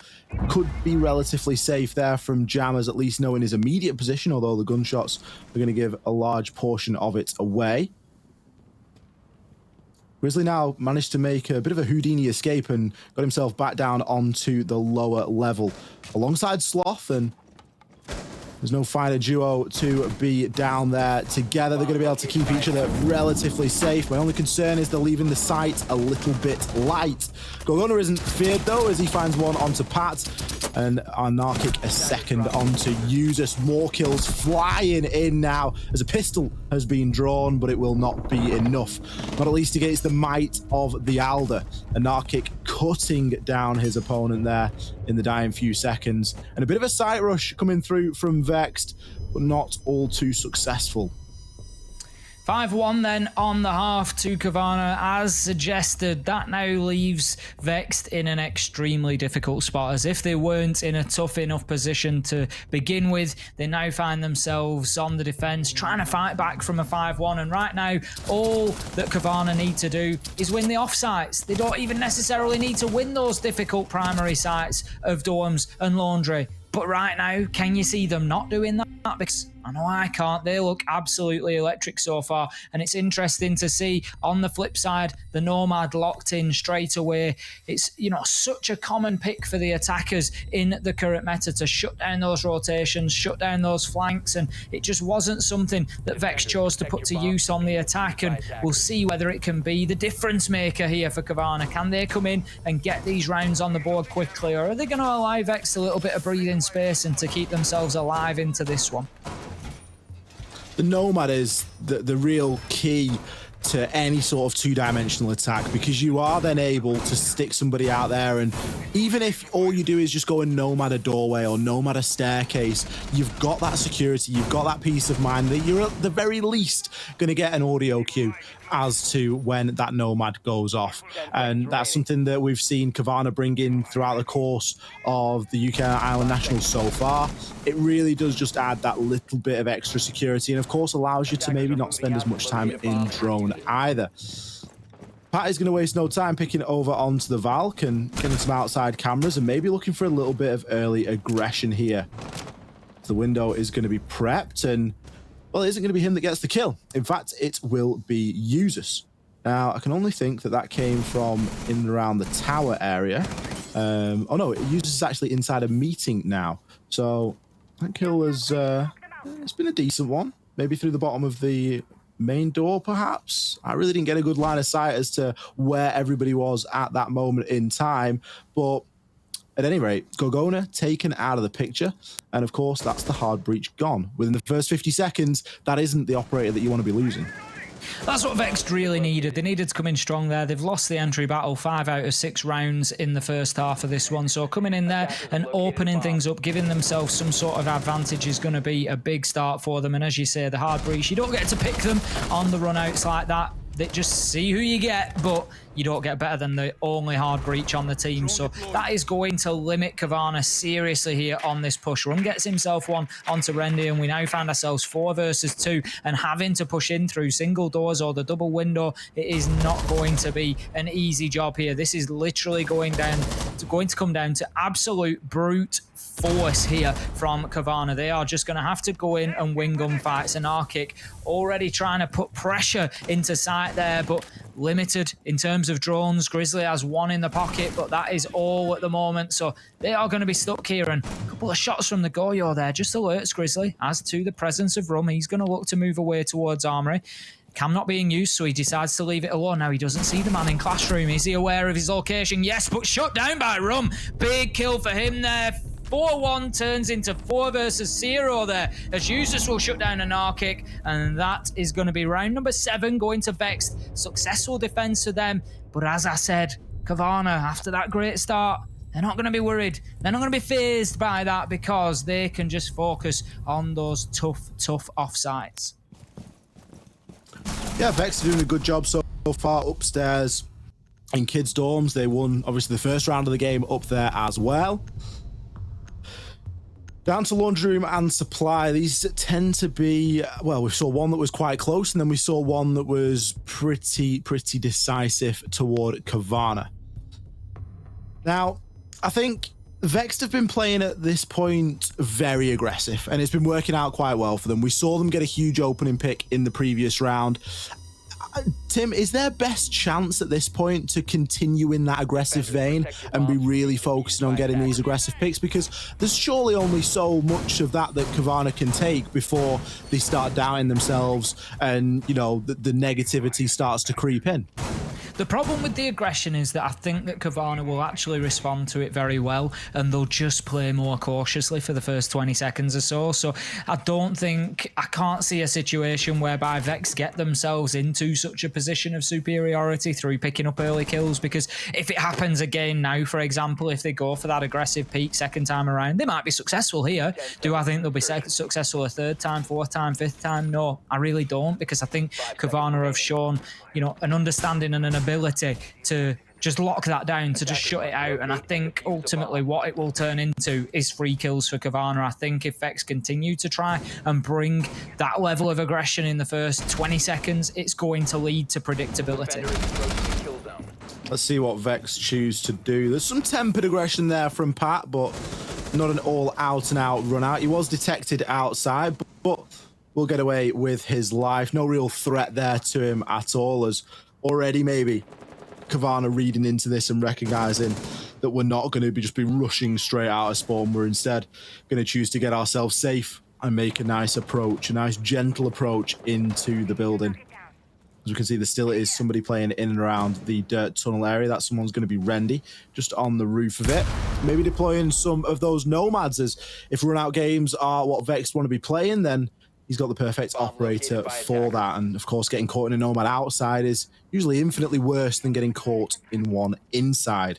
could be relatively safe there from jammers, at least knowing his immediate position, although the gunshots are going to give a large portion of it away. Grizzly now managed to make a bit of a Houdini escape and got himself back down onto the lower level alongside Sloth, and There's no finer duo to be down there together. They're going to be able to keep each other relatively safe. My only concern is they're leaving the site a little bit light. Gorgona isn't feared, though, as he finds one onto Pat. And Anarchic a second onto Users. More kills flying in now as a pistol has been drawn, but it will not be enough. Not at least against the might of the Alder. Anarchic cutting down his opponent there in the dying few seconds. And a bit of a sight rush coming through from Vexed, but not all too successful. 5-1 then on the half to Kavana. As suggested, that now leaves Vexed in an extremely difficult spot. As if they weren't in a tough enough position to begin with, they now find themselves on the defense, trying to fight back from a 5-1. And right now, all that Kavana need to do is win the off sites. They don't even necessarily need to win those difficult primary sites of Dorms and Laundry. But right now, can you see them not doing that? Because I know I can't. They look absolutely electric so far. And it's interesting to see on the flip side, the Nomad locked in straight away. It's, you know, such a common pick for the attackers in the current meta to shut down those rotations, shut down those flanks. And it just wasn't something that Vex chose to put to use on the attack. And we'll see whether it can be the difference maker here for Kavana. Can they come in and get these rounds on the board quickly? Or are they going to allow Vex a little bit of breathing space and to keep themselves alive into this one? The Nomad is the real key to any sort of two-dimensional attack, because you are then able to stick somebody out there, and even if all you do is just go and Nomad a doorway or Nomad a staircase, you've got that security, you've got that peace of mind that you're at the very least going to get an audio cue as to when that Nomad goes off. And that's something that we've seen Kavana bring in throughout the course of the UK Ireland Nationals so far. It really does just add that little bit of extra security, and of course allows you to maybe not spend as much time in drone either. Pat is going to waste no time picking over onto the Valk and getting some outside cameras and maybe looking for a little bit of early aggression here. The window is going to be prepped, and well, it isn't going to be him that gets the kill. In fact, it will be Users. Now, I can only think that that came from in and around the tower area. Oh no, Users is actually inside a meeting now. So that kill has it's been a decent one. Maybe through the bottom of the main door, perhaps. I really didn't get a good line of sight as to where everybody was at that moment in time, but at any rate, Gorgona taken out of the picture, and of course, that's the hard breach gone. Within the first 50 seconds, that isn't the operator that you want to be losing. That's what Vexed really needed. They needed to come in strong there. They've lost the entry battle 5 out of 6 rounds in the first half of this one. So coming in there and opening things up, giving themselves some sort of advantage is going to be a big start for them. And as you say, the hard breach, you don't get to pick them on the run-outs like that. They just see who you get, but you don't get better than the only hard breach on the team. So that is going to limit Kavana seriously here on this push. Rum gets himself one onto Rendy, and we now find ourselves 4 versus 2 and having to push in through single doors or the double window. It is not going to be an easy job here. This is literally going to come down to absolute brute force here from Kavana. They are just going to have to go in and win gunfights. Anarchic already trying to put pressure into sight there, but limited in terms of drones. Grizzly has one in the pocket, but that is all at the moment. So they are going to be stuck here, and a couple of shots from the Goyo there just alerts Grizzly as to the presence of Rum. He's going to look to move away towards Armory. Cam not being used, so he decides to leave it alone. Now he doesn't see the man in Classroom. Is he aware of his location? Yes, but shut down by Rum. Big kill for him there. 4-1 turns into 4 versus 0 there, as Users will shut down Anarchic, and that is going to be round number 7 going to Vexed. Successful defense for them, but as I said, Kavana, after that great start, they're not going to be worried. They're not going to be fazed by that, because they can just focus on those tough offsites. Yeah, Vex are doing a good job so far upstairs in kids' dorms. They won, obviously, the first round of the game up there as well. Down to laundry room and supply. These tend to be, well, we saw one that was quite close, and then we saw one that was pretty decisive toward Kavana. Now, I think Vexed have been playing at this point very aggressive, and it's been working out quite well for them. We saw them get a huge opening pick in the previous round. Tim, is their best chance at this point to continue in that aggressive vein and be really focusing on getting these aggressive picks? Because there's surely only so much of that Kavana can take before they start doubting themselves and, you know, the negativity starts to creep in. The problem with the aggression is that I think that Kavana will actually respond to it very well, and they'll just play more cautiously for the first 20 seconds or so. So I can't see a situation whereby Vex get themselves into such a position of superiority through picking up early kills, because if it happens again now, for example, if they go for that aggressive peak second time around, they might be successful here. Do I think they'll be successful a third time, fourth time, fifth time? No, I really don't, because I think Kavana have shown, you know, an understanding and an ability to just lock that down, to just shut it out. And I think ultimately what it will turn into is free kills for Kavana. I think if Vex continue to try and bring that level of aggression in the first 20 seconds, it's going to lead to predictability. Let's see what Vex choose to do. There's some tempered aggression there from Pat, but not an all out and out run out. He was detected outside, but will get away with his life. No real threat there to him at all, as already maybe Kavana reading into this and recognizing that we're not going to be rushing straight out of spawn. We're instead going to choose to get ourselves safe and make a nice approach, a nice gentle approach into the building. As we can see, there still is somebody playing in and around the dirt tunnel area. That someone's going to be Rendy, just on the roof of it. Maybe deploying some of those nomads, as if run out games are what Vex want to be playing, then he's got the perfect operator for that. And of course, getting caught in a nomad outside is usually infinitely worse than getting caught in one inside.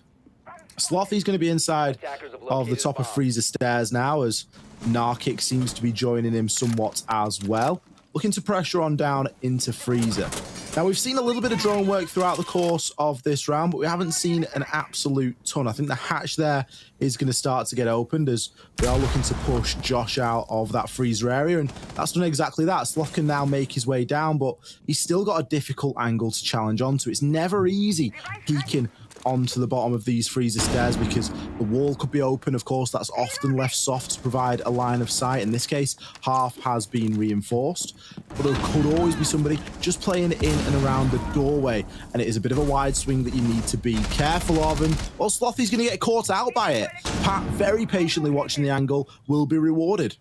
Slothy's going to be inside of the top of Freezer stairs now, as Narkic seems to be joining him somewhat as well, looking to pressure on down into Freezer. Now, we've seen a little bit of drone work throughout the course of this round, but we haven't seen an absolute ton. I think the hatch there is going to start to get opened, as we are looking to push Josh out of that freezer area, and that's done exactly that. Sloth can now make his way down, but he's still got a difficult angle to challenge onto. It's never easy peeking onto the bottom of these freezer stairs, because the wall could be open. Of course, that's often left soft to provide a line of sight. In this case, half has been reinforced, but there could always be somebody just playing in and around the doorway, and it is a bit of a wide swing that you need to be careful of. And well, Slothy's going to get caught out by it. Pat, very patiently watching the angle, will be rewarded.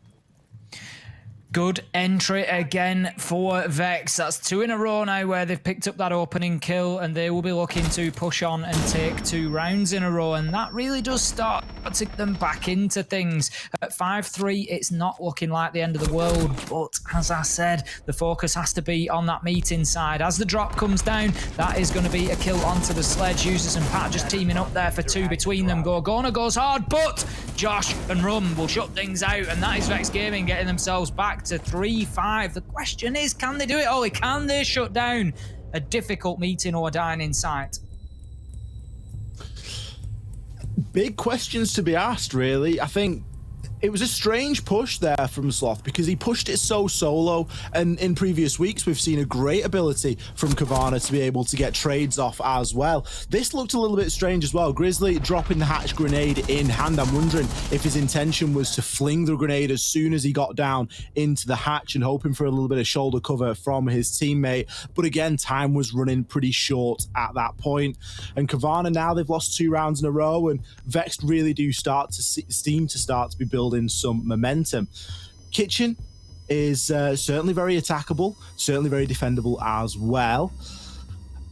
Good entry again for Vex. That's 2 in a row now where they've picked up that opening kill, and they will be looking to push on and take 2 rounds in a row, and that really does start to get them back into things. At 5-3, it's not looking like the end of the world, but as I said, the focus has to be on that meat inside. As the drop comes down, that is going to be a kill onto the sledge. Users and Pat just teaming up there for 2 between them. Gorgona goes hard, but Josh and Rum will shut things out, and that is Vex Gaming getting themselves back to 3-5. The question is, can they do it, Ollie? Can they shut down a difficult meeting or dying in sight? Big questions to be asked, really. I think it was a strange push there from Sloth, because he pushed it so solo, and in previous weeks we've seen a great ability from Kavana to be able to get trades off as well. This looked a little bit strange as well. Grizzly dropping the hatch grenade in hand. I'm wondering if his intention was to fling the grenade as soon as he got down into the hatch and hoping for a little bit of shoulder cover from his teammate. But again, time was running pretty short at that point. And Kavana, now they've lost 2 rounds in a row, and Vex really do start to seem to start to be building some momentum. Kitchen is certainly very attackable, certainly very defendable as well.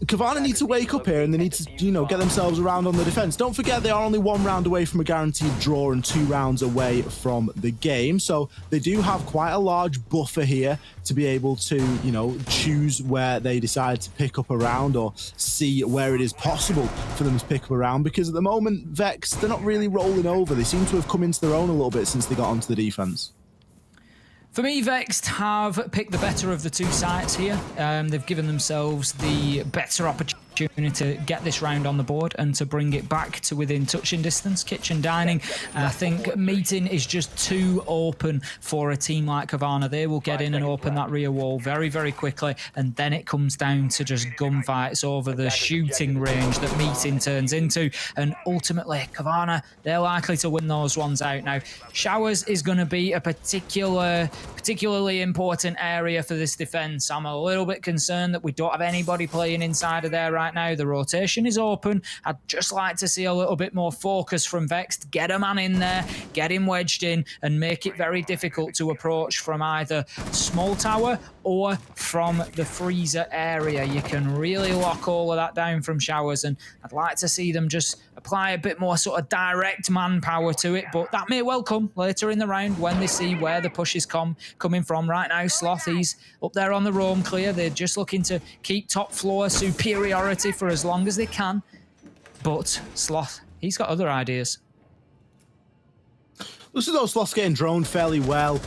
Kavana need to wake up here, and they need to, get themselves around on the defense. Don't forget, they are only 1 round away from a guaranteed draw and 2 rounds away from the game, so they do have quite a large buffer here to be able to, choose where they decide to pick up a round, or see where it is possible for them to pick up a round, because at the moment, Vex, they're not really rolling over. They seem to have come into their own a little bit since they got onto the defense. For me, Vex have picked the better of the 2 sites here. They've given themselves the better opportunity to get this round on the board and to bring it back to within touching distance. Kitchen Dining, I think Meeting is just too open for a team like Kavana. They will get in and open that rear wall very, very quickly, and then it comes down to just gunfights over the shooting range that Meeting turns into, and ultimately Kavana, they're likely to win those ones out. Now, Showers is going to be a particularly important area for this defense. I'm a little bit concerned that we don't have anybody playing inside of there right now. The rotation is open. I'd just like to see a little bit more focus from Vexed. Get a man in there, get him wedged in, and make it very difficult to approach from either small tower or from the freezer area. You can really lock all of that down from Showers, and I'd like to see them just apply a bit more sort of direct manpower to it, but that may well come later in the round when they see where the push is coming from. Right now, Sloth, he's up there on the roam clear. They're just looking to keep top floor superiority for as long as they can, but Sloth, he's got other ideas. Looks as though Sloth's getting droned fairly well.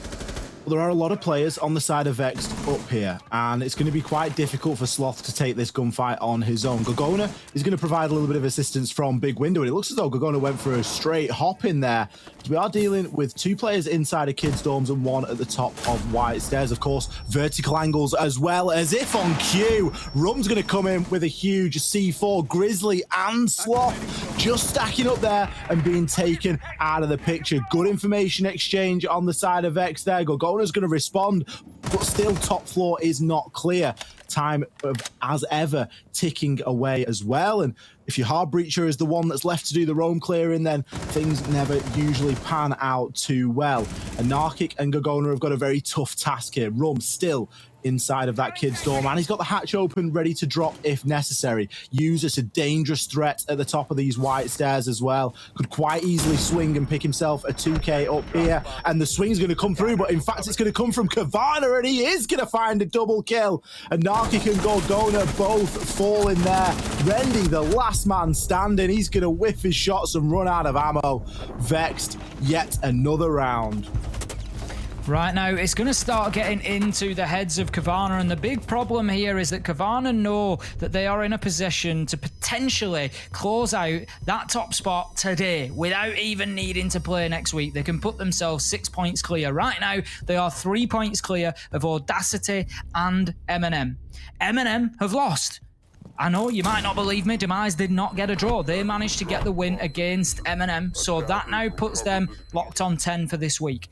There are a lot of players on the side of Vexed up here, and it's going to be quite difficult for Sloth to take this gunfight on his own. Gorgona is going to provide a little bit of assistance from Big Window, and it looks as though Gorgona went for a straight hop in there. We are dealing with two players inside of Kids Dorms and one at the top of White Stairs. Of course, vertical angles as well, as if on cue. Rum's going to come in with a huge C4. Grizzly and Sloth just stacking up there and being taken out of the picture. Good information exchange on the side of Vex there. Gorgona's going to respond, but still top floor is not clear. Time of, as ever, ticking away as well. And if your hard breacher is the one that's left to do the roam clearing, then things never usually pan out too well. Anarchic and Gorgona have got a very tough task here. Rum still inside of that kid's dorm, and he's got the hatch open, ready to drop if necessary. Uses a dangerous threat at the top of these white stairs as well. Could quite easily swing and pick himself a 2k up here, and the swing's going to come through, but in fact it's going to come from Kavana, and he is going to find a double kill. Anarchic and Gorgona both fall in there. Rendy, the last man standing, he's going to whiff his shots and run out of ammo. Vexed, yet another round. Right now, it's going to start getting into the heads of Kavana, and the big problem here is that Kavana know that they are in a position to potentially close out that top spot today without even needing to play next week. They can put themselves 6 points clear. Right now, they are 3 points clear of Audacity and M&M. M&M have lost. I know you might not believe me, Demise did not get a draw. They managed to get the win against M&M, so that now puts them locked on 10 for this week.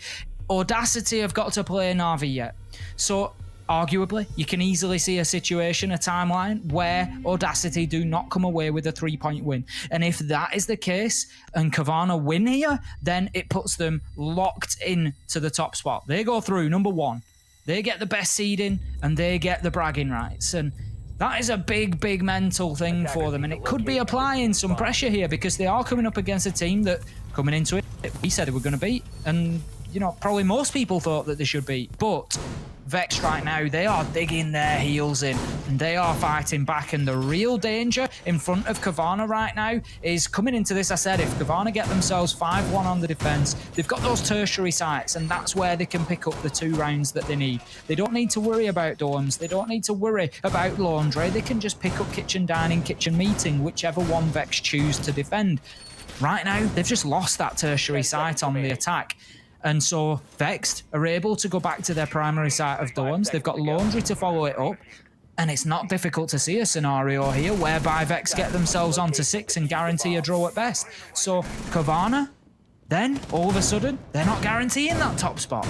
Audacity have got to play Na'Vi yet. So, arguably, you can easily see a situation, a timeline, where Audacity do not come away with a 3-point win. And if that is the case, and Kavana win here, then it puts them locked in to the top spot. They go through, number one. They get the best seeding, and they get the bragging rights. And that is a big, big mental thing for them. And it could be applying some pressure here, because they are coming up against a team that, coming into it, we said they were going to beat. And you know, probably most people thought that they should be, but Vex right now, they are digging their heels in and they are fighting back, and the real danger in front of Kavana right now is coming into this. I said, if Kavana get themselves 5-1 on the defense, they've got those tertiary sites, and that's where they can pick up the 2 rounds that they need. They don't need to worry about dorms, they don't need to worry about laundry, they can just pick up kitchen dining, kitchen meeting, whichever one Vex choose to defend. Right now, they've just lost that tertiary site on the attack. And so Vexed are able to go back to their primary site of dorms. They've got laundry to follow it up. And it's not difficult to see a scenario here whereby Vex get themselves onto 6 and guarantee a draw at best. So Kavana, then all of a sudden, they're not guaranteeing that top spot.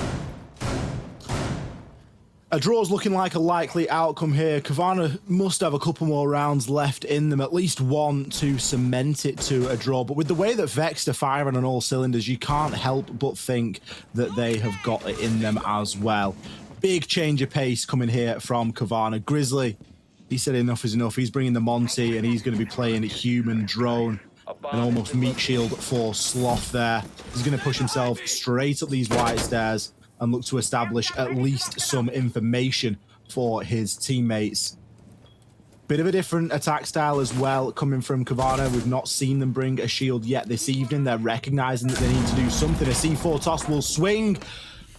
A draw's looking like a likely outcome here. Kavana must have a couple more rounds left in them, at least one to cement it to a draw. But with the way that Vexed are firing on all cylinders, you can't help but think that they have got it in them as well. Big change of pace coming here from Kavana. Grizzly, he said enough is enough. He's bringing the Monty, and he's going to be playing a human drone. An almost meat shield for Sloth there. He's going to push himself straight up these white stairs and look to establish at least some information for his teammates. Bit of a different attack style as well coming from Kavana. We've not seen them bring a shield yet this evening. They're recognizing that they need to do something. A C4 toss will swing,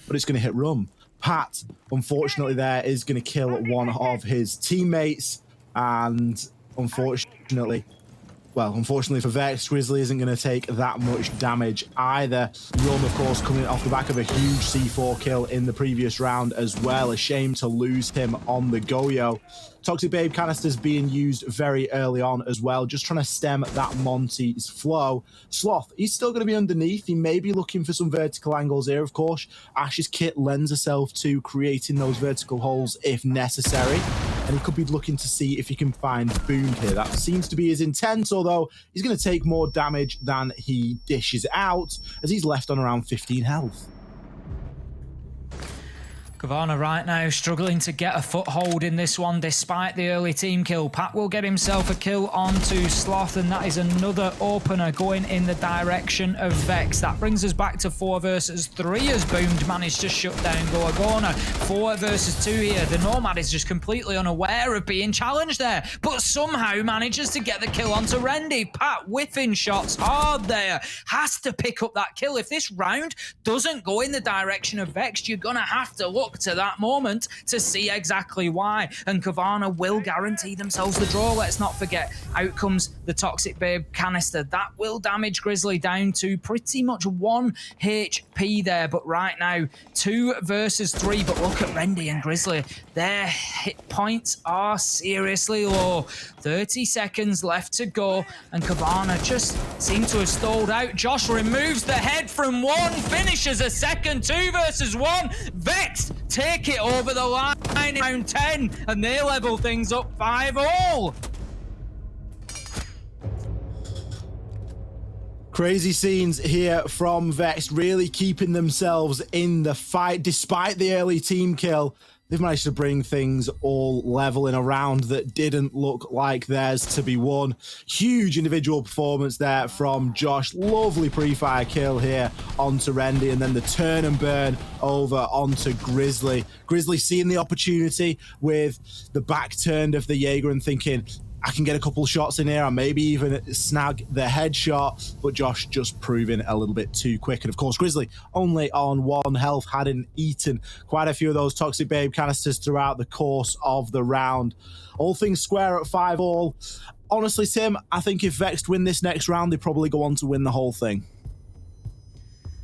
but it's going to hit Rum. Pat, unfortunately, there is going to kill one of his teammates, and unfortunately for Vex, Grizzly isn't going to take that much damage either. Rum, of course, coming off the back of a huge C4 kill in the previous round as well. A shame to lose him on the Goyo. Toxic Babe canisters being used very early on as well, just trying to stem that Monty's flow. Sloth, he's still going to be underneath. He may be looking for some vertical angles here, of course. Ash's kit lends herself to creating those vertical holes if necessary. And he could be looking to see if he can find Boom here. That seems to be his intent, although he's going to take more damage than he dishes out, as he's left on around 15 health. Kavana right now struggling to get a foothold in this one despite the early team kill. Pat will get himself a kill onto Sloth, and that is another opener going in the direction of Vex. That brings us back to 4 versus 3 as Boomed managed to shut down Gorgona. 4 versus 2 here. The Nomad is just completely unaware of being challenged there, but somehow manages to get the kill onto Rendy. Pat whiffing shots hard there. Has to pick up that kill. If this round doesn't go in the direction of Vex, you're going to have to look to that moment to see exactly why, and Kavana will guarantee themselves the draw. Let's not forget, out comes the Toxic Babe canister. That will damage Grizzly down to pretty much 1 HP there, but right now 2 versus 3. But look at Rendy and Grizzly, their hit points are seriously low. 30 seconds left to go, and Kavana just seem to have stalled out. Josh removes the head from 1, finishes a second. 2 versus 1. Vex take it over the line in round 10, and they level things up 5-all. Crazy scenes here from Vex, really keeping themselves in the fight despite the early team kill. They've managed to bring things all level in a round that didn't look like theirs to be won. Huge individual performance there from Josh. Lovely pre-fire kill here onto Rendy, and then the turn and burn over onto Grizzly. Grizzly seeing the opportunity with the back turned of the Jaeger and thinking, I can get a couple shots in here and maybe even snag the headshot, but Josh just proving a little bit too quick. And of course, Grizzly only on 1 health, hadn't eaten quite a few of those Toxic Babe canisters throughout the course of the round. All things square at 5-all. Honestly, Tim, I think if Vex win this next round, they probably go on to win the whole thing.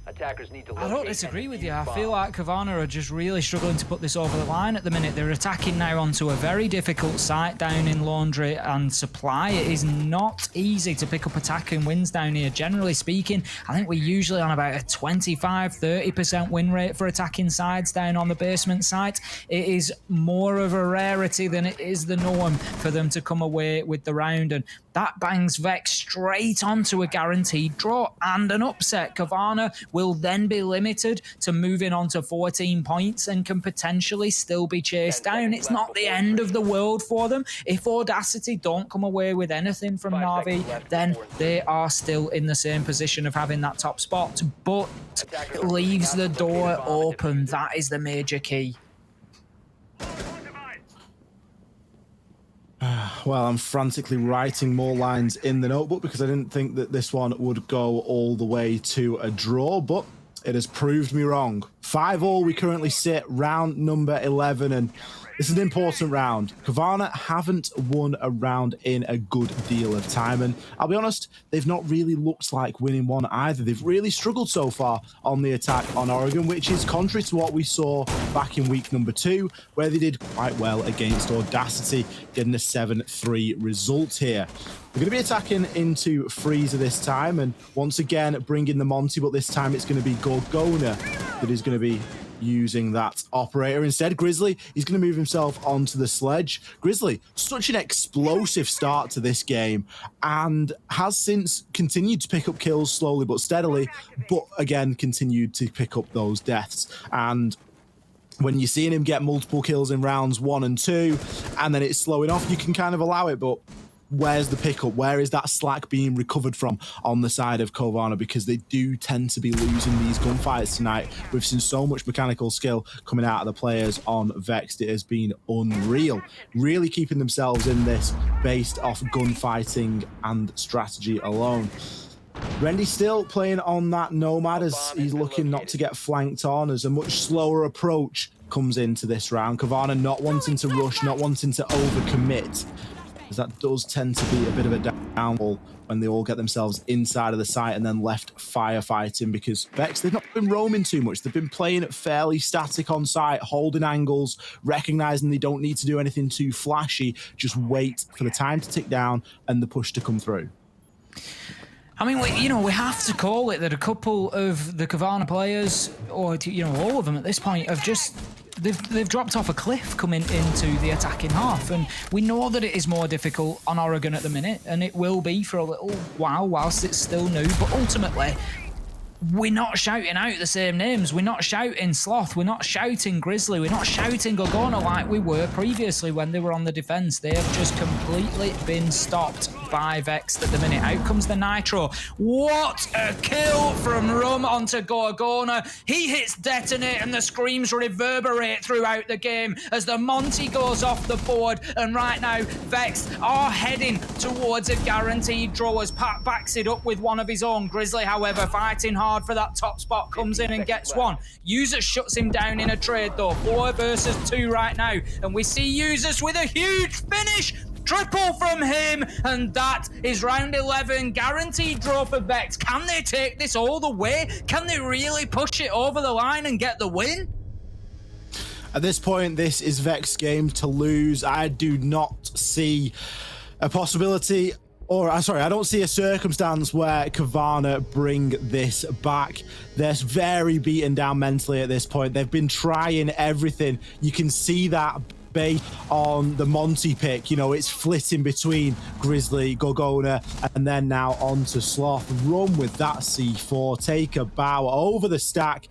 Attackers need to I don't disagree with you. I feel like Kavana are just really struggling to put this over the line at the minute. They're attacking now onto a very difficult site down in Laundry and Supply. It is not easy to pick up attacking wins down here. Generally speaking, I think we're usually on about a 25-30% win rate for attacking sides down on the basement site. It is more of a rarity than it is the norm for them to come away with the round, and that bangs Vex straight onto a guaranteed draw and an upset. Kavana will then be limited to moving on to 14 points and can potentially still be chased down. It's not the end of the world for them. If Audacity don't come away with anything from Na'Vi, then they are still in the same position of having that top spot, but it leaves the door open. That is the major key. Well, I'm frantically writing more lines in the notebook because I didn't think that this one would go all the way to a draw, but it has proved me wrong. 5-all, we currently sit round number 11, and this is an important round. Kavana haven't won a round in a good deal of time, and I'll be honest, they've not really looked like winning one either. They've really struggled so far on the attack on Oregon, which is contrary to what we saw back in week number 2, where they did quite well against Audacity, getting a 7-3 result here. We're going to be attacking into Freezer this time, and once again bringing the Monty, but this time it's going to be Gorgona that is going to be using that operator. Instead, Grizzly, he's going to move himself onto the sledge. Grizzly, such an explosive start to this game, and has since continued to pick up kills slowly but steadily, but again continued to pick up those deaths. And when you're seeing him get multiple kills in rounds 1 and 2, and then it's slowing off, you can kind of allow it, but where's the pickup? Where is that slack being recovered from on the side of Kavana? Because they do tend to be losing these gunfights tonight. We've seen so much mechanical skill coming out of the players on Vexed. It has been unreal. Really keeping themselves in this based off gunfighting and strategy alone. Rendy still playing on that Nomad as he's looking not to get flanked on, as a much slower approach comes into this round. Kavana not wanting to rush, not wanting to overcommit. because that does tend to be a bit of a downfall when they all get themselves inside of the site and then left firefighting, because Vex, they've not been roaming too much. They've been playing fairly static on site, holding angles, recognizing they don't need to do anything too flashy, just wait for the time to tick down and the push to come through. I mean, we have to call it that a couple of the Kavana players, or all of them at this point, have just they've dropped off a cliff coming into the attacking half, and we know that it is more difficult on Oregon at the minute, and it will be for a little while whilst it's still new. But ultimately, we're not shouting out the same names. We're not shouting Sloth. We're not shouting Grizzly. We're not shouting Gorgona like we were previously when they were on the defense. They have just completely been stopped by Vex at the minute. Out comes the Nitro. What a kill from Rum onto Gorgona. He hits detonate and the screams reverberate throughout the game as the Monty goes off the board. And right now, Vex are heading towards a guaranteed draw as Pat backs it up with one of his own. Grizzly, however, fighting hard for that top spot, comes in and gets one. User shuts him down in a trade though. 4 versus 2 right now. And we see Users with a huge finish. Triple from him, and that is round 11. Guaranteed draw for Vex. Can they take this all the way? Can they really push it over the line and get the win? At this point, this is Vex's game to lose. I do not see a possibility, I don't see a circumstance where Kavana bring this back. They're very beaten down mentally at this point. They've been trying everything. You can see that based on the Monty pick. It's flitting between Grizzly, Gorgona, and then now on to Sloth. Run with that C4. Take a bow over the stack.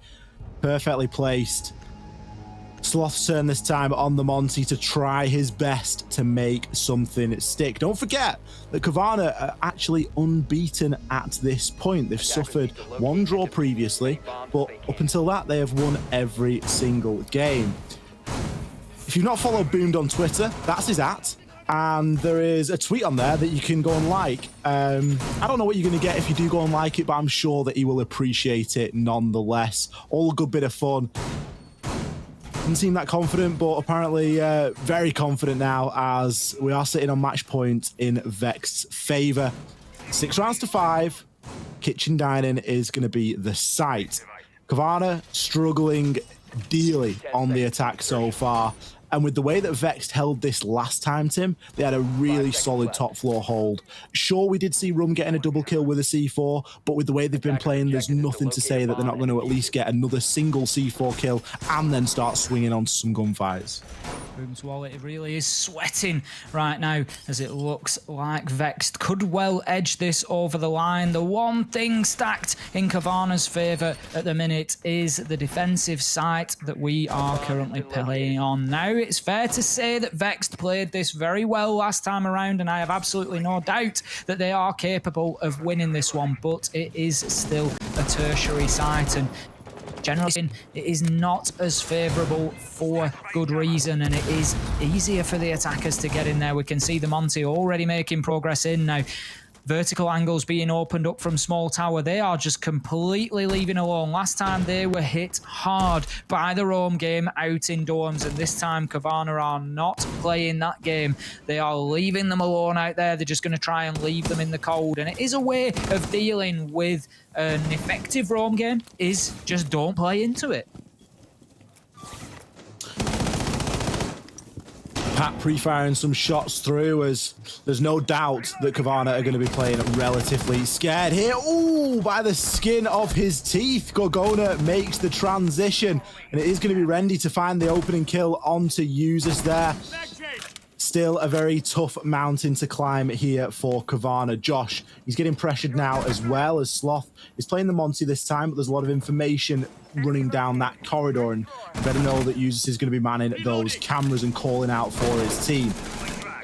Perfectly placed. Sloth's turn this time on the Monty to try his best to make something stick. Don't forget that Kavana are actually unbeaten at this point. They've suffered 1 draw previously, but up until that, they have won every single game. If you've not followed Boomed on Twitter, that's his @ and there is a tweet on there that you can go and like. I don't know what you're going to get if you do go and like it, but I'm sure that he will appreciate it nonetheless. All a good bit of fun. Doesn't seem that confident, but apparently very confident now, as we are sitting on match point in Vex's favour. 6 rounds to 5. Kitchen dining is going to be the site. Kavana struggling dearly on the attack so far. And with the way that Vex held this last time, Tim, they had a really solid top floor hold. Sure, we did see Rum getting a double kill with a C4, but with the way they've been playing, there's nothing to say that they're not going to at least get another single C4 kill and then start swinging onto some gunfights. Boom's wallet really is sweating right now as it looks like Vex could well edge this over the line. The one thing stacked in Kavana's favour at the minute is the defensive site that we are currently playing on now. It's fair to say that Vex played this very well last time around, and I have absolutely no doubt that they are capable of winning this one, but it is still a tertiary site, and generally speaking, it is not as favourable for good reason, and it is easier for the attackers to get in there. We can see the Monty already making progress in now. Vertical angles being opened up from small tower. They are just completely leaving alone. Last time they were hit hard by the roam game out in dorms, and this time Kavana are not playing that game. They are leaving them alone out there. They're just going to try and leave them in the cold, and it is a way of dealing with an effective roam game, is just don't play into it. Pat pre-firing some shots through, as there's no doubt that Kavana are going to be playing relatively scared here. Ooh, by the skin of his teeth, Gorgona makes the transition, and it is going to be Rendy to find the opening kill onto Users there. Still a very tough mountain to climb here for Kavana. Josh, he's getting pressured now as well, as Sloth is playing the Monty this time, but there's a lot of information running down that corridor, and you better know that Users is going to be manning those cameras and calling out for his team.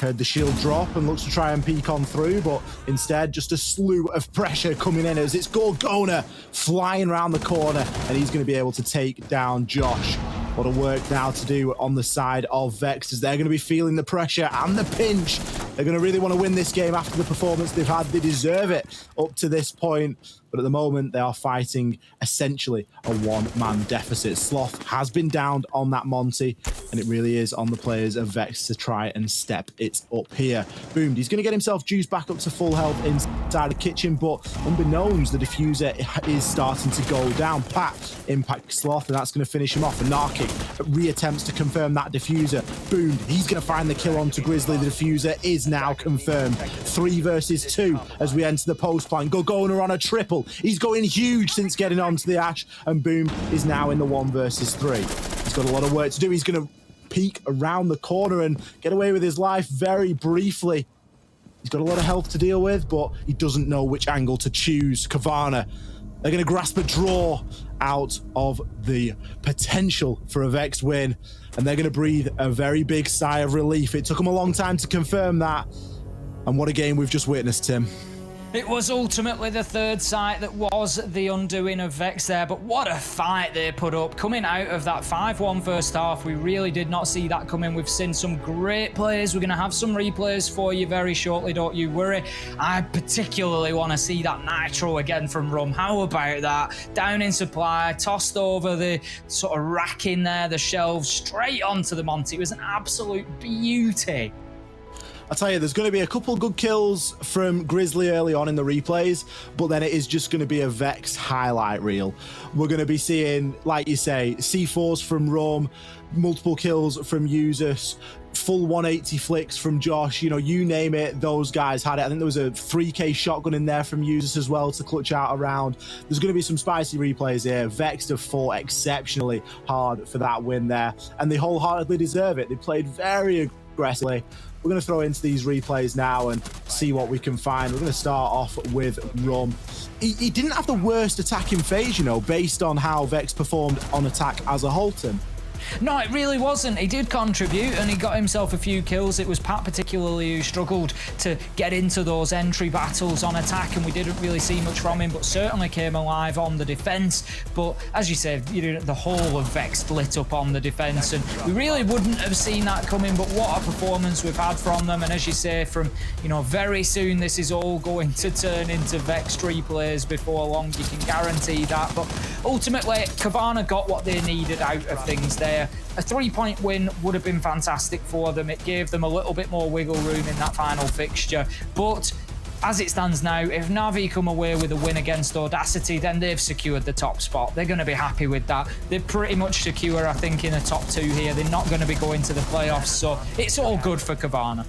Heard the shield drop and looks to try and peek on through, but instead just a slew of pressure coming in as it's Gorgona flying around the corner, and he's going to be able to take down Josh. A lot of work now to do on the side of Vex, as they're going to be feeling the pressure and the pinch. They're going to really want to win this game after the performance they've had. They deserve it up to this point. But at the moment, they are fighting essentially a one-man deficit. Sloth has been downed on that Monty, and it really is on the players of Vex to try and step it up here. Boomed. He's going to get himself juiced back up to full health inside the kitchen, but unbeknownst, the diffuser is starting to go down. Pat impacts Sloth, and that's going to finish him off. And Narkic re-attempts to confirm that diffuser. Boomed. He's going to find the kill onto Grizzly. The diffuser is now confirmed. 3 versus 2 as we enter the post point. Gorgona on a triple. He's going huge since getting onto the Ash, and Boom is now in the 1 versus 3. He's got a lot of work to do. He's going to peek around the corner and get away with his life very briefly. He's got a lot of health to deal with, but he doesn't know which angle to choose. Kavana, they're going to grasp a draw out of the potential for a Vex win, and they're going to breathe a very big sigh of relief. It took them a long time to confirm that, and what a game we've just witnessed, Tim. It was ultimately the third site that was the undoing of Vex there, but what a fight they put up. Coming out of that 5-1 first half, we really did not see that coming. We've seen some great plays. We're going to have some replays for you very shortly, don't you worry. I particularly want to see that Nitro again from Rum. How about that? Down in supply, tossed over the sort of rack in there, the shelves, straight onto the Monty. It was an absolute beauty. I'll tell you, there's going to be a couple good kills from Grizzly early on in the replays, but then it is just going to be a Vex highlight reel. We're going to be seeing, like you say, C4s from Rum, multiple kills from Usus, full 180 flicks from Josh. You know, you name it, those guys had it. I think there was a 3K shotgun in there from Usus as well to clutch out a round. There's going to be some spicy replays here. Vex have fought exceptionally hard for that win there, and they wholeheartedly deserve it. They played very aggressively. We're going to throw into these replays now and see what we can find. We're going to start off with Rum. He didn't have the worst attacking phase, you know, based on how Vex performed on attack as a whole, Tim. No, it really wasn't. He did contribute and he got himself a few kills. It was Pat particularly who struggled to get into those entry battles on attack, and we didn't really see much from him, but certainly came alive on the defense. But as you said, the whole of Vex lit up on the defense, and we really wouldn't have seen that coming. But what a performance we've had from them, and as you say, from very soon this is all going to turn into Vex replays before long. You can guarantee that. But ultimately, Kavana got what they needed out of things there. A 3-point win would have been fantastic for them. It gave them a little bit more wiggle room in that final fixture. But as it stands now, if Na'Vi come away with a win against Audacity, then they've secured the top spot. They're going to be happy with that. They're pretty much secure, I think, in the top 2 here. They're not going to be going to the playoffs, so it's all good for Kavana.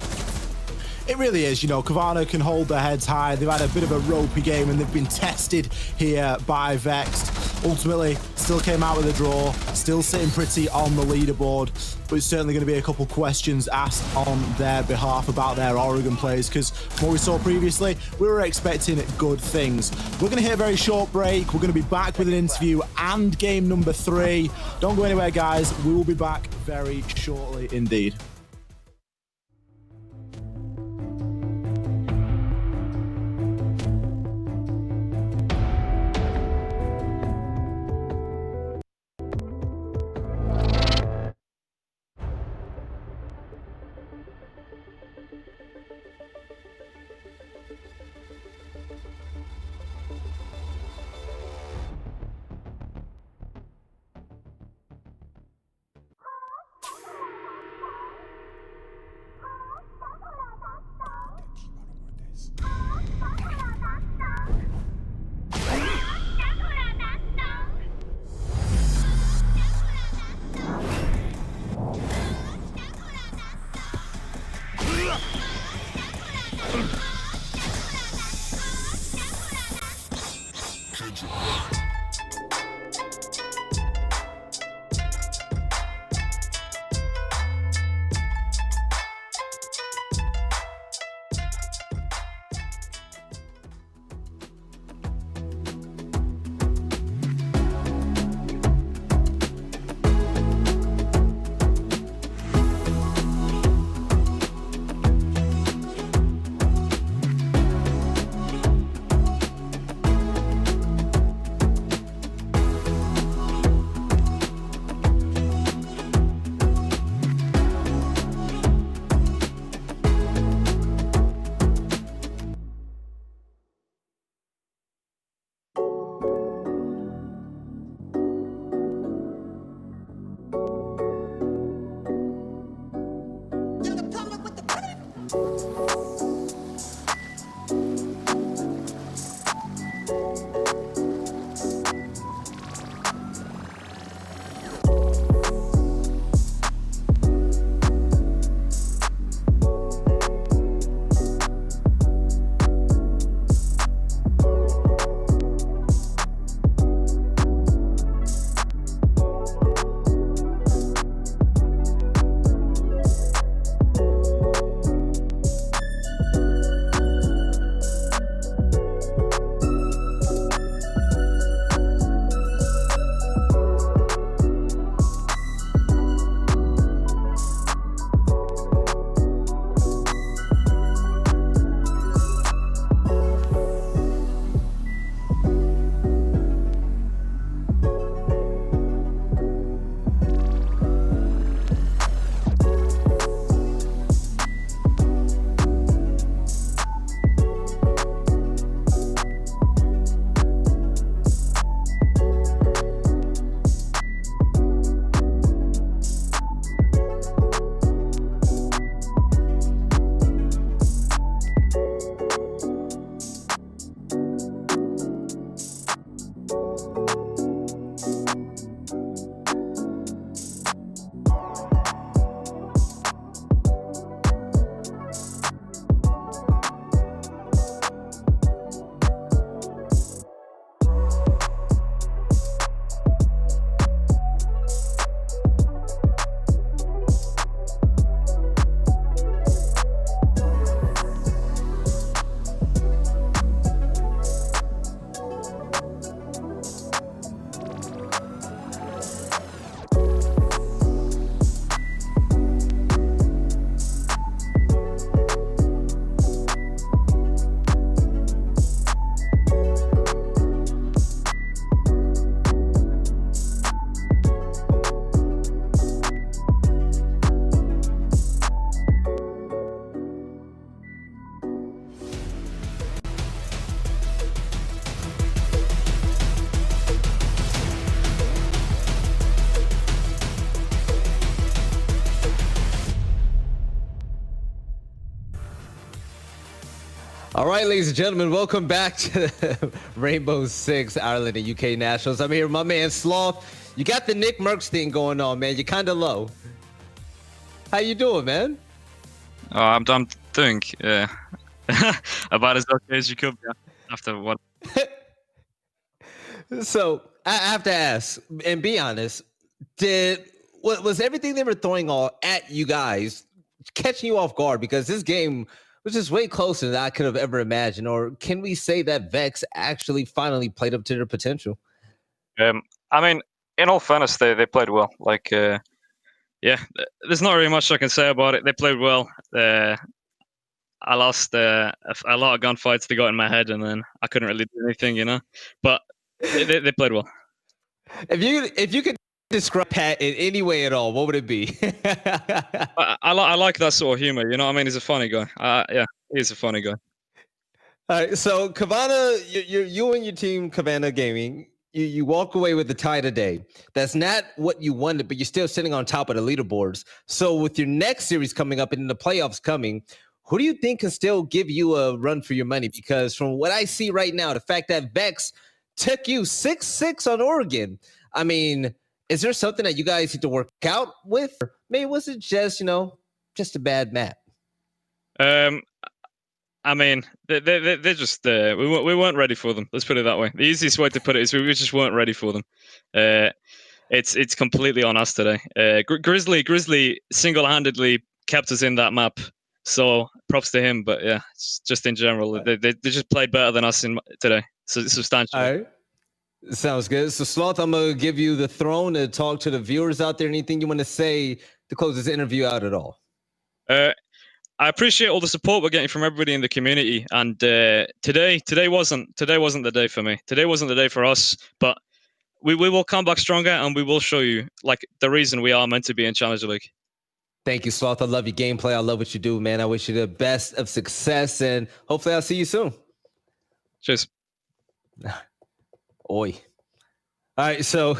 It really is, Kavana can hold their heads high. They've had a bit of a ropey game and they've been tested here by Vex. Ultimately, still came out with a draw, still sitting pretty on the leaderboard, but it's certainly going to be a couple questions asked on their behalf about their Oregon plays, because from what we saw previously, we were expecting good things. We're going to hit a very short break. We're going to be back with an interview and game number 3. Don't go anywhere, guys. We will be back very shortly indeed. All right, ladies and gentlemen, welcome back to the Rainbow Six Ireland and UK Nationals. I'm here with my man Sloth. You got the Nick Merckx thing going on, man. You're kind of low. How you doing, man? Oh, I'm doing about as okay as you could be after what. So I have to ask and be honest. Was everything they were throwing all at you guys catching you off guard? Because this game was just way closer than I could have ever imagined. Or can we say that Vex actually finally played up to their potential? I mean, in all fairness, they played well. Like, yeah, there's not really much I can say about it. They played well. I lost a lot of gunfights. They got in my head, and then I couldn't really do anything, you know. But they played well. If you could describe Pat in any way at all, what would it be? I like that sort of humor. You know what I mean? He's a funny guy. Yeah, he's a funny guy. All right, so Kavana, you and your team, Kavana Gaming, you walk away with the tie today. That's not what you wanted, but you're still sitting on top of the leaderboards. So with your next series coming up and the playoffs coming, who do you think can still give you a run for your money? Because from what I see right now, the fact that Vex took you 6-6 on Oregon, I mean, is there something that you guys need to work out with? Or maybe was it just, just a bad map? I mean, they're just we weren't ready for them. Let's put it that way. The easiest way to put it is we just weren't ready for them. It's completely on us today. Grizzly single-handedly kept us in that map. So props to him. But yeah, just in general, they just played better than us today. So it's substantial. All right. Sounds good. So Sloth, I'm going to give you the throne to talk to the viewers out there. Anything you want to say to close this interview out at all? I appreciate all the support we're getting from everybody in the community. And today wasn't the day for me. Today wasn't the day for us. But we will come back stronger, and we will show you the reason we are meant to be in Challenger League. Thank you, Sloth. I love your gameplay. I love what you do, man. I wish you the best of success, and hopefully I'll see you soon. Cheers. Oi. All right, so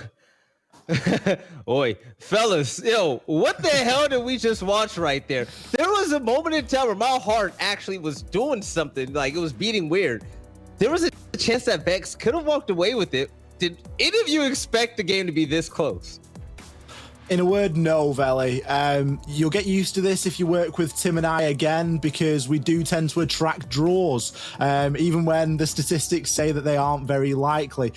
oi, fellas, what the hell did we just watch right there? There was was a moment in time where my heart actually was doing something, like it was beating weird. There was a chance that Vex could have walked away with it. Did any of you expect the game to be this close? In a word, no, Veli. You'll get used to this if you work with Tim and I again, because we do tend to attract draws, even when the statistics say that they aren't very likely.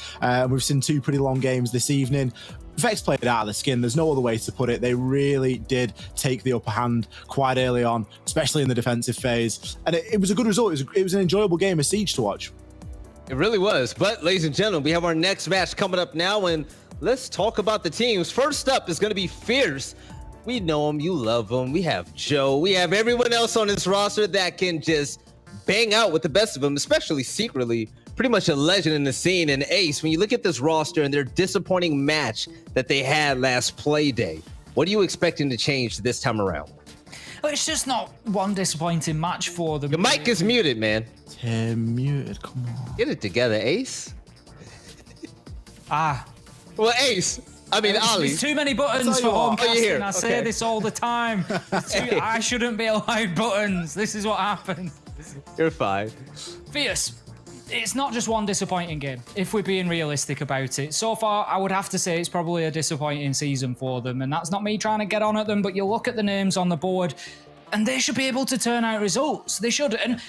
We've seen 2 pretty long games this evening. Vex played out of the skin. There's no other way to put it. They really did take the upper hand quite early on, especially in the defensive phase. And it was a good result. It was an enjoyable game of Siege to watch. It really was. But, ladies and gentlemen, we have our next match coming up now, and let's talk about the teams. First up is going to be Fierce. We know them. You love them. We have Joe. We have everyone else on this roster that can just bang out with the best of them, especially secretly. Pretty much a legend in the scene. And Ace, when you look at this roster and their disappointing match that they had last play day, what are you expecting to change this time around? Well, it's just not one disappointing match for them. Your mic is muted, man. Muted, come on. Get it together, Ace. Well, Ace. I mean, Ollie. There's too many buttons for home casting. Here. I say this all the time. I shouldn't be allowed buttons. This is what happens. You're fine. Fierce. It's not just one disappointing game, if we're being realistic about it. So far, I would have to say it's probably a disappointing season for them, and that's not me trying to get on at them, but you look at the names on the board, and they should be able to turn out results. They should. And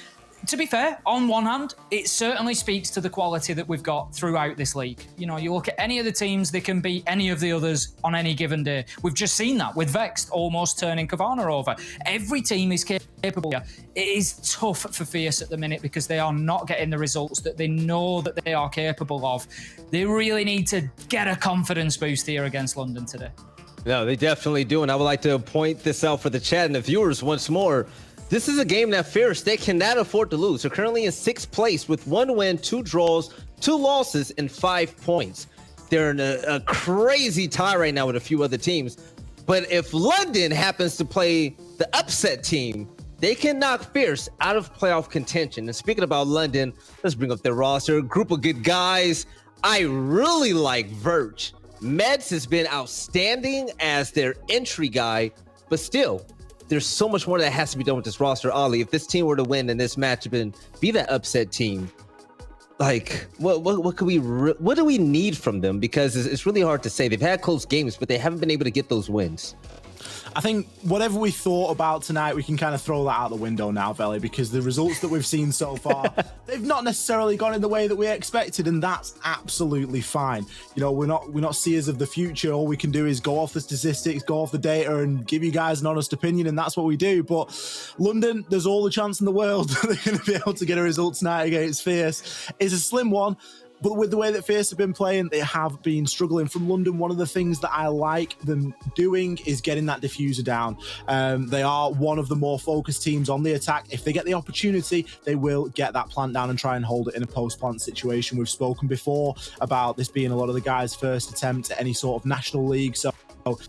to be fair, on one hand, it certainly speaks to the quality that we've got throughout this league. You know, you look at any of the teams, they can beat any of the others on any given day. We've just seen that with Vexed almost turning Kavana over. Every team is capable. It is tough for Fierce at the minute because they are not getting the results that they know that they are capable of. They really need to get a confidence boost here against London today. No, they definitely do. And I would like to point this out for the chat and the viewers once more. This is a game that Fierce, they cannot afford to lose. They're currently in 6th place with 1 win, 2 draws, 2 losses, and 5 points. They're in a crazy tie right now with a few other teams. But if London happens to play the upset team, they can knock Fierce out of playoff contention. And speaking about London, let's bring up their roster. A group of good guys. I really like Verge. Meds has been outstanding as their entry guy, but still, there's so much more that has to be done with this roster. Ollie, if this team were to win in this match and be that upset team, like what could what do we need from them? Because it's really hard to say. They've had close games, but they haven't been able to get those wins. I think whatever we thought about tonight, we can kind of throw that out the window now, Veli, because the results that we've seen so far, they've not necessarily gone in the way that we expected, and that's absolutely fine. You know, we're not seers of the future. All we can do is go off the statistics, go off the data, and give you guys an honest opinion, and that's what we do. But London, there's all the chance in the world that they're going to be able to get a result tonight against Fierce. It's a slim one. But with the way that Fierce have been playing, they have been struggling. From London, one of the things that I like them doing is getting that diffuser down. They are one of the more focused teams on the attack. If they get the opportunity, they will get that plant down and try and hold it in a post-plant situation. We've spoken before about this being a lot of the guys' first attempt at any sort of national league. So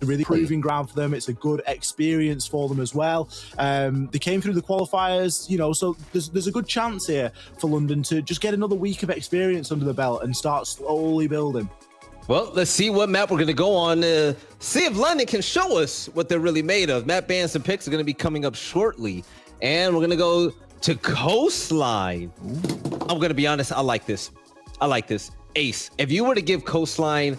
really proving ground for them. It's a good experience for them as well. They came through the qualifiers, you know, so there's a good chance here for London to just get another week of experience under the belt and start slowly building. Well, let's see what map we're going to go on. See if London can show us what they're really made of. Map bans and picks are going to be coming up shortly. And we're going to go to Coastline. I'm going to be honest. I like this. Ace, if you were to give Coastline,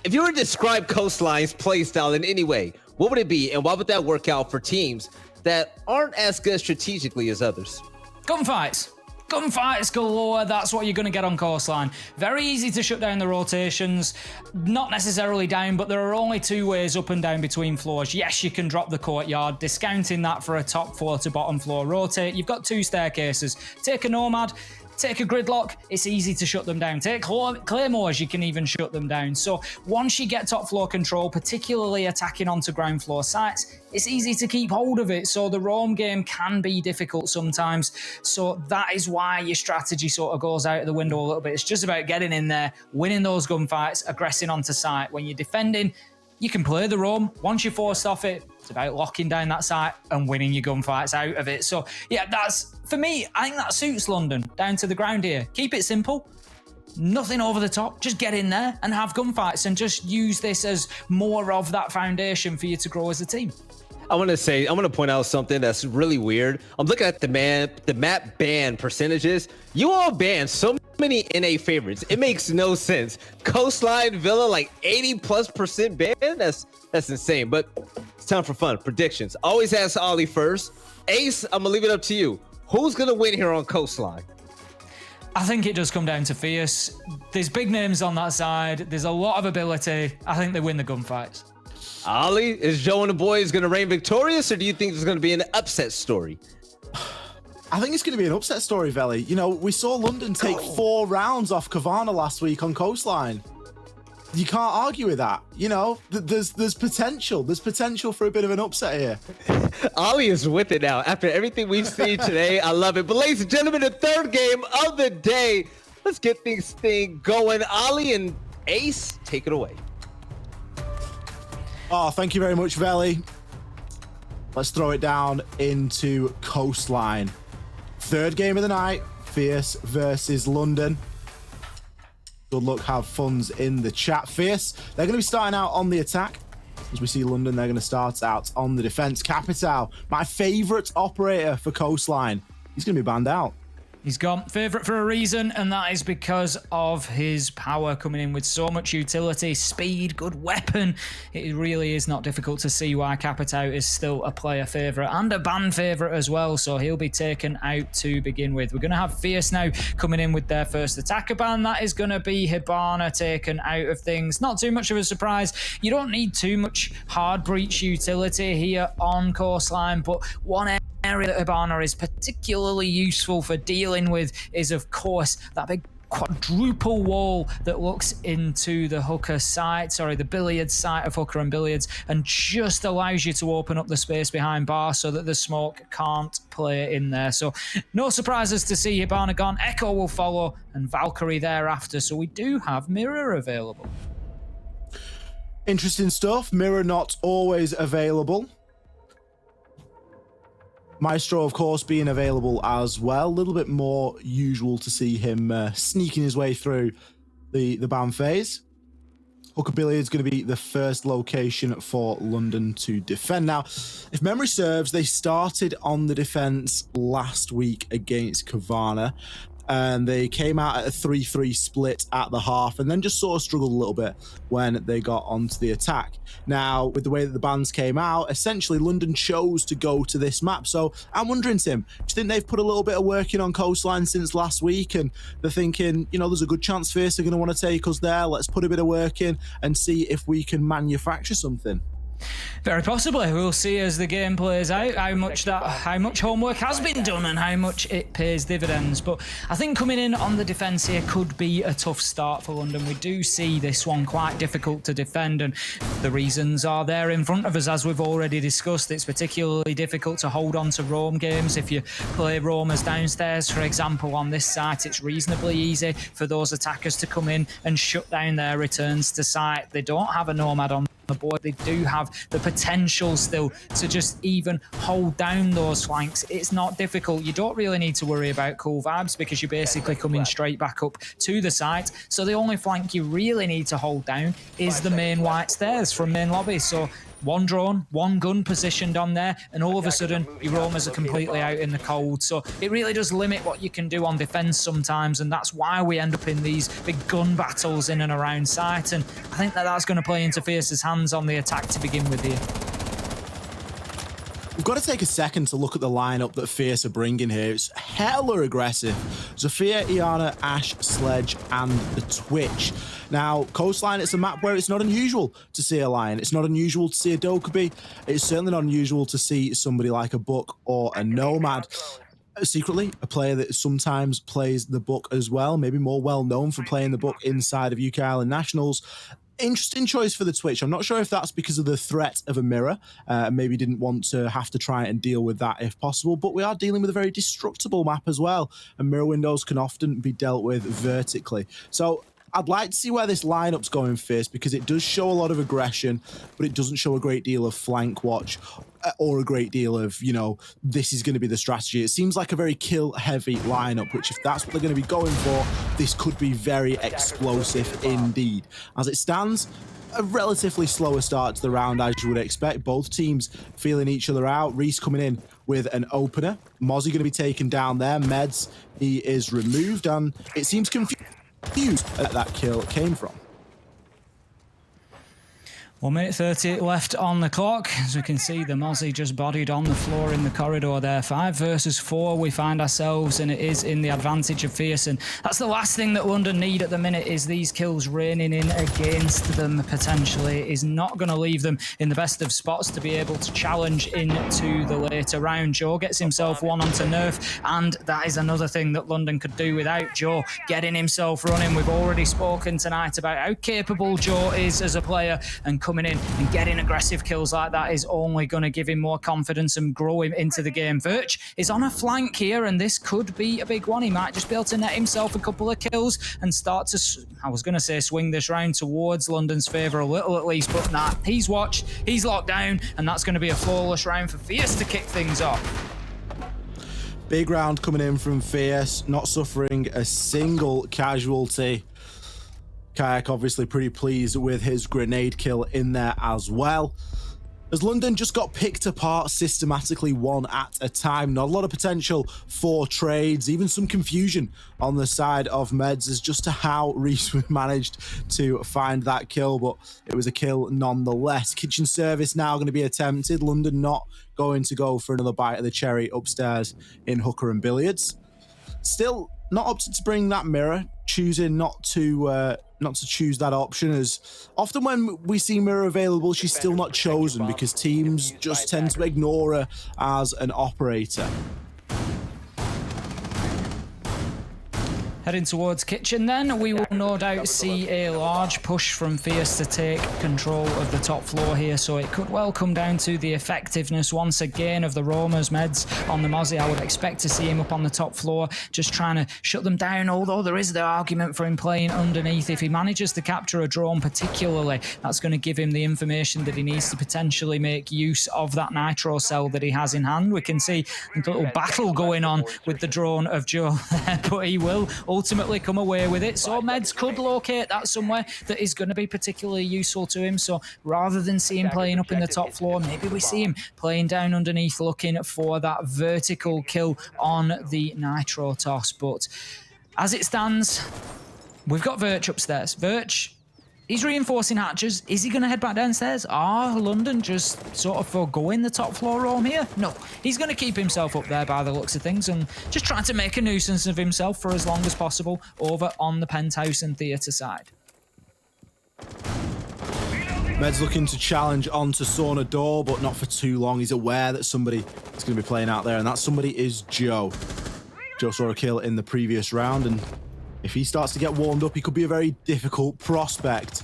if you were to describe Coastline's play style in any way, what would it be? And why would that work out for teams that aren't as good strategically as others? Gunfights. Gunfights galore, that's what you're going to get on Coastline. Very easy to shut down the rotations. Not necessarily down, but there are only 2 ways up and down between floors. Yes, you can drop the courtyard, discounting that for a top floor to bottom floor rotate. You've got 2 staircases. Take a Nomad, take a Gridlock, it's easy to shut them down. Take Claymores, you can even shut them down. So once you get top floor control, particularly attacking onto ground floor sites, it's easy to keep hold of it. So the roam game can be difficult sometimes. So that is why your strategy sort of goes out of the window a little bit. It's just about getting in there, winning those gunfights, aggressing onto site. When you're defending, you can play the roam. Once you're forced off it, it's about locking down that site and winning your gunfights out of it. So yeah, that's, for me, I think that suits London down to the ground here. Keep it simple. Nothing over the top. Just get in there and have gunfights and just use this as more of that foundation for you to grow as a team. I want to point out something that's really weird. I'm looking at the map ban percentages. You all banned so many NA favorites. It makes no sense. Coastline Villa, like 80+% ban. That's insane. But it's time for fun. Predictions. Always ask Ollie first. Ace, I'm gonna leave it up to you. Who's gonna win here on Coastline? I think it does come down to Fierce. There's big names on that side. There's a lot of ability. I think they win the gunfights. Ollie, is Joe and the boys going to reign victorious, or do you think there's going to be an upset story? I think it's going to be an upset story, Veli. You know, we saw London take 4 rounds off Kavana last week on Coastline. You can't argue with that. You know, there's potential. There's potential for a bit of an upset here. Ollie is with it now. After everything we've seen today, I love it. But ladies and gentlemen, the third game of the day. Let's get this thing going. Ollie and Ace, take it away. Oh, thank you very much, Veli. Let's throw it down into Coastline. Third game of the night, Fierce versus London. Good luck, have funds in the chat. Fierce, they're going to be starting out on the attack. As we see London, they're going to start out on the defense. Capital, my favorite operator for Coastline. He's going to be banned out. He's gone favourite for a reason, and that is because of his power coming in with so much utility, speed, good weapon. It really is not difficult to see why Capitao is still a player favourite and a ban favourite as well, so he'll be taken out to begin with. We're going to have Fierce now coming in with their first attacker ban. That is going to be Hibana taken out of things. Not too much of a surprise. You don't need too much hard breach utility here on Coastline, but one area that Hibana is particularly useful for dealing with is, of course, that big quadruple wall that looks into the hooker site, the billiards site of hooker and billiards, and just allows you to open up the space behind bar so that the smoke can't play in there. So no surprises to see Hibana gone. Echo will follow and Valkyrie thereafter, so we do have Mirror available. Interesting stuff. Mirror not always available. Maestro, of course, being available as well. A little bit more usual to see him sneaking his way through the ban phase. Hooker Billiards going to be the first location for London to defend. Now, if memory serves, they started on the defense last week against Kavana. And they came out at a 3-3 split at the half and then just sort of struggled a little bit when they got onto the attack. Now, with the way that the bans came out, essentially London chose to go to this map. So I'm wondering, Tim, do you think they've put a little bit of work in on Coastline since last week? And they're thinking, you know, there's a good chance Fierce are going to want to take us there. Let's put a bit of work in and see if we can manufacture something. Very possibly. We'll see as the game plays out how much homework has been done and how much it pays dividends. But I think coming in on the defence here could be a tough start for London. We do see this one quite difficult to defend, and the reasons are there in front of us, as we've already discussed. It's particularly difficult to hold on to roam games. If you play roamers downstairs, for example, on this site, it's reasonably easy for those attackers to come in and shut down their returns to site. They don't have a nomad on the board. They do have the potential still to just even hold down those flanks. It's not difficult. You don't really need to worry about cool vibes because you're basically coming straight back up to the site. So the only flank you really need to hold down is the main white stairs from main lobby. So one drone, one gun positioned on there, and all of a sudden your roamers are completely out in the cold. So it really does limit what you can do on defense sometimes, and that's why we end up in these big gun battles in and around site. And I think that that's going to play into Fierce's hands on the attack to begin with here. We've got to take a second to look at the lineup that Fierce are bringing here. It's hella aggressive. Zofia, Iana, Ash, Sledge, and the Twitch. Now, Coastline, it's a map where it's not unusual to see a Lion. It's not unusual to see a Dokkaebi. It's certainly not unusual to see somebody like a Book or a Nomad. Secretly, a player that sometimes plays the Book as well, maybe more well known for playing the Book inside of UK Island Nationals. Interesting choice for the Twitch. I'm not sure if that's because of the threat of a mirror. Maybe didn't want to have to try and deal with that if possible, but we are dealing with a very destructible map as well, and mirror windows can often be dealt with vertically. So I'd like to see where this lineup's going first, because it does show a lot of aggression, but it doesn't show a great deal of flank watch or a great deal of, you know, this is going to be the strategy. It seems like a very kill-heavy lineup, which if that's what they're going to be going for, this could be very explosive indeed. As it stands, a relatively slower start to the round, as you would expect. Both teams feeling each other out. Reese coming in with an opener. Mozzie going to be taken down there. Meds, he is removed, and it seems confused that that kill came from. 1 minute 30 left on the clock. As we can see, the Mozzie just bodied on the floor in the corridor there. 5 versus 4 we find ourselves, and it is in the advantage of Fierce. And that's the last thing that London need at the minute, is these kills raining in against them potentially. It is not going to leave them in the best of spots to be able to challenge into the later round. Joe gets himself one onto Nerf, and that is another thing that London could do without Joe getting himself running. We've already spoken tonight about how capable Joe is as a player, and coming in and getting aggressive kills like that is only going to give him more confidence and grow him into the game. Virch is on a flank here, and this could be a big one. He might just be able to net himself a couple of kills and start to, I was going to say, swing this round towards London's favour a little at least, but nah, he's watched, he's locked down, and that's going to be a flawless round for Fierce to kick things off. Big round coming in from Fierce, not suffering a single casualty. Kayak obviously pretty pleased with his grenade kill in there as well. As London just got picked apart systematically, one at a time. Not a lot of potential for trades, even some confusion on the side of Meds as just to how Reese managed to find that kill, but it was a kill nonetheless. Kitchen service now going to be attempted. London not going to go for another bite of the cherry upstairs in Hooker and Billiards. Still not opted to bring that mirror, choosing not to choose that option, as often when we see mirror available, she's still not chosen because teams just tend to ignore her as an operator. Heading towards kitchen then, we will no doubt see a large push from Fierce to take control of the top floor here, so it could well come down to the effectiveness once again of the roamers. Meds on the Mozzie, I would expect to see him up on the top floor just trying to shut them down, although there is the argument for him playing underneath. If he manages to capture a drone particularly, that's going to give him the information that he needs to potentially make use of that nitro cell that he has in hand. We can see a little battle going on with the drone of Joe there, but he will ultimately come away with it. So Meds could locate that somewhere that is going to be particularly useful to him. So rather than see him playing up in the top floor, maybe we see him playing down underneath, looking for that vertical kill on the nitro toss. But as it stands, we've got Virch upstairs. Virch, he's reinforcing hatches. Is he going to head back downstairs? Are London just sort of foregoing the top floor roam here? No, he's going to keep himself up there by the looks of things and just trying to make a nuisance of himself for as long as possible over on the penthouse and theatre side. Med's looking to challenge onto Sauna Door, but not for too long. He's aware that somebody is going to be playing out there, and that somebody is Joe. Joe saw a kill in the previous round, and if he starts to get warmed up, he could be a very difficult prospect.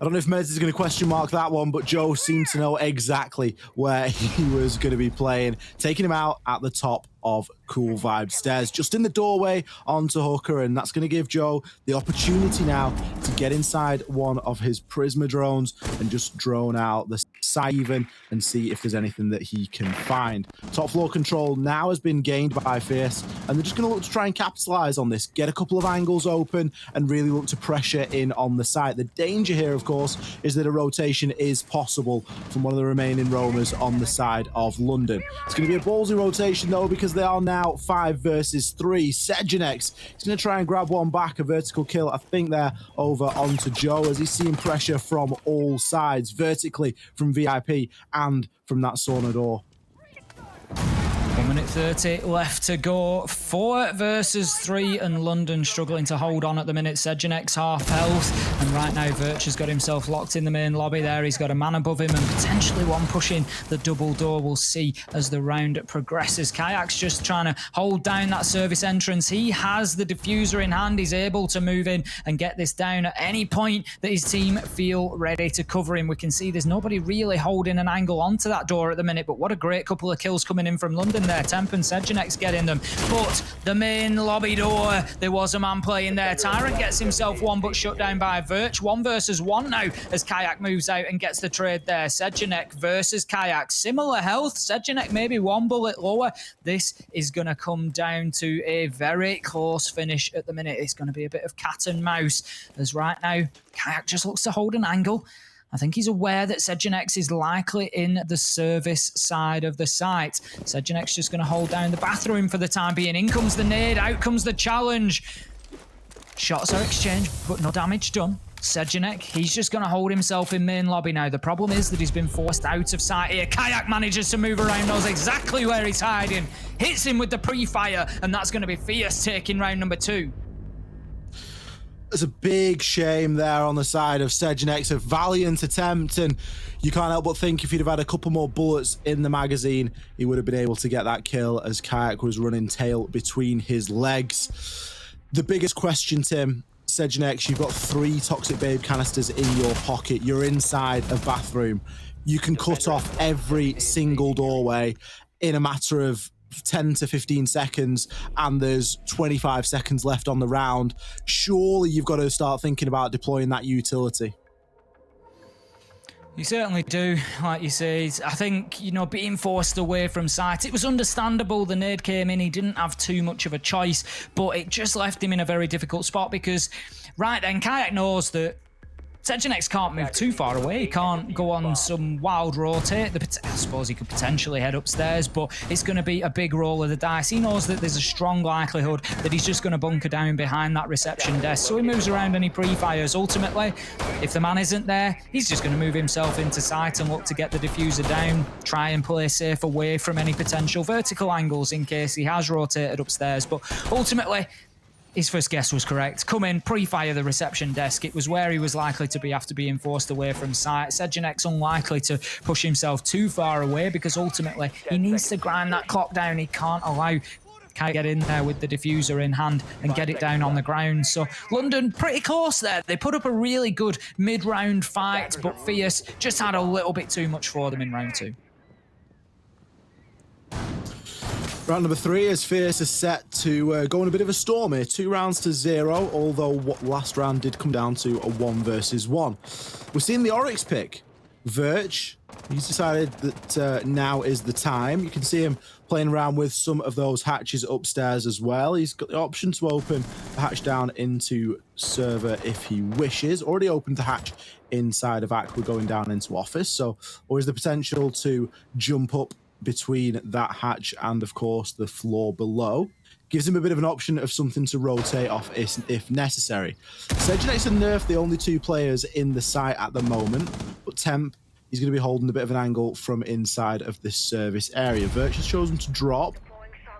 I don't know if Meds is going to question mark that one, but Joe seemed to know exactly where he was going to be playing, taking him out at the top of Cool Vibe Stairs, just in the doorway onto Hooker, and that's going to give Joe the opportunity now to get inside one of his Prisma drones and just drone out the site even and see if there's anything that he can find. Top floor control now has been gained by Fierce, and they're just going to look to try and capitalize on this, get a couple of angles open and really look to pressure in on the site. The danger here, of course, is that a rotation is possible from one of the remaining roamers on the side of London. It's going to be a ballsy rotation though, because they are now 5 versus 3. Sejanex is going to try and grab one back, a vertical kill, I think there over onto Joe, as he's seeing pressure from all sides, vertically from VIP and from that sauna door. 1 minute 30 left to go. 4 versus 3, and London struggling to hold on at the minute. Sejanex half health, and right now Virch has got himself locked in the main lobby there. He's got a man above him and potentially one pushing the double door. We'll see as the round progresses. Kayak's just trying to hold down that service entrance. He has the diffuser in hand. He's able to move in and get this down at any point that his team feel ready to cover him. We can see there's nobody really holding an angle onto that door at the minute, but what a great couple of kills coming in from London. open there. Temp and Sejanek's getting them. But the main lobby door, there was a man playing there. Tyrant gets himself one, but shut down by Virch. 1 versus 1 now as Kayak moves out and gets the trade there. Sejanek versus Kayak. Similar health. Sejanek maybe 1 bullet lower. This is going to come down to a very close finish at the minute. It's going to be a bit of cat and mouse, as right now Kayak just looks to hold an angle. I think he's aware that Sejanex is likely in the service side of the site. Sejanex just going to hold down the bathroom for the time being. In comes the nade, out comes the challenge. Shots are exchanged, but no damage done. Sejanek, he's just going to hold himself in main lobby now. The problem is that he's been forced out of sight here. Kayak manages to move around, knows exactly where he's hiding. Hits him with the pre-fire, and that's going to be Fierce taking round number 2. There's a big shame there on the side of Sejanex, a valiant attempt, and you can't help but think if he'd have had a couple more bullets in the magazine, he would have been able to get that kill as Kayak was running tail between his legs. The biggest question, Tim, Sejanex, you've got 3 Toxic Babe canisters in your pocket. You're inside a bathroom. You can cut off every single doorway in a matter of 10 to 15 seconds, and there's 25 seconds left on the round. Surely you've got to start thinking about deploying that utility. You certainly do, like you say. I think, being forced away from sight, it was understandable. The nade came in, he didn't have too much of a choice, but it just left him in a very difficult spot because right then, Kayak knows that Sejanex can't move too far away. He can't go on some wild rotate. I suppose he could potentially head upstairs, but it's going to be a big roll of the dice. He knows that there's a strong likelihood that he's just going to bunker down behind that reception desk. So he moves around and he pre-fires. Ultimately, if the man isn't there, he's just going to move himself into sight and look to get the diffuser down, try and play safe away from any potential vertical angles in case he has rotated upstairs. But ultimately, his first guess was correct. Come in, pre-fire the reception desk. It was where he was likely to be after being forced away from sight. Sejanex unlikely to push himself too far away because ultimately he needs to grind that clock down. He can't allow Kai get in there with the diffuser in hand and get it down on the ground. So London pretty close there. They put up a really good mid-round fight, but Fierce just had a little bit too much for them in round 2. Round number 3 is Fierce is set to go on a bit of a storm here. 2 rounds to 0, although last round did come down to a 1 versus 1. We're seeing the Oryx pick. Virch, he's decided that now is the time. You can see him playing around with some of those hatches upstairs as well. He's got the option to open the hatch down into server if he wishes. Already opened the hatch inside of Aqua going down into office, so always the potential to jump up between that hatch and, of course, the floor below. Gives him a bit of an option of something to rotate off if necessary. Sejanex and Nerf, the only 2 players in the site at the moment, but Temp, he's going to be holding a bit of an angle from inside of this service area. Virch has chosen to drop,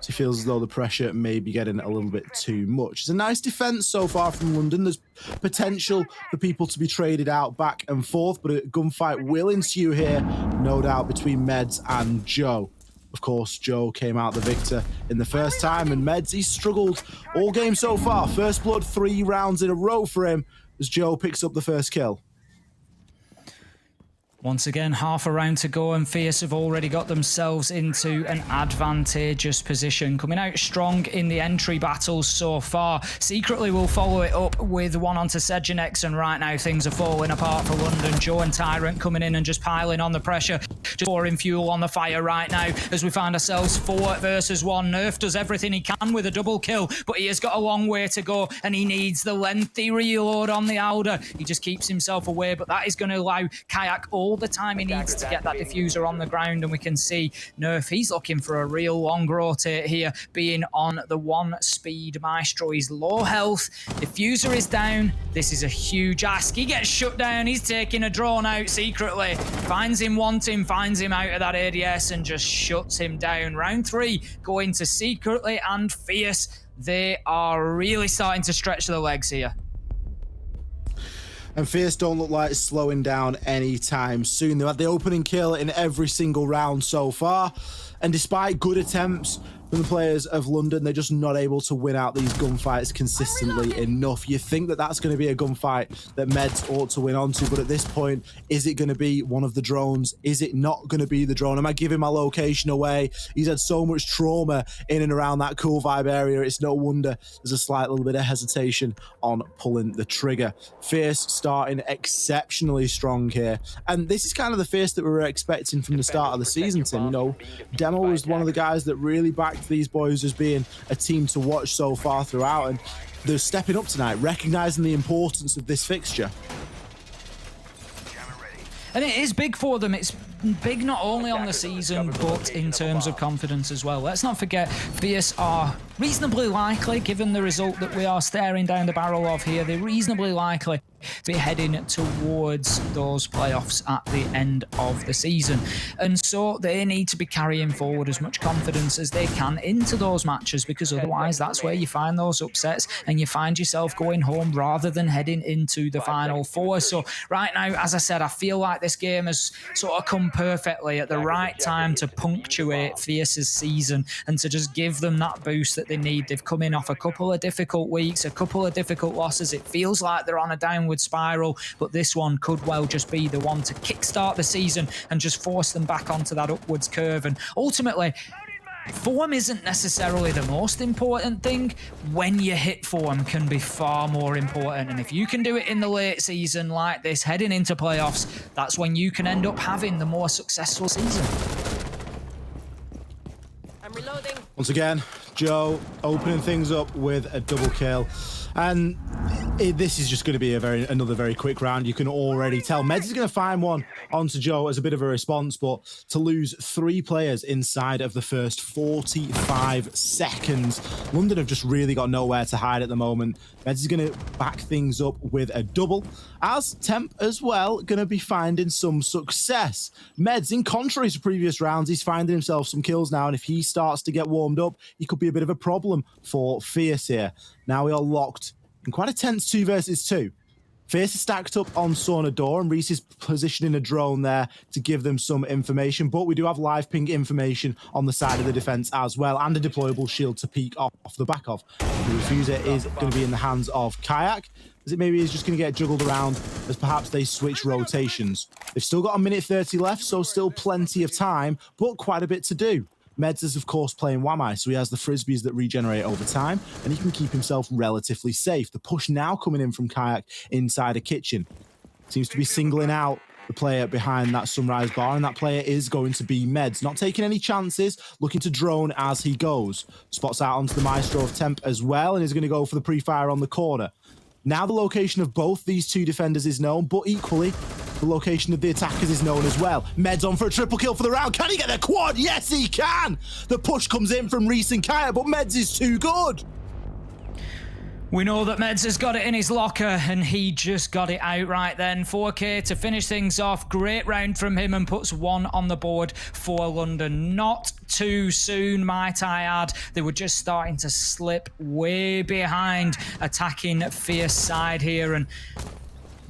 so he feels as though the pressure may be getting a little bit too much. It's a nice defense so far from London. There's potential for people to be traded out back and forth, but a gunfight will ensue here, no doubt, between Meds and Joe. Of course, Joe came out the victor in the first time, and Meds, he's struggled all game so far. First blood 3 rounds in a row for him as Joe picks up the first kill. Once again, half a round to go, and Fierce have already got themselves into an advantageous position. Coming out strong in the entry battles so far. Secretly, we'll follow it up with one onto Sejanex, and right now things are falling apart for London. Joe and Tyrant coming in and just piling on the pressure, just pouring fuel on the fire right now as we find ourselves 4 versus 1. Nerf does everything he can with a double kill, but he has got a long way to go, and he needs the lengthy reload on the Alder. He just keeps himself away, but that is going to allow Kayak all the time he needs to get that diffuser on the ground, and we can see Nerf, he's looking for a real long rotate here, being on the 1 speed Maestro. He's low health, diffuser is down. This is a huge ask. He gets shut down, he's taking a drone out secretly, finds him wanting, finds him out of that ADS and just shuts him down. Round 3 going to Secretly and Fierce. They are really starting to stretch their legs here. And Fierce don't look like slowing down anytime soon. They've had the opening kill in every single round so far. And despite good attempts from the players of London. They're just not able to win out these gunfights consistently enough. You think that that's going to be a gunfight that Meds ought to win onto, but at this point, is it going to be one of the drones? Is it not going to be the drone? Am I giving my location away? He's had so much trauma in and around that cool vibe area. It's no wonder there's a slight little bit of hesitation on pulling the trigger. Fierce starting exceptionally strong here. And this is kind of the Fierce that we were expecting from the start of the season, Tim. You know, Demo was one of the guys that really backed these boys as being a team to watch so far throughout. And they're stepping up tonight, recognizing the importance of this fixture. And it is big for them. It's big not only on the season, but in terms of confidence as well. Let's not forget, Fierce are reasonably likely, given the result that we are staring down the barrel of here, they're reasonably likely to be heading towards those playoffs at the end of the season. And so they need to be carrying forward as much confidence as they can into those matches, because otherwise that's where you find those upsets and you find yourself going home rather than heading into the Final Four. So right now, as I said, I feel like this game has sort of come perfectly at the right time to punctuate Fierce's season and to just give them that boost that they need. They've come in off a couple of difficult weeks, a couple of difficult losses. It feels like they're on a downward spiral, but this one could well just be the one to kickstart the season and just force them back onto that upwards curve. And ultimately, form isn't necessarily the most important thing. When you hit form can be far more important, and if you can do it in the late season like this, heading into playoffs, that's when you can end up having the more successful season. I'm reloading. Once again, Joe opening things up with a double kill. And this is just going to be another very quick round. You can already tell Meds is going to find one onto Joe as a bit of a response, but to lose 3 players inside of the first 45 seconds, London have just really got nowhere to hide at the moment. Meds is going to back things up with a double, as Temp as well going to be finding some success. Meds, in contrary to previous rounds, he's finding himself some kills now, and if he starts to get warmed up, he could be a bit of a problem for Fierce here. Now we are locked in quite a tense 2 versus 2. Fierce is stacked up on Sauna Door, and Reese is positioning a drone there to give them some information, but we do have live ping information on the side of the defense as well, and a deployable shield to peek off the back of. The refuser is going to be in the hands of Kayak, as it maybe is just going to get juggled around as perhaps they switch rotations. They've still got a minute 30 left, so still plenty of time, but quite a bit to do. Meds is, of course, playing Wamai, so he has the frisbees that regenerate over time, and he can keep himself relatively safe. The push now coming in from Kayak inside a kitchen. Seems to be singling out the player behind that Sunrise bar, and that player is going to be Meds. Not taking any chances, looking to drone as he goes. Spots out onto the Maestro of Temp as well, and is going to go for the pre-fire on the corner. Now the location of both these 2 defenders is known, but equally, the location of the attackers is known as well. Meds on for a triple kill for the round. Can he get the quad? Yes, he can! The push comes in from Reese and Kaya, but Meds is too good. We know that Meds has got it in his locker, and he just got it out right then. 4K to finish things off. Great round from him, and puts 1 on the board for London. Not too soon, might I add. They were just starting to slip way behind, attacking Fierce side here, and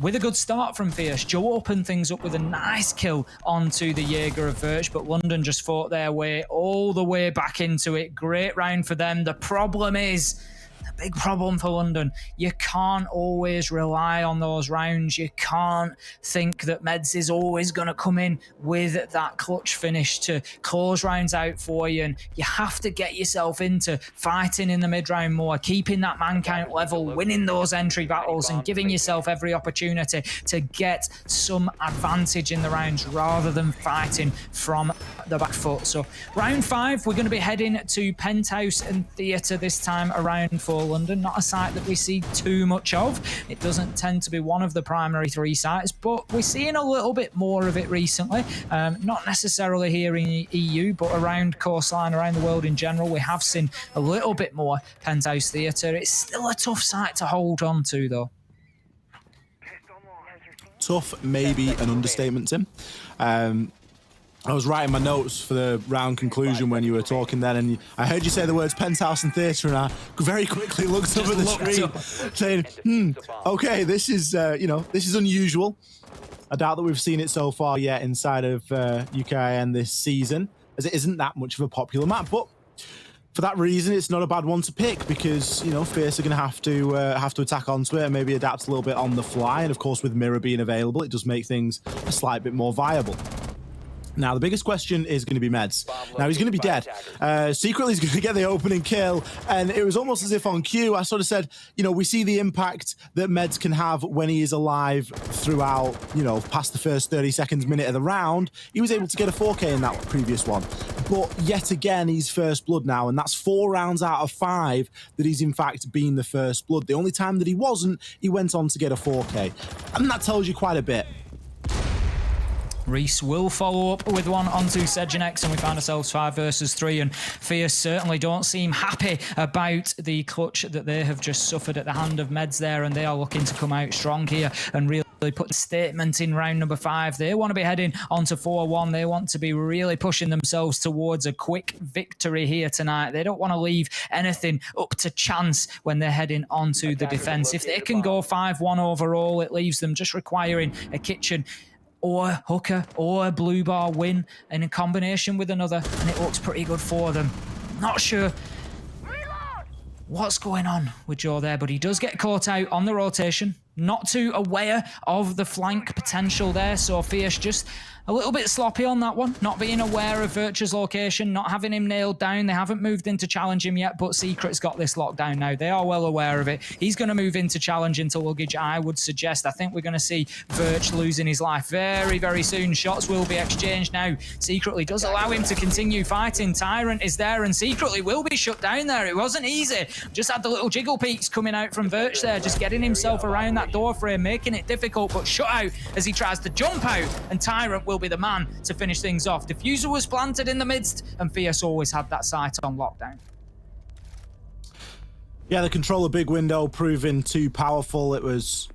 with a good start from Fierce, Joe opened things up with a nice kill onto the Jaeger of Virch, but London just fought their way all the way back into it. Great round for them. The problem is, the big problem for London, you can't always rely on those rounds. You can't think that Meds is always going to come in with that clutch finish to close rounds out for you, and you have to get yourself into fighting in the mid-round more, keeping that man count level, winning those entry battles, and giving yourself every opportunity to get some advantage in the rounds rather than fighting from the back foot. So round 5, we're going to be heading to Penthouse and Theatre this time around for London. Not a site that we see too much of. It doesn't tend to be one of the primary 3 sites, but we're seeing a little bit more of it recently. Not necessarily here in the EU, but around coastline, around the world in general, we have seen a little bit more Penthouse Theatre. It's still a tough site to hold on to, though. Tough, maybe an understatement, Tim. I was writing my notes for the round conclusion when you were talking then, and I heard you say the words Penthouse and Theatre, and I very quickly looked up at the screen saying, okay, this is, this is unusual. I doubt that we've seen it so far yet inside of UKIN this season, as it isn't that much of a popular map, but for that reason, it's not a bad one to pick because, you know, Fierce are going to have to attack onto it and maybe adapt a little bit on the fly. And of course, with Mirror being available, it does make things a slight bit more viable. Now, the biggest question is going to be Meds. Now, he's going to be dead. Secretly, he's going to get the opening kill. And it was almost as if on cue, I sort of said, you know, we see the impact that Meds can have when he is alive throughout, you know, past the first 30 seconds, minute of the round. He was able to get a 4K in that previous one. But yet again, he's first blood now. And that's 4 rounds out of 5 that he's, in fact, been the first blood. The only time that he wasn't, he went on to get a 4K. And that tells you quite a bit. Reese will follow up with one onto Sejanex, and we find ourselves 5 versus 3, and Fierce certainly don't seem happy about the clutch that they have just suffered at the hand of Meds there, and they are looking to come out strong here and really put a statement in round number 5. They want to be heading onto 4-1. They want to be really pushing themselves towards a quick victory here tonight. They don't want to leave anything up to chance when they're heading onto the defense. If they can go 5-1 overall, it leaves them just requiring a kitchen or hooker or a blue bar win in a combination with another, and it looks pretty good for them. Not sure what's going on with Joe there, but he does get caught out on the rotation. Not too aware of the flank potential there, so Fierce just a little bit sloppy on that one, not being aware of Virtue's location, not having him nailed down. They haven't moved in to challenge him yet, but Secret's got this locked down now. They are well aware of it. He's going to move into challenge into luggage, I would suggest. I think we're going to see Virtue losing his life very, very soon. Shots will be exchanged now. Secretly does allow him to continue fighting. Tyrant is there and Secretly will be shut down there. It wasn't easy. Just had the little jiggle peaks coming out from Virtue there, just getting himself around that door frame, making it difficult, but shut out as he tries to jump out, and Tyrant will be the man to finish things off. Diffuser was planted in the midst, and Fierce always had that site on lockdown. Yeah, the controller big window proving too powerful. It was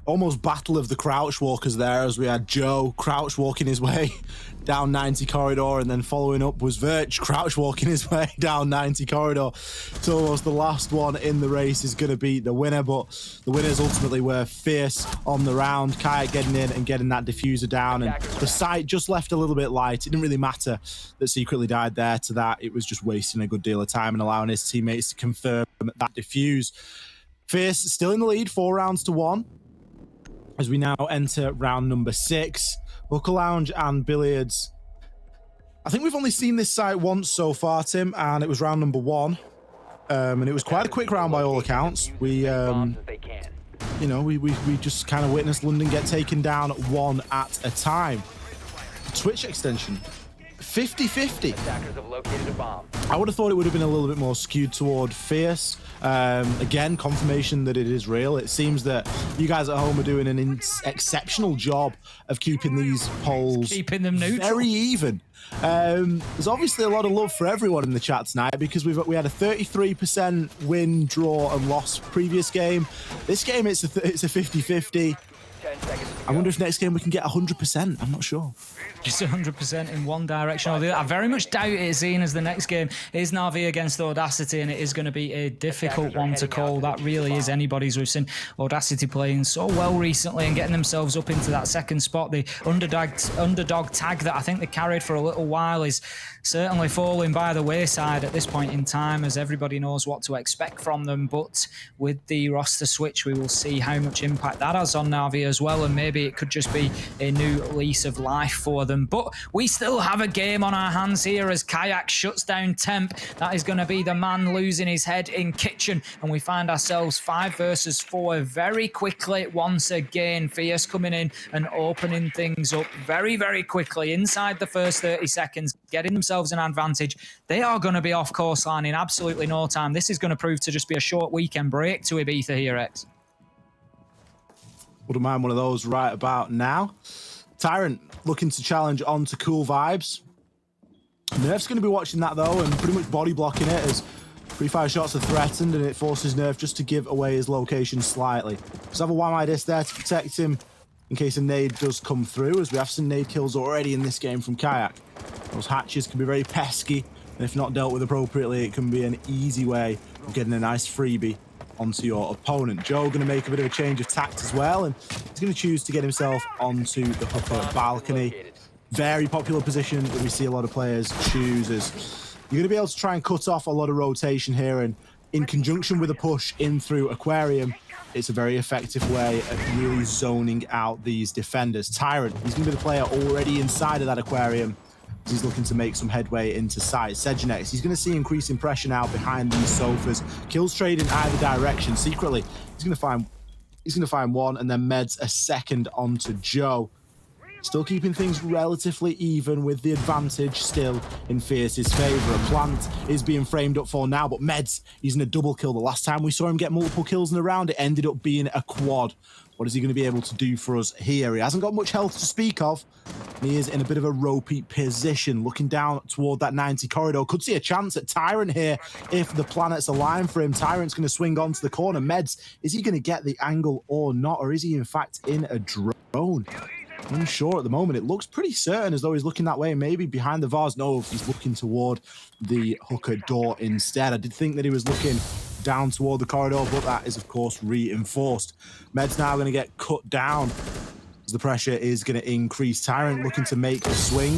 almost battle of the crouch walkers there, as we had Joe crouch walking his way down 90 corridor, and then following up was Virch crouch walking his way down 90 corridor. So almost the last one in the race is going to be the winner, but the winners ultimately were Fierce on the round, Kayak getting in and getting that diffuser down, and the site just left a little bit light. It didn't really matter that Secretly died there to that. It was just wasting a good deal of time and allowing his teammates to confirm that diffuse. Fierce still in the lead, 4 rounds to 1. As we now enter round number 6, Hooker Lounge and Billiards. I think we've only seen this site once so far, Tim, and it was round number 1. And it was quite a quick round by all accounts. We, you know, we just kind of witnessed London get taken down one at a time. Twitch extension, 50-50. I would have thought it would have been a little bit more skewed toward Fierce. Again, confirmation that it is real. It seems that you guys at home are doing an exceptional job of keeping these polls keeping them neutral, very even. There's obviously a lot of love for everyone in the chat tonight because we had a 33% win, draw, and loss previous game. This game it's a 50-50. I wonder if next game we can get 100%. I'm not sure. Just 100% in one direction or the other. I very much doubt it, seeing as the next game is Na'Vi against Audacity, and it is going to be a difficult one to call. That really is anybody's. We've seen Audacity playing so well recently and getting themselves up into that second spot. The underdog tag that I think they carried for a little while is certainly falling by the wayside at this point in time, as everybody knows what to expect from them. But with the roster switch, we will see how much impact that has on Na'Vi as well, and maybe it could just be a new lease of life for them. But we still have a game on our hands here as Kayak shuts down Temp. That is going to be the man losing his head in Kitchen, and we find ourselves 5 versus 4 very quickly once again. Fierce coming in and opening things up very, very quickly inside the first 30 seconds, getting themselves an advantage. They are going to be off coastline in absolutely no time. This is going to prove to just be a short weekend break to Ibiza here, X. Wouldn't mind one of those right about now. Tyrant looking to challenge onto Cool Vibes. Nerf's going to be watching that though, and pretty much body blocking it as pre-fire shots are threatened, and it forces Nerf just to give away his location slightly. Just have a one-eye disc there to protect him in case a nade does come through, as we have some nade kills already in this game from Kayak. Those hatches can be very pesky, and if not dealt with appropriately, it can be an easy way of getting a nice freebie onto your opponent. Joe going to make a bit of a change of tact as well, and he's going to choose to get himself onto the hooker balcony. Very popular position that we see a lot of players choose, as You're going to be able to try and cut off a lot of rotation here, and in conjunction with a push in through Aquarium, it's a very effective way of really zoning out these defenders. Tyrant, he's going to be the player already inside of that Aquarium. He's looking to make some headway into sight. Sejanex, he's going to see increasing pressure now behind these sofas. Kills trade in either direction. Secretly, he's going to find one, and then Meds a second onto Joe. Still keeping things relatively even with the advantage still in Fierce's favour. A plant is being framed up for now, but Meds, he's in a double kill. The last time we saw him get multiple kills in a round, it ended up being a quad. What is he going to be able to do for us here? He hasn't got much health to speak of. He is in a bit of a ropey position, looking down toward that 90 corridor. Could see a chance at Tyrant here if the planets align for him. Tyrant's going to swing onto the corner. Meds, is he going to get the angle or not? Or is he in fact in a drone? Unsure at the moment. It looks pretty certain as though he's looking that way, maybe behind the vase. No, he's looking toward the hooker door instead. I did think that he was looking down toward the corridor, but that is of course reinforced. Med's now going to get cut down as the pressure is going to increase. Tyrant looking to make a swing.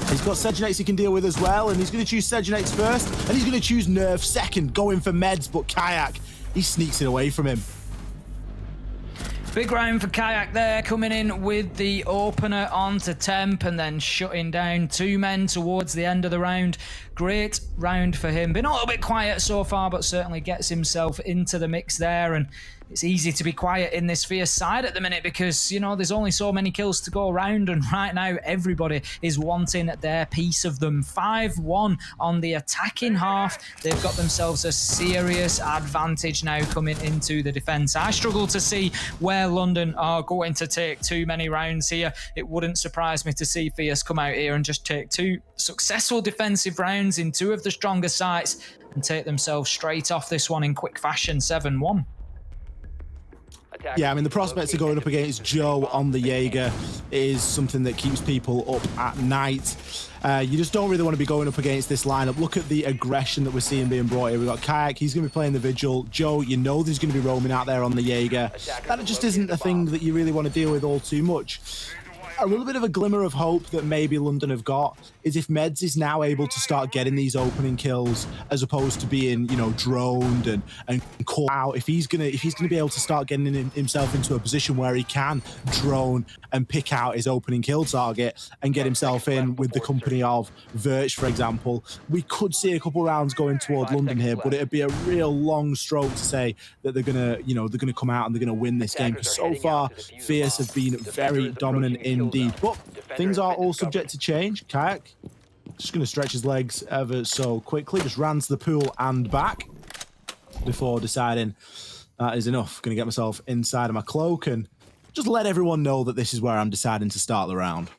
He's got Sejanex he can deal with as well, and he's going to choose Sejanex first, and he's going to choose Nerf second, going for Meds, but Kayak, he sneaks it away from him. Big round for Kayak there, coming in with the opener onto Temp and then shutting down two men towards the end of the round. Great round for him. Been a little bit quiet so far, but certainly gets himself into the mix there. And it's easy to be quiet in this Fierce side at the minute because, you know, there's only so many kills to go around, and right now everybody is wanting their piece of them. 5-1 on the attacking half. They've got themselves a serious advantage now coming into the defence. I struggle to see where London are going to take too many rounds here. It wouldn't surprise me to see Fierce come out here and just take two successful defensive rounds in two of the stronger sites and take themselves straight off this one in quick fashion. 7-1. Yeah, I mean, the prospect of going up against Joe on the Jaeger is something that keeps people up at night. You just don't really want to be going up against this lineup. Look at the aggression that we're seeing being brought here. We've got Kayak, he's going to be playing the Vigil. Joe, you know there's going to be roaming out there on the Jaeger. That just isn't a thing that you really want to deal with all too much. A little bit of a glimmer of hope that maybe London have got is if Meds is now able to start getting these opening kills as opposed to being, you know, droned and caught out. If he's gonna be able to start getting himself into a position where he can drone and pick out his opening kill target and get himself in with the company of Virch, for example, we could see a couple rounds going toward London here, but it'd be a real long stroke to say that they're gonna come out and they're gonna win this game. Because so far, Fierce have been very dominant indeed, but things are all subject to change. Kayak just going to stretch his legs ever so quickly, just ran to the pool and back before deciding that is enough. Going to get myself inside of my cloak and just let everyone know that this is where I'm deciding to start the round.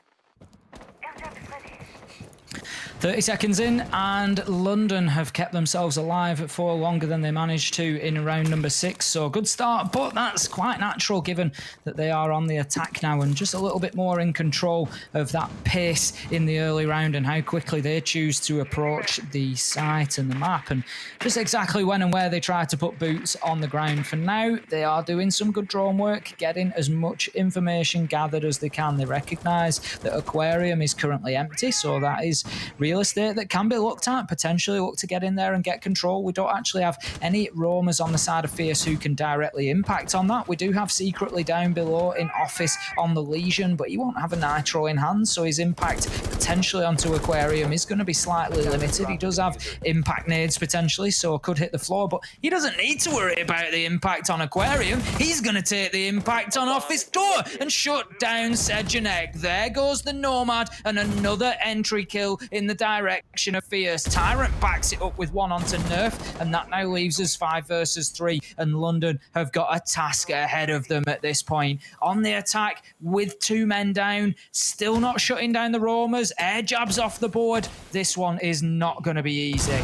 30 seconds in, and London have kept themselves alive for longer than they managed to in round number 6. So good start, but that's quite natural given that they are on the attack now and just a little bit more in control of that pace in the early round and how quickly they choose to approach the site and the map, and just exactly when and where they try to put boots on the ground. For now, they are doing some good drone work, getting as much information gathered as they can. They recognise that Aquarium is currently empty, so that is real estate that can be looked at, potentially look to get in there and get control. We don't actually have any roamers on the side of Fierce who can directly impact on that. We do have secretly down below in office on the Legion, but he won't have a nitro in hand, so his impact potentially onto Aquarium is going to be slightly limited. He does have impact nades potentially, so could hit the floor, but he doesn't need to worry about the impact on Aquarium. He's going to take the impact on office door and shut down Sejanek. There goes the Nomad, and another entry kill in the direction of Fierce. Tyrant backs it up with one onto Nerf, and that now leaves us 5 versus 3, and London have got a task ahead of them at this point. On the attack with 2 men down, still not shutting down the roamers. Air jabs off the board. This one is not going to be easy.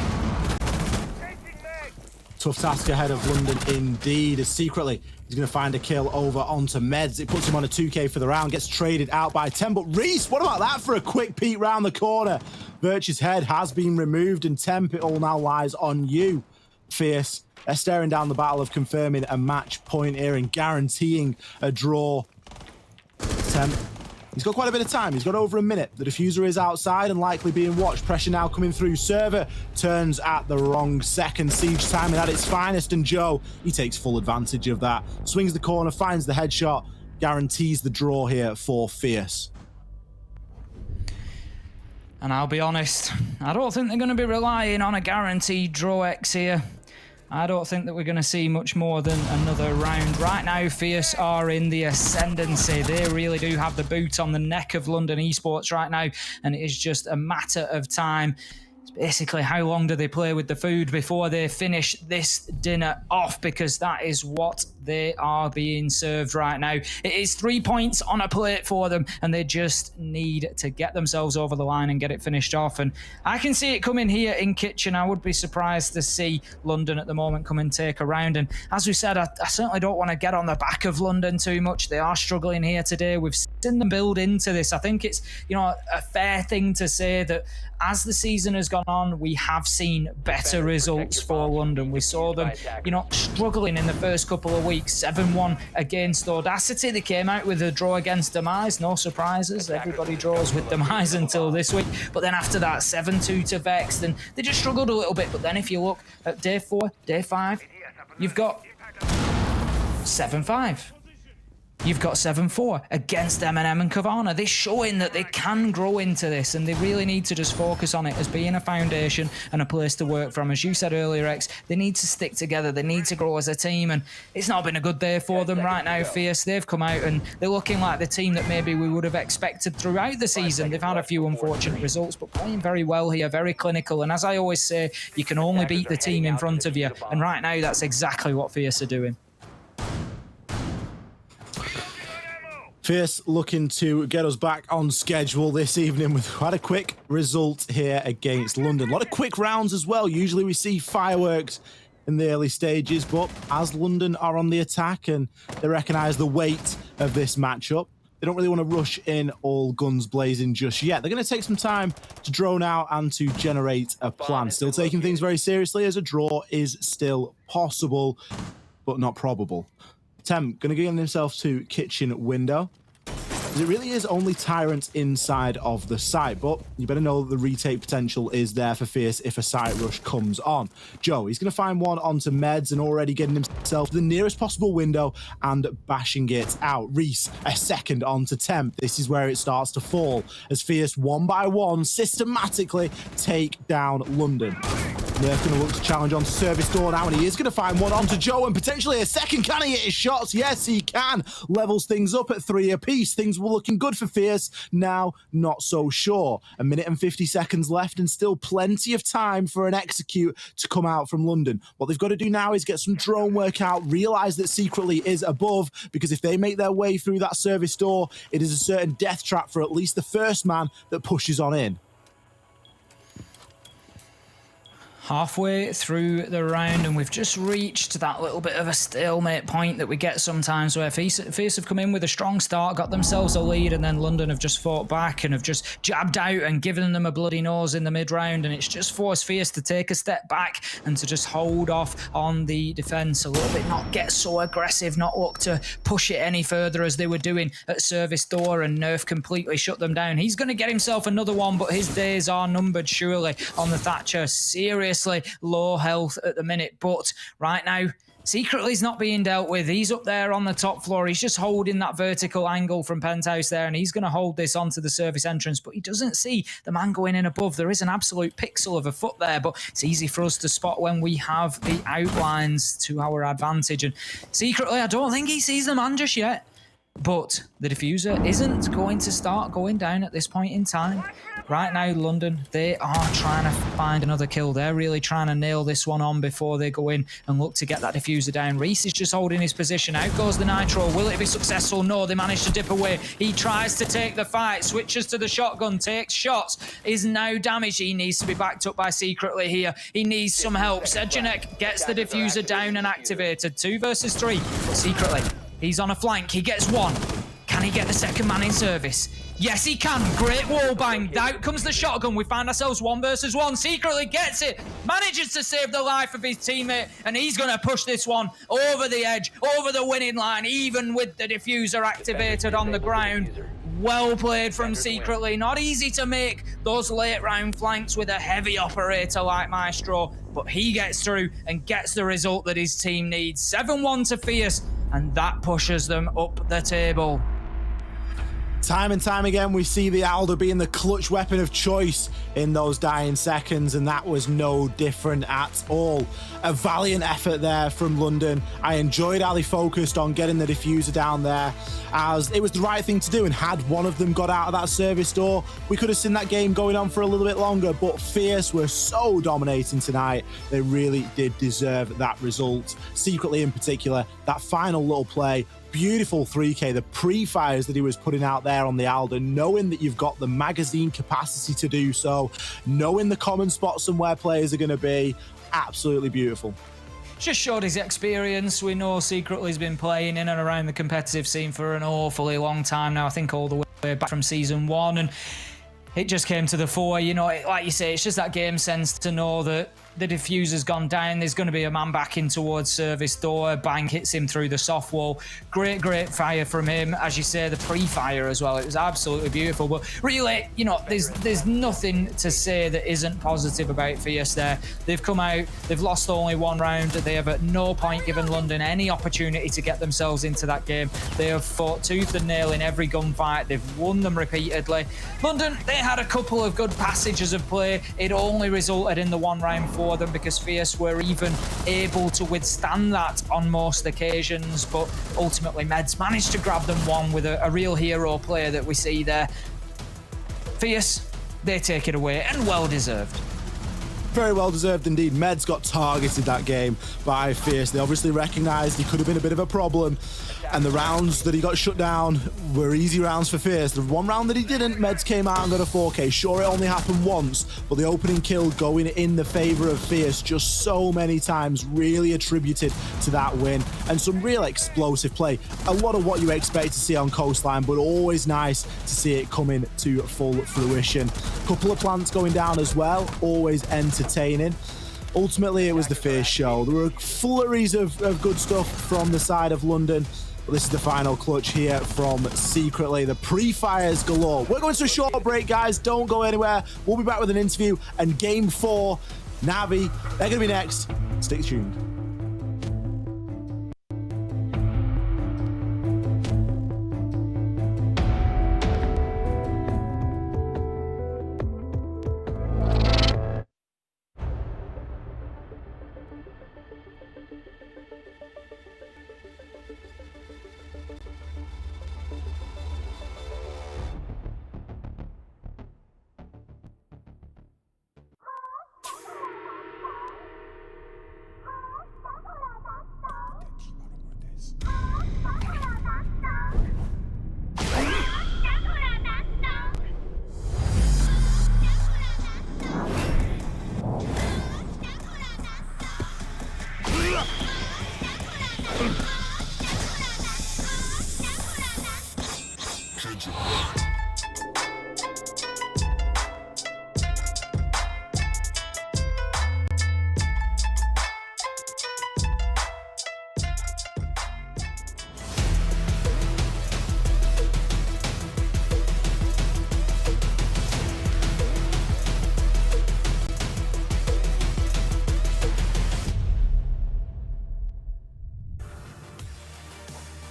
Tough task ahead of London indeed, as secretly he's going to find a kill over onto Meds. It puts him on a 2k for the round, gets traded out by 10. But Reese, what about that for a quick peek round the corner? Virch's head has been removed, and Temp, it all now lies on you. Fierce, they're staring down the battle of confirming a match point here and guaranteeing a draw. Temp, He's got quite a bit of time. He's got over a minute. The diffuser is outside and likely being watched. Pressure now coming through. Server turns at the wrong second. Siege timing at its finest, and Joe, he takes full advantage of that. Swings the corner, finds the headshot, guarantees the draw here for Fierce. And I'll be honest, I don't think they're going to be relying on a guaranteed draw X here. I don't think that we're going to see much more than another round. Right now, Fierce are in the ascendancy. They really do have the boot on the neck of London Esports right now, and it is just a matter of time. It's basically how long do they play with the food before they finish this dinner off, because that is what they are being served right now. It is 3 points on a plate for them, and they just need to get themselves over the line and get it finished off. And I can see it coming here in Kitchen. I would be surprised to see London at the moment come and take a round. And as we said, I certainly don't want to get on the back of London too much. They are struggling here today. We've seen them build into this. I think it's, you know, a fair thing to say that as the season has gone on, we have seen better results for London. We saw them, you know, struggling in the first couple of weeks. 7-1 against Audacity. They came out with a draw against Demise. No surprises. Everybody draws with Demise until this week. But then after that, 7-2 to Vex. Then they just struggled a little bit. But then if you look at day 4, day 5, you've got 7-5. You've got 7-4 against M&M and Kavana. They're showing that they can grow into this, and they really need to just focus on it as being a foundation and a place to work from. As you said earlier, X, they need to stick together. They need to grow as a team, and it's not been a good day for them right now, Fierce. They've come out, and they're looking like the team that maybe we would have expected throughout the season. They've had a few unfortunate results, but playing very well here, very clinical. And as I always say, you can only beat the team in front of you. And right now, that's exactly what Fierce are doing. Fierce looking to get us back on schedule this evening with quite a quick result here against London. A lot of quick rounds as well. Usually we see fireworks in the early stages, but as London are on the attack and they recognise the weight of this matchup, they don't really want to rush in all guns blazing just yet. They're going to take some time to drone out and to generate a plan. Still taking things very seriously, as a draw is still possible, but not probable. Temp going to get himself to kitchen window. It really is only Tyrant inside of the site, but you better know that the retake potential is there for Fierce if a site rush comes on. Joe, he's going to find one onto Meds and already getting himself to the nearest possible window and bashing it out. Reese, a second onto Temp. This is where it starts to fall as Fierce, one by one, systematically take down London. Nerf going to look to challenge onto Service Door now, and he is going to find one onto Joe and potentially a second. Can he hit his shots? Yes, he can. Levels things up at 3 apiece. Things were looking good for Fierce. Now, not so sure. 1 minute and 50 seconds left and still plenty of time for an execute to come out from London. What they've got to do now is get some drone work out, realise that Secretly is above, because if they make their way through that Service Door, it is a certain death trap for at least the first man that pushes on in. Halfway through the round, and we've just reached that little bit of a stalemate point that we get sometimes where Fierce have come in with a strong start, got themselves a lead, and then London have just fought back and have just jabbed out and given them a bloody nose in the mid-round, and it's just forced Fierce to take a step back and to just hold off on the defence a little bit, not get so aggressive, not look to push it any further as they were doing at Service Door, and Nerf completely shut them down. He's going to get himself another one, but his days are numbered surely on the Thatcher. Seriously low health at the minute, but right now Secretly's not being dealt with. He's up there on the top floor. He's just holding that vertical angle from Penthouse there, and he's going to hold this onto the service entrance, but he doesn't see the man going in above. There is an absolute pixel of a foot there, but it's easy for us to spot when we have the outlines to our advantage. And Secretly, I don't think he sees the man just yet, but the diffuser isn't going to start going down at this point in time. Right now, London, they are trying to find another kill. They're really trying to nail this one on before they go in and look to get that diffuser down. Reese is just holding his position. Out goes the Nitro. Will it be successful? No, they managed to dip away. He tries to take the fight, switches to the shotgun, takes shots, is now damaged. He needs to be backed up by Secretly here. He needs some help. Sejunek gets the diffuser down and activated. 2 versus 3. But Secretly, he's on a flank. He gets one. Can he get the second man in service? Yes, he can. Great wall bang. Out comes the shotgun. We find ourselves 1 versus 1. Secretly gets it. Manages to save the life of his teammate. And he's going to push this one over the edge, over the winning line, even with the diffuser activated on the ground. Well played from Secretly. Not easy to make those late round flanks with a heavy operator like Maestro, but he gets through and gets the result that his team needs. 7-1 to Fierce, and that pushes them up the table. Time and time again, we see the Alder being the clutch weapon of choice in those dying seconds, and that was no different at all. A valiant effort there from London. I enjoyed how they focused on getting the diffuser down there, as it was the right thing to do, and had one of them got out of that service door, we could have seen that game going on for a little bit longer, but Fierce were so dominating tonight, they really did deserve that result. Secretly in particular, that final little play, beautiful 3K, the pre-fires that he was putting out there on the Alder, knowing that you've got the magazine capacity to do so, knowing the common spots and where players are going to be, absolutely beautiful. Just showed his experience. We know Secretly's been playing in and around the competitive scene for an awfully long time now, I think all the way back from season 1, and it just came to the fore. You know, like you say, it's just that game sense to know that the diffuser's gone down. There's going to be a man backing towards service door. Bang hits him through the soft wall. Great fire from him. As you say, the pre-fire as well. It was absolutely beautiful. But really, you know, there's nothing to say that isn't positive about Fierce there. They've come out. They've lost only one round. They have at no point given London any opportunity to get themselves into that game. They have fought tooth and nail in every gunfight. They've won them repeatedly. London, they had a couple of good passages of play. It only resulted in the one round for them because Fierce were even able to withstand that on most occasions, but ultimately Meds managed to grab them one with a real hero player that we see there. Fierce, they take it away, and well deserved. Very well deserved indeed. Meds got targeted that game by Fierce. They obviously recognised he could have been a bit of a problem, and the rounds that he got shut down were easy rounds for Fierce. The one round that he didn't, Meds came out and got a 4K. Sure, it only happened once, but the opening kill going in the favour of Fierce just so many times really attributed to that win, and some real explosive play. A lot of what you expect to see on Coastline, but always nice to see it coming to full fruition. Couple of plants going down as well, always entertaining. Ultimately, it was the Fierce show. There were flurries of good stuff from the side of London. But this is the final clutch here from Secretly. The pre-fires galore. We're going to a short break, guys. Don't go anywhere. We'll be back with an interview and Game 4. Navi, they're going to be next. Stay tuned.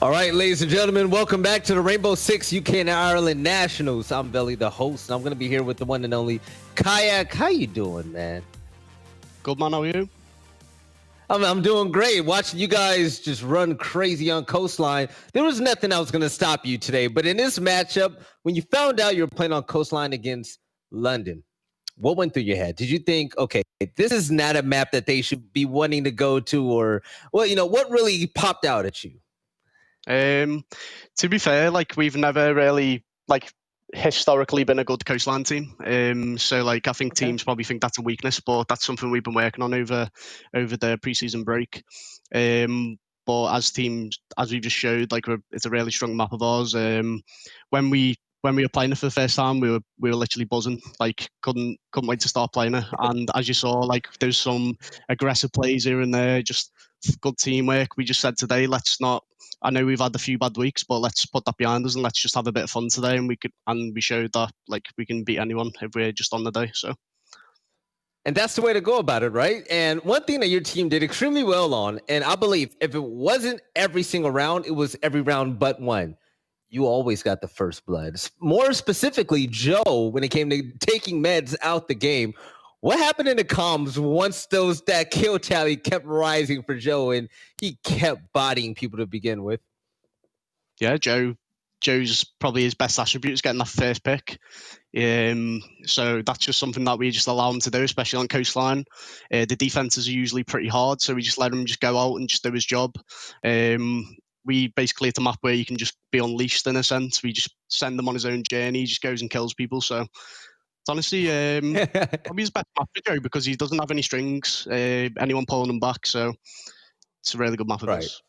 All right, ladies and gentlemen, welcome back to the Rainbow Six UK and Ireland Nationals. I'm Belly, the host, and I'm going to be here with the one and only Kayak. How you doing, man? Good, man. How are you? I'm doing great. Watching you guys just run crazy on Coastline. There was nothing else going to stop you today. But in this matchup, when you found out you were playing on Coastline against London, what went through your head? Did you think, okay, this is not a map that they should be wanting to go to? Or, well, you know, what really popped out at you? To be fair, like, we've never really, like, historically been a good Coastline team. So, like, I think teams probably think that's a weakness, but that's something we've been working on over the preseason break. But as teams, as we just showed, like, it's a really strong map of ours. When we when we were playing it for the first time, we were literally buzzing. Like couldn't wait to start playing it. And as you saw, like there's some aggressive plays here and there, just good teamwork. We just said today, let's not. I know we've had a few bad weeks, but let's put that behind us and let's just have a bit of fun today. And we showed that like we can beat anyone if we're just on the day. So. And that's the way to go about it, right? And one thing that your team did extremely well on, and I believe if it wasn't every single round, it was every round but one. You always got the first blood. More specifically, Joe, when it came to taking meds out the game, what happened in the comms once that kill tally kept rising for Joe and he kept bodying people to begin with? Yeah, Joe's probably his best attribute is getting that first pick. So that's just something that we just allow him to do, especially on coastline. The defenses are usually pretty hard, so we just let him just go out and just do his job. We basically it's a map where you can just be unleashed in a sense. We just send him on his own journey. He just goes and kills people. So it's honestly probably his best map for Joe because he doesn't have any strings, anyone pulling him back. So it's a really good map for us.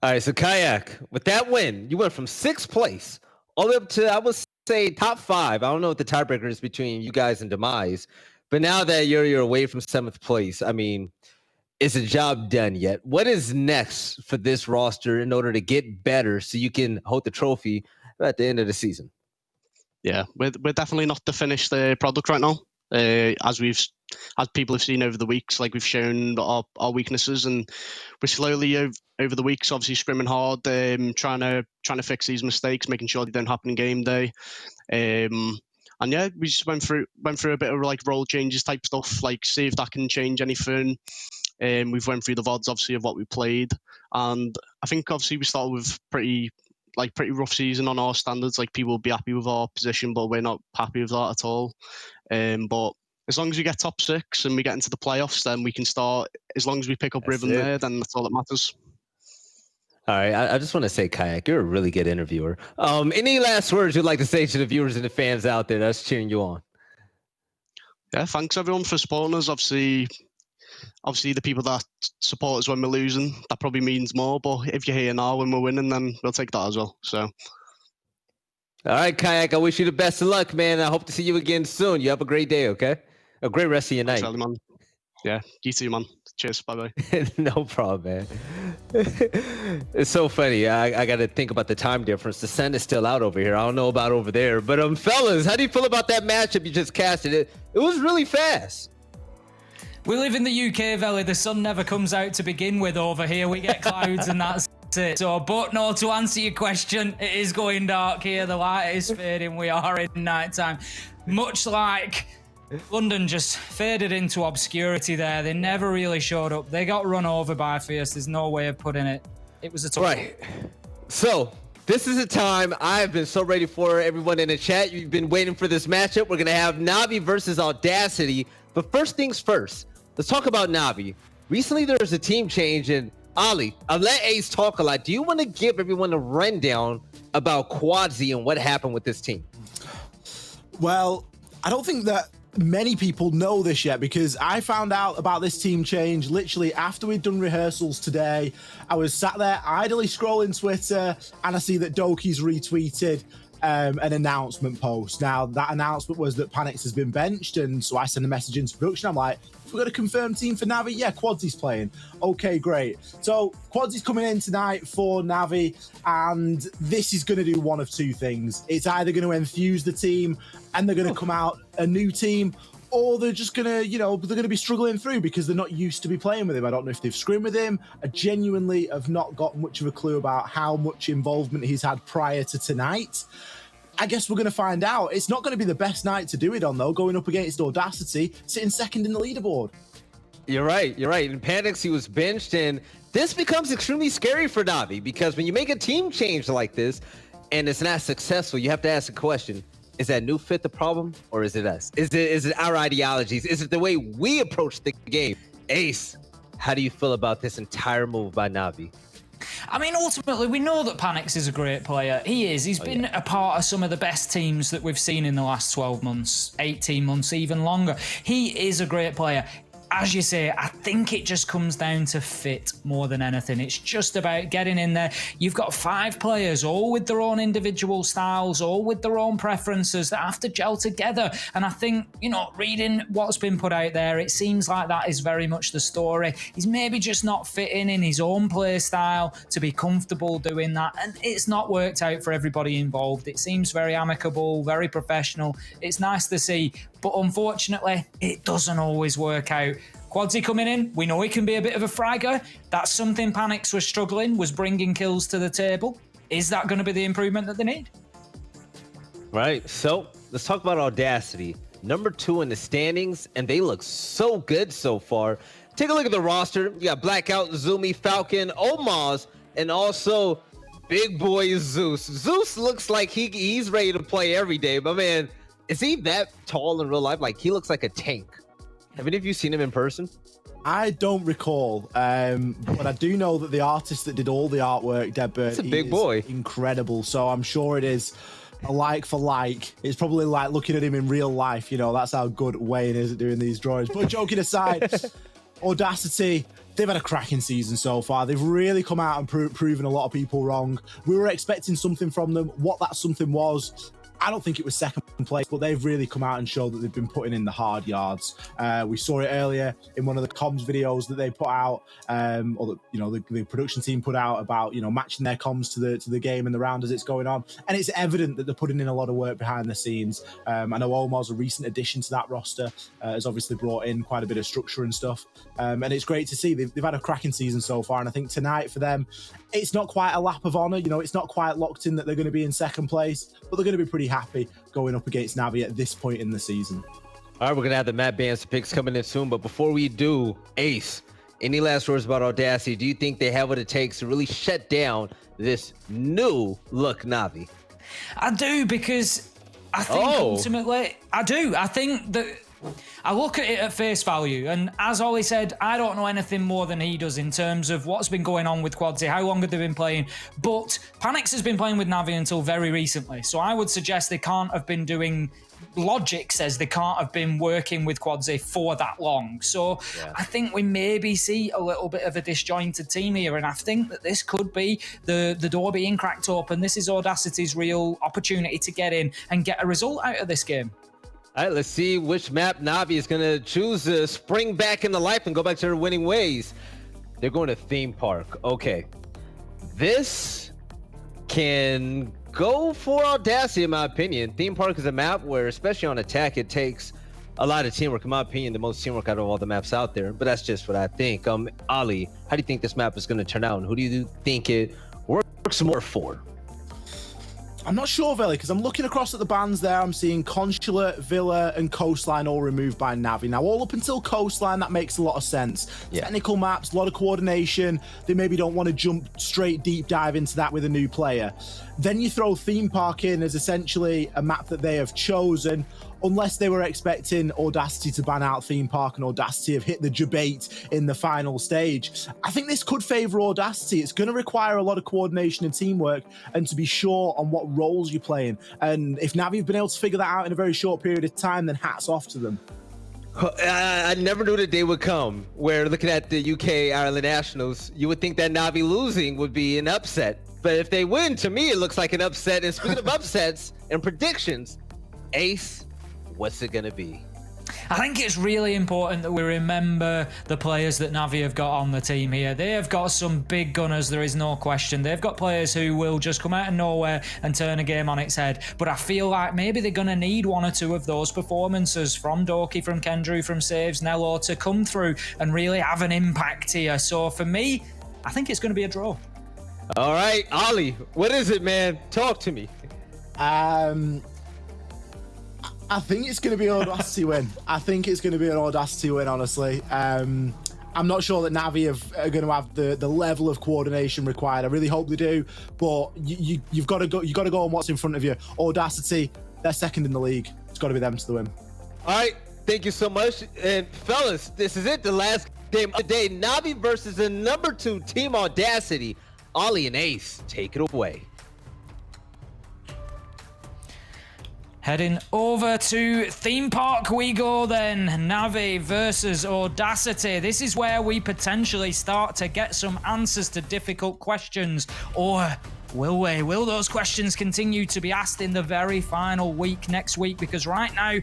All right, so Kayak, with that win, you went from 6th place all the way up to, I would say, top 5. I don't know what the tiebreaker is between you guys and Demise, but now that you're away from 7th place, I mean, is the job done yet? What is next for this roster in order to get better so you can hold the trophy at the end of the season? Yeah, we're definitely not the finished product right now. As people have seen over the weeks, like we've shown our weaknesses, and we're slowly over the weeks, obviously scrimming hard, trying to fix these mistakes, making sure they don't happen in game day. And yeah, we just went through a bit of like role changes type stuff, like see if that can change anything. We've went through the VODs obviously of what we played, and I think obviously we started with pretty rough season on our standards. Like people will be happy with our position, but we're not happy with that at all. But as long as we get top 6 and we get into the playoffs, then we can start. As long as we pick up rhythm there, then that's all that matters. All right, I just want to say, Kayak, you're a really good interviewer. Any last words you'd like to say to the viewers and the fans out there that's cheering you on? Yeah, thanks everyone for supporting us. Obviously, the people that support us when we're losing, that probably means more. But if you're here now when we're winning, then we'll take that as well. So. All right, Kayak, I wish you the best of luck, man. I hope to see you again soon. You have a great day, okay? A great rest of your night. Thanks, man. Yeah, you too, man. Cheers. Bye-bye. No problem, man. It's so funny. I got to think about the time difference. The sun is still out over here. I don't know about over there. But fellas, how do you feel about that matchup you just casted? It was really fast. We live in the UK, Veli. The sun never comes out to begin with over here. We get clouds and that's it. So, but no, to answer your question, it is going dark here. The light is fading. We are in nighttime. Much like London just faded into obscurity there. They never really showed up. They got run over by Fierce. There's no way of putting it. It was a tough one. So, this is a time I've been so ready for. Everyone in the chat, you've been waiting for this matchup. We're going to have Navi versus Audacity. But first things first, let's talk about Navi. Recently, there was a team change, and Ali, I'll let Ace talk a lot. Do you want to give everyone a rundown about Quadzi and what happened with this team? Well, I don't think that many people know this yet because I found out about this team change literally after we'd done rehearsals today. I was sat there idly scrolling Twitter and I see that Doki's retweeted an announcement post. Now, that announcement was that Panix has been benched, and so I sent a message into production. I'm like, we've got a confirmed team for Navi? Yeah, Quadzy's playing. Okay, great. So Quadzy's coming in tonight for Navi, and this is going to do one of two things. It's either going to enthuse the team, and they're going to come out a new team, or they're just going to, they're going to be struggling through because they're not used to be playing with him. I don't know if they've scrimmed with him. I genuinely have not got much of a clue about how much involvement he's had prior to tonight. I guess we're going to find out. It's not going to be the best night to do it on, though, going up against Audacity, sitting second in the leaderboard. You're right. In Panix, he was benched, and this becomes extremely scary for Navi because when you make a team change like this and it's not successful, you have to ask the question, is that new fit the problem, or is it us? Is it our ideologies? Is it the way we approach the game? Ace, how do you feel about this entire move by Navi? I mean, ultimately, we know that Panix is a great player. He is. He's been a part of some of the best teams that we've seen in the last 12 months, 18 months, even longer. He is a great player. as you say, I think it just comes down to fit more than anything. It's just about getting in there. You've got 5 players, all with their own individual styles, all with their own preferences that have to gel together. And I think, you know, reading what's been put out there, it seems like that is very much the story. He's maybe just not fitting in his own play style to be comfortable doing that. And it's not worked out for everybody involved. It seems very amicable, very professional. It's nice to see. But unfortunately, it doesn't always work out. Quadsy coming in, we know he can be a bit of a fragger. That's something Panics was struggling, was bringing kills to the table. Is that going to be the improvement that they need? Right, so let's talk about Audacity. Number 2 in the standings, and they look so good so far. Take a look at the roster. You got Blackout, Zumi, Falcon, Omaz, and also big boy Zeus. Zeus looks like he's ready to play every day, but man, is he that tall in real life? Like, he looks like a tank. Have any of you seen him in person? I don't recall, but I do know that the artist that did all the artwork, Deadbird, He's a big boy. Incredible. So I'm sure it is a like for like. It's probably like looking at him in real life. You know, that's how good Wayne is at doing these drawings. But joking aside, Audacity, they've had a cracking season so far. They've really come out and proven a lot of people wrong. We were expecting something from them. What that something was, I don't think it was second place, but they've really come out and showed that they've been putting in the hard yards. We saw it earlier in one of the comms videos that they put out, or that, you know, the production team put out about, you know, matching their comms to the game and the round as it's going on. And it's evident that they're putting in a lot of work behind the scenes. I know Omar's a recent addition to that roster, has obviously brought in quite a bit of structure and stuff. And it's great to see. They've had a cracking season so far. And I think tonight for them, it's not quite a lap of honor. You know, it's not quite locked in that they're going to be in second place, but they're going to be pretty happy going up against Navi at this point in the season. All right, we're going to have the Matt Bands picks coming in soon, but before we do, Ace, any last words about Audacity? Do you think they have what it takes to really shut down this new look Navi? I do, because I think ultimately, I do. I think that I look at it at face value, and as Ollie said, I don't know anything more than he does in terms of what's been going on with Quadsy, how long have they been playing, but Panics has been playing with Navi until very recently, so I would suggest they can't have been doing, logic says they can't have been working with Quadsy for that long, so I think we maybe see a little bit of a disjointed team here, and I think that this could be the door being cracked open. This is Audacity's real opportunity to get in and get a result out of this game. All right, let's see which map Navi is going to choose to spring back into life and go back to their winning ways. They're going to Theme Park. Okay. This can go for Audacity, in my opinion. Theme Park is a map where, especially on attack, it takes a lot of teamwork. In my opinion, the most teamwork out of all the maps out there. But that's just what I think. Ali, how do you think this map is going to turn out? And who do you think it works more for? I'm not sure, Veli, because I'm looking across at the bans there. I'm seeing Consulate, Villa, and Coastline all removed by Navi. Now, all up until Coastline, that makes a lot of sense. Yeah. Technical maps, a lot of coordination. They maybe don't want to jump straight deep dive into that with a new player. Then you throw Theme Park in as essentially a map that they have chosen, unless they were expecting Audacity to ban out Theme Park and Audacity have hit the debate in the final stage. I think this could favour Audacity. It's going to require a lot of coordination and teamwork and to be sure on what roles you're playing. And if Navi have been able to figure that out in a very short period of time, then hats off to them. I never knew the day would come where, looking at the UK Ireland Nationals, you would think that Navi losing would be an upset. But if they win, to me, it looks like an upset. And speaking of upsets and predictions, Ace, what's it going to be? I think it's really important that we remember the players that Navi have got on the team here. They have got some big gunners, there is no question. They've got players who will just come out of nowhere and turn a game on its head. But I feel like maybe they're going to need one or two of those performances from Doki, from Kendrew, from Saves, Nello to come through and really have an impact here. So for me, I think it's going to be a draw. All right, Ollie, what is it, man? Talk to me. I think it's going to be an Audacity win. I think it's going to be an Audacity win, honestly. I'm not sure that Navi are going to have the level of coordination required. I really hope they do, but you've got to go. You've got to go on what's in front of you. Audacity, they're second in the league. It's got to be them to the win. All right, thank you so much, and fellas, this is it. The last game of the day: Navi versus the number 2 team, Audacity. Ollie and Ace, take it away. Heading over to Theme Park we go then. Navi versus Audacity. This is where we potentially start to get some answers to difficult questions. Or will we? Will those questions continue to be asked in the very final week next week? Because right now,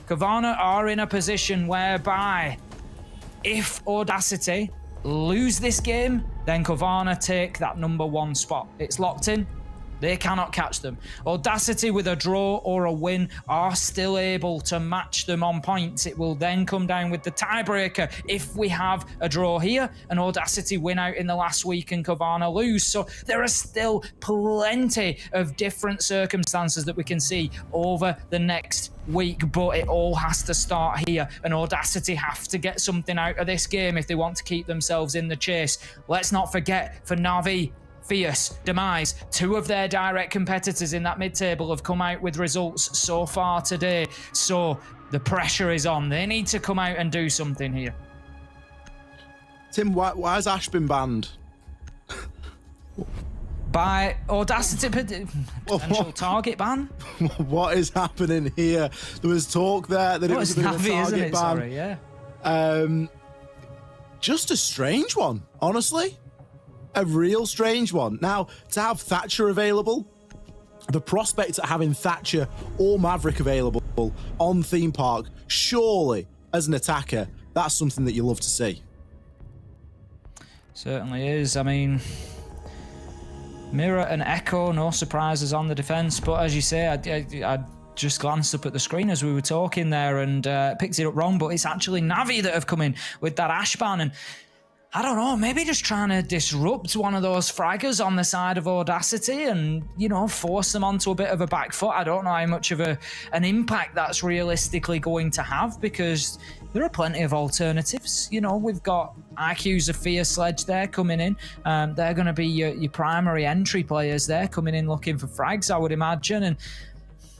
Kavana are in a position whereby if Audacity lose this game, then Kavana take that #1 spot. It's locked in. They cannot catch them. Audacity with a draw or a win are still able to match them on points. It will then come down with the tiebreaker if we have a draw here and Audacity win out in the last week and Kavana lose. So there are still plenty of different circumstances that we can see over the next week, but it all has to start here, and Audacity have to get something out of this game if they want to keep themselves in the chase. Let's not forget, for Navi, Fierce, Demise, two of their direct competitors in that mid-table have come out with results so far today. So the pressure is on. They need to come out and do something here. Tim, why has Ash been banned? By Audacity, potential target ban? What is happening here? There was talk there that it was a bit of a target ban. Sorry, yeah. Just a strange one, honestly. A real strange one. Now, to have Thatcher available, the prospect of having Thatcher or Maverick available on Theme Park, surely, as an attacker, that's something that you love to see. Certainly is. I mean, Mirror and Echo, no surprises on the defense, but as you say, I just glanced up at the screen as we were talking there and picked it up wrong, but it's actually Navi that have come in with that Ash ban, and I don't know, maybe just trying to disrupt one of those fraggers on the side of Audacity and, you know, force them onto a bit of a back foot. I don't know how much of an impact that's realistically going to have, because there are plenty of alternatives. You know, we've got IQ's a Fierce Sledge there coming in. They're going to be your primary entry players there coming in looking for frags, I would imagine. And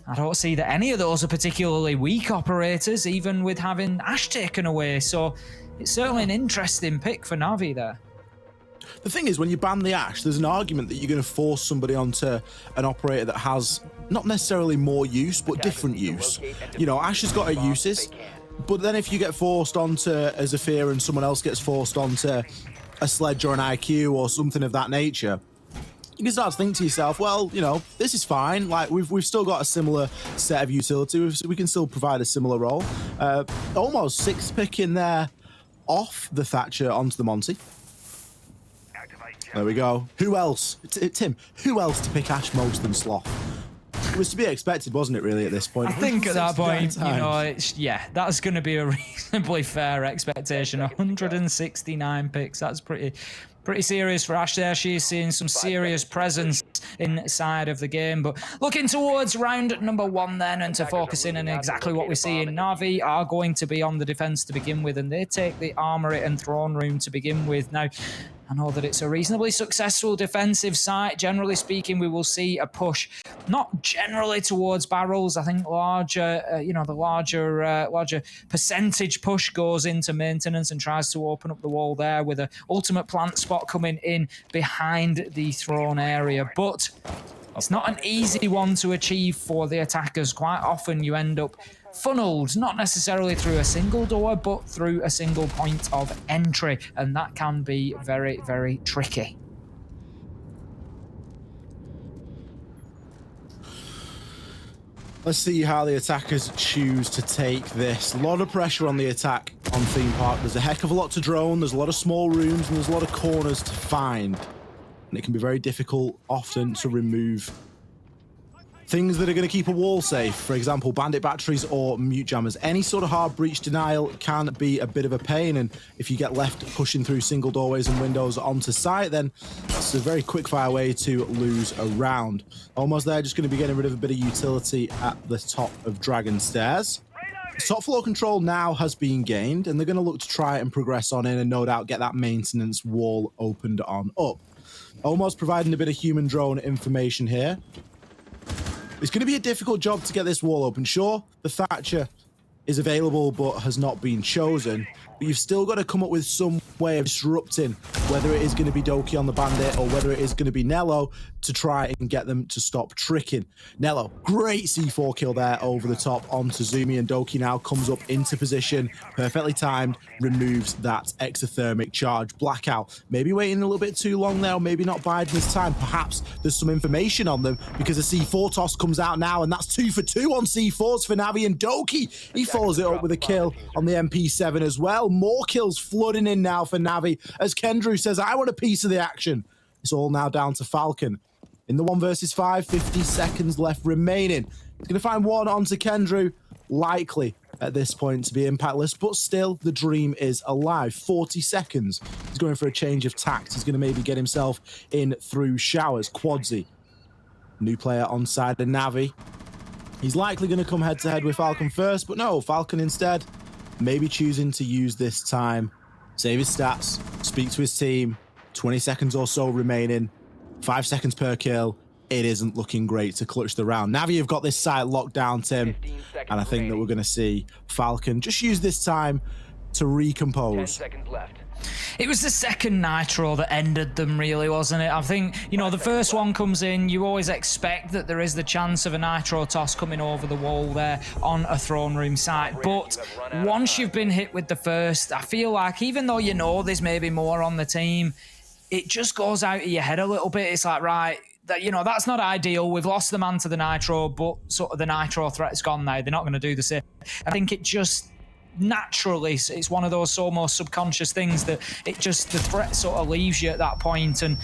I don't see that any of those are particularly weak operators, even with having Ash taken away. So it's certainly an interesting pick for Navi there. The thing is, when you ban the Ash, there's an argument that you're going to force somebody onto an operator that has not necessarily more use, but different use. You know, Ash has got her uses, but then if you get forced onto a Zephyr and someone else gets forced onto a Sledge or an IQ or something of that nature, you can start to think to yourself, well, you know, this is fine. Like, we've still got a similar set of utility. We can still provide a similar role. Almost 6 pick in there off the Thatcher onto the Monty. There we go. Who else? Tim, who else to pick Ash most than Sloth? It was to be expected, wasn't it, really, at this point? I think at that point, you know, that's going to be a reasonably fair expectation. 169 picks, that's pretty serious for Ash there. She's seeing some serious presence inside of the game. But looking towards round #1 then, and to focus in on exactly what we see in Navi are going to be on the defense to begin with, and they take the Armory and Throne Room to begin with. Now, I know that it's a reasonably successful defensive site. Generally speaking, we will see a push, not generally towards barrels. I think larger, the larger percentage push goes into maintenance and tries to open up the wall there with an ultimate plant spot coming in behind the throne area. But it's not an easy one to achieve for the attackers. Quite often you end up funneled, not necessarily through a single door, but through a single point of entry, and that can be very, very tricky. Let's see how the attackers choose to take this. A lot of pressure on the attack on Theme Park. There's a heck of a lot to drone, there's a lot of small rooms, and there's a lot of corners to find. And it can be very difficult often to remove things that are going to keep a wall safe. For example, bandit batteries or mute jammers. Any sort of hard breach denial can be a bit of a pain, and if you get left pushing through single doorways and windows onto site, then it's a very quick fire way to lose a round. Almost there, just going to be getting rid of a bit of utility at the top of Dragon Stairs. Top floor control now has been gained, and they're going to look to try and progress on in and no doubt get that maintenance wall opened on up. Almost providing a bit of human drone information here. It's going to be a difficult job to get this wall open. Sure, the Thatcher is available but has not been chosen. but you've still got to come up with some way of disrupting, whether it is going to be Doki on the Bandit or whether it is going to be Nello, to try and get them to stop tricking. Nello, great C4 kill there over the top onto Zumi, and Doki now comes up into position, perfectly timed, removes that exothermic charge. Blackout, maybe waiting a little bit too long there, or maybe not biding his time. Perhaps there's some information on them, because a C4 toss comes out now, and that's 2 for 2 on C4s for Navi, and Doki, he follows it up with a kill on the MP7 as well. More kills flooding in now for Navi, as Kendrew says, I want a piece of the action. It's all now down to Falcon. In the 1 versus 5, 50 seconds left remaining. He's going to find one onto Kendrew, likely at this point to be impactless, but still the dream is alive. 40 seconds. He's going for a change of tact. He's going to maybe get himself in through showers. Quadzy, new player on side of Navi. He's likely going to come head to head with Falcon first, but no, Falcon instead maybe choosing to use this time, save his stats, speak to his team. 20 seconds or so remaining, 5 seconds per kill. It isn't looking great to clutch the round. Navi have got this site locked down, Tim, and I think that we're going to see Falcon just use this time to recompose. 10 seconds left. It was the second Nitro that ended them, really, wasn't it? I think, you know, the first one comes in, you always expect that there is the chance of a Nitro toss coming over the wall there on a throne room site. But once you've been hit with the first, I feel like even though you know there's maybe more on the team, it just goes out of your head a little bit. It's like, right, that, you know, that's not ideal. We've lost the man to the Nitro, but sort of the Nitro threat's gone now. They're not going to do the same. I think it just naturally, it's one of those almost subconscious things that it just, the threat sort of leaves you at that point, and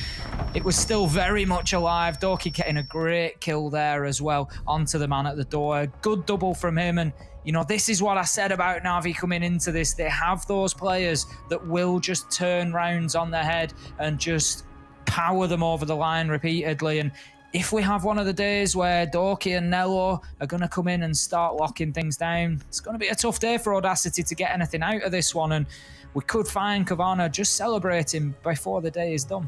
it was still very much alive. Doki getting a great kill there as well onto the man at the door. Good double from him, and you know, this is what I said about Navi coming into this. They have those players that will just turn rounds on their head and just power them over the line repeatedly. And if we have one of the days where Doki and Nello are going to come in and start locking things down, it's going to be a tough day for Audacity to get anything out of this one. And we could find Kavana just celebrating before the day is done.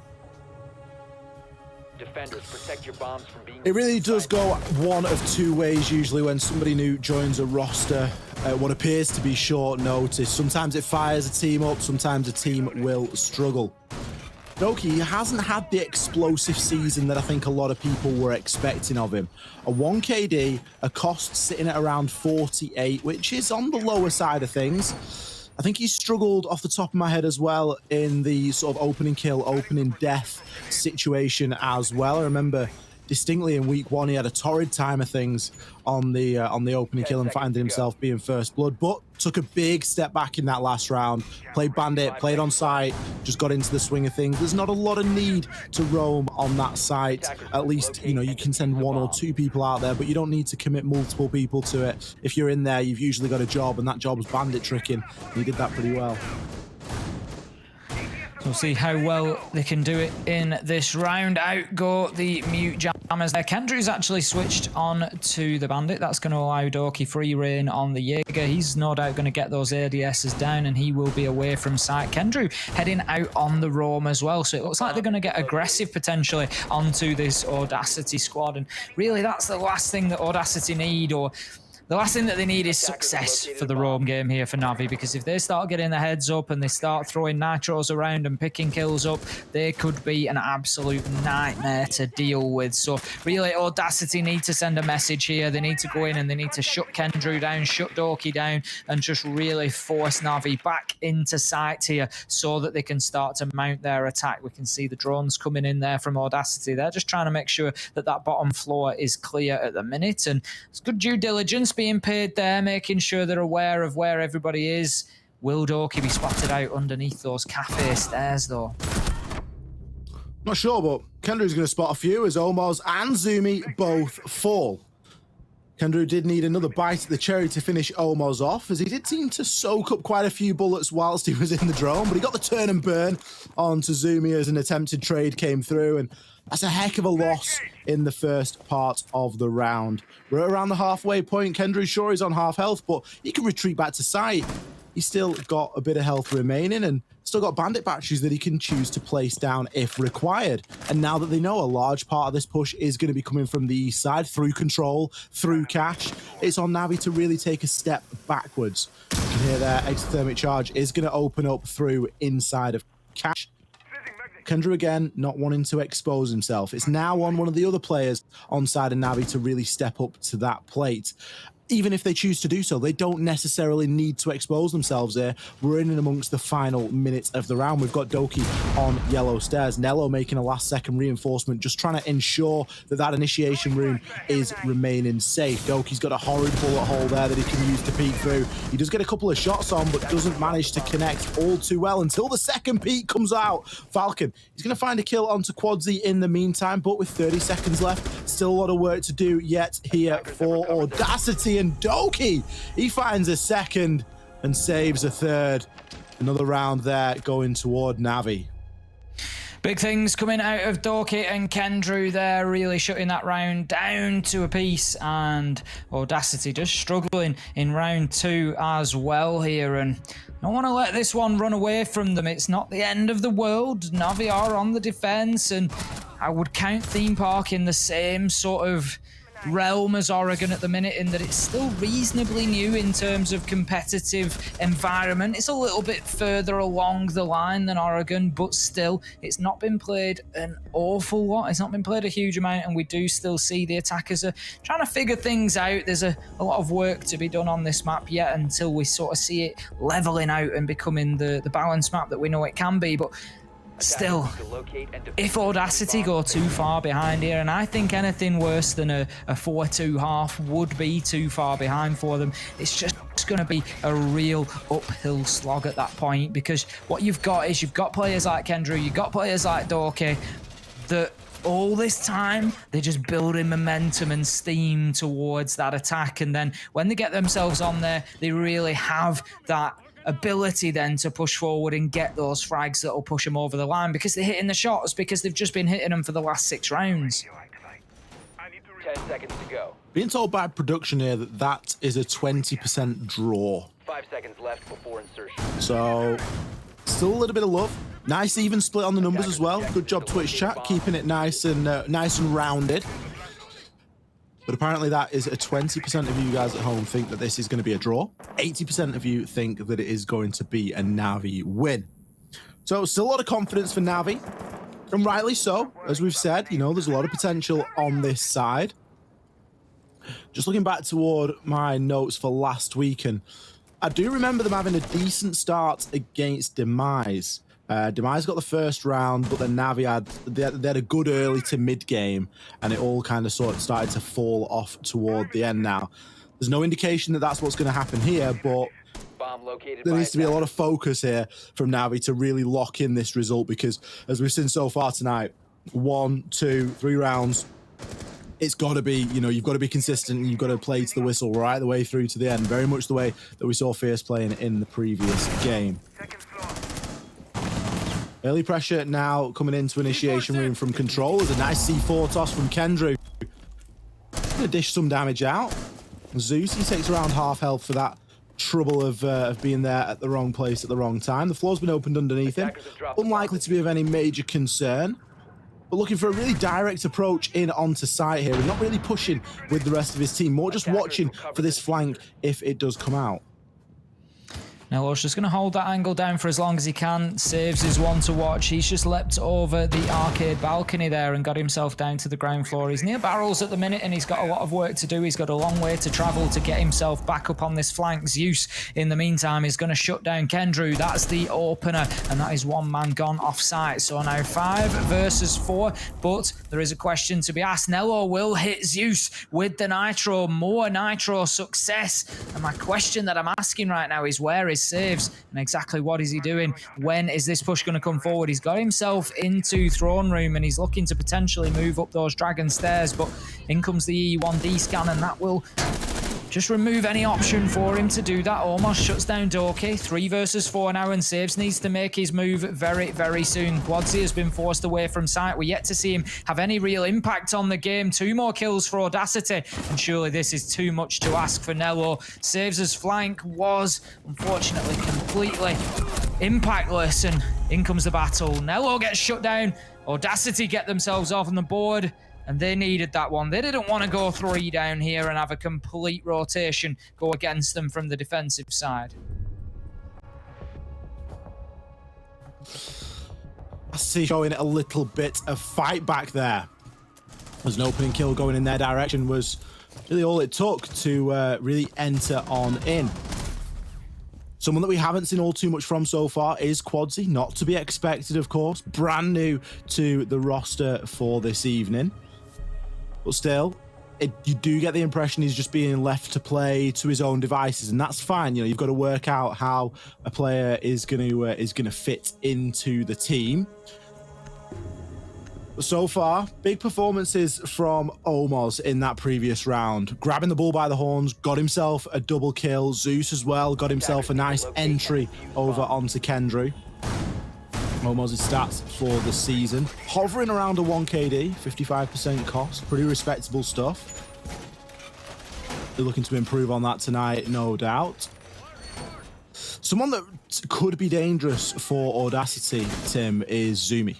Defenders, protect your bombs from being... It really does go one of two ways usually when somebody new joins a roster at what appears to be short notice. Sometimes it fires a team up, sometimes a team will struggle. Doki hasn't had the explosive season that I think a lot of people were expecting of him. A 1 KD, a cost sitting at around 48, which is on the lower side of things. I think he struggled off the top of my head as well in the sort of opening kill, opening death situation as well. I remember distinctly in week 1 he had a torrid time of things on the opening kill and finding himself being first blood, but took a big step back in that last round. Played Bandit, played on site, just got into the swing of things. There's not a lot of need to roam on that site. At least, you know, you can send 1 or 2 people out there, but you don't need to commit multiple people to it. If you're in there, you've usually got a job, and that job is bandit tricking. He did that pretty well. We'll see how well they can do it in this round. Out go the mute jammers there. Kendrew's actually switched on to the Bandit. That's going to allow Doki free reign on the Jaeger. He's no doubt going to get those ADSs down, and he will be away from sight. Kendrew heading out on the roam as well, so it looks like they're going to get aggressive potentially onto this Audacity squad, and really that's the last thing that Audacity need, or the last thing that they need is success for the roam game here for Navi, because if they start getting their heads up and they start throwing nitros around and picking kills up, they could be an absolute nightmare to deal with. So really, Audacity need to send a message here. They need to go in and they need to shut Kendrew down, shut Doki down, and just really force Navi back into sight here so that they can start to mount their attack. We can see the drones coming in there from Audacity. They're just trying to make sure that that bottom floor is clear at the minute, and it's good due diligence being paid there, making sure they're aware of where everybody is. Will Doki be spotted out underneath those cafe stairs, though? Not sure, but Kendrew's going to spot a few as Omos and Zumi both fall. Kendrew did need another bite at the cherry to finish Omos off, as he did seem to soak up quite a few bullets whilst he was in the drone, but he got the turn and burn onto Zumi as an attempted trade came through, and that's a heck of a loss in the first part of the round. We're around the halfway point. Kendrew sure is on half health, but he can retreat back to site. He's still got a bit of health remaining, and still got bandit batteries that he can choose to place down if required. And now that they know a large part of this push is going to be coming from the east side, through control, through cash, it's on Navi to really take a step backwards. You can hear there, exothermic charge is going to open up through inside of cash. Kendra again, not wanting to expose himself. It's now on one of the other players on side of Navi to really step up to that plate. Even if they choose to do so, they don't necessarily need to expose themselves here. We're in and amongst the final minutes of the round. We've got Doki on yellow stairs. Nello making a last-second reinforcement, just trying to ensure that that initiation room is remaining safe. Doki's got a horrid bullet hole there that he can use to peek through. He does get a couple of shots on, but doesn't manage to connect all too well until the second peek comes out. Falcon, he's going to find a kill onto Quadzy in the meantime, but with 30 seconds left, still a lot of work to do yet here for Audacity. And Doki, he finds a second and saves a third. Another round there going toward Navi. Big things coming out of Doki and Kendrew there, really shutting that round down to a piece, and Audacity just struggling in round 2 as well here, and I don't want to let this one run away from them. It's not the end of the world. Navi are on the defense, and I would count Theme Park in the same sort of realm as Oregon at the minute, in that it's still reasonably new in terms of competitive environment. It's a little bit further along the line than Oregon, but still, it's not been played an awful lot. It's not been played a huge amount, and we do still see the attackers are trying to figure things out. There's a lot of work to be done on this map yet until we sort of see it leveling out and becoming the balanced map that we know it can be, but still, if Audacity go too far behind here, and I think anything worse than a 4-2 half would be too far behind for them, it's just going to be a real uphill slog at that point, because what you've got is you've got players like Kendrew, you've got players like Doki that all this time they're just building momentum and steam towards that attack, and then when they get themselves on there, they really have that ability then to push forward and get those frags that will push them over the line, because they're hitting the shots, because they've just been hitting them for the last 6 rounds. 10 seconds to go. Being told by production here that that is a 20% draw. 5 seconds left before insertion. So, still a little bit of love. Nice even split on the numbers as well. Good job, Twitch chat, keeping it nice and rounded. But apparently that is a 20% of you guys at home think that this is going to be a draw. 80% of you think that it is going to be a Navi win. So still a lot of confidence for Navi. And rightly so. As we've said, you know, there's a lot of potential on this side. Just looking back toward my notes for last week, and I do remember them having a decent start against Demise. Demise got the first round, but then Navi had a good early to mid game, and it all kind of sort of started to fall off toward the end now. There's no indication that that's what's going to happen here, but there needs to be a lot of focus here from Navi to really lock in this result, because as we've seen so far tonight, 1, 2, 3 rounds, it's got to be, you know, you've got to be consistent and you've got to play to the whistle right the way through to the end, very much the way that we saw Fierce playing in the previous game. Early pressure now coming into initiation room from Control. There's a nice C4 toss from Kendrew. Gonna dish some damage out. Zeus, he takes around half health for that trouble of being there at the wrong place at the wrong time. The floor's been opened underneath him. Unlikely to be of any major concern. But looking for a really direct approach in onto site here. And not really pushing with the rest of his team. More just watching for this flank if it does come out. Nello's just going to hold that angle down for as long as he can. Saves is one to watch. He's just leapt over the arcade balcony there and got himself down to the ground floor. He's near barrels at the minute, and he's got a lot of work to do. He's got a long way to travel to get himself back up on this flank. Zeus, in the meantime, is going to shut down Kendrew. That's the opener, and that is one man gone off site. So now 5 versus 4, but there is a question to be asked. Nello will hit Zeus with the Nitro. More Nitro success. And my question that I'm asking right now is, where is Saves, and exactly what is he doing? When is this push going to come forward? He's got himself into throne room, and he's looking to potentially move up those dragon stairs, but in comes the E1D scan, and that will just remove any option for him to do that. Almost shuts down Doki. 3 versus 4 now, and Saves needs to make his move very, very soon. Quadzy has been forced away from site. We're yet to see him have any real impact on the game. 2 more kills for Audacity, and surely this is too much to ask for Nello. Saves' flank was, unfortunately, completely impactless, and in comes the battle. Nello gets shut down. Audacity get themselves off on the board, and they needed that one. They didn't want to go 3 down here and have a complete rotation go against them from the defensive side. I see showing a little bit of fight back there. There's an opening kill going in their direction was really all it took to really enter on in. Someone that we haven't seen all too much from so far is Quadsy, not to be expected, of course. Brand new to the roster for this evening. But still, you do get the impression he's just being left to play to his own devices, and that's fine. You know, you've got to work out how a player is going to fit into the team. So far, big performances from Omos in that previous round. Grabbing the bull by the horns, got himself a double kill. Zeus as well, got himself a nice entry over onto Kendry. Omos' stats for the season. Hovering around a 1KD, 55% cost. Pretty respectable stuff. They're looking to improve on that tonight, no doubt. Someone that could be dangerous for Audacity, Tim, is Zumi.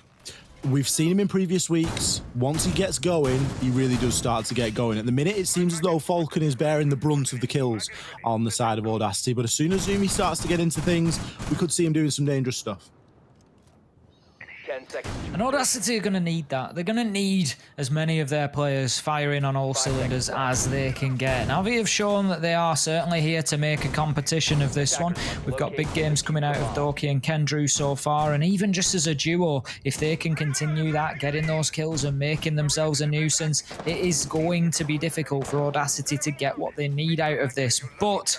We've seen him in previous weeks. Once he gets going, he really does start to get going. At the minute, it seems as though Falcon is bearing the brunt of the kills on the side of Audacity, but as soon as Zumi starts to get into things, we could see him doing some dangerous stuff. 10 seconds. And Audacity are going to need that. They're going to need as many of their players firing on all cylinders as they can get. Navi have shown that they are certainly here to make a competition of this one. We've got big games coming out of Doki and Kendrew so far, and even just as a duo, if they can continue that, getting those kills and making themselves a nuisance, it is going to be difficult for Audacity to get what they need out of this. But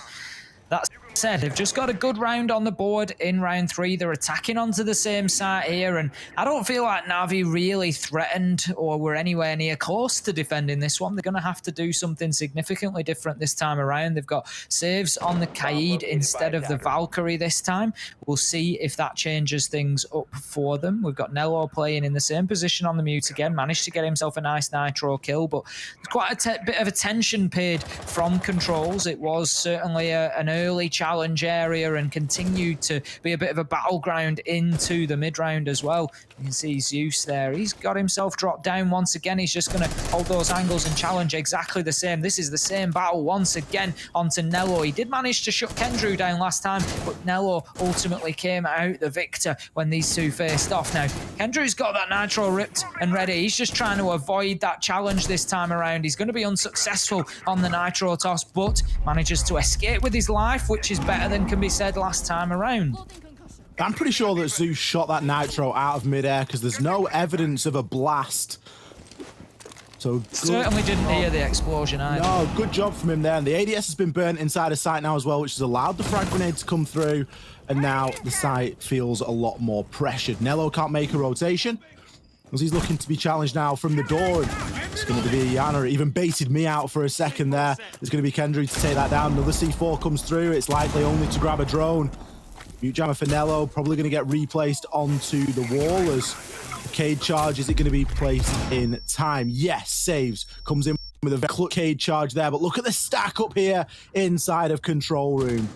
that's said, they've just got a good round on the board in round 3. They're attacking onto the same site here, and I don't feel like Navi really threatened or were anywhere near close to defending this one. They're going to have to do something significantly different this time around. They've got saves on the Kaid instead of the Valkyrie this time. We'll see if that changes things up for them. We've got Nello playing in the same position on the mute again, managed to get himself a nice nitro kill, but there's quite a bit of attention paid from controls. It was certainly an early challenge area and continued to be a bit of a battleground into the mid-round as well. You can see Zeus there. He's got himself dropped down once again. He's just going to hold those angles and challenge exactly the same. This is the same battle once again onto Nello. He did manage to shut Kendrew down last time, but Nello ultimately came out the victor when these two faced off. Now, Kendrew's got that nitro ripped and ready. He's just trying to avoid that challenge this time around. He's going to be unsuccessful on the nitro toss, but manages to escape with his life, which is better than can be said last time around. I'm pretty sure that Zeus shot that nitro out of midair because there's no evidence of a blast. So certainly didn't hear the explosion either. No, good job from him there. And the ADS has been burnt inside a site now as well, which has allowed the frag grenade to come through. And now the site feels a lot more pressured. Nello can't make a rotation as he's looking to be challenged now from the door. It's going to be Yana. It even baited me out for a second there. It's going to be Kendry to take that down. Another C4 comes through. It's likely only to grab a drone. Mute Jammer for Nello, probably going to get replaced onto the wall as the Cade charge. Is it going to be placed in time? Yes, saves. Comes in with a very clutch Cade charge there, but look at the stack up here inside of control room.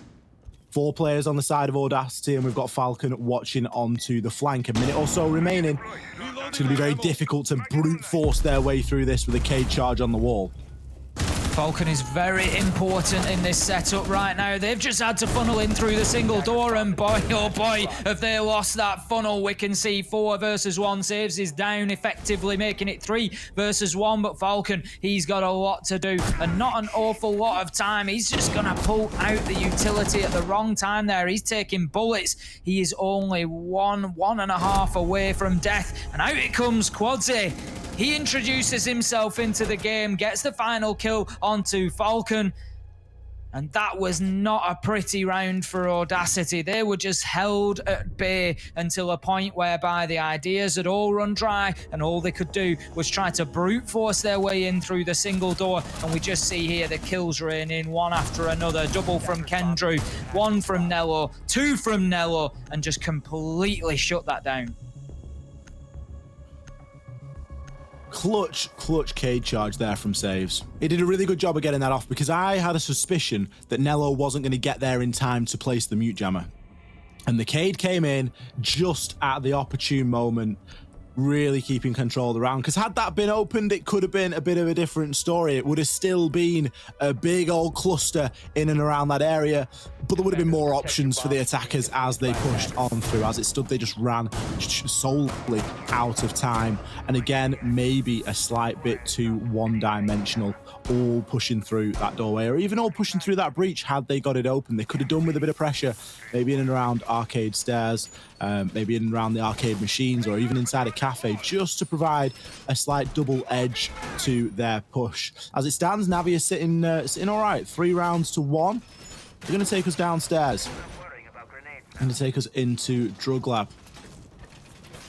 4 players on the side of Audacity, and we've got Falcon watching onto the flank. A minute or so remaining. It's going to be very difficult to brute force their way through this with a Cade charge on the wall. Falcon is very important in this setup right now. They've just had to funnel in through the single door, and boy, oh boy, have they lost that funnel. We can see 4 versus 1. Saves is down, effectively making it 3 versus 1, but Falcon, he's got a lot to do, and not an awful lot of time. He's just going to pull out the utility at the wrong time there. He's taking bullets. He is only 1.5 away from death, and out it comes Quadsy. He introduces himself into the game, gets the final kill onto Falcon, and that was not a pretty round for Audacity. They were just held at bay until a point whereby the ideas had all run dry, and all they could do was try to brute force their way in through the single door. And we just see here the kills rain in one after another. Double from Kendrew, 1 from Nello, 2 from Nello, and just completely shut that down. Clutch Cade charge there from Saves. He did a really good job of getting that off because I had a suspicion that Nello wasn't going to get there in time to place the Mute Jammer. And the Cade came in just at the opportune moment, really keeping control of the round. Because had that been opened, it could have been a bit of a different story. It would have still been a big old cluster in and around that area, but there would have been more options for the attackers as they pushed on through. As it stood, they just ran solely out of time. And again, maybe a slight bit too one-dimensional, all pushing through that doorway, or even all pushing through that breach. Had they got it open, they could have done with a bit of pressure, maybe in and around arcade stairs, maybe in and around the arcade machines, or even inside a cafe, just to provide a slight double edge to their push. As it stands, Navi is sitting all right, 3 rounds to 1. They're going to take us downstairs. They're going to take us into Drug Lab.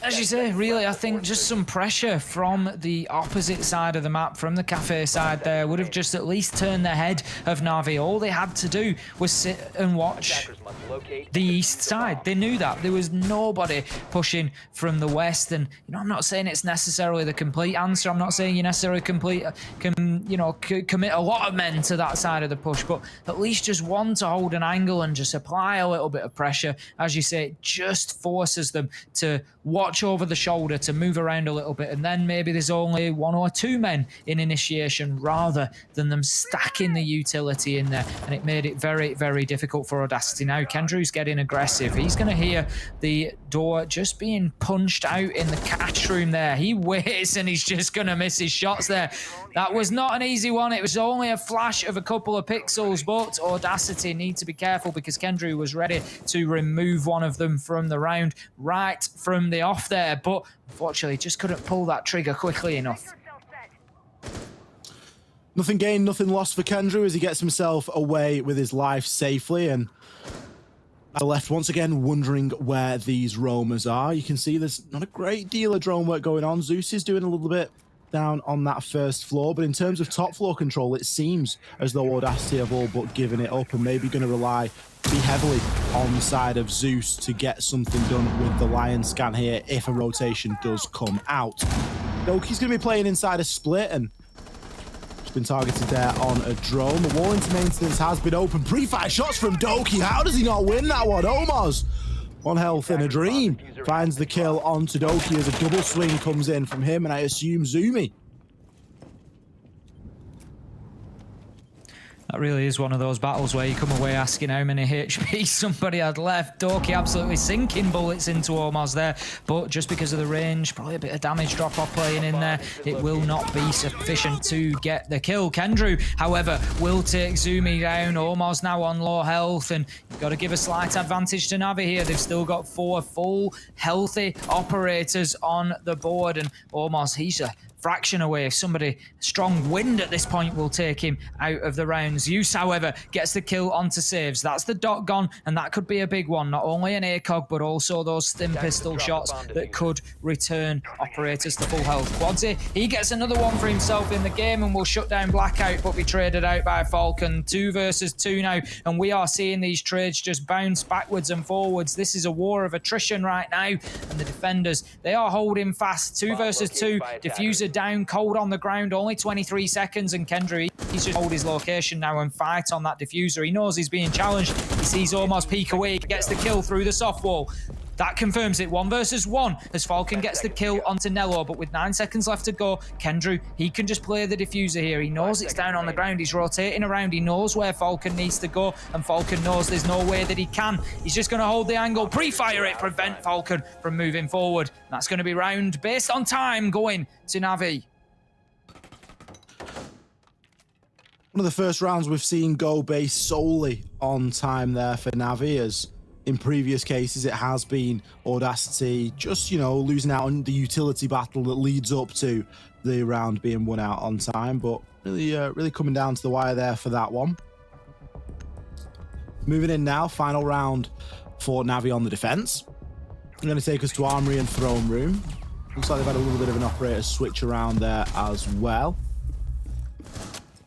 As you say, really, I think just some pressure from the opposite side of the map, from the cafe side there, would have just at least turned the head of Na'Vi. All they had to do was sit and watch the east side. They knew that. There was nobody pushing from the west. And, you know, I'm not saying it's necessarily the complete answer. I'm not saying you necessarily commit a lot of men to that side of the push, but at least just one to hold an angle and just apply a little bit of pressure. As you say, it just forces them to watch over the shoulder, to move around a little bit, and then maybe there's only 1 or 2 men in initiation rather than them stacking the utility in there, and it made it very, very difficult for Audacity. Now Kendrew's getting aggressive. He's going to hear the door just being punched out in the cash room there. He waits and he's just going to miss his shots there. That was not an easy one. It was only a flash of a couple of pixels, but Audacity need to be careful because Kendrew was ready to remove one of them from the round right from the off there, but unfortunately just couldn't pull that trigger quickly enough. Nothing gained, nothing lost for Kendrew as he gets himself away with his life safely, and I left once again wondering where these roamers are. You can see there's not a great deal of drone work going on. Zeus is doing a little bit down on that first floor, but in terms of top floor control, it seems as though Audacity have all but given it up and maybe going to rely pretty heavily on the side of Zeus to get something done with the Lion scan here if a rotation does come out. Doki's going to be playing inside a split and just been targeted there on a drone. The wall into maintenance has been open. Pre-fire shots from Doki. How does he not win that one? Omos, 1 health in a dream, finds the kill onto Doki as a double swing comes in from him, and I assume Zumi. That really is one of those battles where you come away asking how many HP somebody had left. Doki absolutely sinking bullets into Omos there, but just because of the range, probably a bit of damage drop-off playing in there, it will not be sufficient to get the kill. Kendrew, however, will take Zumi down. Omos now on low health, and you've got to give a slight advantage to Navi here. They've still got 4 full, healthy operators on the board, and Omos, he's a fraction away. If somebody strong wind at this point will take him out of the round. Zeus, however, gets the kill onto saves. That's the dot gone, and that could be a big one. Not only an ACOG, but also those stim pistol shots that could return operators to full health. Quadzy, he gets another one for himself in the game and will shut down Blackout, but be traded out by Falcon. 2 versus 2 now, and we are seeing these trades just bounce backwards and forwards. This is a war of attrition right now, and the defenders, they are holding fast. 2 versus 2. Diffuser down, cold on the ground, only 23 seconds, and Kendra, he's just hold his location now and fight on that diffuser. He knows he's being challenged. He sees Omos peek away, gets the kill through the soft wall. That confirms it. 1 versus 1 as Falcon gets the kill onto Nello, but with 9 seconds left to go, Kendrew, he can just play the diffuser here. He knows it's down on the ground. He's rotating around. He knows where Falcon needs to go, and Falcon knows there's no way that he can. He's just going to hold the angle, pre-fire it, prevent Falcon from moving forward. That's going to be round based on time going to Navi. One of the first rounds we've seen go based solely on time there for Navi, as in previous cases it has been Audacity just, you know, losing out on the utility battle that leads up to the round being won out on time, but really coming down to the wire there for that one. Moving in now, final round for Navi on the defense. I'm going to take us to Armory and Throne Room. Looks like they've had a little bit of an operator switch around there as well.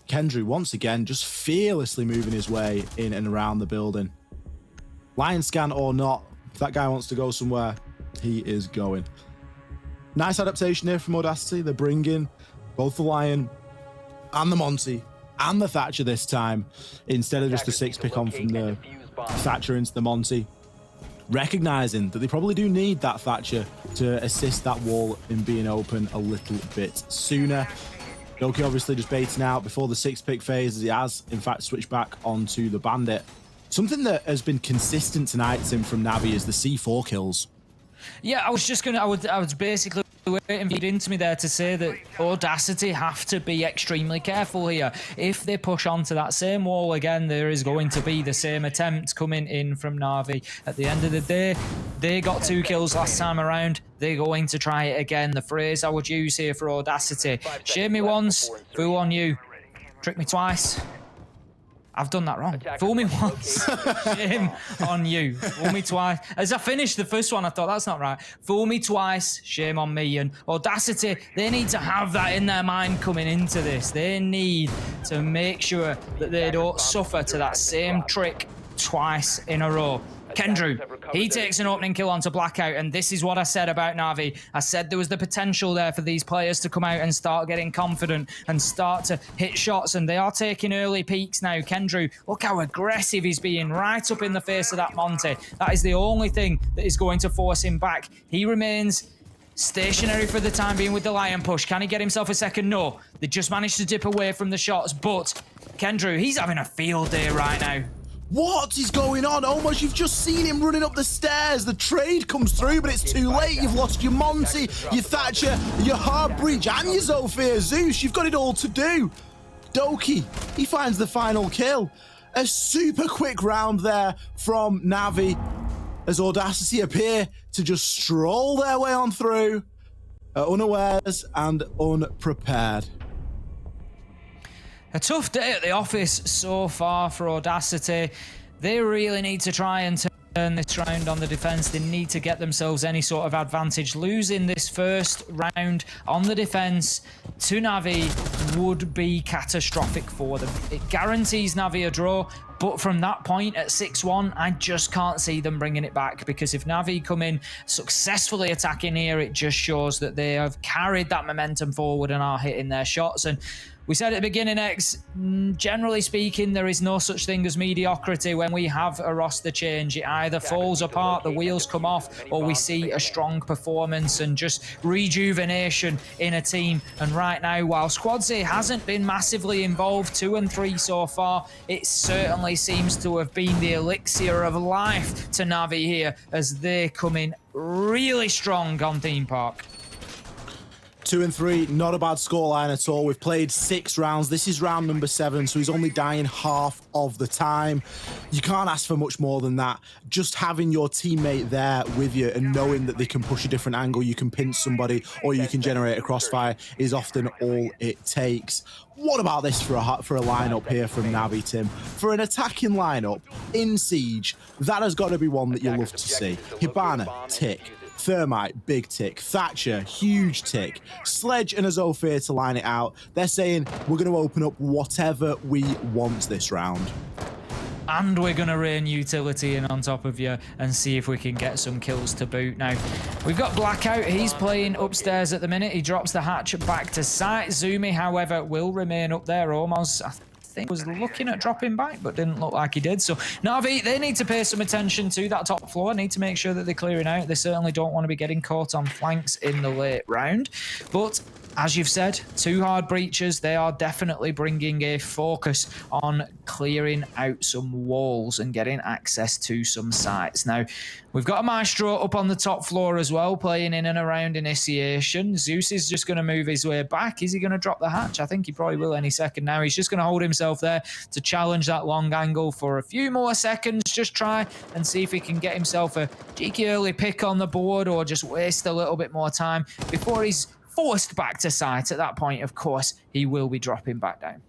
Kendrew, once again, just fearlessly moving his way in and around the building. Lion scan or not, if that guy wants to go somewhere, he is going. Nice adaptation here from Audacity. They're bringing both the Lion and the Monty and the Thatcher this time, instead of just a 6 pick on from the Thatcher into the Monty. recognizing that they probably do need that Thatcher to assist that wall in being open a little bit sooner. Doki obviously just baiting out before the 6-pick phase, as he has, in fact, switched back onto the Bandit. Something that has been consistent tonight, Tim, from Navi is the C4 kills. Yeah, I was basically waiting for you into me there to say that Audacity have to be extremely careful here. If they push onto that same wall again, there is going to be the same attempt coming in from Na'Vi. At the end of the day, they got 2 kills last time around. They're going to try it again. The phrase I would use here for Audacity: shame me once, fool on you. Trick me twice. I've done that wrong. Fool me once, shame on you. Fool me twice. As I finished the first one, I thought, that's not right. Fool me twice, shame on me. And Audacity, they need to have that in their mind coming into this. They need to make sure that they don't suffer to that same trick twice in a row. Kendrew, he takes an opening kill onto Blackout, and this is what I said about Na'Vi. I said there was the potential there for these players to come out and start getting confident and start to hit shots, and they are taking early peaks now. Kendrew, look how aggressive he's being, right up in the face of that Monty. That is the only thing that is going to force him back. He remains stationary for the time being with the Lion Push. Can he get himself a second? No. They just managed to dip away from the shots, but Kendrew, he's having a field day right now. What is going on? Almost, you've just seen him running up the stairs. The trade comes through, but it's too late. You've lost your Monty, your Thatcher, your Heartbreach, and your Zofia Zeus. You've got it all to do. Doki, he finds the final kill. A super quick round there from Navi as Audacity appear to just stroll their way on through, unawares and unprepared. A tough day at the office so far for Audacity. They really need to try and turn this round on the defense. They need to get themselves any sort of advantage. Losing this first round on the defense to Navi would be catastrophic for them. It guarantees Navi a draw, but from that point at 6-1, I just can't see them bringing it back, because if Navi come in successfully attacking here, it just shows that they have carried that momentum forward and are hitting their shots. And we said at the beginning, X, generally speaking, there is no such thing as mediocrity when we have a roster change. It either falls apart, the wheels come off, or we see a strong performance and just rejuvenation in a team. And right now, while Squadsy hasn't been massively involved, 2 and 3 so far, it certainly seems to have been the elixir of life to Navi here as they come in really strong on Theme Park. 2 and 3, not a bad scoreline at all. We've played 6 rounds. This is round number 7, so he's only dying half of the time. You can't ask for much more than that. Just having your teammate there with you and knowing that they can push a different angle, you can pinch somebody, or you can generate a crossfire is often all it takes. What about this for a lineup here from Navi, Tim? For an attacking lineup in Siege, that has got to be one that you love to see. Hibana, tick. Thermite, big tick. Thatcher, huge tick. Sledge and Azofir to line it out. They're saying we're going to open up whatever we want this round. And we're going to rain utility in on top of you and see if we can get some kills to boot. Now, we've got Blackout. He's playing upstairs at the minute. He drops the hatch back to site. Zumi, however, will remain up there almost. I think was looking at dropping back, but didn't look like he did. So Navi, they need to pay some attention to that top floor. Need to make sure that they're clearing out. They certainly don't want to be getting caught on flanks in the late round. But as you've said, 2 hard breaches. They are definitely bringing a focus on clearing out some walls and getting access to some sites. Now, we've got a Maestro up on the top floor as well, playing in and around Initiation. Zeus is just going to move his way back. Is he going to drop the hatch? I think he probably will any second now. He's just going to hold himself there to challenge that long angle for a few more seconds. Just try and see if he can get himself a cheeky early pick on the board, or just waste a little bit more time before he's forced back to site. At that point, of course, he will be dropping back down.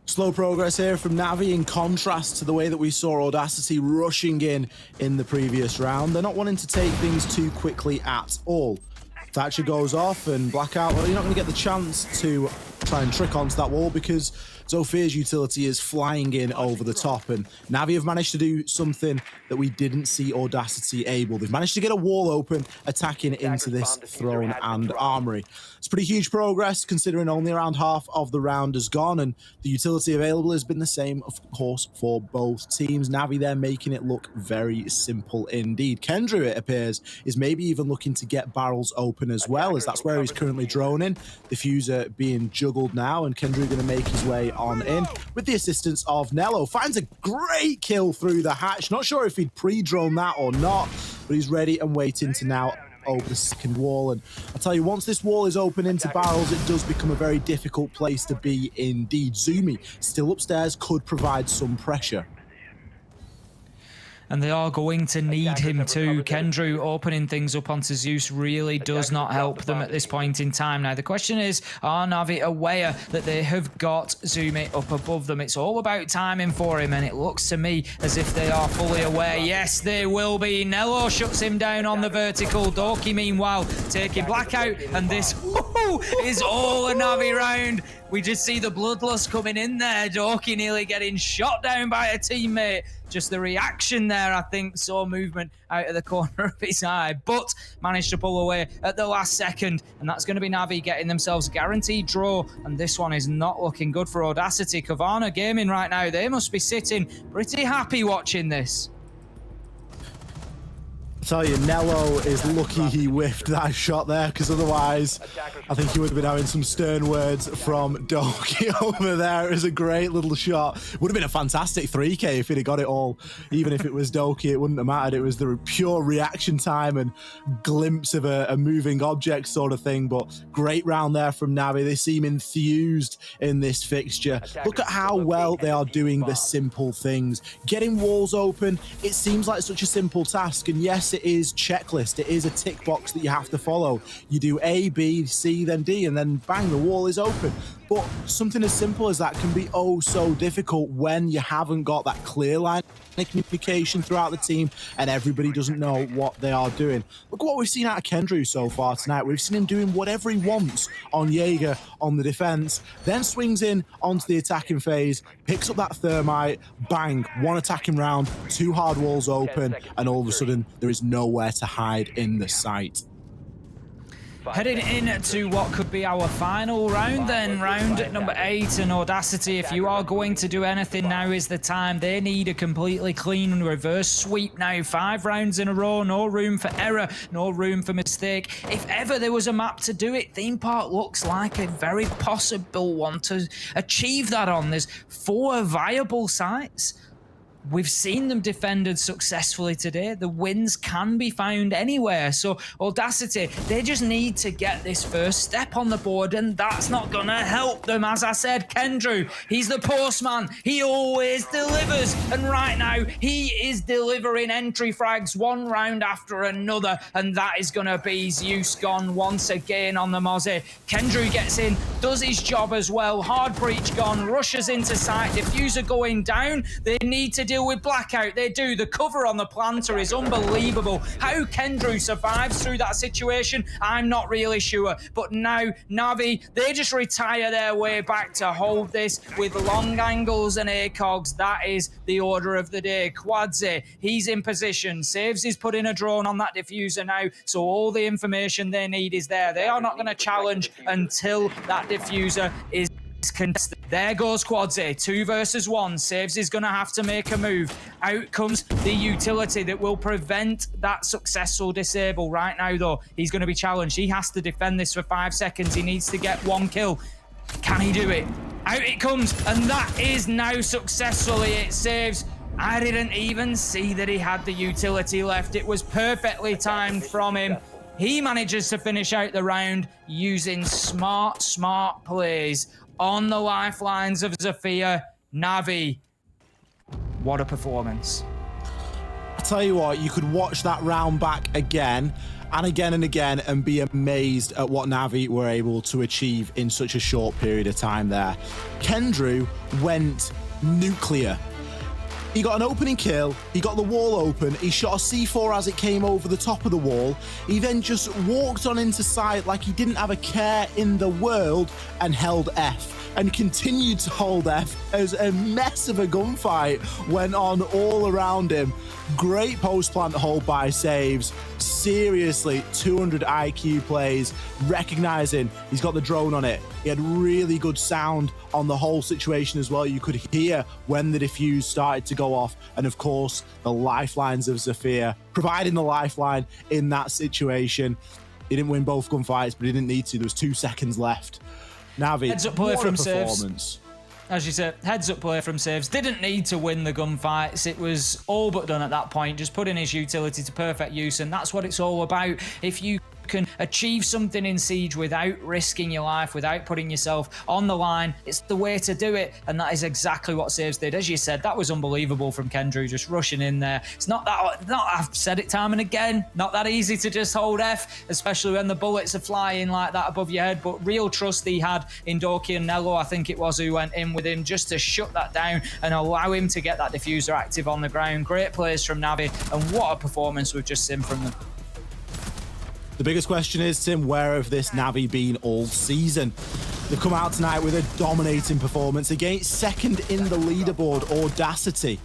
Slow progress here from Navi in contrast to the way that we saw Audacity rushing in the previous round. They're not wanting to take things too quickly at all. Thatcher goes off and Blackout, well, you're not going to get the chance to try and trick onto that wall because Zophia's utility is flying in over the top, and Navi have managed to do something that we didn't see Audacity able. They've managed to get a wall open, attacking into this throne and armory. It's pretty huge progress, considering only around half of the round has gone, and the utility available has been the same, of course, for both teams. Navi, they're making it look very simple indeed. Kendrew, it appears, is maybe even looking to get barrels open as well, as that's where he's currently droning. Diffuser being juggled now, and Kendrew going to make his way on in with the assistance of Nello. Finds a great kill through the hatch. Not sure if he'd pre-drone that or not, but he's ready and waiting to now open the second wall. And I'll tell you, once this wall is open into barrels, it does become a very difficult place to be indeed. Zumi, still upstairs, could provide some pressure. And they are going to need him too. Kendrew opening things up onto Zeus really does not help them at this point in time. Now, the question is, are Navi aware that they have got Zumi up above them? It's all about timing for him, and it looks to me as if they are fully aware. Yes, they will be. Nello shuts him down on the vertical. Doki, meanwhile, taking Blackout, and this is all a Navi round. We just see the bloodlust coming in there. Doki nearly getting shot down by a teammate. Just the reaction there, I think, saw movement out of the corner of his eye, but managed to pull away at the last second, and that's going to be Navi getting themselves a guaranteed draw, and this one is not looking good for Audacity. Kavana Gaming right now, they must be sitting pretty happy watching this. I tell you, Nello is lucky he whiffed that shot there, because otherwise I think he would have been having some stern words from Doki over there. It was a great little shot. Would have been a fantastic 3K if he'd have got it all. Even if it was Doki, it wouldn't have mattered. It was the pure reaction time and glimpse of a moving object sort of thing. But great round there from Navi. They seem enthused in this fixture. Look at how well they are doing the simple things. Getting walls open, it seems like such a simple task. And yes, it is checklist. It is a tick box that you have to follow. You do A, B, C, then D, and then bang, the wall is open. But something as simple as that can be oh so difficult when you haven't got that clear line of communication throughout the team and everybody doesn't know what they are doing. Look at what we've seen out of Kendrew so far tonight. We've seen him doing whatever he wants on Jaeger on the defense, then swings in onto the attacking phase, picks up that thermite, bang, one attacking round, two hard walls open, and all of a sudden there is nowhere to hide in the site. Heading into what could be our final round then, round number 8, and Audacity, if you are going to do anything, now is the time. They need a completely clean reverse sweep now. 5 rounds in a row, no room for error, no room for mistake. If ever there was a map to do it, Theme Park looks like a very possible one to achieve that on. There's 4 viable sites. We've seen them defended successfully today. The wins can be found anywhere. So Audacity, they just need to get this first step on the board, and that's not going to help them. As I said, Kendrew, he's the postman. He always delivers. And right now, he is delivering entry frags one round after another, and that is going to be Zeus gone once again on the Mozzie. Kendrew gets in, does his job as well. Hard breach gone, rushes into sight. Diffuser going down. They need to deal with Blackout. They do. The cover on the planter is unbelievable. How Kendrew survives through that situation, I'm not really sure. But now, Navi, they just retire their way back to hold this with long angles and ACOGs. That is the order of the day. Quadze, he's in position. Saves is putting a drone on that diffuser now, so all the information they need is there. They are not going to challenge until that diffuser is contested. There goes Quadze, 2 versus 1. Saves is going to have to make a move. Out comes the utility that will prevent that successful disable. Right now, though, he's going to be challenged. He has to defend this for 5 seconds. He needs to get 1 kill. Can he do it? Out it comes, and that is now successfully it saves. I didn't even see that he had the utility left. It was perfectly timed from him. He manages to finish out the round using smart plays on the lifelines of Zofia. Navi, what a performance. I tell you what, you could watch that round back again and again and again and be amazed at what Navi were able to achieve in such a short period of time there. Kendrew went nuclear. He got an opening kill, he got the wall open, he shot a C4 as it came over the top of the wall, he then just walked on into site like he didn't have a care in the world and held F. And continued to hold F as a mess of a gunfight went on all around him. Great post-plant hold by saves. Seriously, 200 IQ plays, recognizing he's got the drone on it. He had really good sound on the whole situation as well. You could hear when the defuse started to go off. And of course, the lifelines of Zafir, providing the lifeline in that situation. He didn't win both gunfights, but he didn't need to. There was 2 seconds left. Navi, Heads up play what from a saves. performance. As you said, heads up play from saves. Didn't need to win the gunfights. It was all but done at that point. Just putting his utility to perfect use, and that's what it's all about. If you can achieve something in Siege without risking your life, without putting yourself on the line, it's the way to do it, and that is exactly what Saves did. As you said, that was unbelievable from Kendrew, just rushing in there. It's not that, I've said it time and again, not that easy to just hold F, especially when the bullets are flying like that above your head, but real trust he had in Doki and Nello, I think it was, who went in with him just to shut that down and allow him to get that diffuser active on the ground. Great plays from Navi, and what a performance we've just seen from them. The biggest question is, Tim, where have this Navi been all season? They've come out tonight with a dominating performance against second in the leaderboard, Audacity.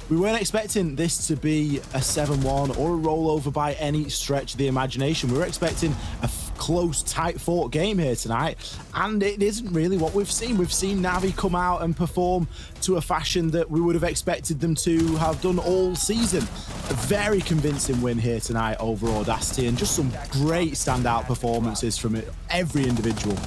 We weren't expecting this to be a 7-1 or a rollover by any stretch of the imagination. We were expecting a close, tight-fought game here tonight, and it isn't really what we've seen. We've seen Navi come out and perform to a fashion that we would have expected them to have done all season. A very convincing win here tonight over Audacity, and just some great standout performances from every individual.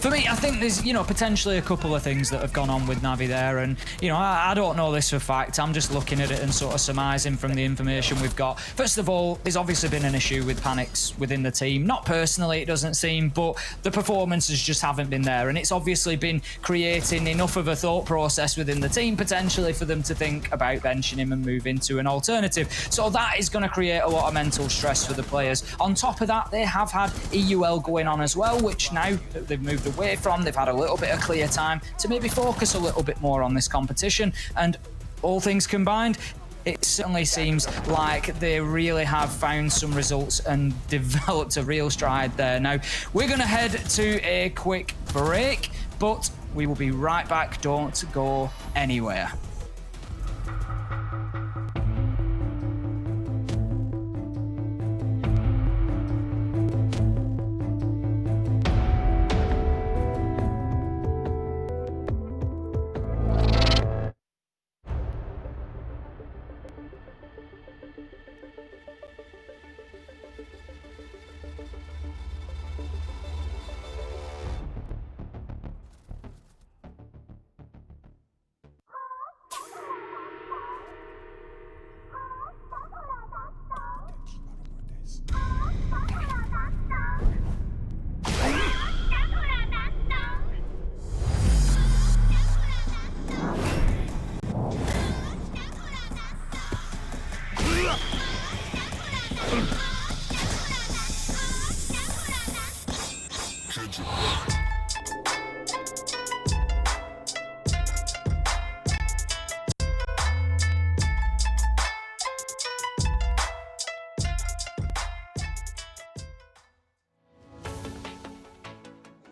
For me, I think there's, potentially a couple of things that have gone on with Navi there. And, I don't know this for fact. I'm just looking at it and sort of surmising from the information we've got. First of all, there's obviously been an issue with panics within the team. Not personally, it doesn't seem, but the performances just haven't been there. And it's obviously been creating enough of a thought process within the team, potentially, for them to think about benching him and move into an alternative. So that is going to create a lot of mental stress for the players. On top of that, they have had EUL going on as well, which now that they've moved away from, they've had a little bit of clear time to maybe focus a little bit more on this competition, and all things combined, it certainly seems like they really have found some results and developed a real stride there. Now, we're going to head to a quick break, but we will be right back. Don't go anywhere.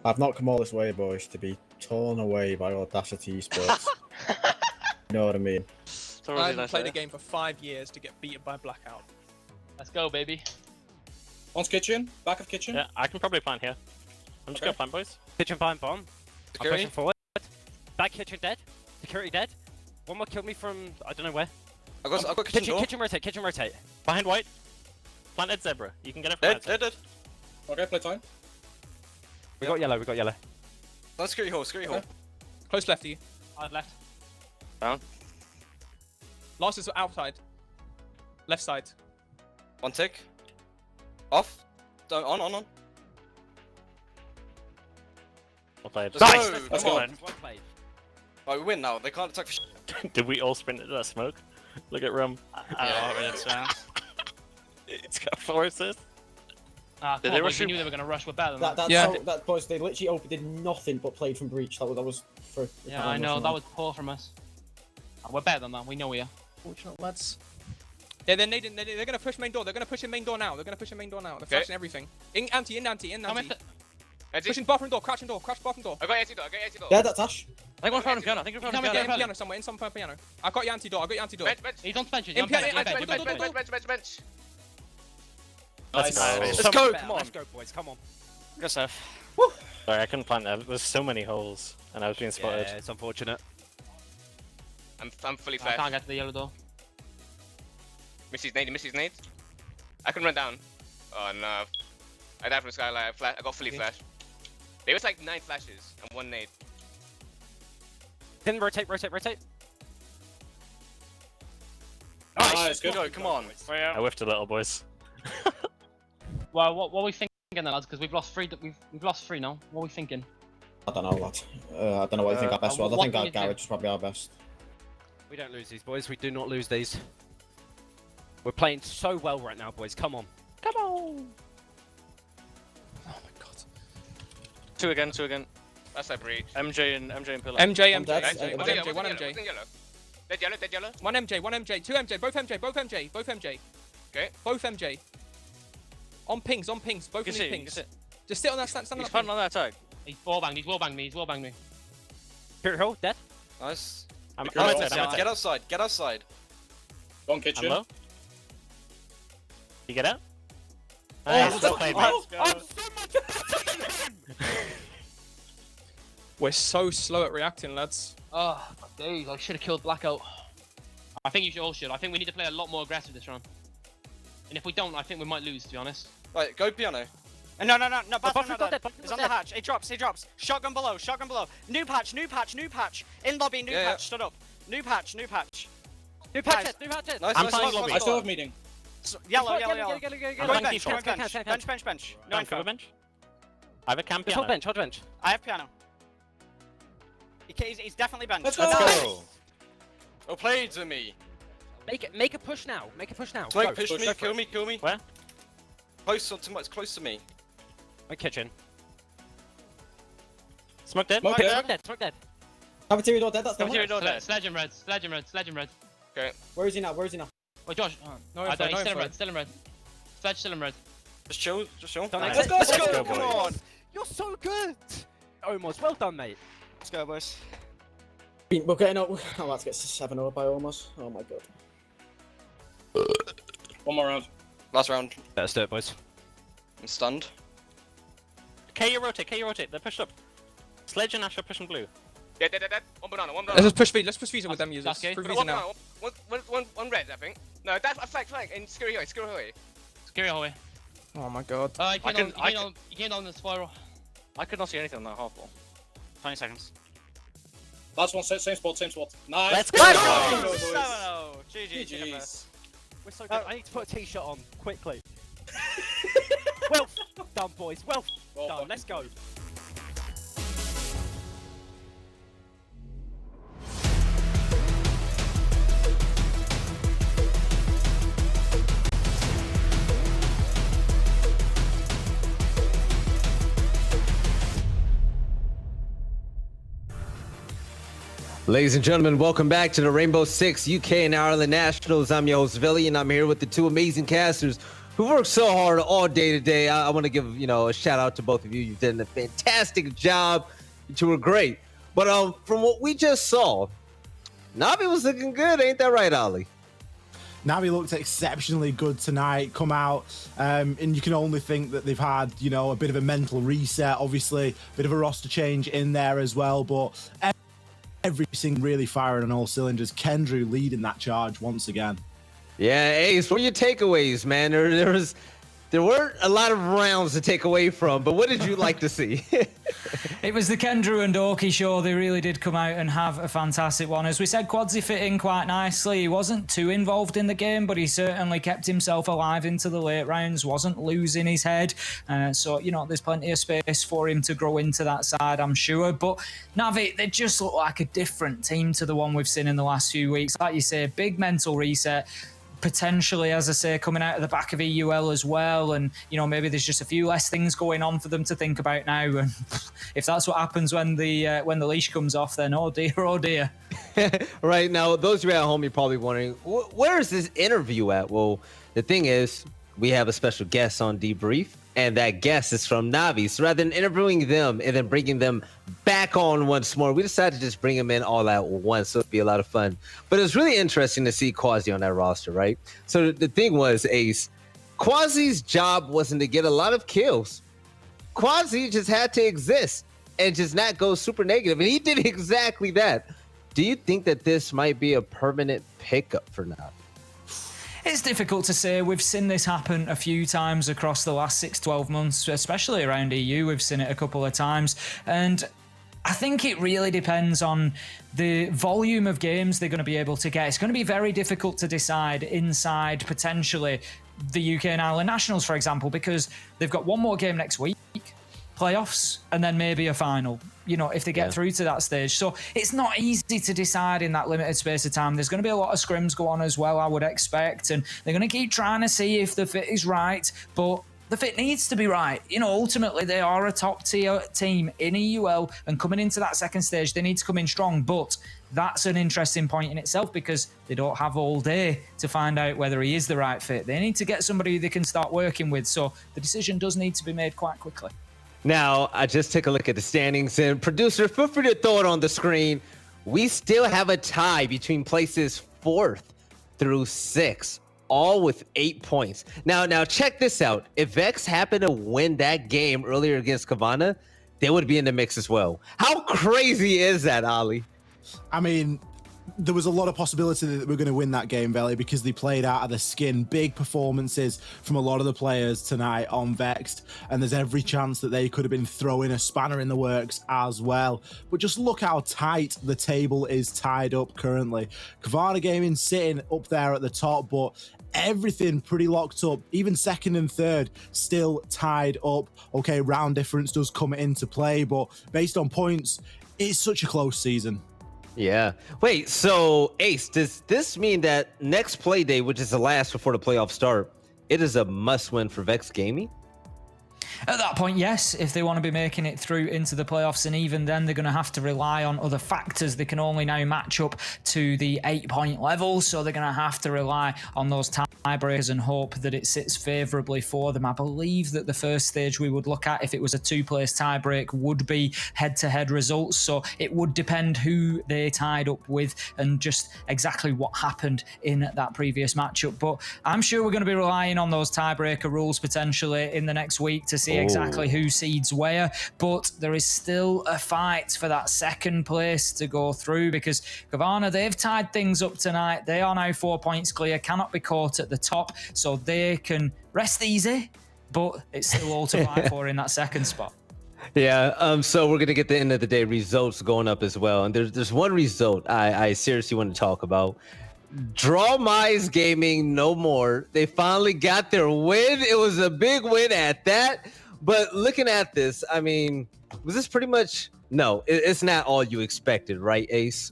I've not come all this way, boys, to be torn away by Audacity Esports. You know what I mean? I haven't played a game for 5 years to get beaten by Blackout. Let's go, baby. On's kitchen, back of kitchen. Yeah, I can probably plant here. I'm just gonna plant, boys. Kitchen fine bomb. Security? I'm pushing forward. Back kitchen dead. Security dead. One more killed me from I don't know where. I got kitchen door. Kitchen rotate. Behind white. Planted zebra. You can get it from Dead, outside. dead. Okay, play time. We got yellow. No, security hole, security hole. Close left of you. Hard left. Down. Last is outside. Left side. One tick. Off. On. Well played. Nice! Let's Come go. on. Oh, we win now. They can't attack for shit. Did we all sprint into that smoke? Look at Rum. It's got 4 assists. Did they rush? We knew they were going to rush. We're better than that. That boys, they literally did nothing but played from breach. That was for. Yeah, I know. That was poor from us. We're better than that. We know we are. Fortunate lads. They're gonna push main door. They're gonna push in main door now. They're gonna push in main door now. They're flashing everything. In anti. Pushing bathroom door. Crouching door. Crouch bathroom door. I got anti-door. Yeah, that's Ash. I think we're front of piano. I think we're front of piano. In piano somewhere. In some piano. I got your anti-door. I got your anti-door. Bench. He's on bench. In piano. Bench. Nice. Let's go. Come on. Let's go, boys. Come on. Good stuff. Sorry, I couldn't plant that. There's so many holes, and I was being spotted. Yeah, it's unfortunate. I'm fully I flashed. can't get to the yellow door. Missy's nade. I can run down. Oh no. I died from the skylight. I got fully flashed. There was like 9 flashes and 1 nade. Then rotate. Nice, good. Go, come on. I whiffed a little, boys. Well, what are we thinking then, lads? Because we've lost 3. We've lost 3 now. What are we thinking? I don't know, lad. I don't know what you think our best was. I think our garage is probably our best. We don't lose these, boys. We do not lose these. We're playing so well right now, boys. Come on. Come on. Oh my god. 2 again. That's a breach. MJ and pillar. MJ. One MJ. Dead yellow. 1 MJ. 2 MJ. Both MJ. Okay. Both MJ. On pings. Both in pings. Just sit on that stand. He's planting on that tag. He's wallbanged me. Spirit Hill, dead. Nice. I'm outside. Get outside. Go on kitchen. Hello? You get out? Nice. Well played, mate. We're so slow at reacting, lads. Oh, days. I should have killed Blackout. I think you all should. I think we need to play a lot more aggressive this round. And if we don't, I think we might lose, to be honest. Right, go piano. No, bathroom not dead. He's on the hatch. He drops. Shotgun below. New patch. In lobby, new patch. Stood up. New patch. New patches. Nice. I still have meeting. Yellow. I'm Bench. No info. bench. I have a camp piano. Hold bench. I have piano. He's definitely bench. Let's go. Oh, play to me. Make a push now. Smoke, push me. Kill me. Where? Close to me. My kitchen. Smoke dead. Smoke dead. Cafeteria door dead. That's Cafeteria door dead. Sledge and red. Okay. Where is he now? Oh, Josh. No I info, don't. no He's info. still in red. Sledge still in red. Just chill. Nice. Let's go. Come on. You're so good. Almost. Well done, mate. Let's go, boys. We're getting up. I'm about to get 7-0 by almost. Oh my god. One more round. Last round. Let's do it, boys. I'm stunned. K rotate. They're pushed up. Sledge and Ash are pushing blue. Dead. One banana. Let's push visa with them users. Okay. Through One visa now. banana. One red, I think. No, that's a flag. And scary hallway. Scary hallway. Oh my god. You came on the spiral. I could not see anything on that half wall. 20 seconds. Last one, same spot. Nice. Let's go! 7-0. GG. We're so good. I need to put a t-shirt on quickly. Well done, boys. Well done. Let's go. Ladies and gentlemen, welcome back to the Rainbow Six UK and Ireland Nationals. I'm your host, Villy, and I'm here with the 2 amazing casters who worked so hard all day today. I want to give, a shout out to both of you. You did a fantastic job. You 2 were great. But from what we just saw, Navi was looking good. Ain't that right, Ollie? Navi looked exceptionally good tonight, come out, and you can only think that they've had, a bit of a mental reset, obviously, a bit of a roster change in there as well, but everything really firing on all cylinders. Kendrew leading that charge once again. Yeah, Ace, what are your takeaways, man? There weren't a lot of rounds to take away from, but what did you like to see? It was the Kendrew and Dorky show. They really did come out and have a fantastic one. As we said, Quadsy fit in quite nicely. He wasn't too involved in the game, but he certainly kept himself alive into the late rounds, wasn't losing his head. So, there's plenty of space for him to grow into that side, I'm sure. But Navi, they just look like a different team to the one we've seen in the last few weeks. Like you say, big mental reset. potentially, as I say, coming out of the back of EUL as well, and maybe there's just a few less things going on for them to think about now. And if that's what happens when the leash comes off, then oh dear, oh dear. Right now, those of you at home, you're probably wondering, where is this interview at? Well, the thing is, we have a special guest on Debrief, and that guest is from Navi. So rather than interviewing them and then bringing them back on once more, we decided to just bring them in all at once. So it'd be a lot of fun. But it was really interesting to see Quasi on that roster, right? So the thing was, Ace, Quasi's job wasn't to get a lot of kills. Quasi just had to exist and just not go super negative. And he did exactly that. Do you think that this might be a permanent pickup for Navi? It's difficult to say. We've seen this happen a few times across the last 6-12 months, especially around EU. We've seen it a couple of times. And I think it really depends on the volume of games they're going to be able to get. It's going to be very difficult to decide inside, potentially, the UK and Ireland Nationals, for example, because they've got one more game next week, playoffs, and then maybe a final, if they get through to that stage. So it's not easy to decide in that limited space of time. There's going to be a lot of scrims go on as well, I would expect, and they're going to keep trying to see if the fit is right, but the fit needs to be right. Ultimately, they are a top-tier team in EUL, and coming into that second stage, they need to come in strong, but that's an interesting point in itself because they don't have all day to find out whether he is the right fit. They need to get somebody they can start working with, so the decision does need to be made quite quickly. Now, I just took a look at the standings, and producer, feel free to throw it on the screen. We still have a tie between places 4th through 6th, all with 8 points. Now check this out. If Vex happened to win that game earlier against Kavana, they would be in the mix as well. How crazy is that, Ali? I mean, there was a lot of possibility that we're going to win that game, Veli, because they played out of the skin. Big performances from a lot of the players tonight on Vexed, and there's every chance that they could have been throwing a spanner in the works as well. But just look how tight the table is tied up currently. Kavana Gaming sitting up there at the top, but everything pretty locked up. Even second and third still tied up. Okay, round difference does come into play, but based on points, it's such a close season. Yeah. Wait, so Ace, does this mean that next play day, which is the last before the playoffs start, it is a must win for Vex Gaming? At that point, yes, if they want to be making it through into the playoffs, and even then they're going to have to rely on other factors. They can only now match up to the 8-point level, so they're going to have to rely on those tiebreakers and hope that it sits favourably for them. I believe that the first stage we would look at, if it was a 2-place tiebreak, would be head-to-head results, so it would depend who they tied up with and just exactly what happened in that previous matchup. But I'm sure we're going to be relying on those tiebreaker rules potentially in the next week to see exactly who seeds where, but there is still a fight for that second place to go through because Kavana, they've tied things up tonight. They are now 4 points clear, cannot be caught at the top, so they can rest easy, but it's still all to fight for in that second spot. Yeah, so we're going to get the end of the day results going up as well, and there's one result I seriously want to talk about. Draw Mize Gaming no more. They finally got their win. It was a big win at that. But looking at this, I mean, was this pretty much... No, it's not all you expected, right, Ace?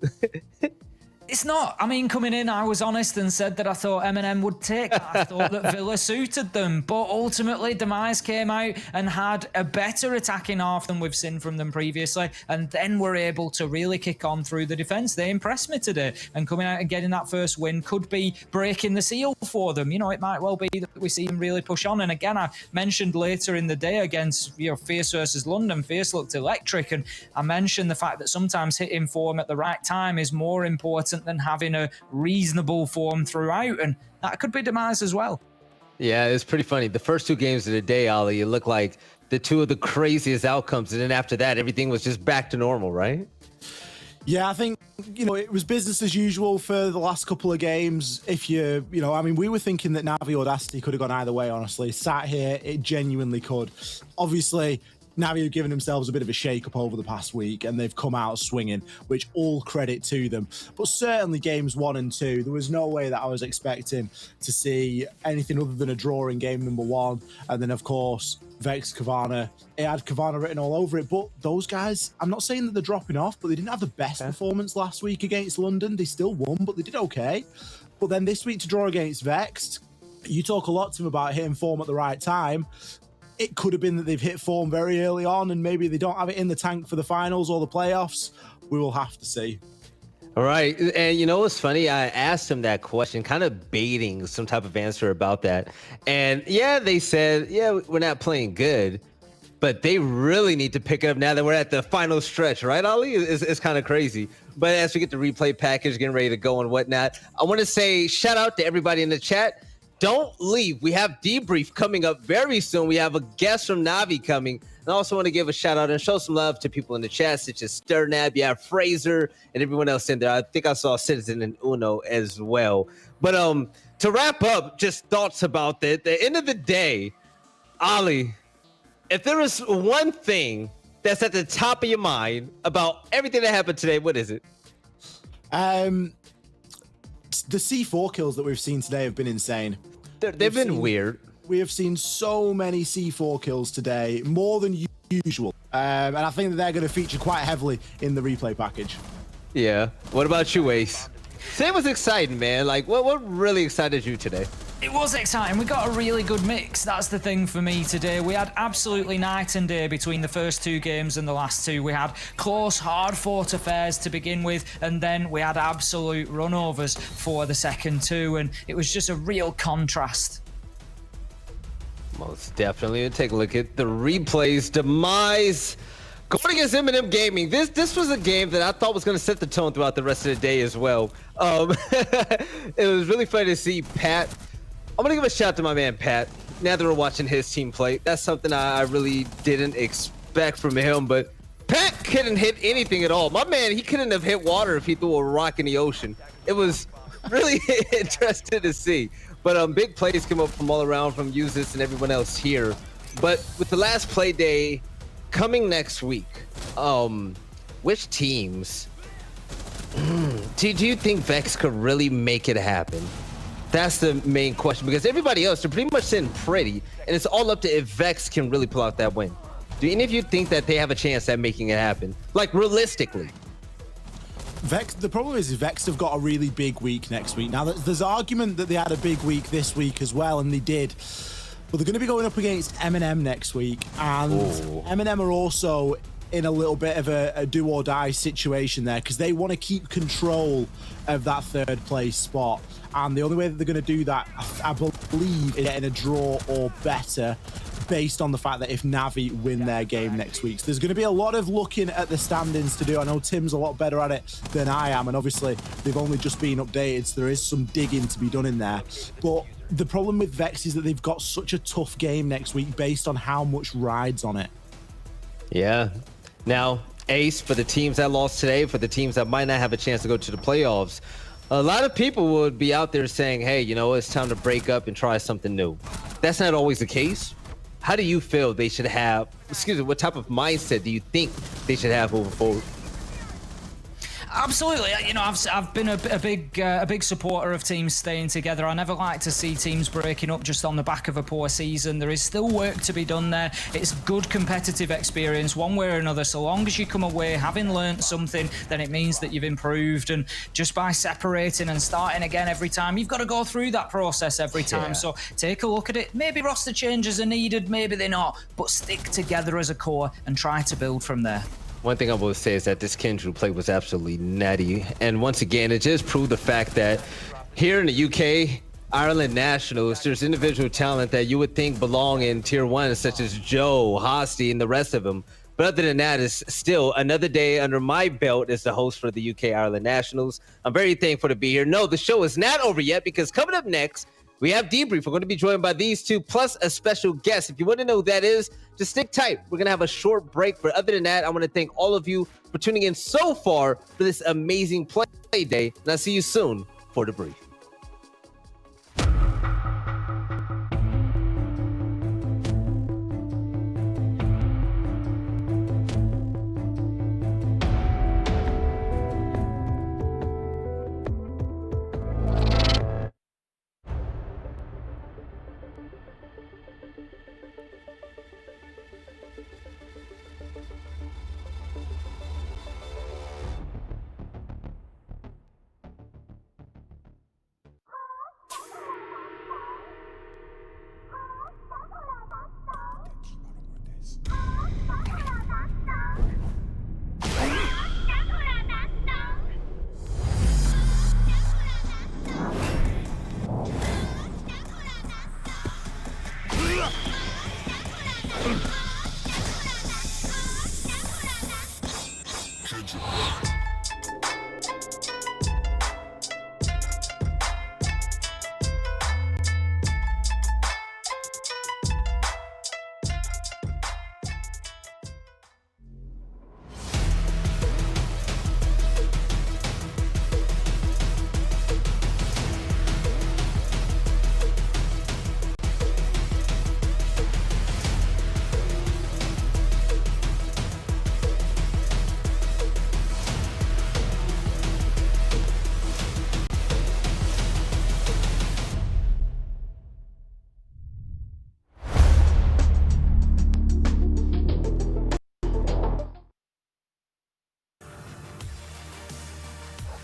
It's not. I mean, coming in, I was honest and said that I thought Eminem would take that. I thought that Villa suited them. But ultimately, Demise came out and had a better attacking half than we've seen from them previously. And then were able to really kick on through the defence. They impressed me today. And coming out and getting that first win could be breaking the seal for them. You know, it might well be that we see them really push on. And again, I mentioned later in the day against, Fierce versus London, Fierce looked electric. And I mentioned the fact that sometimes hitting form at the right time is more important than having a reasonable form throughout, and that could be Demise as well. Yeah, it's pretty funny. The first 2 games of the day, Ali, it looked like the 2 of the craziest outcomes, and then after that, everything was just back to normal, right? Yeah, I think, it was business as usual for the last couple of games. If I mean, we were thinking that Navi Audacity could have gone either way, honestly. Sat here, it genuinely could. Obviously, Navi have given themselves a bit of a shake-up over the past week, and they've come out swinging, which all credit to them. But certainly games 1 and 2, there was no way that I was expecting to see anything other than a draw in game number 1. And then, of course, Vex Kavana. It had Kavana written all over it. But those guys, I'm not saying that they're dropping off, but they didn't have the best performance last week against London. They still won, but they did okay. But then this week to draw against Vexed, you talk a lot to him about hitting form at the right time. It could have been that they've hit form very early on and maybe they don't have it in the tank for the finals or the playoffs. We will have to see. All right. And you know what's funny? I asked him that question, kind of baiting some type of answer about that. And yeah, they said, yeah, we're not playing good, but they really need to pick it up now that we're at the final stretch, right, Ali? It's kind of crazy. But as we get the replay package, getting ready to go and whatnot, I want to say shout out to everybody in the chat. Don't leave. We have debrief coming up very soon. We have a guest from Navi coming. And I also want to give a shout out and show some love to people in the chat, such as Sternab, you have Fraser, and everyone else in there. I think I saw Citizen and Uno as well. But to wrap up, just thoughts about that. At the end of the day, Ali, if there is one thing that's at the top of your mind about everything that happened today, what is it? The C4 kills that we've seen today have been insane. They've been weird. We have seen so many C4 kills today, more than usual. And I think that they're going to feature quite heavily in the replay package. Yeah. What about you, Ace? Today was exciting, man. Like, what really excited you today? It was exciting. We got a really good mix. That's the thing for me today. We had absolutely night and day between the first two games and the last two. We had close, hard-fought affairs to begin with, and then we had absolute runovers for the second two, and it was just a real contrast. Most definitely. Take a look at the replays. Demise going against Eminem Gaming. This was a game that I thought was going to set the tone throughout the rest of the day as well. It was really fun to see Pat. I'm going to give a shout out to my man, Pat. Now that we're watching his team play, that's something I really didn't expect from him, but Pat couldn't hit anything at all. My man, he couldn't have hit water if he threw a rock in the ocean. It was really interesting to see. But big plays came up from all around from Usis and everyone else here. But with the last play day coming next week, which teams do you think Vex could really make it happen? That's the main question, because everybody else, they're pretty much sitting pretty, and it's all up to if Vex can really pull out that win. Do any of you think that they have a chance at making it happen? Like, realistically? Vex, the problem is Vex have got a really big week next week. Now, there's argument that they had a big week this week as well, and they did. But they're going to be going up against Eminem next week, and Eminem are also in a little bit of a do-or-die situation there, because they want to keep control of that third place spot. And the only way that they're going to do that, I believe, is getting a draw or better, based on the fact that if Navi win their game next week. So there's going to be a lot of looking at the standings to do. I know Tim's a lot better at it than I am, and obviously they've only just been updated, so there is some digging to be done in there. But the problem with Vex is that they've got such a tough game next week based on how much rides on it. Yeah. Now, Ace, for the teams that lost today, for the teams that might not have a chance to go to the playoffs, a lot of people would be out there saying, hey, you know, it's time to break up and try something new. That's not always the case. How do you feel they should have, what type of mindset do you think they should have moving forward? Absolutely. You know, I've been a big supporter of teams staying together. I never like to see teams breaking up just on the back of a poor season. There is still work to be done there. It's good competitive experience one way or another. So long as you come away having learnt something, then it means that you've improved. And just by separating and starting again every time, you've got to go through that process every time. So take a look at it. Maybe roster changes are needed, maybe they're not, but stick together as a core and try to build from there. One thing I will say is that this Kendrew play was absolutely nutty. And once again, it just proved the fact that here in the UK, Ireland Nationals, there's individual talent that you would think belong in Tier 1, such as Joe, Hosty, and the rest of them. But other than that, it's still another day under my belt as the host for the UK Ireland Nationals. I'm very thankful to be here. No, the show is not over yet, because coming up next, we have debrief. We're going to be joined by these two, plus a special guest. If you want to know who that is, just stick tight. We're going to have a short break. But other than that, I want to thank all of you for tuning in so far for this amazing play day. And I'll see you soon for the brief.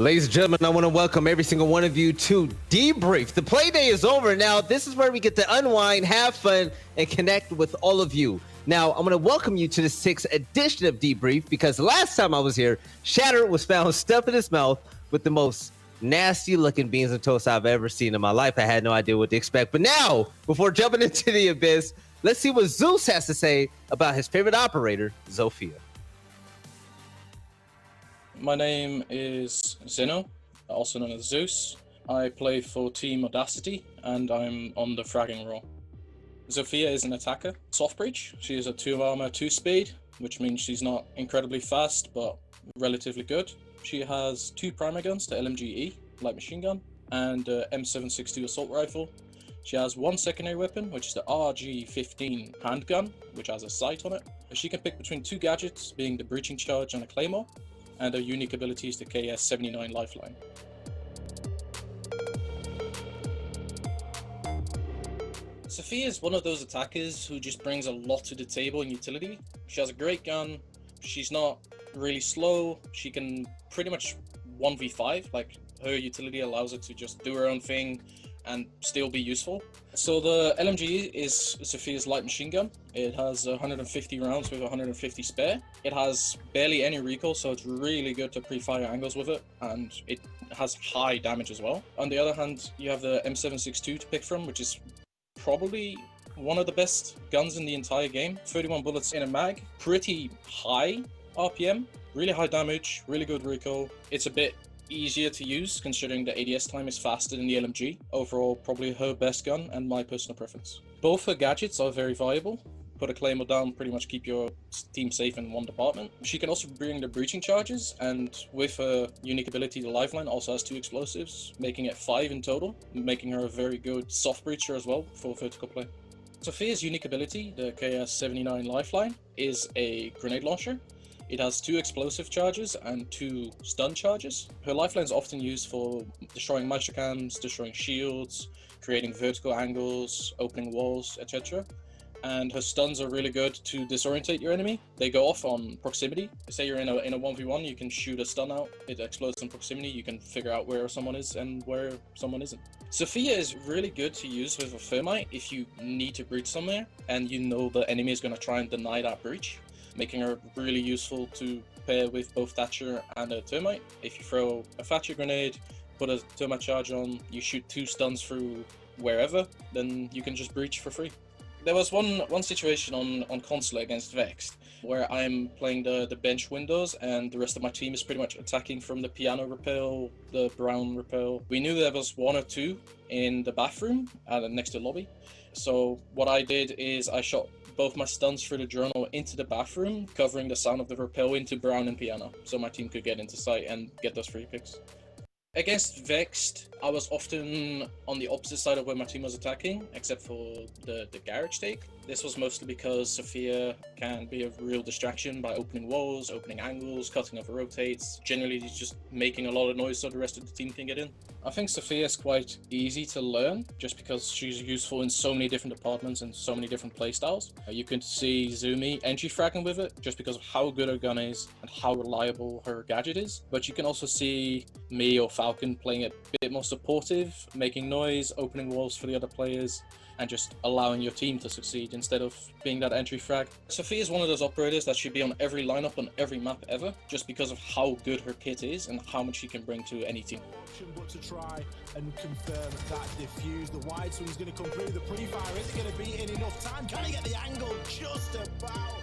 Ladies and gentlemen, I want to welcome every single one of you to Debrief. The play day is over now. This is where we get to unwind, have fun, and connect with all of you. Now, I'm going to welcome you to the 6th edition of Debrief because last time I was here, Shatter was found stuffed in his mouth with the most nasty-looking beans and toast I've ever seen in my life. I had no idea what to expect. But now, before jumping into the abyss, let's see what Zeus has to say about his favorite operator, Zofia. My name is Zeno, also known as Zeus. I play for Team Audacity, and I'm on the fragging role. Zofia is an attacker, soft breach. She is a 2 armor, 2 speed, which means she's not incredibly fast, but relatively good. She has 2 primary guns, the LMG-E, light machine gun, and M762 assault rifle. She has 1 secondary weapon, which is the RG-15 handgun, which has a sight on it. She can pick between 2 gadgets, being the breaching charge and a claymore, and her unique ability is the KS-79 lifeline. Zofia is one of those attackers who just brings a lot to the table in utility. She has a great gun, she's not really slow, she can pretty much 1v5, like her utility allows her to just do her own thing and still be useful. So the LMG is Zofia's light machine gun. It has 150 rounds with 150 spare. It has barely any recoil, so it's really good to pre-fire angles with it, and it has high damage as well. On the other hand, you have the M762 to pick from, which is probably one of the best guns in the entire game. 31 bullets in a mag, pretty high RPM, really high damage, really good recoil. It's a bit easier to use considering the ADS time is faster than the LMG. Overall, probably her best gun and my personal preference. Both her gadgets are very viable. Put a claymore down, pretty much keep your team safe in one department. She can also bring the breaching charges, and with her unique ability, the lifeline also has 2 explosives, making it 5 in total, making her a very good soft breacher as well for vertical play. Zofia's unique ability, the KS-79 lifeline, is a grenade launcher. It has 2 explosive charges and 2 stun charges. Her lifeline is often used for destroying microcams, destroying shields, creating vertical angles, opening walls, etc. And her stuns are really good to disorientate your enemy. They go off on proximity. Say you're in a 1v1, you can shoot a stun out, it explodes in proximity, you can figure out where someone is and where someone isn't. Zofia is really good to use with a thermite if you need to breach somewhere and you know the enemy is going to try and deny that breach, making her really useful to pair with both Thatcher and a Termite. If you throw a Thatcher grenade, put a Termite charge on, you shoot 2 stuns through wherever, then you can just breach for free. There was one situation on console against Vexed where I'm playing the bench windows and the rest of my team is pretty much attacking from the piano rappel, the brown rappel. We knew there was 1 or 2 in the bathroom next to the lobby. So what I did is I shot both my stuns through the journal into the bathroom, covering the sound of the rappel into brown and piano, so my team could get into sight and get those free picks. Against Vexed, I was often on the opposite side of where my team was attacking, except for the garage take. This was mostly because Zofia can be a real distraction by opening walls, opening angles, cutting off rotates. Generally, he's just making a lot of noise so the rest of the team can get in. I think Zofia is quite easy to learn, just because she's useful in so many different departments and so many different playstyles. You can see Zumi entry fragging with it, just because of how good her gun is and how reliable her gadget is. But you can also see me or Falcon playing it a bit more supportive, making noise, opening walls for the other players, and just allowing your team to succeed instead of being that entry frag. Sophie is one of those operators that should be on every lineup on every map ever, just because of how good her kit is and how much she can bring to any team. But to try and confirm that diffuse, the wide swing's going to come through. The pre-fire isn't going to be in enough time. Can he get the angle just about?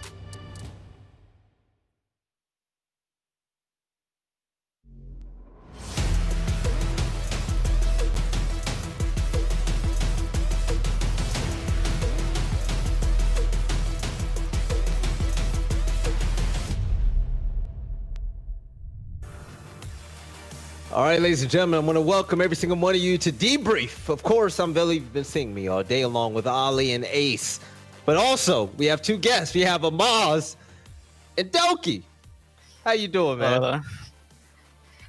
All right, ladies and gentlemen, I want to welcome every single one of you to Debrief. Of course, I'm Billy. You've been seeing me all day along with Ali and Ace. But also, we have two guests. We have Amaz and Doki. How you doing, man?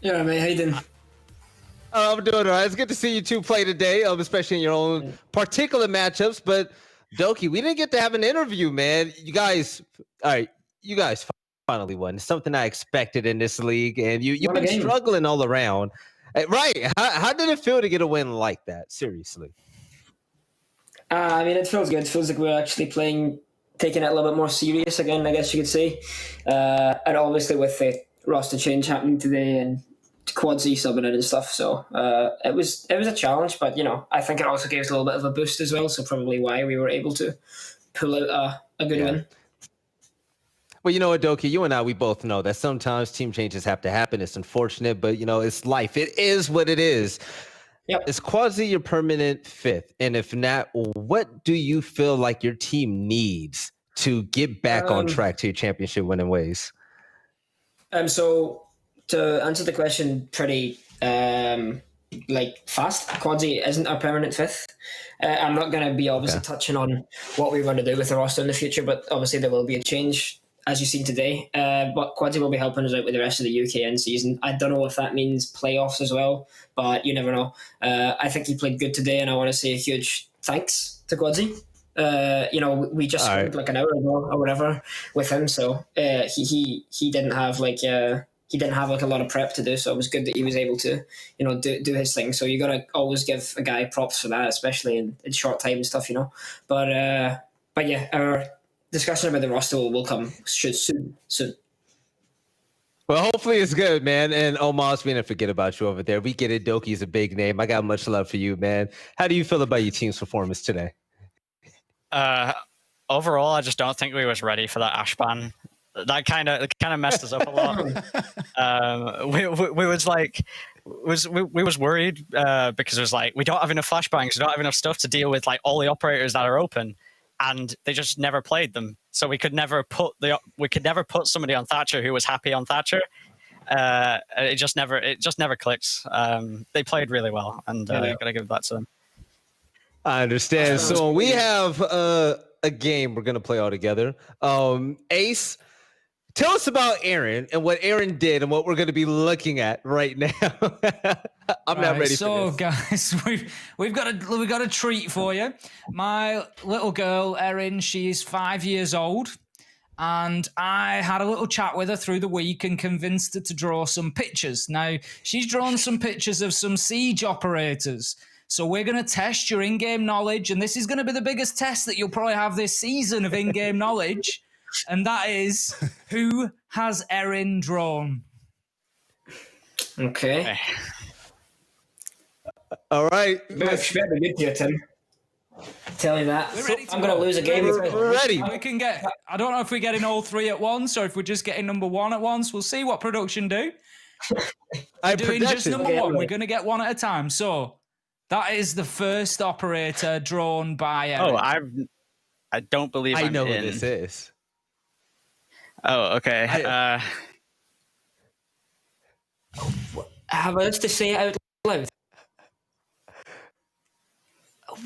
Yeah, man. How you doing? I'm doing all right. It's good to see you two play today, especially in your own particular matchups. But Doki, we didn't get to have an interview, man. You guys, all right, you guys finally won. It's something I expected in this league, and you've been struggling all around. Right. How did it feel to get a win like that? Seriously. I mean, it feels good. It feels like we're actually taking it a little bit more serious again, I guess you could say. And obviously with the roster change happening today and Quad Z subbing in and stuff, so it was a challenge, but I think it also gave us a little bit of a boost as well, so probably why we were able to pull out a good win. Well, you know what, Doki, you and I, we both know that sometimes team changes have to happen. It's unfortunate, but, it's life. It is what it is. Yep. Is Quasi your permanent fifth? And if not, what do you feel like your team needs to get back on track to your championship winning ways? So, to answer the question pretty fast, Quasi isn't our permanent fifth. I'm not going to be obviously touching on what we're going to do with the roster in the future, but obviously there will be a change, as you've seen today. But Quadzi will be helping us out with the rest of the UKN season. I don't know if that means playoffs as well, but you never know. I think he played good today, and I want to say a huge thanks to Quadzi. We just spent like an hour ago or whatever with him, so he didn't have a lot of prep to do, so it was good that he was able to do his thing. So you gotta always give a guy props for that, especially in short time and stuff, But yeah, our discussion about the roster will come soon. Well, hopefully it's good, man. And Omos, we didn't forget about you over there. We get it. Doki's a big name. I got much love for you, man. How do you feel about your team's performance today? Overall, I just don't think we was ready for that Ash ban. That kind of messed us up a lot. We was worried because it was like we don't have enough flashbangs, we don't have enough stuff to deal with like all the operators that are open, and they just never played them. So we could never put somebody on Thatcher who was happy on Thatcher. It just never clicked. They played really well, and gotta give that to them. I understand. So we have a game we're gonna play all together. Ace, tell us about Aaron and what Aaron did and what we're going to be looking at right now. I'm not ready for this. Guys, we've got a treat for you. My little girl, Erin, she's 5 years old, and I had a little chat with her through the week and convinced her to draw some pictures. Now, she's drawn some pictures of some siege operators. So we're going to test your in-game knowledge, and this is going to be the biggest test that you'll probably have this season of in-game knowledge. And that is, who has Erin drawn? Okay. All right. She better be good here, Tim. Tell you that. I'm going to lose a game. We're ready. We can get. I don't know if we're getting all three at once or if we're just getting number one at once. We'll see what production do. We're doing just number one. We're going to get one at a time. So that is the first operator drawn by Erin. Oh, I don't believe I know in. who this is. Oh, okay. Have I to say it out loud?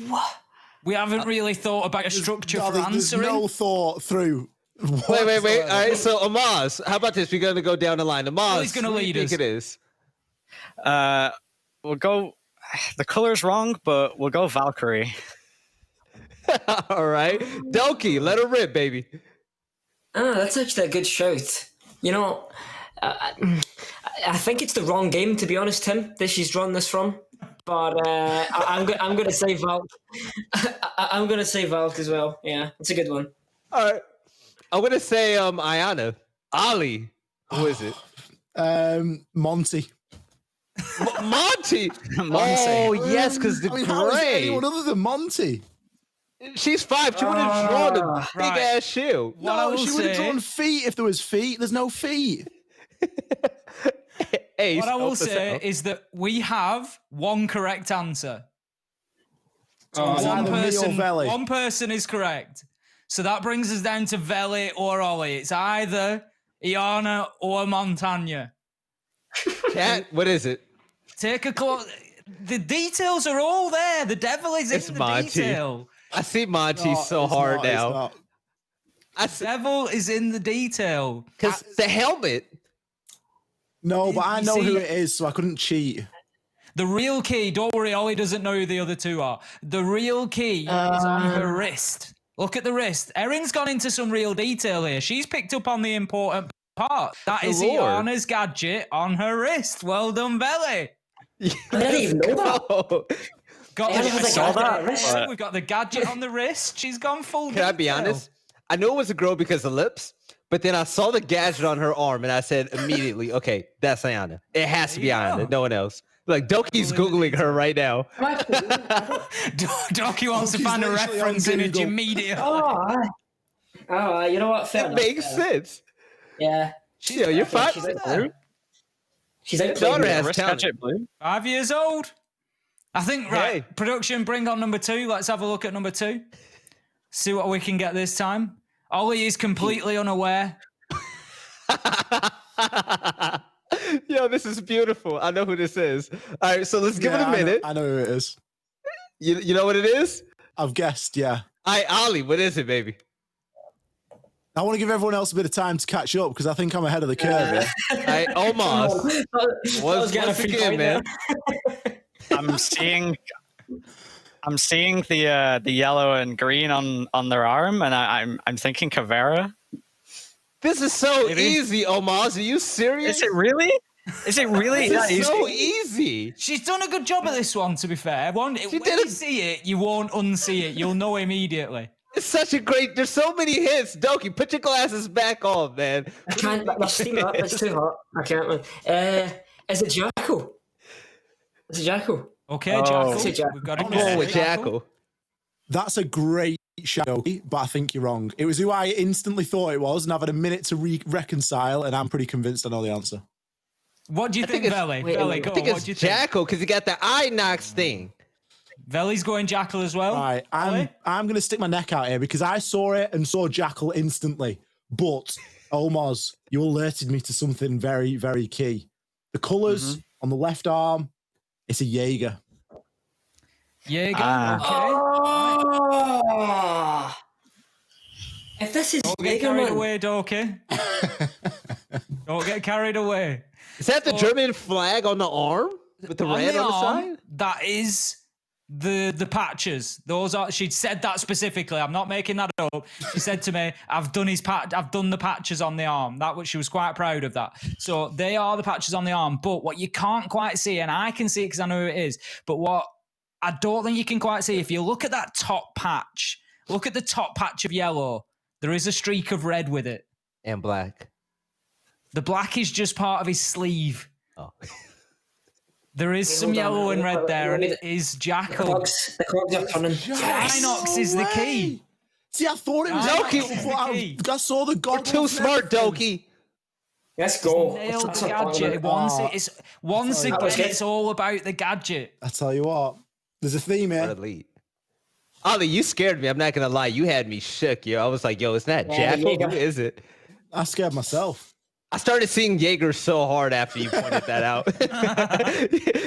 What? We haven't really thought about a structure for answering. There's no thought through. Wait. All right, so Amaz, how about this? We're going to go down the line. Amaz, he's going to lead us. It is. We'll go. The color's wrong, but we'll go Valkyrie. All right. Doki, let her rip, baby. Oh, that's actually a good shout. I think it's the wrong game, to be honest, Tim, that she's drawn this from. But I'm going to say Valk. I'm going to say Valk as well. Yeah, it's a good one. All right. I'm going to say Ayana. Ali. Who is it? Monty. Monty. Oh, yes, because the how is it gray. anyone other than Monty? She's 5. She would have drawn a big-ass shield. No, she would have drawn feet if there was feet. There's no feet. Ace, what I will help us say out. is that we have one correct answer. Oh, One person is correct. So that brings us down to Veli or Ollie. It's either Iana or Montagna. Cat, what is it? Take a close. The details are all there. The devil is in the Monty. detail. I see Monty so hard now. The devil is in the detail. Because the helmet. No, but I You know see- who it is, so I couldn't cheat. The real key, don't worry, Ollie doesn't know who the other two are. The real key is on her wrist. Look at the wrist. Erin's gone into some real detail here. She's picked up on the important part. That is Lord. Iana's gadget on her wrist. Well done, Belly. I didn't even know that. Got Yeah, the, I saw that. We've got the gadget on the wrist. She's gone full Can I be detail. honest? I knew it was a girl because of lips, but then I saw the gadget on her arm and I said immediately, okay, that's Ayana. It has to be Ayana, no one else. Like, Doki's Googling her right now. Doki wants to find a literally reference on image Google. immediately. Oh, you know what? Fair It enough, makes fair enough. sense. Yeah. Yeah, you're fine. She's out She's Your out daughter playing has with talent. 5 years old. I think, right, Hey. production, bring on number 2. Let's have a look at number 2. See what we can get this time. Ollie is completely unaware. Yo, this is beautiful. I know who this is. All right, so let's give it a minute. I know who it is. You know what it is? I've guessed, yeah. All right, Ollie, what is it, baby? I want to give everyone else a bit of time to catch up because I think I'm ahead of the curve here. All right, almost. Once again, man. I'm seeing the yellow and green on their arm, and I'm thinking Caveira. This is so Maybe. easy, Omaz. Are you serious? Is it really? Is it really that This is easy? so easy. She's done a good job at this one, to be fair. When you see it, you won't unsee it. You'll know immediately. It's such a great. There's so many hits. Doki, put your glasses back on, man. I can't. That's steaming up. It's too hot. I can't. Is it Jackal? Is it Jackal? Okay, Oh. Jackal. Is it Jackal? We've got I'm going with Jackal. That's a great shout, but I think you're wrong. It was who I instantly thought it was, and I've had a minute to reconcile, and I'm pretty convinced I know the answer. What do you think, it's- Veli? wait, Veli, wait. go I think on. What it's do you think? Jackal because he got the eye knocks thing. Veli's going Jackal as well. Right, Ollie? I'm going to stick my neck out here because I saw it and saw Jackal instantly. But, Omaz, you alerted me to something very, very key. The colours on the left arm, it's a Jaeger. Jaeger, Ah. okay. Oh. If this is Don't get Jaeger, carried man. away, Doki. Don't get carried away. Is that the German flag on the arm with the red on the arm, side? that is the patches. Those are. She said that specifically. I'm not making that up. She said to me, "I've done I've done the patches on the arm." That was. She was quite proud of that. So they are the patches on the arm. But what you can't quite see, and I can see it because I know who it is. But what I don't think you can quite see, if you look at that top patch, look at the top patch of yellow. There is a streak of red with it. And black. The black is just part of his sleeve. Oh. There is some hold on, yellow and hold red on, there, and hold it is The Jackal. cogs are turning. Inox is the key. See, I thought it was Inox Jackal. is the key. I saw the You're goggles. too and smart, everything. Doki. Let's go. Nailed That's the a gadget. tournament. Once That was again, good. it's all about the gadget. I tell you what, there's a theme What here. elite. Ollie, you scared me. I'm not gonna lie. You had me shook, yo. I was like, yo, it's not Yeah, Jackal. Jaeger. Who is it? I scared myself. I started seeing Jaeger so hard after you pointed that out.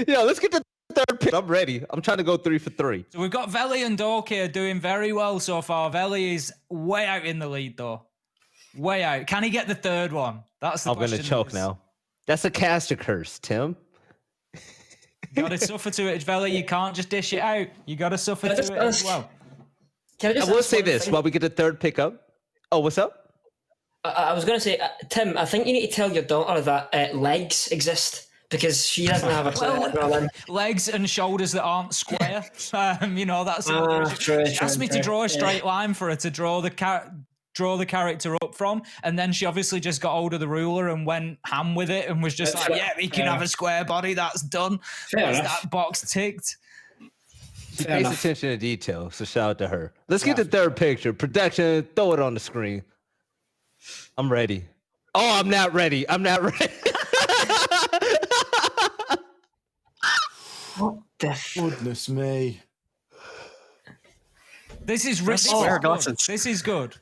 Yo, let's get the third pick. I'm ready. I'm trying to go 3 for 3. So we've got Veli and Doki are doing very well so far. Veli is way out in the lead, though. Way out. Can he get the third one? That's the I'm question. gonna choke now. That's a caster curse, Tim. You gotta suffer to it, Veli. You can't just dish it out. You gotta suffer Can I to just it as ask- well. Can I I just will ask say one this thing? while we get the third pick up. Oh, what's up? I was going to say, Tim, I think you need to tell your daughter that legs exist because she doesn't have a clue. Legs and shoulders that aren't square. That's true, she asked me to draw a straight line for her to draw the character up from, and then she obviously just got hold of the ruler and went ham with it and was just like, yeah, he can have a square body, that's done. That's that box ticked. She pays attention to detail, so shout out to her. Let's get the third picture. Production, throw it on the screen. I'm ready. Oh, I'm not ready. What the goodness me? This is ridiculous. This is good.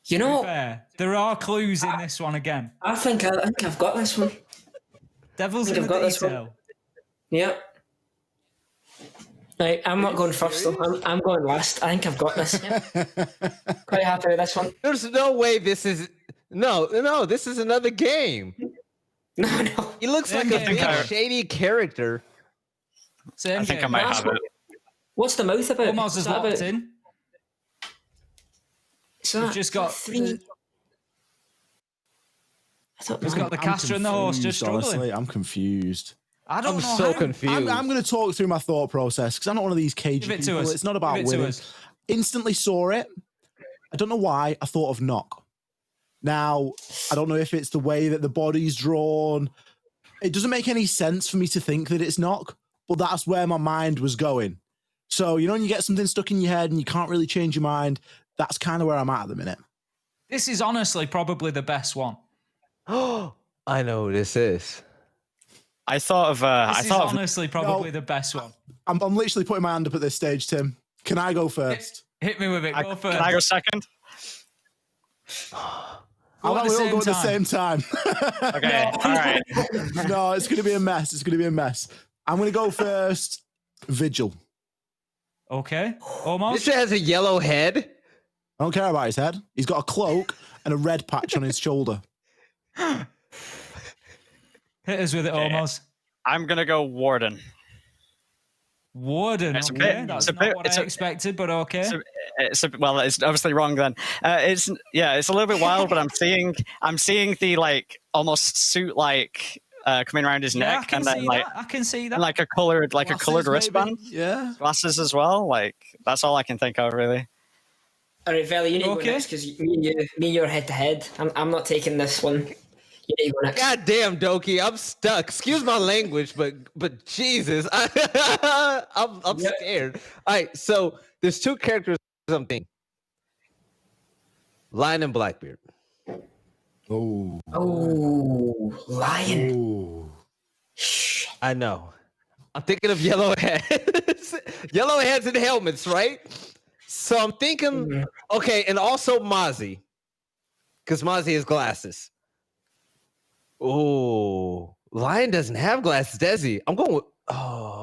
You know, fair, there are clues in this one again. I think I've got this one. Devil's in the detail. Yeah. Right, I'm not going first though. I'm going last. I think I've got this. Yeah. Quite happy with this one. There's no way this is this is another game. No. He looks like a big shady character. Same I think I might have it. What's the mouth about? Almost as locked in. So we've just got three. We've got the caster and the horse just struggling. Honestly, I'm confused. I'm so confused. I'm going to talk through my thought process because I'm not one of these cagey Give it to people. us. It's not about Give it to winning. us. Instantly saw it. I don't know why. I thought of knock. Now, I don't know if it's the way that the body's drawn. It doesn't make any sense for me to think that it's knock, but that's where my mind was going. So, when you get something stuck in your head and you can't really change your mind, that's kind of where I'm at the minute. This is honestly probably the best one. Oh, I know who this is. I thought of. This is honestly probably the best one. I'm literally putting my hand up at this stage, Tim. Can I go first? Hit me with it. Go first. Can I go second? I'll let we all go at the same time. Okay, all right. No, it's going to be a mess. I'm going to go first. Vigil. Okay. Almost. This shit has a yellow head. I don't care about his head. He's got a cloak and a red patch on his shoulder. Hit us with it, Almost. I'm going to go Warden. Warden, It's a okay. bit- That's it's a not bit- what it's I a- expected, but okay. It's obviously wrong then. It's a little bit wild, but I'm seeing the almost suit coming around his Yeah, I neck, can and then see that. I can see that. and a colored Glasses, wristband, maybe? Yeah. glasses as well. That's all I can think of really. All right, Veli, you need to Okay. go next because me and you are head to head. I'm not taking this one. You need to go next. God damn, Doki, I'm stuck. Excuse my language, but Jesus, I'm scared. All right, so there's two characters. Something. Lion and Blackbeard. Oh. Oh, lion. Ooh. I know. I'm thinking of yellow heads. Yellow heads and helmets, right? So I'm thinking, okay, and also Mozzie. Because Mozzie has glasses. Oh, Lion doesn't have glasses, does he? I'm going with,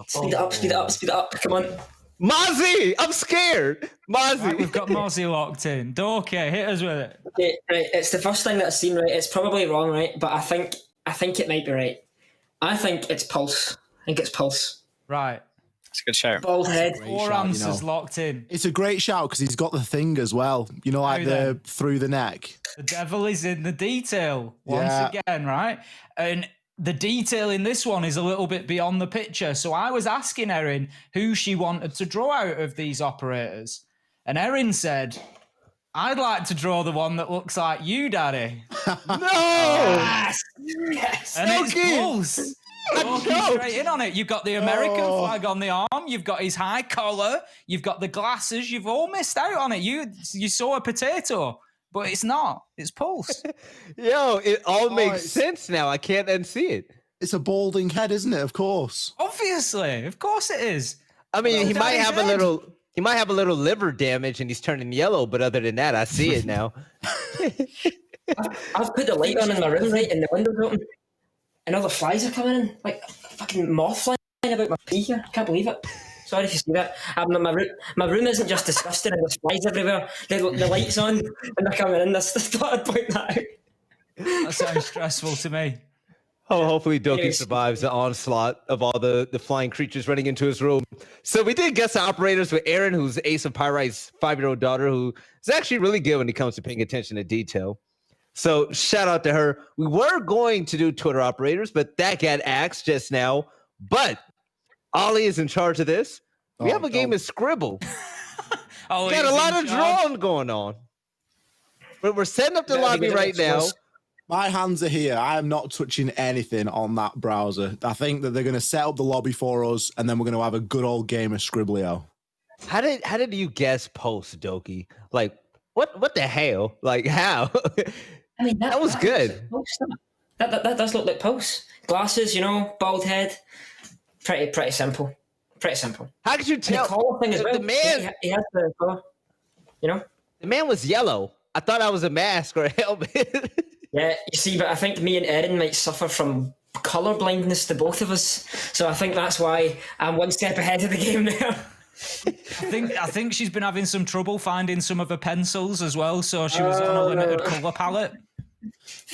Speed it up. Come on. Mozzie! I'm scared. Mozzie. Right, we've got Mozzie locked in. Okay, hit us with it. Okay, right, it's the first thing that I've seen, right? It's probably wrong, right? But I think it might be right. I think it's Pulse. I think it's Pulse. Right. That's a good shout. Bald head. Four answers locked in. It's a great shout because he's got the thing as well. Like Who then? through the neck. The devil is in the detail once Yeah. again, right? And the detail in this one is a little bit beyond the picture. So I was asking Erin who she wanted to draw out of these operators. And Erin said, I'd like to draw the one that looks like you, Daddy. No! Yes. And it's Doki! Pulse. Walking straight in on it. You've got the American flag on the arm. You've got his high collar. You've got the glasses. You've all missed out on it. You saw a potato, but it's not. It's Pulse. Yo, it all makes it's- sense now. I can't unsee it. It's a balding head, isn't it? Of course. Obviously, of course it is. I mean, he might Daddy's have a head. little. He might have a little liver damage, and he's turning yellow. But other than that, I see it now. I've put the light on in my room, right, and the window's open. And all the flies are coming in. Like a fucking moth flying about my pee here. I can't believe it. Sorry if you see that. My room isn't just disgusting and there's flies everywhere. The light's on and they're coming in. I thought I'd point that out. That sounds stressful to me. Hopefully Doki Anyways. survives the onslaught of all the flying creatures running into his room. So we did guest operators with Aaron, who's Ace of Pyrite's 5-year-old daughter, who is actually really good when it comes to paying attention to detail. So shout out to her. We were going to do Twitter operators, but that got axed just now. But Ollie is in charge of this. We have a game of Scribble. We got a lot of drawing going on. But we're setting up the lobby right now. My hands are here. I am not touching anything on that browser. I think that they're going to set up the lobby for us, and then we're going to have a good old game of Scribblio. How did you guess post, Doki? Like, what the hell? Like, how? I mean, that was good. That does look like Pulse. Glasses, bald head. Pretty simple. Pretty simple. How could you tell? The collar thing as well. The man, he has the collar. The man was yellow. I thought I was a mask or a helmet. Yeah, you see, but I think me and Erin might suffer from colour blindness to both of us. So I think that's why I'm one step ahead of the game there. I think she's been having some trouble finding some of her pencils as well, so she was on a limited colour palette.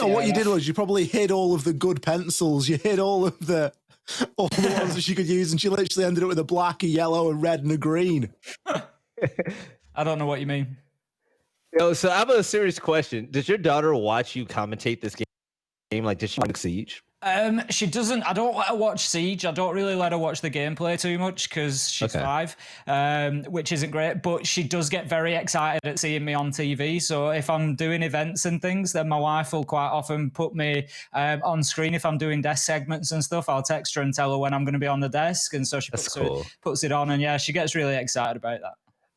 No, what you did was you probably hid all of the good pencils. You hid all the ones that she could use, and she literally ended up with a black, a yellow, a red, and a green. I don't know what you mean. So I have a serious question. Does your daughter watch you commentate this game? Like, does she like Siege? She doesn't. I don't let her watch Siege. I don't really let her watch the gameplay too much because she's 5, which isn't great. But she does get very excited at seeing me on TV. So if I'm doing events and things, then my wife will quite often put me on screen. If I'm doing desk segments and stuff, I'll text her and tell her when I'm going to be on the desk. And so she puts it on, and yeah, she gets really excited about that.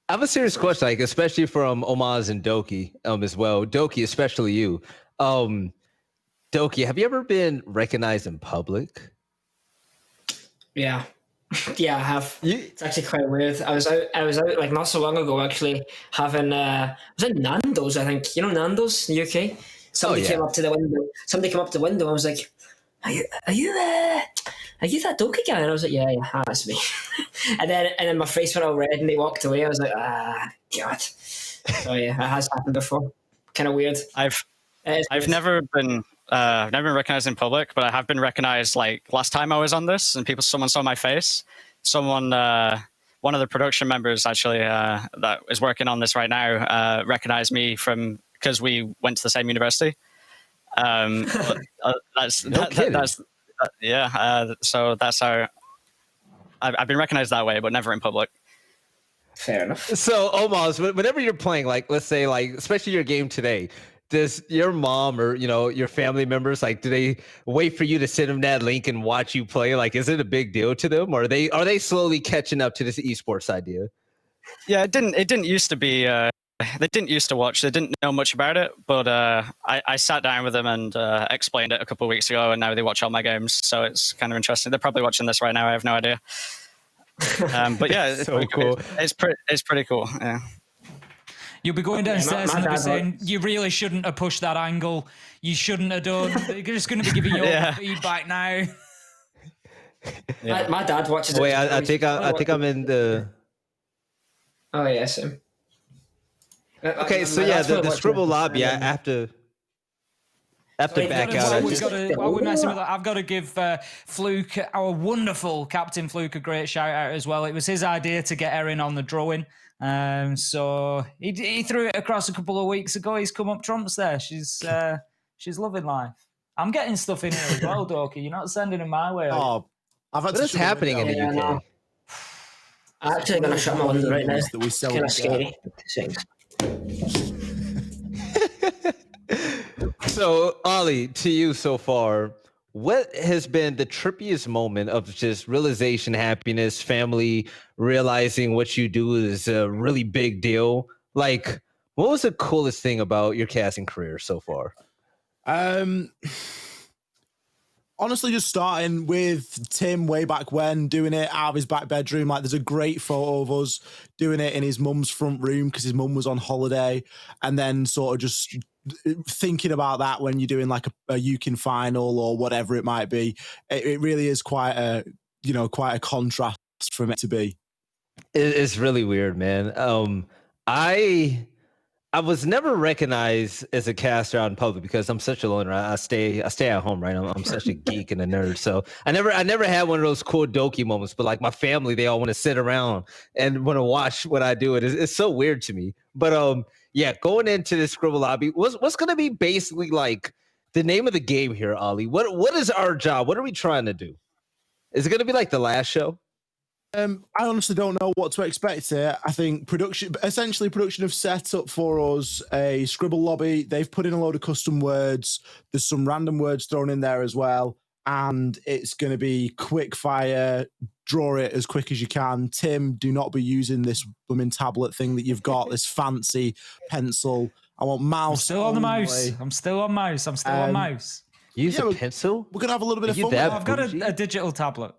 I have a serious question, like especially from Omaz and Doki as well. Doki, especially you. Doki, have you ever been recognized in public? Yeah. Yeah, I have. It's actually quite weird. I was out like not so long ago actually having I was in Nando's, I think. Nando's in the UK? Somebody came up to the window. Somebody came up to the window and was like, Are you that Doki guy? And I was like, yeah, that's me. and then my face went all red and they walked away. I was like, God. So yeah, it has happened before. Kind of weird. I've never been recognized in public, but I have been recognized. Like last time I was on this, and someone saw my face. One of the production members actually that is working on this right now recognized me because we went to the same university. So that's how I've been recognized that way, but never in public. Fair enough. So Omaz, whenever you're playing, like let's say, like especially your game today, does your mom or your family members do they wait for you to send them that link and watch you play? Like, is it a big deal to them, or are they slowly catching up to this esports idea? Yeah, it didn't used to be. They didn't used to watch. They didn't know much about it, but I sat down with them and explained it a couple of weeks ago, and now they watch all my games. So it's kind of interesting. They're probably watching this right now. I have no idea. But yeah, it's so cool. It's pretty cool. Yeah. You'll be going downstairs and they'll be saying, you really shouldn't have pushed that angle. You shouldn't have done. They're just going to be giving you all the feedback now. My dad watches. Wait, I think I'm in the. Oh yeah, same. Okay, so yeah, the Scribble lobby. I have to back out. While we're messing with that, I've got to give Fluke, our wonderful Captain Fluke, a great shout out as well. It was his idea to get Erin on the drawing. So he threw it across a couple of weeks ago. He's come up trumps there. She's loving life. I'm getting stuff in here as well, Doki. You're not sending them my way. Oh, what is happening in the UK? No. I'm actually going to shut my window right now. It's kind of scary. So, Ollie, to you so far, what has been the trippiest moment of just realization, happiness, family, realizing what you do is a really big deal? Like, what was the coolest thing about your casting career so far? Honestly, just starting with Tim way back when, doing it out of his back bedroom. Like, there's a great photo of us doing it in his mum's front room because his mum was on holiday, and then sort of just thinking about that when you're doing like a UKIN final or whatever it might be. It really is quite a contrast from it to be. It's really weird, man. I I was never recognized as a caster out in public because I'm such a loner. I stay at home, right? I'm such a geek and a nerd. So I never had one of those cool Doki moments. But like my family, they all want to sit around and want to watch what I do. It's so weird to me. But yeah, going into this Scribble lobby, what's gonna be basically like the name of the game here, Ollie? What is our job? What are we trying to do? Is it gonna be like the last show? I honestly don't know what to expect here. I think production have set up for us a Scribble lobby. They've put in a load of custom words. There's some random words thrown in there as well. And it's going to be quick fire, draw it as quick as you can. Tim, do not be using this blooming tablet thing that you've got, this fancy pencil. I want mouse. I'm still on the mouse. I'm still on mouse. Use a pencil? We're going to have a little bit of fun. I've got a digital tablet.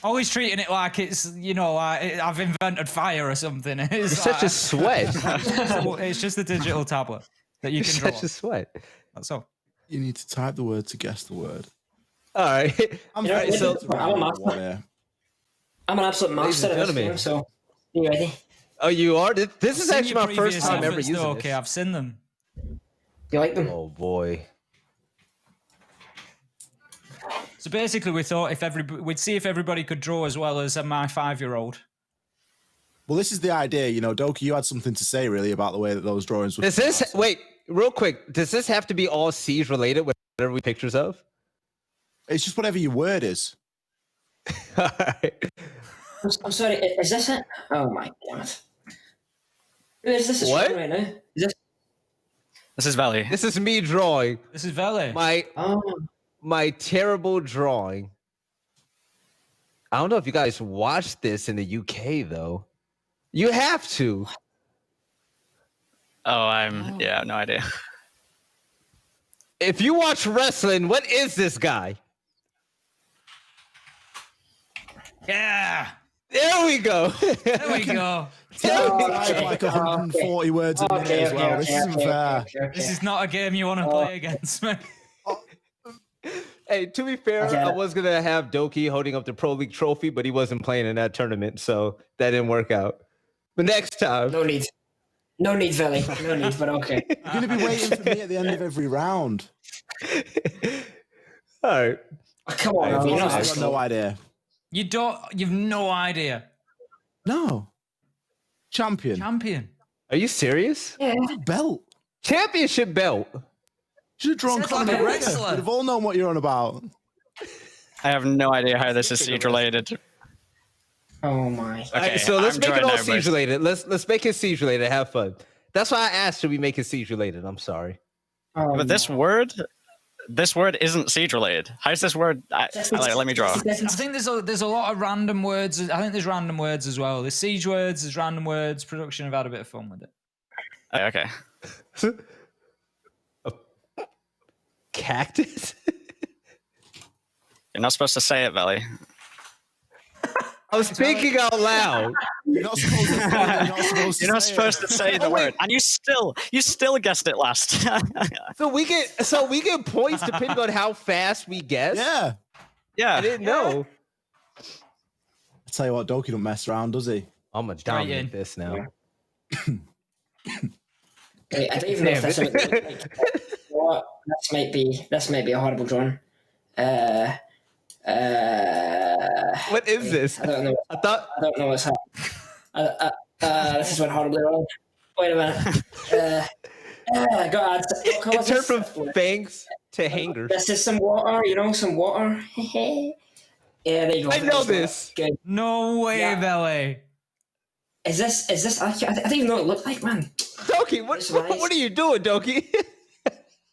Always treating it like it's, like I've invented fire or something. You're such a sweat. It's just a digital tablet that you can draw. Such a sweat. That's all. You need to type the word to guess the word. All right. I'm an absolute master at this game, so you ready? Oh, you are? This is actually my first time ever using this. Okay, I've seen them. You like them? Oh, boy. So basically, we thought we'd see if everybody could draw as well as my 5-year-old. Well, this is the idea, Doki. You had something to say really about the way that those drawings were. Wait, real quick? Does this have to be all Siege related? Whatever we pictures of? It's just whatever your word is. All right. I'm sorry. Is this it? Oh my god! Is this what right now? Is this is Valley. This is me drawing. This is Valley. My terrible drawing. I don't know if you guys watched this in the UK though. You have to. Yeah, no idea. If you watch wrestling, what is this guy? Yeah. There we go. There we go. Like 140 words a minute as well. This isn't fair. This is not a game you want to play against me. Hey, to be fair, I was going to have Doki holding up the Pro League trophy, but he wasn't playing in that tournament, so that didn't work out. But next time. No need, Veli. No need, but okay. You're going to be waiting for me at the end of every round. All right. Oh, come on, I've got no idea. You've no idea. No. Champion. Are you serious? Yeah. Belt. Championship belt. Should have drawn Conor McGregor. We'd have all known what you're on about. I have no idea how this is Siege related. Oh my. Okay, right, so let's make it all Siege related. Let's make it Siege related. Have fun. That's why I asked, should we make it Siege related? I'm sorry. But this word isn't Siege related. How's this word? Let me draw. I think there's a lot of random words. I think there's random words as well. There's Siege words, there's random words. Production have had a bit of fun with it. Okay. Cactus? You're not supposed to say it, Valley. I was thinking out loud. You're not supposed to say the word, and you still guessed it last. So we get points depending on how fast we guess. Yeah. I didn't know. I tell you what, Doki don't mess around, does he? I'm gonna dominate this now. Wait, I don't even know if that's something what? This might be a horrible drawing. What is this? I don't know. I don't know what's happening. This is went horribly wrong. Wait a minute. God, it turned from fangs to hangers. This is some water, some water. Yeah, there you go. I know this. Good. No way, Valley. Is this accurate? I don't even know what it looked like, man. Doki, what are you doing, Doki?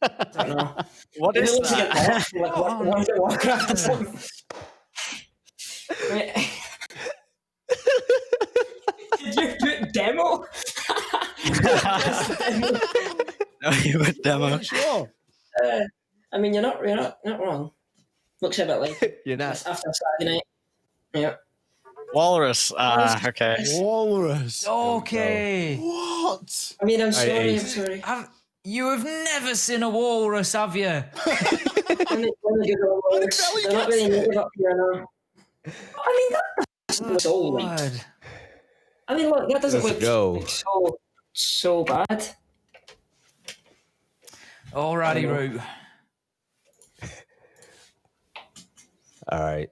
I don't know. What is that? Like World of Warcraft or something. Did you put demo? No, you put demo. Sure. I mean, you're not wrong. Looks a bit like you're not. After Saturday night. Yeah. Walrus. Okay. Walrus. Okay. What? I mean, I'm sorry. You have never seen a walrus, have you? They're not really native up here now. I mean, that's so like. I mean, look, that doesn't look so. so bad. Alrighty, Root. All right.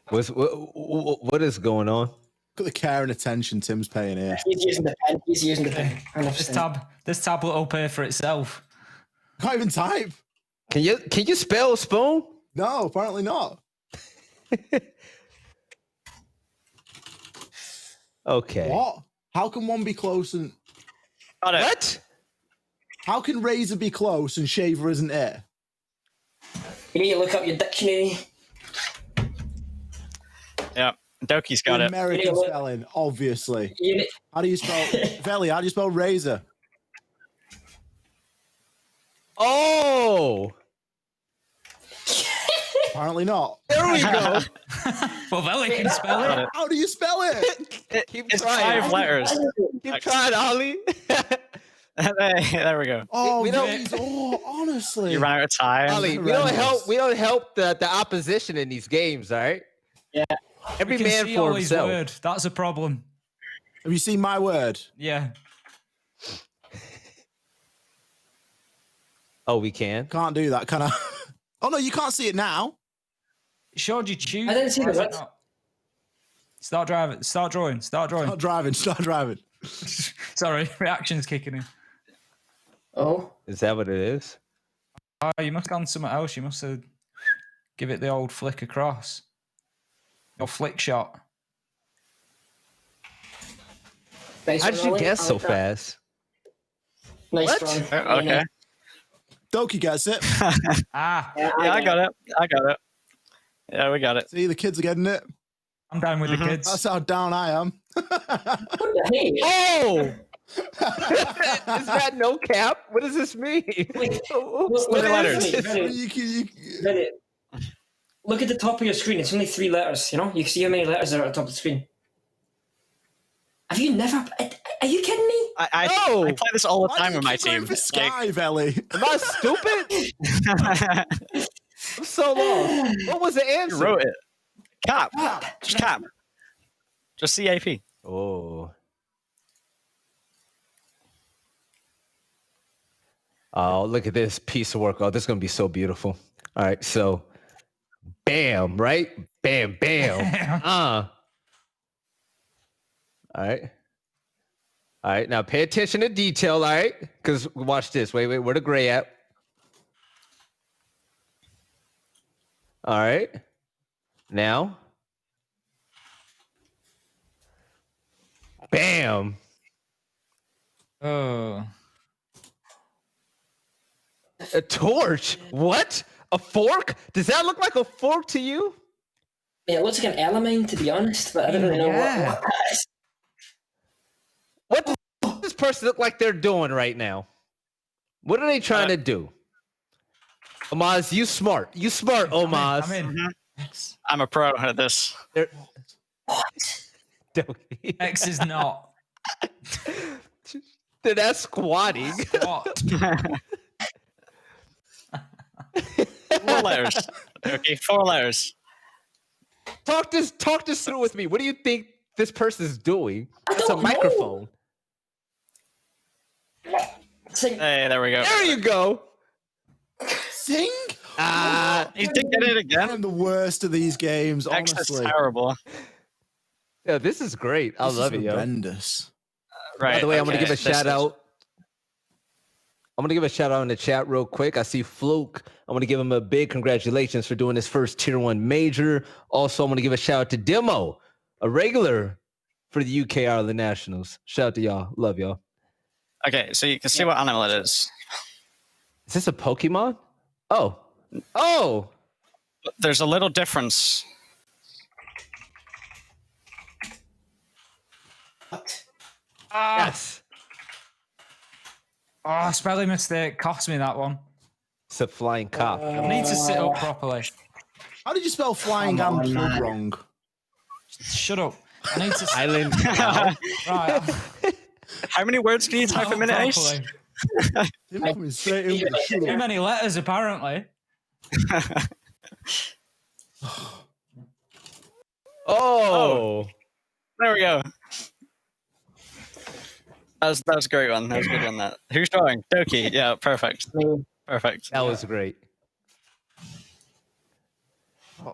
What is going on? Look at the care and attention Tim's paying here. He's using the pen. He's using the pen. This tablet will pay for itself. Can't even type. Can you spell spoon? No, apparently not. Okay. What? How can one be close and what? How can Razor be close and Shaver isn't it? You need to look up your dictionary. Yeah, Doki's got it. American spelling, obviously. How do you spell Veli? How do you spell Razor? Oh. Apparently not. There we go. Well, Veli can spell it. How do you spell it? Keep It's trying. 5 letters. Keep trying, Ollie. There we go. Oh, we don't. Honestly. You ran out of time. Ollie, we don't help the opposition in these games, all right? Yeah. Every We can man see for Ollie's himself. word. That's a problem. Have you seen my word? Yeah. Oh, we can? Can't do that, can I? Oh no, you can't see it now. It showed you choose. I didn't see the word. Start driving. Start drawing. Start drawing. Start driving. Start driving. Sorry, reaction's kicking in. Oh. Is that what it is? Oh, you must have gone somewhere else. You must have give it the old flick across. Your flick shot. Nice How did one, you Ollie. guess I so like that. fast? Nice What? one. Okay. Doki gets it. Ah. Yeah, Yeah, I got it. I got it. Yeah, we got it. See, the kids are getting it. I'm down with the kids. That's how down I am. Oh! Is that no cap? What does this mean? Look at is it. this? Veli, look at the top of your screen. It's only 3 letters. You know, you can see how many letters are at the top of the screen. Have you never? Are you kidding me? I play this all the time with my team. For Sky, Veli. Am I stupid? I'm so lost. What was the answer? You wrote it. Cap. Just cap. Just CAP. Oh. Oh, look at this piece of work. Oh, this is going to be so beautiful. All right, so bam, right? Bam, bam. All right. All right, now pay attention to detail, all right? Because watch this. Wait, where the gray at? All right. Now. Bam. Oh. A torch? What? A fork? Does that look like a fork to you? Yeah, it looks like an Elamine, to be honest, but I don't really know what that is. What does this person look like they're doing right now? What are they trying to do? Omaz, you smart. You smart, Omaz. I'm in. I'm a pro at this. X is not. Then that's squatting. What? 4 letters. Okay, 4 letters. Talk this through with me. What do you think this person's doing? It's a microphone. Sing. Hey, there we go. There you go. Sing? He did get it again. I'm the worst of these games, X is honestly. terrible. Yeah, this is great. I love it, yo. Horrendous. Right. By the way, I'm okay, gonna give a this shout is- out. I'm gonna give a shout out in the chat real quick. I see Fluke. I'm gonna give him a big congratulations for doing his first Tier 1 major. Also, I'm gonna give a shout out to Demo, a regular for the UK Ireland Nationals. Shout out to y'all. Love y'all. Okay, so you can see what animal it is. Is this a Pokemon? Oh. Oh. But there's a little difference. Yes. Oh, spelling mistake. Cost me that one. It's a flying cop. I need to sit up properly. How did you spell flying and plug wrong? Shut up. I need to... Island. Right. How many words can you type a minute, Ace? Coming straight in with the shut Too up. many letters, apparently. Oh. There we go. That was a great one. That was a good one. That. Who's drawing? Doki. Yeah, perfect. Perfect. That was great.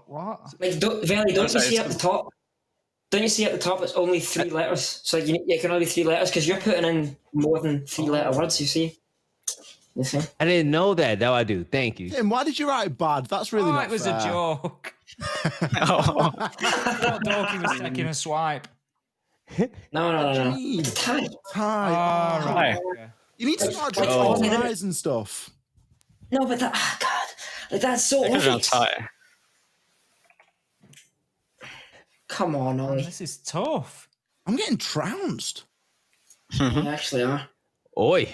What? Like, Veli, don't you sorry, see at the top? Don't you see at the top it's only 3 letters? So you can only 3 letters because you're putting in more than 3-letter words, you see? You see? I didn't know that. Now I do. Thank you. Tim, why did you write bad? That's really not It was fair. a joke. I thought Dorky was taking a swipe. No. Ty. Oh, right. Okay. You need to start drawing eyes and stuff. No, but that, God, like, that's so obvious. Come on, Ollie. This is tough. I'm getting trounced. You actually are. Oi.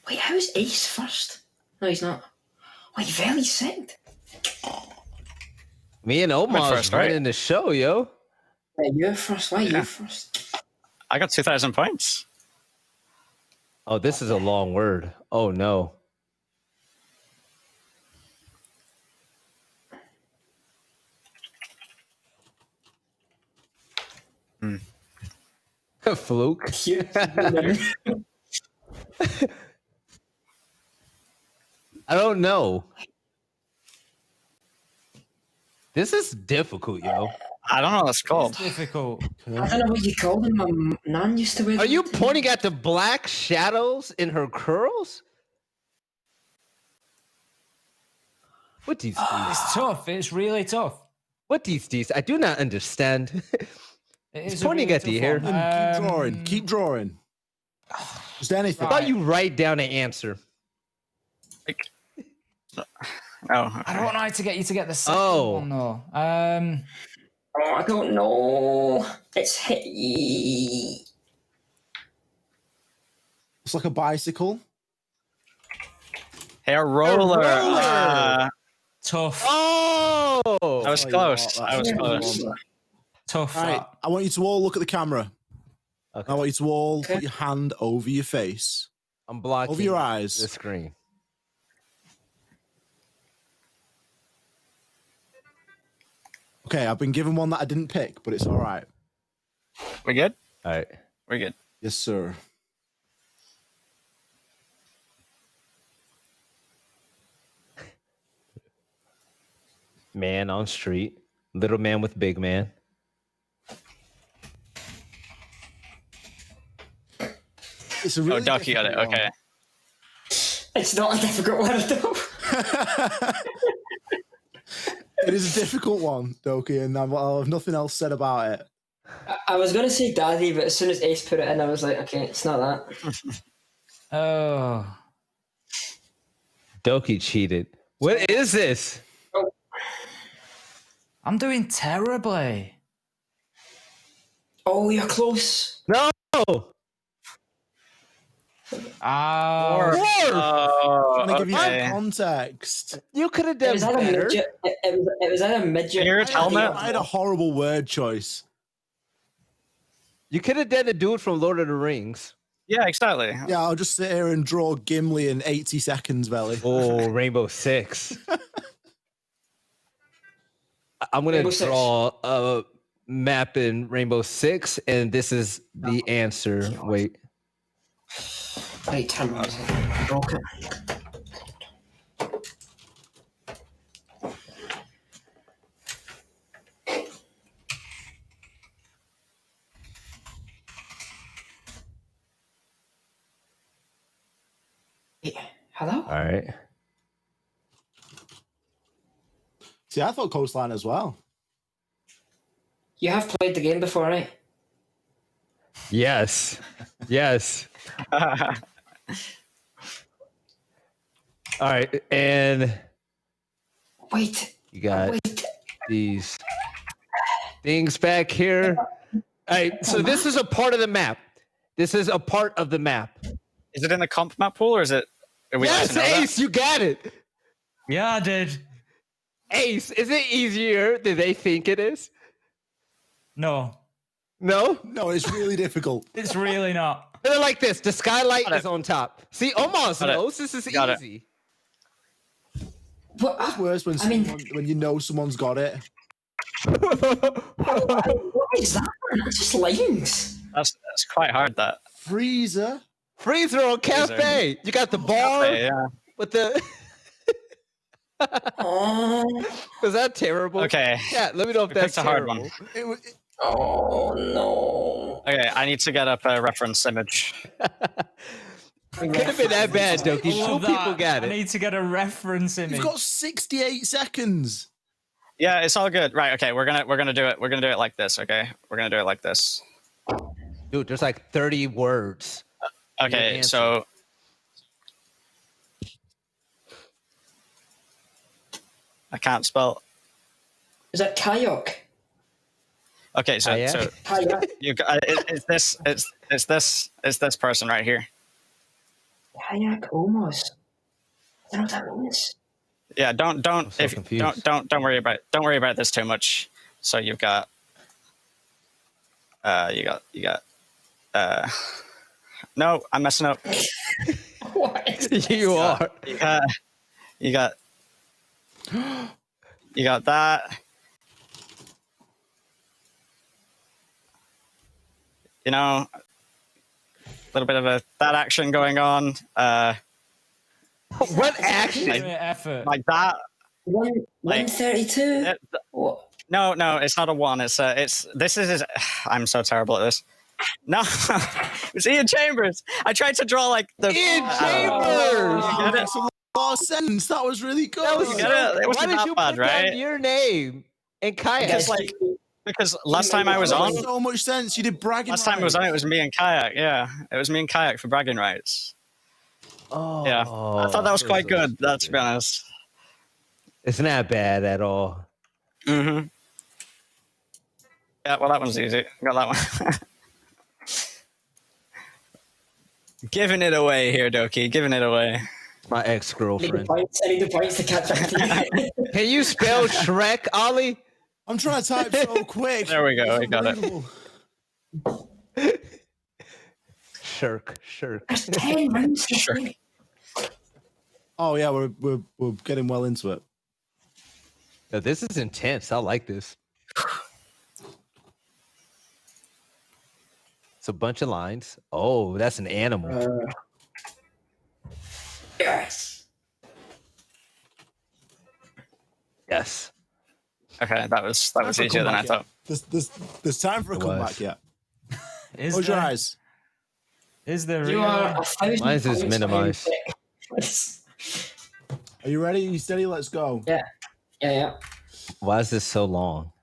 Wait, how's Ace first? No, he's not. Wait, Veli's second. Me and Omar's first, right? running the show, yo. Yeah, you're first. Why you first? I got 2,000 points. Oh, this is a long word. Oh, no. Fluke. I don't know. This is difficult, yo. I don't know what it's called. It's difficult. I don't know what you call them. My nan used to wear. Are you pointing at the black shadows in her curls? What these? It's tough. It's really tough. What these? I do not understand. He's pointing really at the hair. Keep drawing. Keep drawing. Just anything. How about you write down an answer? Oh, I don't know how to get you to get the second one though. Oh, I don't know. It's It's like a bicycle. Hair roller. Tough. Oh, I was close. I was close. Tough. All right, I want you to all look at the camera. Okay. I want you to all put your hand over your face. I'm blocking over your eyes. the screen. Okay, I've been given one that I didn't pick, but it's all right. We good? All right. We're good. Yes, sir. Man on street. Little man with big man. It's a really Ducky got it. one. Okay. It's not a difficult word though. It is a difficult one, Doki, and I'll have nothing else said about it. I was gonna say daddy, but as soon as Ace put it in, I was like, okay, it's not that. Oh. Doki cheated. What is this? I'm doing terribly. Oh, you're close. No. I'm gonna give you some context. You could have It done was either better. midget. It was either midget. I had a horrible word choice. You could have done a dude from Lord of the Rings. Yeah, exactly. Yeah, I'll just sit here and draw Gimli in 80 seconds, Belly. Oh, Rainbow Six. I'm gonna Rainbow Six. draw a map in Rainbow Six, and this is the answer. Wait. Wait, 10 minutes. Okay. Hello? All right. See, I thought Coastline as well. You have played the game before, right? Yes. Yes. All right, and wait. You got these things back here. All right, so this is a part of the map. This is a part of the map. Is it in the comp map pool or is it? Yes, Ace, you got it. Yeah, I did. Ace, is it easier than they think it is? No. No? No, it's really difficult. It's really not. They're like this. The skylight is on top. See, almost knows. This is easy. It's worse when when you know someone's got it. What is that? That's just lines. That's That's quite hard. That Freezer. Freezer on cafe. You got the bar Cafe, yeah. with the. Was that terrible? Okay. Yeah, let me know if We that's picked a hard terrible. one. Oh no. Okay, I need to get up a reference image. Could have been that bad, Doki. Two people got I it. need to get a reference image. You've got 68 seconds. Yeah, it's all good. Right, okay, we're gonna do it. We're gonna do it like this, okay? We're gonna do it like this. Dude, there's like 30 words. Okay, so I can't spell. Is that kayak? Okay, so Kayak. you it's this person right here. Kayak almost. I don't know what that means. Yeah, don't worry about this too much. So you've got no, I'm messing up. What? You are. You got that. You know, a little bit of that action going on. What action? Effort. Like that. 132. What? No, it's not a one. This is. I'm so terrible at this. No, it's Ian Chambers. I tried to draw like the Ian Chambers. You get it? Last sentence. That was really good. That was You get it? It Why wasn't did that you bad, put down right? your name and Kayak? Because last time I was on, so much sense. You did bragging. last time I was on, it was me and Kayak. Yeah, it was me and Kayak for bragging rights. Oh, Yeah, I thought that was quite good. That's to be honest. It's not bad at all. Mm-hmm. Yeah, well, that one's easy. Got that one. Giving it away here, Doki. Giving it away. My ex-girlfriend. I need the points to catch up to you. Can you spell Shrek, Ollie? I'm trying to type so quick. There we go. We got it. Shirk. That's 10 rounds. Sure. Oh yeah, we're getting well into it. Now, this is intense. I like this. It's a bunch of lines. Oh, that's an animal. Yes. Yes. Okay, that was easier than I thought. There's time for a comeback yet. Is Close your there? Is there? You really? are 1,000 Mine is points minimized. behind. Are you ready? Are you steady? Let's go. Yeah. Why is this so long?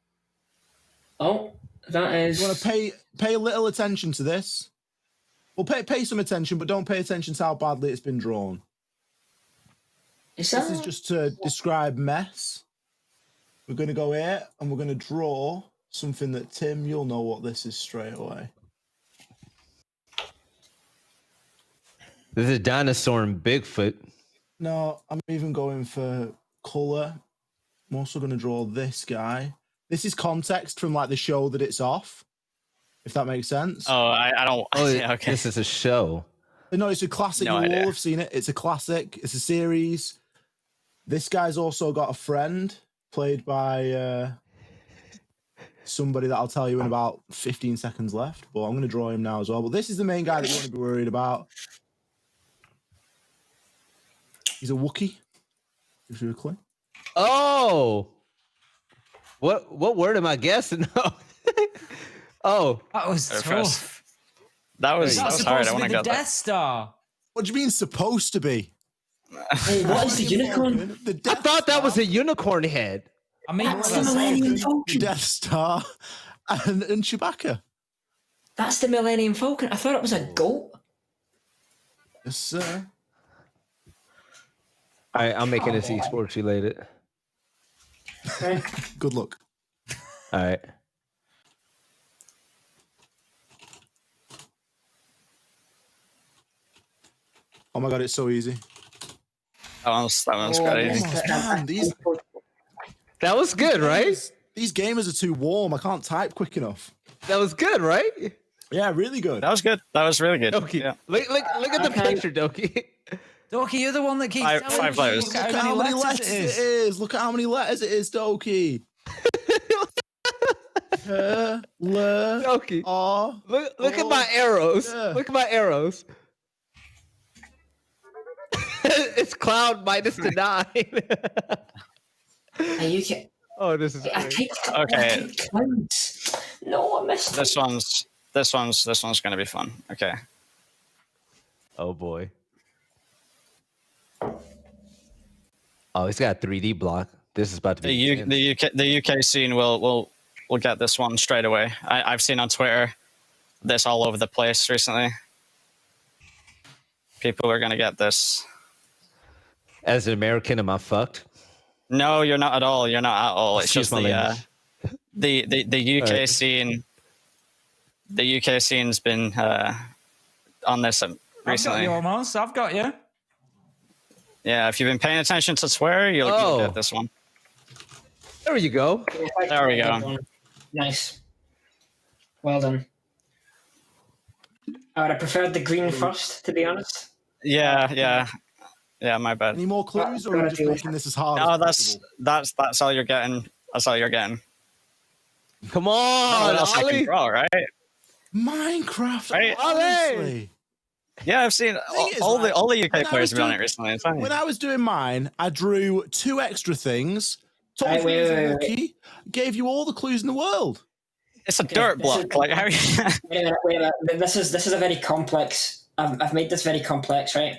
Oh, that is. You want to pay a little attention to this? Well, pay some attention, but don't pay attention to how badly it's been drawn. Is This is just to describe mess. We're going to go here and we're going to draw something that, Tim, you'll know what this is straight away. This is a dinosaur and Bigfoot. No, I'm even going for color. I'm also going to draw this guy. This is context from like the show that it's off, if that makes sense. Oh, I don't. Oh, Yeah, okay. This is a show. No, it's a classic. No You'll idea. all have seen it. It's a classic. It's a series. This guy's also got a friend played by somebody that I'll tell you in about 15 seconds left. But I'm going to draw him now as well. But this is the main guy that you want to be worried about. He's a Wookiee. Gives you a clue. Oh. What word am I guessing? Oh. That was Go tough. first. That was That's hard. supposed I to want be to the go Death Star. What do you mean supposed to be? Hey, what is the unicorn? I thought that was a unicorn head. I mean, That's the Millennium The Falcon. Death Star and Chewbacca. That's the Millennium Falcon. I thought it was a goat. Yes, sir. All right, I'm making this esports related. Good luck. All right. Oh my god, it's so easy. That one's quite easy. Man, That was good, right? These gamers are too warm. I can't type quick enough. That was good, right? Yeah, really good. That was good. That was really good. Doki. Yeah. Look at the picture, Doki. Doki, you're the one that keeps telling Five me. letters. Look Look at at how many letters it is. Look at how many letters it is, Doki. Loki. Look at my arrows. Look at my arrows. It's Cloud minus the 9. And you can. Oh, this is I great. take Okay. clouds. No, I missed. This one's gonna be fun. Okay. Oh boy. Oh, he's got a 3D block. This is about to be The UK scene will get this one straight away. I've seen on Twitter this all over the place recently. People are gonna get this. As an American, am I fucked? No, you're not at all. You're not at all. It's Excuse just my the UK Alright. scene. The UK scene's been on this recently. I've got you almost. I've got you. Yeah, if you've been paying attention to Twitter, you'll get this one. There you go. There we go. Nice. Well done. I would have preferred the green first, to be honest. Yeah. My bad. Any more clues, or are you just making this as hard? No, as that's all you're getting. That's all you're getting. Come on, what else I can Ollie. draw, right? Minecraft, Right? honestly. Yeah, I've seen all the UK players have been on it recently. It's fine. When I was doing mine, I drew 2 extra things. Told Hey, you he was wait. lucky. Gave you all the clues in the world. It's a dirt block. Like how? Wait a minute. This is a very complex. I've made this very complex, right?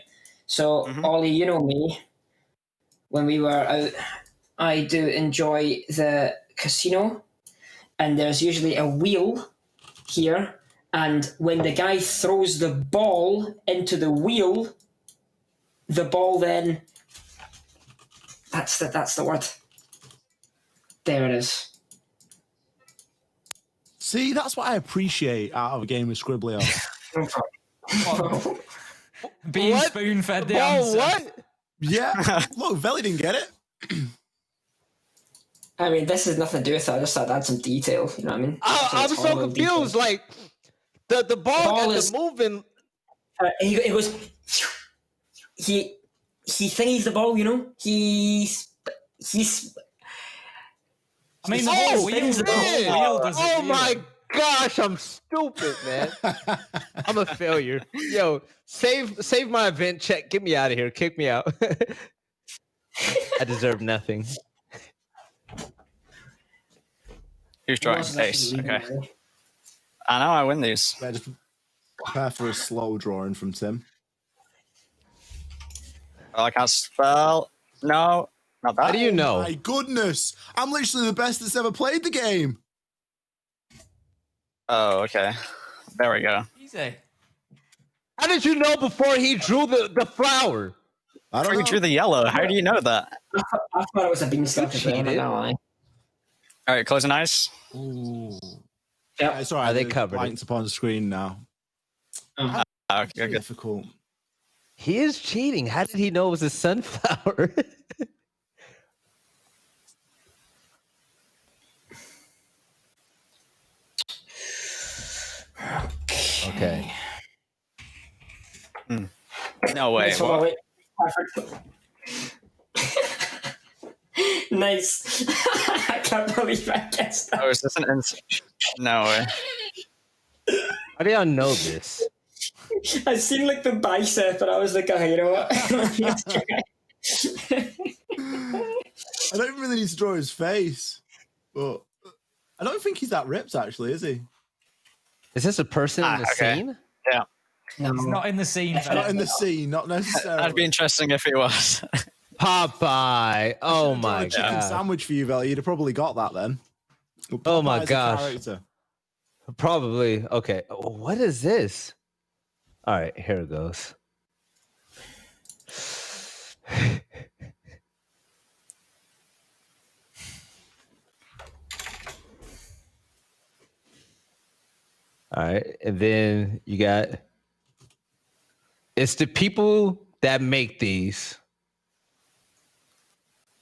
So, Ollie, you know me. When we were out, I do enjoy the casino, and there's usually a wheel here. And when the guy throws the ball into the wheel, the ball then. That's the word. There it is. See, that's what I appreciate out of a game with Scribbly on. Being spoon-fed the Ball, answer. what? Yeah. Look, Veli didn't get it. I mean, this has nothing to do with it. I just thought I'd add some detail. You know what I mean? I'm so confused. Like the ball is moving. It was. He thingies the ball. You know. He's. I mean, the Oh, whole wheel, spins the the whole ball. wheel does it. Oh my gosh, I'm stupid, man. I'm a failure. Yo, save my event check. Get me out of here. Kick me out. I deserve nothing. Who's drawing? Ace. Okay. I know I win these. Yeah, just prepare for a slow drawing from Tim. I can't spell. No, not that. How do you know? My goodness, I'm literally the best that's ever played the game. Oh, okay. There we go. Easy. How did you know before he drew the flower? I don't know. Drew the yellow. How do you know that? I thought it was a beanstalk. All right, closing eyes. Ooh. Yeah, it's all right. They the covered blank's upon the screen now. Okay, good. Difficult. He is cheating. How did he know it was a sunflower? Okay. No way. Nice one, wait. Nice. I can't believe I guessed that. Oh, is this an No way. How do y'all know this? I seen like the bicep, and I was like, oh, you know what? I don't really need to draw his face, but I don't think he's that ripped, actually, is he? Is this a person in the scene? Yeah. He's not in the scene. Not in the scene, not necessarily. That'd be interesting if he was. Popeye. Oh my a chicken god. sandwich for you, Veli. You'd have probably got that then. Oh my Popeye's a gosh. character. Probably. Okay. Oh, what is this? All right, here it goes. All right, and then you got it's the people that make these.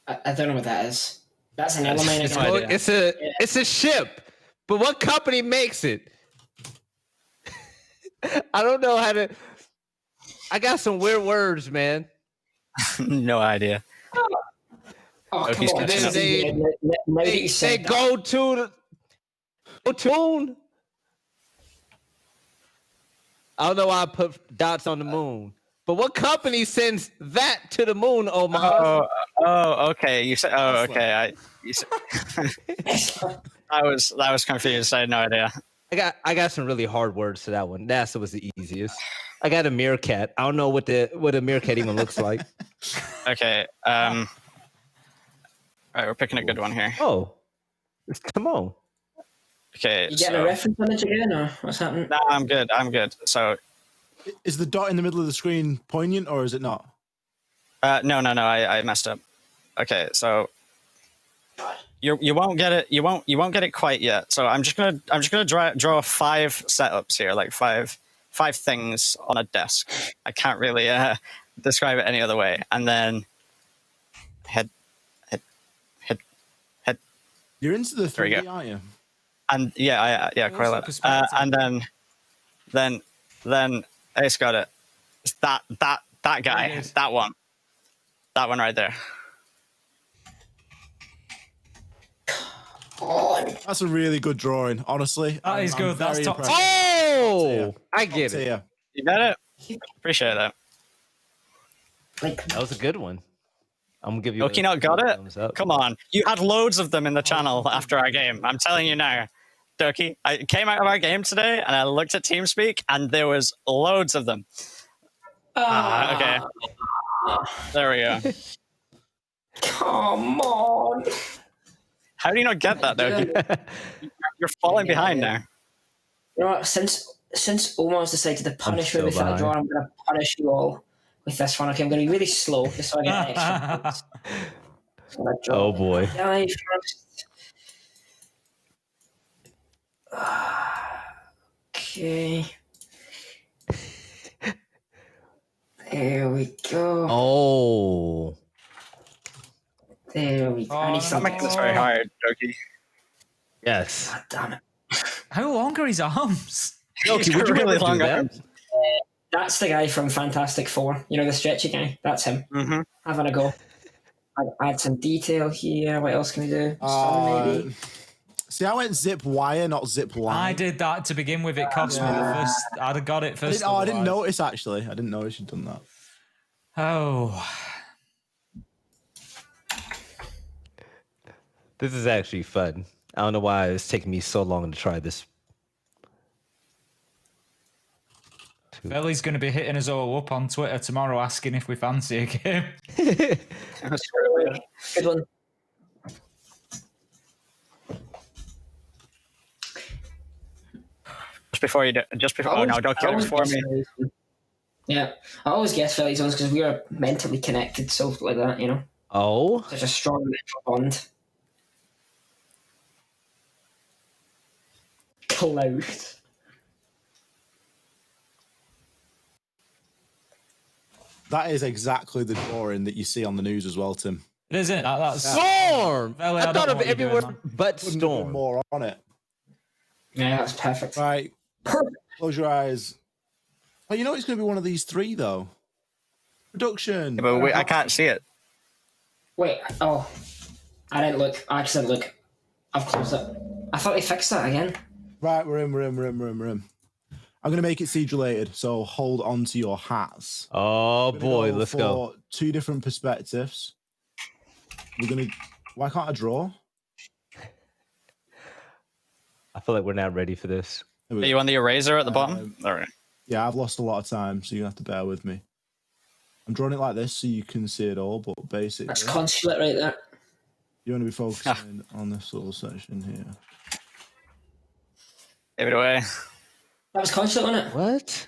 I don't know what that is. That's an element. It's a ship, but what company makes it? I don't know how to. I got some weird words, man. No idea. Oh, come on. They go to to moon. I don't know why I put dots on the moon. But what company sends that to the moon, Omar? Okay. You said. Oh, okay. I was confused. I had no idea. I got some really hard words to that one. NASA was the easiest. I got a meerkat. I don't know what a meerkat even looks like. Okay. All right, we're picking a good one here. Oh, it's Timon. Okay. You getting a reference on it again, or what's happening? No, I'm good. I'm good. So, is the dot in the middle of the screen poignant, or is it not? No. I messed up. Okay, so you won't get it. You won't get it quite yet. So I'm just gonna draw 5 setups here, like five things on a desk. I can't really describe it any other way. And then head. You're into the 3D, aren't you? And yeah, quite a lot. And then Ace got it. It's that guy, that one right there. That's a really good drawing, honestly. That is good. That's top tier. Oh, I get it. You got it. Appreciate that. That was a good one. I'm gonna give you. Okinawa got it. Come on, you had loads of them in the channel after our game. I'm telling you now, Doki. I came out of our game today and I looked at TeamSpeak and there was loads of them. Okay, there we go. Come on. How do you not get that, Doki? You're falling behind now. You know what? Since Omar's decided to punish me with that draw, I'm going to punish you all with this one. Okay, I'm going to be really slow just so I get extra points. Oh boy. Die first. Okay. There we go. Oh. There we go. I need Not making this very hard, Doki. Yes. God damn it. How long are his arms? Doki, would you really long arms? That's the guy from Fantastic Four. You know, the stretchy guy? That's him. Mm-hmm. Having a go. Add some detail here. What else can we do? Sun, maybe? See, I went zip wire, not zip line. I did that to begin with. It cost me the first. I'd have got it first. I didn't notice, actually. I didn't notice you'd done that. Oh. This is actually fun. I don't know why it's taking me so long to try this. Belly's going to be hitting us all up on Twitter tomorrow asking if we fancy a game. Good one. Oh no, don't kill it for me. Yeah, I always guess Philly's ones because we are mentally connected, so like that, you know. Oh. There's a strong mental bond. Cloud. That is exactly the drawing that you see on the news as well, Tim. It isn't. That's Storm. Belly, I thought of everywhere doing, but Storm. More on it. Yeah, that's perfect. Right. Perfect. Close your eyes. Oh, you know it's going to be one of these 3, though. Production. Yeah, but wait, I can't see it. Wait. Oh, I didn't look. I accidentally look. I've closed it. I thought they fixed that again. Right, we're in. I'm going to make it siege related, so hold on to your hats. Oh boy, let's go. 2 different perspectives. We're going to... Why can't I draw? I feel like we're not ready for this. Are you on the eraser at the bottom? All right. Yeah, I've lost a lot of time, so you have to bear with me. I'm drawing it like this so you can see it all, but basically... That's consulate right there. You want to be focusing on this little section here. Give it away. That was consulate, wasn't it? What?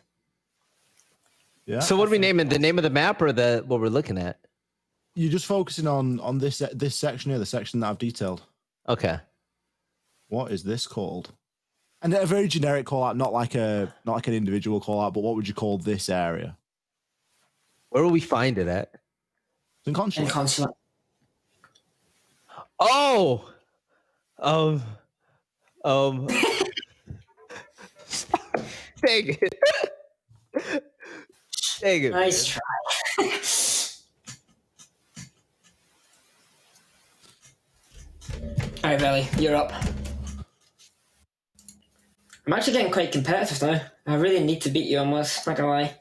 Yeah. So what are we naming? The name of the map or what we're looking at? You're just focusing on this section here, the section that I've detailed. Okay. What is this called? And a very generic call out, not like an individual call out, but what would you call this area? Where will we find it at? It's in consulate. In consulate. Oh. Dang it. Dang it. Nice try. Alright, Belly, you're up. I'm actually getting quite competitive now. I really need to beat you almost, not gonna lie.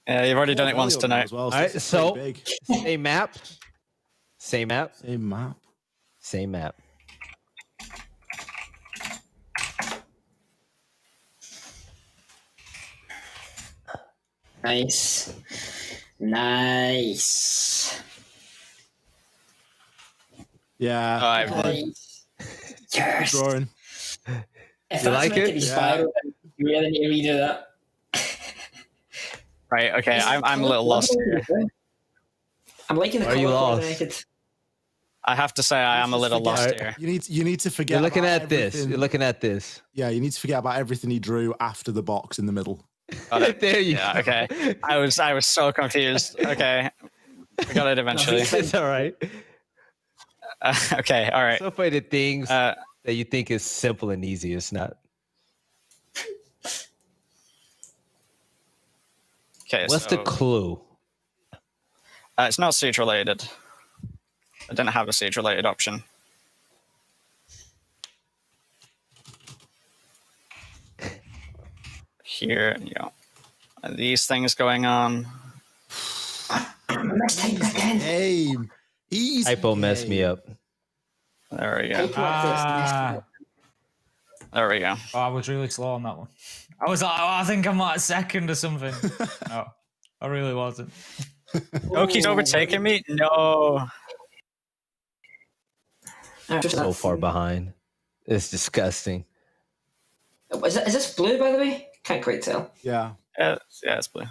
Yeah, you've already done it once tonight. As well, All right, so big. same map. Same map. Same map. Same map. Nice. Nice. Yeah. Nice. Yes. Drawing. If You that's like meant it? to be spiral, then you really need to redo that. Right, okay, I'm a little lost here. I'm liking the Are you color lost? coordinated. I have to say I am a little lost Alright. here. You need to forget. You're looking about at this. everything- You're looking at this. Yeah, you need to forget about everything he drew after the box in the middle. Got it. There you Yeah, go. okay. I was so confused. Okay. We got it eventually. It's all right. Okay, all right. So funny the things that you think is simple and easy. It's not. Okay, What's the clue? It's not siege related. I didn't have a siege related option. Here, you know, these things going on. Game. Easy. Hypo messed me up. There we go. Ah. There we go. Oh, I was really slow on that one. I was like, oh, I think I'm like second or something. No, I really wasn't. Oki's overtaking me? No. So far behind. It's disgusting. Is this blue, by the way? Can't quite tell. Yeah. Yeah, it's blue.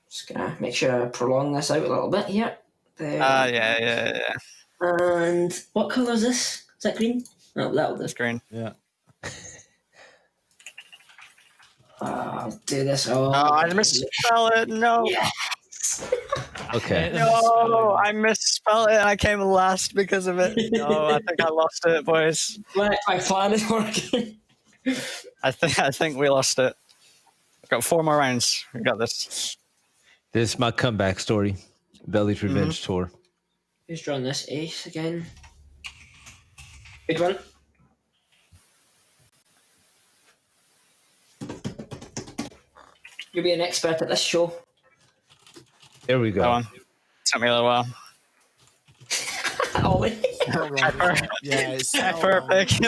Just gonna make sure I prolong this out a little bit here. There. Yeah. And what colour is this? Is that green? No, that'll do. It's green. Yeah. I'll do this. Oh, I misspelled it. No. Yes. Okay. No, I misspelled it and I came last because of it. No, I think I lost it, boys. My plan is working. I think we lost it. We've got 4 more rounds. We got this. This is my comeback story. Belly's Revenge Tour. Who's drawn this? Ace again. Good one. You'll be an expert at this show. There we go. Go on. Took me a little while. Ollie. Yeah, it's Perfect.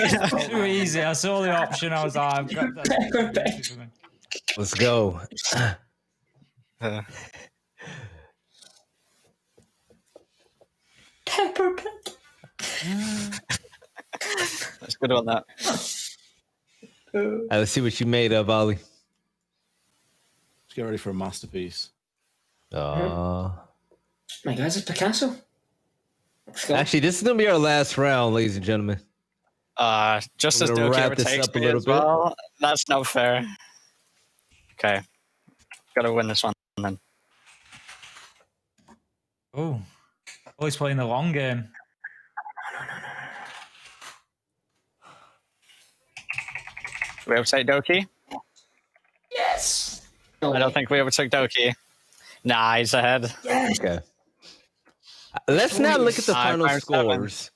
Too easy. I saw the option. I was like, I've got that. Let's go. Pepper Pig. That's good on that. All right, let's see what you made of, Ollie. Let's get ready for a masterpiece. My guys, it's Picasso. Actually, this is gonna be our last round, ladies and gentlemen. Just We're as gonna Doki wrap this overtakes up a me little as well. That's not fair. Okay. Gotta win this one then. Oh, he's playing the long game. We overtake Doki? Yes. I don't think we overtook Doki. Nah, he's ahead. Okay. Let's not look at the final round scores.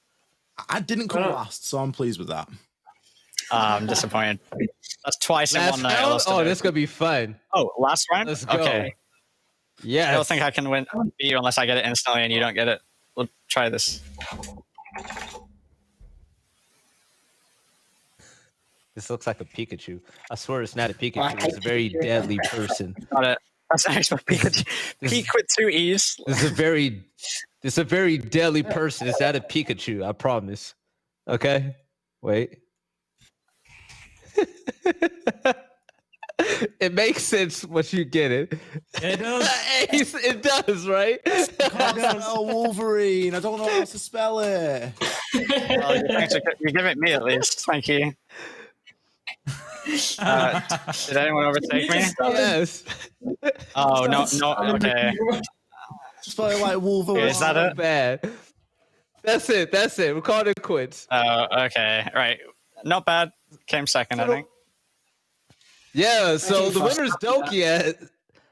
I didn't come last, so I'm pleased with that. I'm disappointed. That's twice in Last one night. I round? lost to Oh, Doki. this is gonna be fun. Oh, last round? Let's go. Okay. Yes. I don't think I can beat you unless I get it instantly and you don't get it. We'll try this. This looks like a Pikachu. I swear it's not a Pikachu. It's a very deadly person. Got it. That's actually Pikachu. Peak with 2 E's. This is a very deadly person. It's not a Pikachu. I promise. Okay. Wait. It makes sense once you get it. It does. Ace, it does, right? I can't spell Wolverine. I don't know how to spell it. Well, you give it me at least. Thank you. Did anyone overtake me? Yes. Oh, no. Okay. Spell it like Wolverine. Is that it? Bad. That's it. We're calling it quits. Oh, okay. Right. Not bad. Came second, I think. Yeah, so the winner's Doki at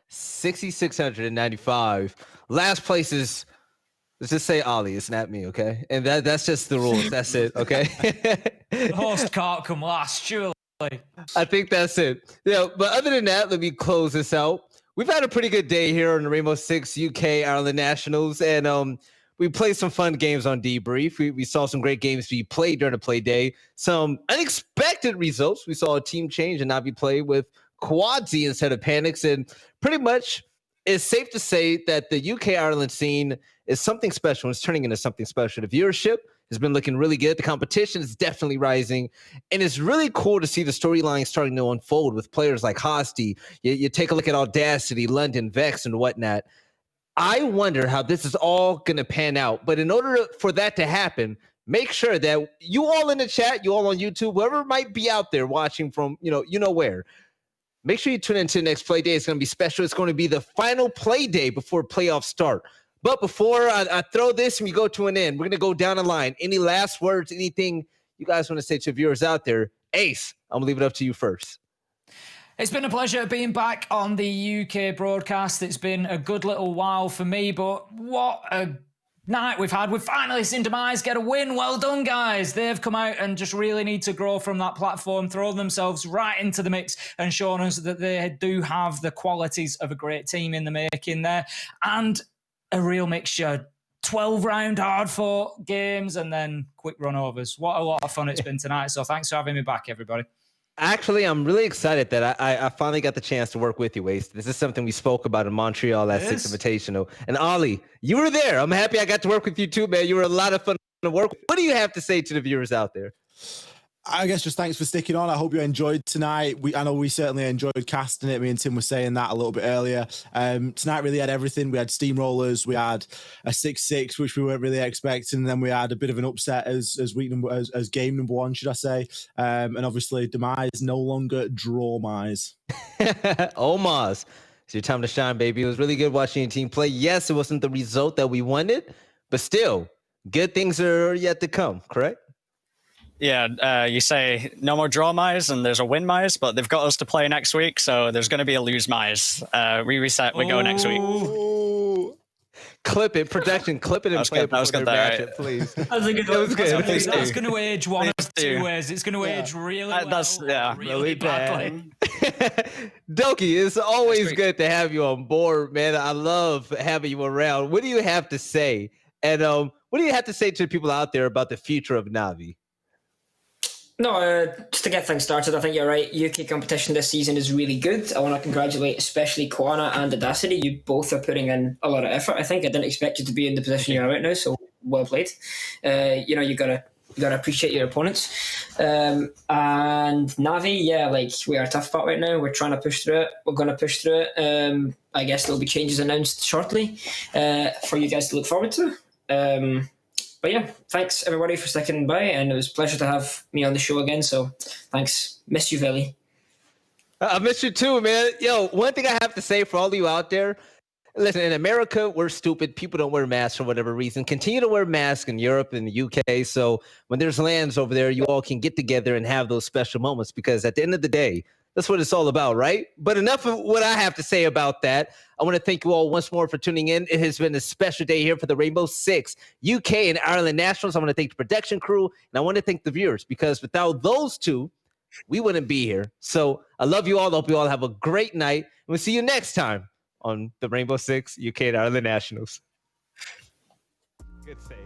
6,695. Last place is, let's just say Ollie. It's not me, okay? And that's just the rules. That's it, okay? The host can't come last, surely. I think that's it. Yeah, but other than that, let me close this out. We've had a pretty good day here on the Rainbow Six UK Ireland Nationals, and we played some fun games on Debrief. We saw some great games be played during the play day. Some unexpected results. We saw a team change and Navi play with Quadzi instead of Panics, and pretty much it's safe to say that the UK Ireland scene is something special. It's turning into something special. The viewership has been looking really good. The competition is definitely rising. And it's really cool to see the storyline starting to unfold with players like Hosty. You take a look at Audacity, London, Vex, and whatnot. I wonder how this is all going to pan out. But in order for that to happen, make sure that you all in the chat, you all on YouTube, whoever might be out there watching from, you know where, make sure you tune into the next play day. It's going to be special. It's going to be the final play day before playoffs start. But before I throw this and we go to an end, we're going to go down the line. Any last words, anything you guys want to say to viewers out there? Ace, I'm going to leave it up to you first. It's been a pleasure being back on the UK broadcast. It's been a good little while for me, but what a night we've had. We've finally seen Demise get a win. Well done, guys. They've come out and just really need to grow from that platform, throw themselves right into the mix and shown us that they do have the qualities of a great team in the making there. And a real mixture. 12-round hard-fought games and then quick run-overs. What a lot of fun it's been tonight. So thanks for having me back, everybody. Actually, I'm really excited that I finally got the chance to work with you, Ace. This is something we spoke about in Montreal at Six Invitational. And Ollie, you were there. I'm happy I got to work with you too, man. You were a lot of fun to work with. What do you have to say to the viewers out there? I guess just thanks for sticking on. I hope you enjoyed tonight. I know we certainly enjoyed casting it. Me and Tim were saying that a little bit earlier. Tonight really had everything. We had steamrollers, we had a 6-6, which we weren't really expecting, and then we had a bit of an upset as game number one, should I say? And obviously, Demise no longer Draw-mise. Oh, Maz. It's your time to shine, baby. It was really good watching your team play. Yes, it wasn't the result that we wanted, but still, good things are yet to come, correct? Yeah, you say no more draw Mize and there's a win Mize, but they've got us to play next week, so there's going to be a lose Mize. We reset, we go next week. Clip it, production, clip it and play it before they match it, please. That's a good one. That's going to age one of two ways. It's going to age really well, really badly. Doki, it's always good to have you on board, man. I love having you around. What do you have to say? And what do you have to say to the people out there about the future of Navi? No, just to get things started, I think you're right. UK competition this season is really good. I want to congratulate especially Kwana and Audacity. You both are putting in a lot of effort. I think I didn't expect you to be in the position you are right now, so well played. You gotta appreciate your opponents. And Navi, yeah, like we are tough spot right now. We're trying to push through it. We're going to push through it. I guess there'll be changes announced shortly for you guys to look forward to. But yeah, thanks everybody for sticking by, and it was a pleasure to have me on the show again. So thanks. Miss you, Veli. I miss you too, man. Yo, one thing I have to say for all of you out there, listen, in America, we're stupid. People don't wear masks for whatever reason. Continue to wear masks in Europe and the UK. So when there's lands over there, you all can get together and have those special moments, because at the end of the day, that's what it's all about, right? But enough of what I have to say about that. I want to thank you all once more for tuning in. It has been a special day here for the Rainbow Six UK and Ireland Nationals. I want to thank the production crew, and I want to thank the viewers, because without those two, we wouldn't be here. So I love you all. I hope you all have a great night. And we'll see you next time on the Rainbow Six UK and Ireland Nationals. Good save.